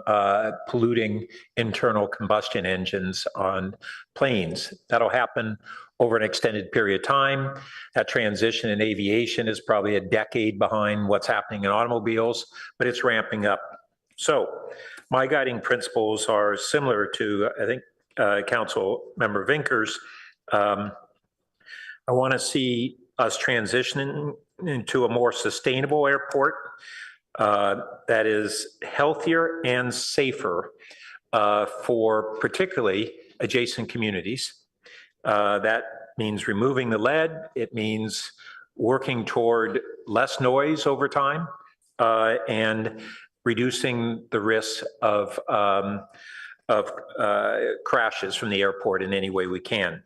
polluting internal combustion engines on planes. That'll happen over an extended period of time. That transition in aviation is probably a decade behind what's happening in automobiles, but it's ramping up. So my guiding principles are similar to, I think, Council Member Vinkers. I want to see us transitioning into a more sustainable airport that is healthier and safer for particularly adjacent communities. That means removing the lead. It means working toward less noise over time and reducing the risk of crashes from the airport in any way we can.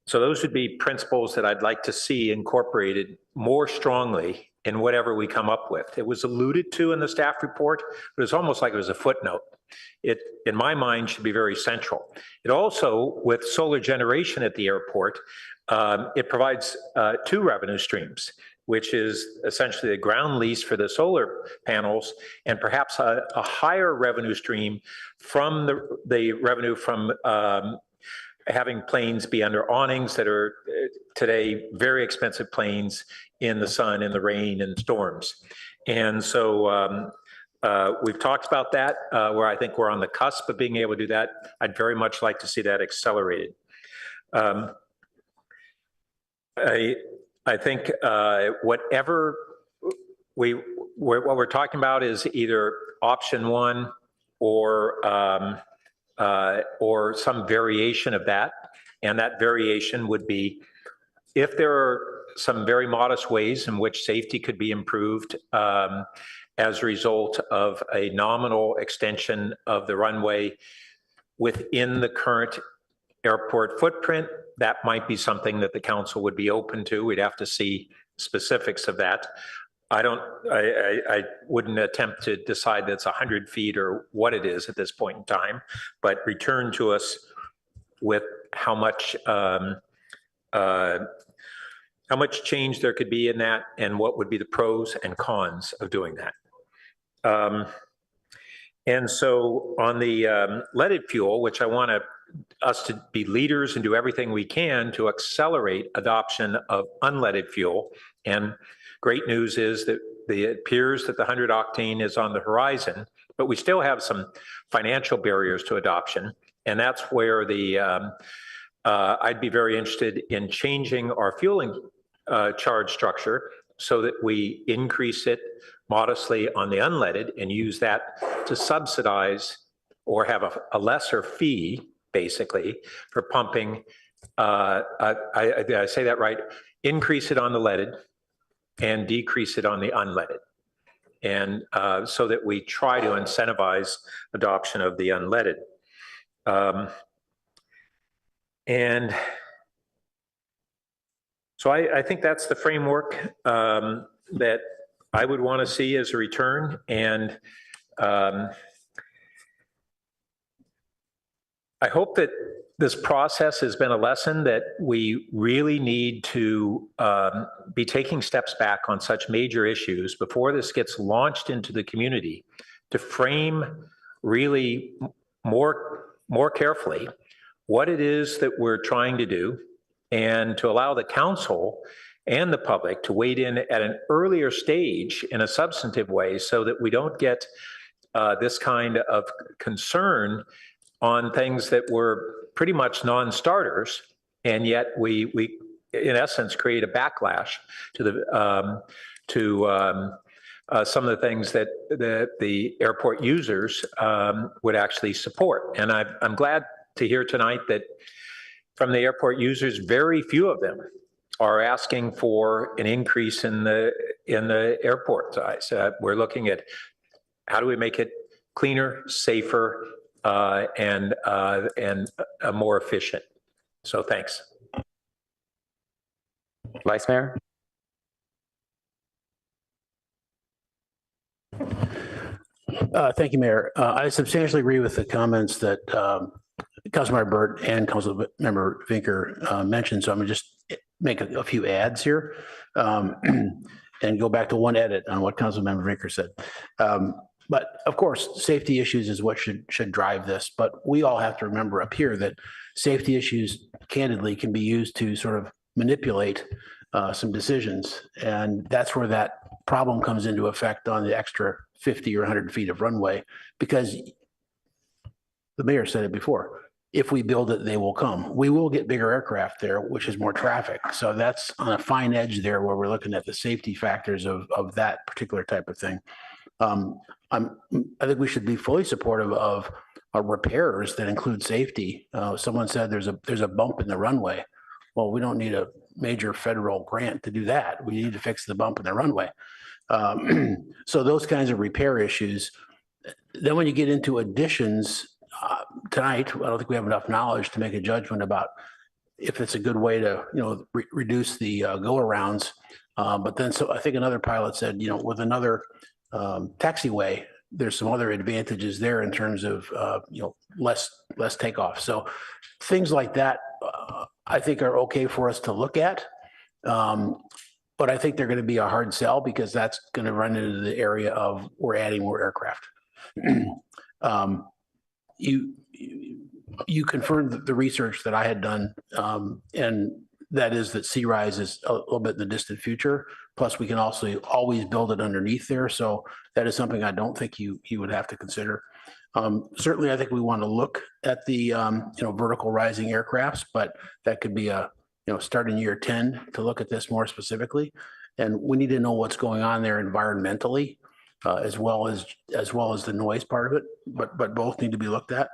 So those would be principles that I'd like to see incorporated more strongly in whatever we come up with. It was alluded to in the staff report, but it's almost like it was a footnote. It, in my mind, should be very central. It also, with solar generation at the airport, it provides two revenue streams, which is essentially the ground lease for the solar panels and perhaps a higher revenue stream from the revenue from having planes be under awnings that are today very expensive planes in the sun, in the rain, and storms. And so we've talked about that, where I think we're on the cusp of being able to do that. I'd very much like to see that accelerated. I think whatever what we're talking about is either option one or some variation of that. And that variation would be if there are some very modest ways in which safety could be improved as a result of a nominal extension of the runway within the current airport footprint, that might be something that the council would be open to. We'd have to see specifics of that. I wouldn't attempt to decide that's 100 feet or what it is at this point in time, but return to us with how much change there could be in that and what would be the pros and cons of doing that. And so on the leaded fuel, which I want us to be leaders and do everything we can to accelerate adoption of unleaded fuel. And great news is that it appears that the 100 octane is on the horizon, but we still have some financial barriers to adoption. And that's where I'd be very interested in changing our fueling charge structure so that we increase it modestly on the unleaded and use that to subsidize or have a lesser fee, basically, for pumping. Did I say that right? Increase it on the leaded and decrease it on the unleaded. And so that we try to incentivize adoption of the unleaded. And so I think that's the framework that I would want to see as a return. And I hope that this process has been a lesson that we really need to be taking steps back on such major issues before this gets launched into the community, to frame really more carefully what it is that we're trying to do, and to allow the council and the public to wade in at an earlier stage in a substantive way so that we don't get this kind of concern on things that were pretty much non-starters, and yet we in essence create a backlash to some of the things that the airport users would actually support. And I'm glad to hear tonight that from the airport users, very few of them are asking for an increase in the airport size. We're looking at how do we make it cleaner, safer, and more efficient. So thanks. Vice Mayor? Thank you, Mayor. I substantially agree with the comments that Councilmember Burt and Councilmember Vinker mentioned. So I'm going to just make a few adds here and go back to one edit on what Councilmember Vinker said. But of course, safety issues is what should drive this. But we all have to remember up here that safety issues, candidly, can be used to sort of manipulate some decisions. And that's where that problem comes into effect on the extra 50 or 100 feet of runway, because the mayor said it before, if we build it, they will come. We will get bigger aircraft there, which is more traffic. So that's on a fine edge there where we're looking at the safety factors of that particular type of thing. I think we should be fully supportive of repairs that include safety. Someone said there's a bump in the runway. Well, we don't need a major federal grant to do that. We need to fix the bump in the runway. So those kinds of repair issues. Then when you get into additions, tonight, I don't think we have enough knowledge to make a judgment about if it's a good way to, reduce the go-arounds. But then, so I think another pilot said, with another taxiway, there's some other advantages there in terms of, less takeoff. So things like that, I think are okay for us to look at. But I think they're going to be a hard sell because that's going to run into the area of we're adding more aircraft. You confirmed the research that I had done, and that is that sea rise is a little bit in the distant future. Plus, we can also always build it underneath there. So that is something I don't think you would have to consider. Certainly, I think we want to look at the vertical rising aircrafts, but that could be a start in year 10 to look at this more specifically. And we need to know what's going on there environmentally, as well as the noise part of it, but both need to be looked at.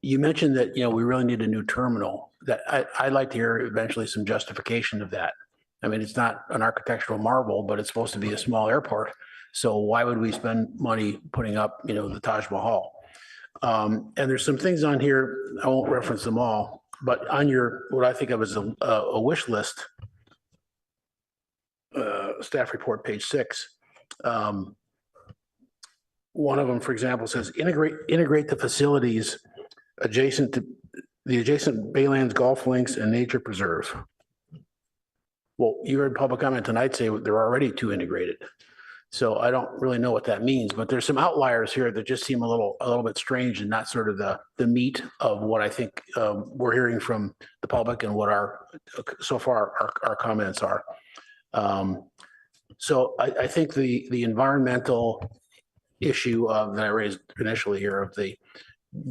You mentioned that, we really need a new terminal. That I'd like to hear eventually some justification of that. I mean, it's not an architectural marvel, but it's supposed to be a small airport. So why would we spend money putting up, the Taj Mahal? And there's some things on here, I won't reference them all, but on your, what I think of as a wish list, staff report, page 6, one of them, for example, says integrate the facilities adjacent to the adjacent Baylands Golf Links and Nature Preserve. Well, you heard public comment tonight say there are already 2 integrated. So I don't really know what that means, but there's some outliers here that just seem a little bit strange and not sort of the meat of what I think we're hearing from the public and what our comments are. So I think the environmental issue that I raised initially here of the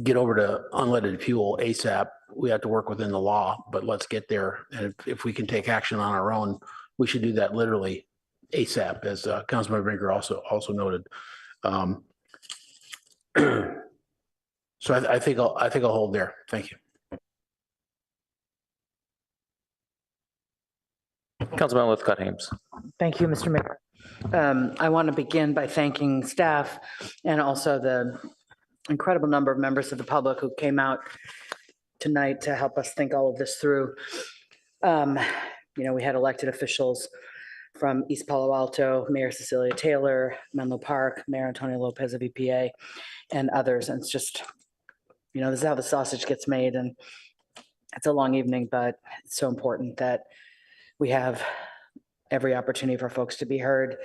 get over to unleaded fuel ASAP, we have to work within the law, but let's get there. And if we can take action on our own, we should do that literally ASAP, as Councilmember Brinker also noted. So I think I'll hold there. Thank you. Councilman Lithcott-Ames. Thank you, Mr. Mayor. I want to begin by thanking staff and also the incredible number of members of the public who came out tonight to help us think all of this through. We had elected officials from East Palo Alto, Mayor Cecilia Taylor, Menlo Park, Mayor Antonio Lopez of EPA, and others. And it's just, this is how the sausage gets made. And it's a long evening, but it's so important that we have every opportunity for folks to be heard.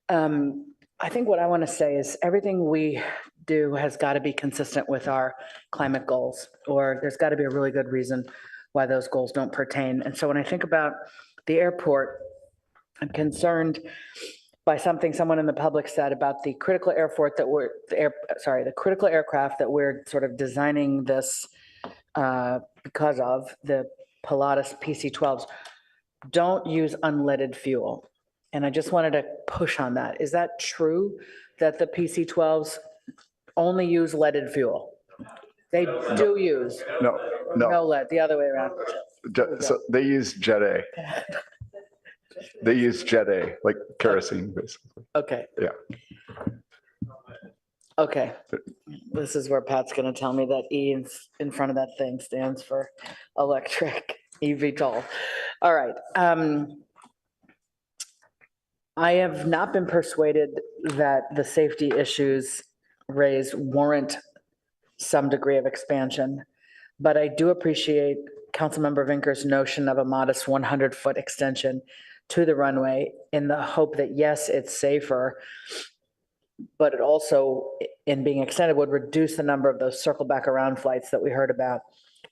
I think what I want to say is everything we do has got to be consistent with our climate goals, or there's got to be a really good reason why those goals don't pertain. And so when I think about the airport, I'm concerned by something someone in the public said about the critical aircraft that we're sort of designing this because of the Pilatus PC-12s. Don't use unleaded fuel. And I just wanted to push on that. Is that true that the PC-12s only use leaded fuel? They do use. No. No lead, the other way around. So they use Jet A. They use Jet A, like kerosene, basically. Okay. Yeah. Okay. This is where Pat's going to tell me that E in front of that thing stands for electric eVTOL. All right. I have not been persuaded that the safety issues raised warrant some degree of expansion, but I do appreciate Councilmember Vinker's notion of a modest 100-foot extension to the runway in the hope that, yes, it's safer, but it also, in being extended, would reduce the number of those circle back around flights that we heard about,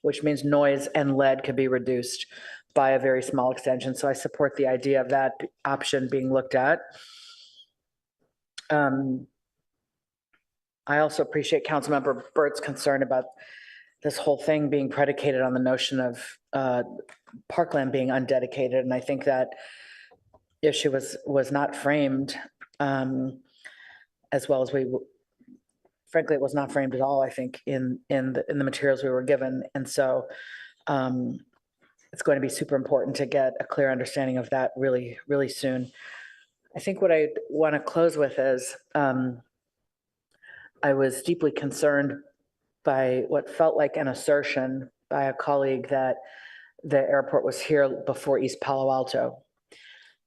which means noise and lead could be reduced by a very small extension. So I support the idea of that option being looked at. I also appreciate Councilmember Burt's concern about this whole thing being predicated on the notion of parkland being undedicated. And I think that issue was not framed as well as frankly, it was not framed at all, I think, in the materials we were given. And so it's going to be super important to get a clear understanding of that really, really soon. I think what I want to close with is I was deeply concerned by what felt like an assertion by a colleague that the airport was here before East Palo Alto.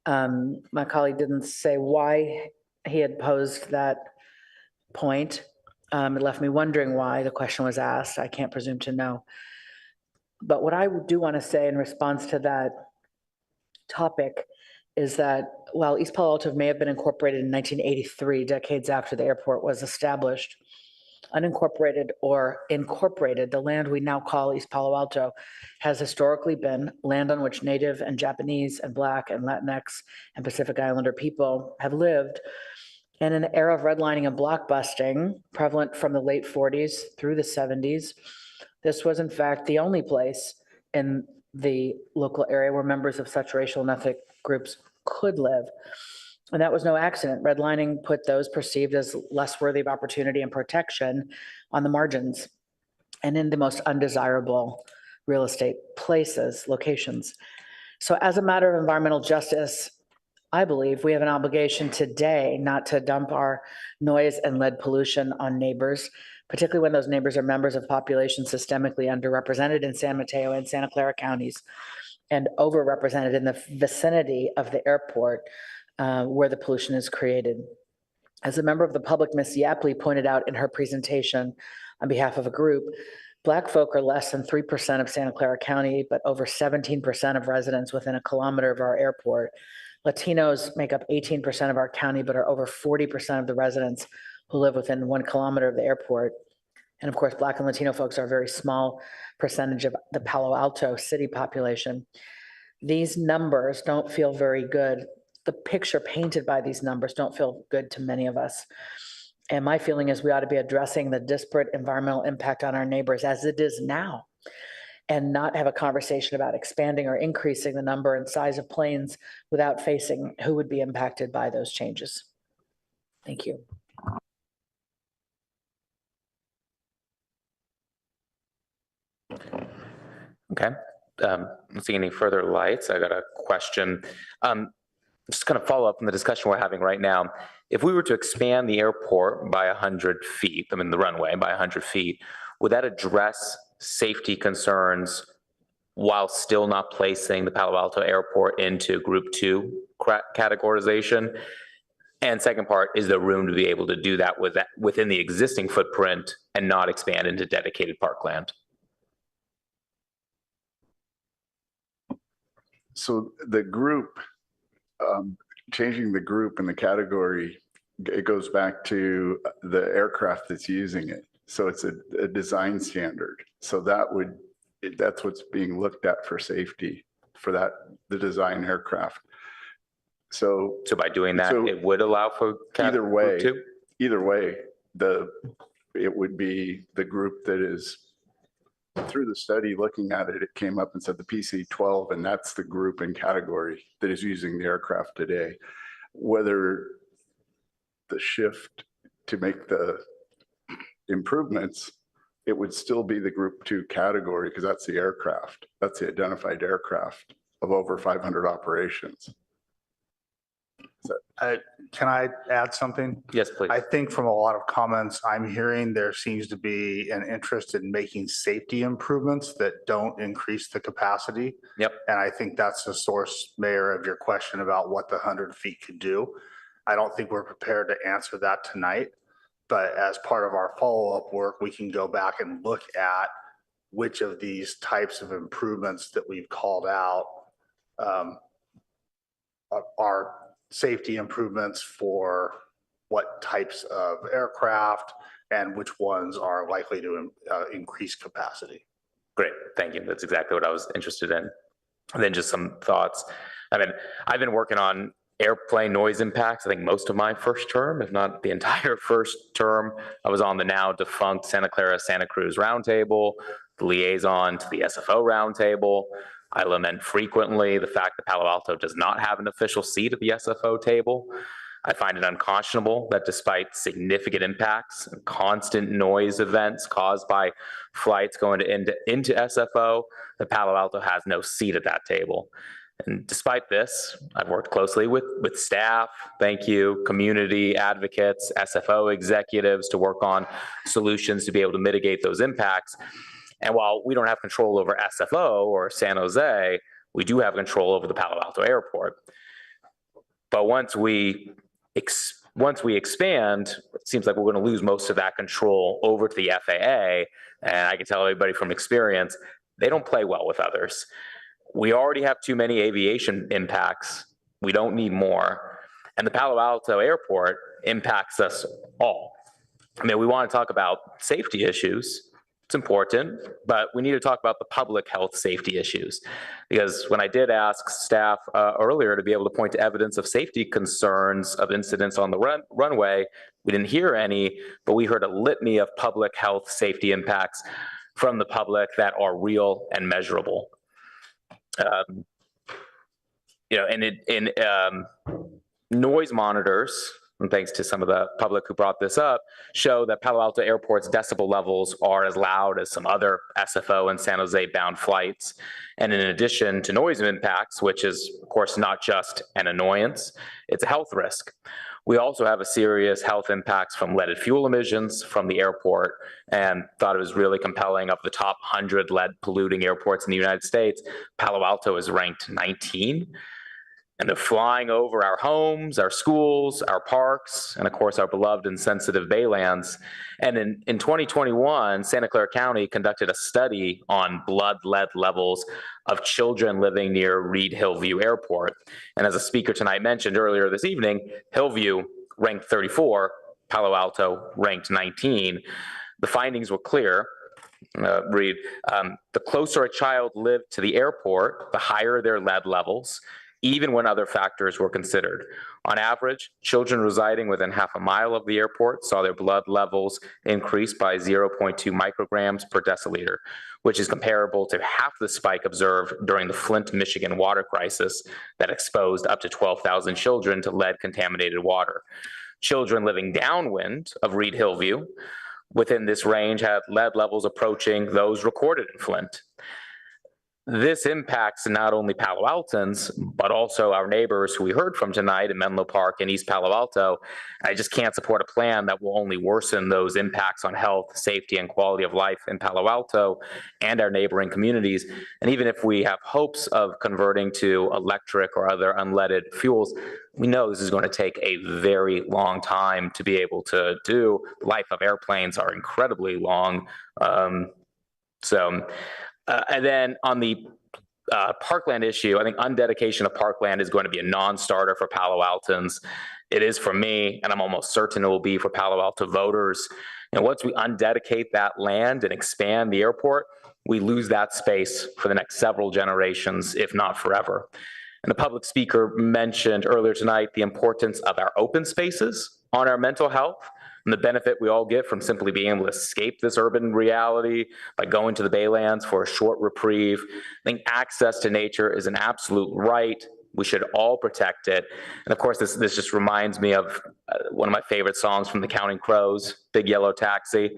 My colleague didn't say why he had posed that point. It left me wondering why the question was asked. I can't presume to know. But what I do want to say in response to that topic is that while East Palo Alto may have been incorporated in 1983, decades after the airport was established, unincorporated or incorporated, the land we now call East Palo Alto has historically been land on which Native and Japanese and Black and Latinx and Pacific Islander people have lived. And in an era of redlining and blockbusting, prevalent from the late 40s through the 70s, this was in fact the only place in the local area where members of such racial and ethnic groups could live. And that was no accident. Redlining put those perceived as less worthy of opportunity and protection on the margins and in the most undesirable real estate places, locations. So as a matter of environmental justice, I believe we have an obligation today not to dump our noise and lead pollution on neighbors, particularly when those neighbors are members of populations systemically underrepresented in San Mateo and Santa Clara counties and overrepresented in the vicinity of the airport where the pollution is created. As a member of the public, Ms. Yapley pointed out in her presentation on behalf of a group, Black folk are less than 3% of Santa Clara County, but over 17% of residents within a kilometer of our airport. Latinos make up 18% of our county, but are over 40% of the residents who live within 1 kilometer of the airport. And of course, Black and Latino folks are a very small percentage of the Palo Alto city population. These numbers don't feel very good. The picture painted by these numbers don't feel good to many of us. And my feeling is we ought to be addressing the disparate environmental impact on our neighbors as it is now, and not have a conversation about expanding or increasing the number and size of planes without facing who would be impacted by those changes. Thank you. Okay. Not seeing any further lights. I got a question. Just kind of follow up on the discussion we're having right now. If we were to expand the airport by 100 feet, I mean the runway by 100 feet, would that address safety concerns while still not placing the Palo Alto airport into group 2 categorization? And second part, is there room to be able to do that within the existing footprint and not expand into dedicated parkland? So the group, changing the group and the category, it goes back to the aircraft that's using it. So it's a design standard. So that's what's being looked at for safety for the design aircraft. So by doing that, it would allow for either way, it would be the group that is through the study looking at it, it came up and said the PC-12, and that's the group and category that is using the aircraft today. Whether the shift to make the improvements it would still be the group 2 category because that's the aircraft. That's the identified aircraft of over 500 operations. Can I add something? Yes, please. I think from a lot of comments I'm hearing, there seems to be an interest in making safety improvements that don't increase the capacity. Yep. And I think that's the source, Mayor, of your question about what the 100 feet could do. I don't think we're prepared to answer that tonight, but as part of our follow-up work, we can go back and look at which of these types of improvements that we've called out are safety improvements for what types of aircraft and which ones are likely to increase capacity. Great, thank you. That's exactly what I was interested in. And then just some thoughts. I mean, I've been working on airplane noise impacts, I think most of my first term, if not the entire first term. I was on the now defunct Santa Clara Santa Cruz Roundtable, the liaison to the SFO Roundtable. I lament frequently the fact that Palo Alto does not have an official seat at the SFO table. I find it unconscionable that despite significant impacts and constant noise events caused by flights going into SFO, that Palo Alto has no seat at that table. And despite this, I've worked closely with staff, thank you, community advocates, SFO executives to work on solutions to be able to mitigate those impacts. And while we don't have control over SFO or San Jose, we do have control over the Palo Alto airport. But once we expand, it seems like we're going to lose most of that control over to the FAA. And I can tell everybody from experience, they don't play well with others. We already have too many aviation impacts. We don't need more. And the Palo Alto airport impacts us all. I mean, we want to talk about safety issues. It's important, but we need to talk about the public health safety issues. Because when I did ask staff earlier to be able to point to evidence of safety concerns of incidents on the runway, we didn't hear any, but we heard a litany of public health safety impacts from the public that are real and measurable. Noise monitors, and thanks to some of the public who brought this up, show that Palo Alto Airport's decibel levels are as loud as some other SFO and San Jose bound flights. And in addition to noise impacts, which is of course not just an annoyance, it's a health risk. We also have a serious health impacts from leaded fuel emissions from the airport, and thought it was really compelling. Of the top 100 lead polluting airports in the United States, Palo Alto is ranked 19. And they're flying over our homes, our schools, our parks, and of course, our beloved and sensitive Baylands. And in 2021, Santa Clara County conducted a study on blood lead levels of children living near Reed Hillview Airport. And as a speaker tonight mentioned earlier this evening, Hillview ranked 34, Palo Alto ranked 19. The findings were clear. Read, the closer a child lived to the airport, the higher their lead levels, even when other factors were considered. On average, children residing within half a mile of the airport saw their blood levels increase by 0.2 micrograms per deciliter, which is comparable to half the spike observed during the Flint, Michigan water crisis that exposed up to 12,000 children to lead-contaminated water. Children living downwind of Reed Hillview within this range had lead levels approaching those recorded in Flint. This impacts not only Palo Altans, but also our neighbors who we heard from tonight in Menlo Park and East Palo Alto. I just can't support a plan that will only worsen those impacts on health, safety, and quality of life in Palo Alto and our neighboring communities. And even if we have hopes of converting to electric or other unleaded fuels, we know this is going to take a very long time to be able to do. The life of airplanes are incredibly long. And then on the parkland issue, I think undedication of parkland is going to be a non-starter for Palo Altans. It is for me, and I'm almost certain it will be for Palo Alto voters. And once we undedicate that land and expand the airport, we lose that space for the next several generations, if not forever. And the public speaker mentioned earlier tonight the importance of our open spaces on our mental health, and the benefit we all get from simply being able to escape this urban reality by going to the Baylands for a short reprieve. I think access to nature is an absolute right. We should all protect it. And of course, this just reminds me of one of my favorite songs from the Counting Crows, Big Yellow Taxi.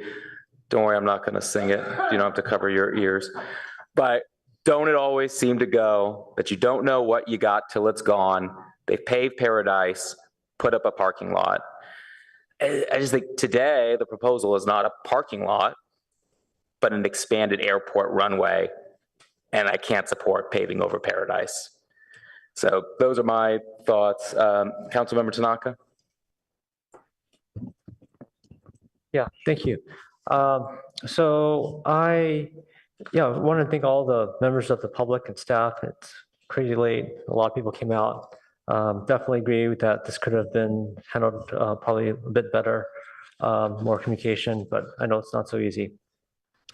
Don't worry, I'm not going to sing it. You don't have to cover your ears. But don't it always seem to go that you don't know what you got till it's gone? They paved paradise, put up a parking lot. I just think today the proposal is not a parking lot, but an expanded airport runway. And I can't support paving over paradise. So those are my thoughts. Councilmember Tanaka? Yeah, thank you. So I want to thank all the members of the public and staff. It's crazy late. A lot of people came out. Definitely agree with that. This could have been handled probably a bit better, more communication, but I know it's not so easy.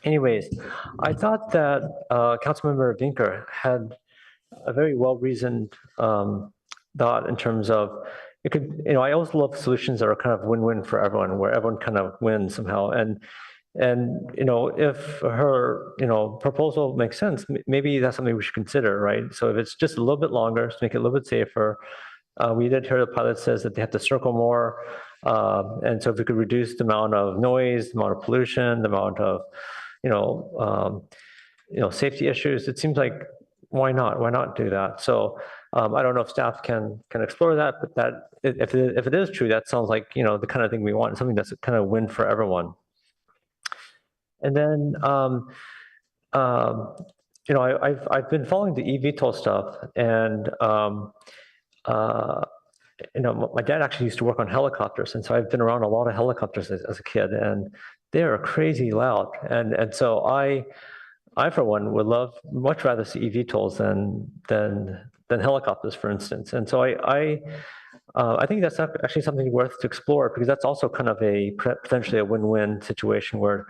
Anyways, I thought that Councilmember Vinker had a very well-reasoned thought in terms of it could, I always love solutions that are kind of win-win for everyone, where everyone kind of wins somehow. And if her, proposal makes sense, maybe that's something we should consider, right? So if it's just a little bit longer to make it a little bit safer, we did hear the pilot says that they have to circle more. And so if we could reduce the amount of noise, the amount of pollution, the amount of, safety issues, it seems like, why not do that? So I don't know if staff can explore that, but that if it is true, that sounds like, the kind of thing we want, something that's a kind of win for everyone. And then, I've been following the eVTOL stuff, and my dad actually used to work on helicopters, and so I've been around a lot of helicopters as a kid, and they are crazy loud. And so I for one would much rather see eVTOLs than helicopters, for instance. And so I think that's actually something worth to explore, because that's also kind of potentially a win-win situation where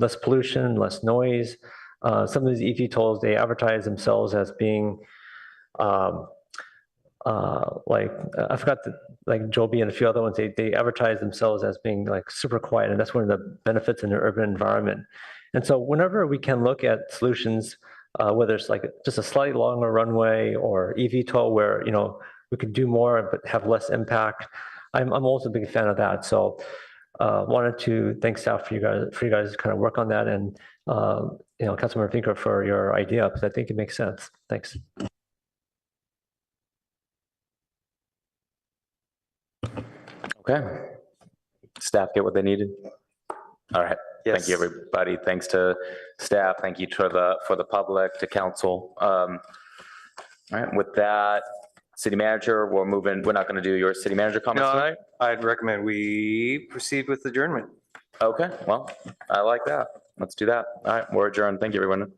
less pollution, less noise. Some of these eVTOLs, they advertise themselves as being like, I forgot like Joby and a few other ones, they advertise themselves as being like super quiet, and that's one of the benefits in an urban environment. And so whenever we can look at solutions, whether it's like just a slightly longer runway or eVTOL where, we could do more but have less impact, I'm also a big fan of that. So wanted to thank staff for you guys to kind of work on that, and Councilmember Finker for your idea, because I think it makes sense. Thanks. Okay. Staff get what they needed? All right. Yes. Thank you, everybody. Thanks to staff. Thank you for the public, to council. All right. With that, city manager, we're moving. We're not going to do your city manager comments tonight. I'd recommend we proceed with adjournment. Okay. Well, I like that. Let's do that. All right. We're adjourned. Thank you, everyone.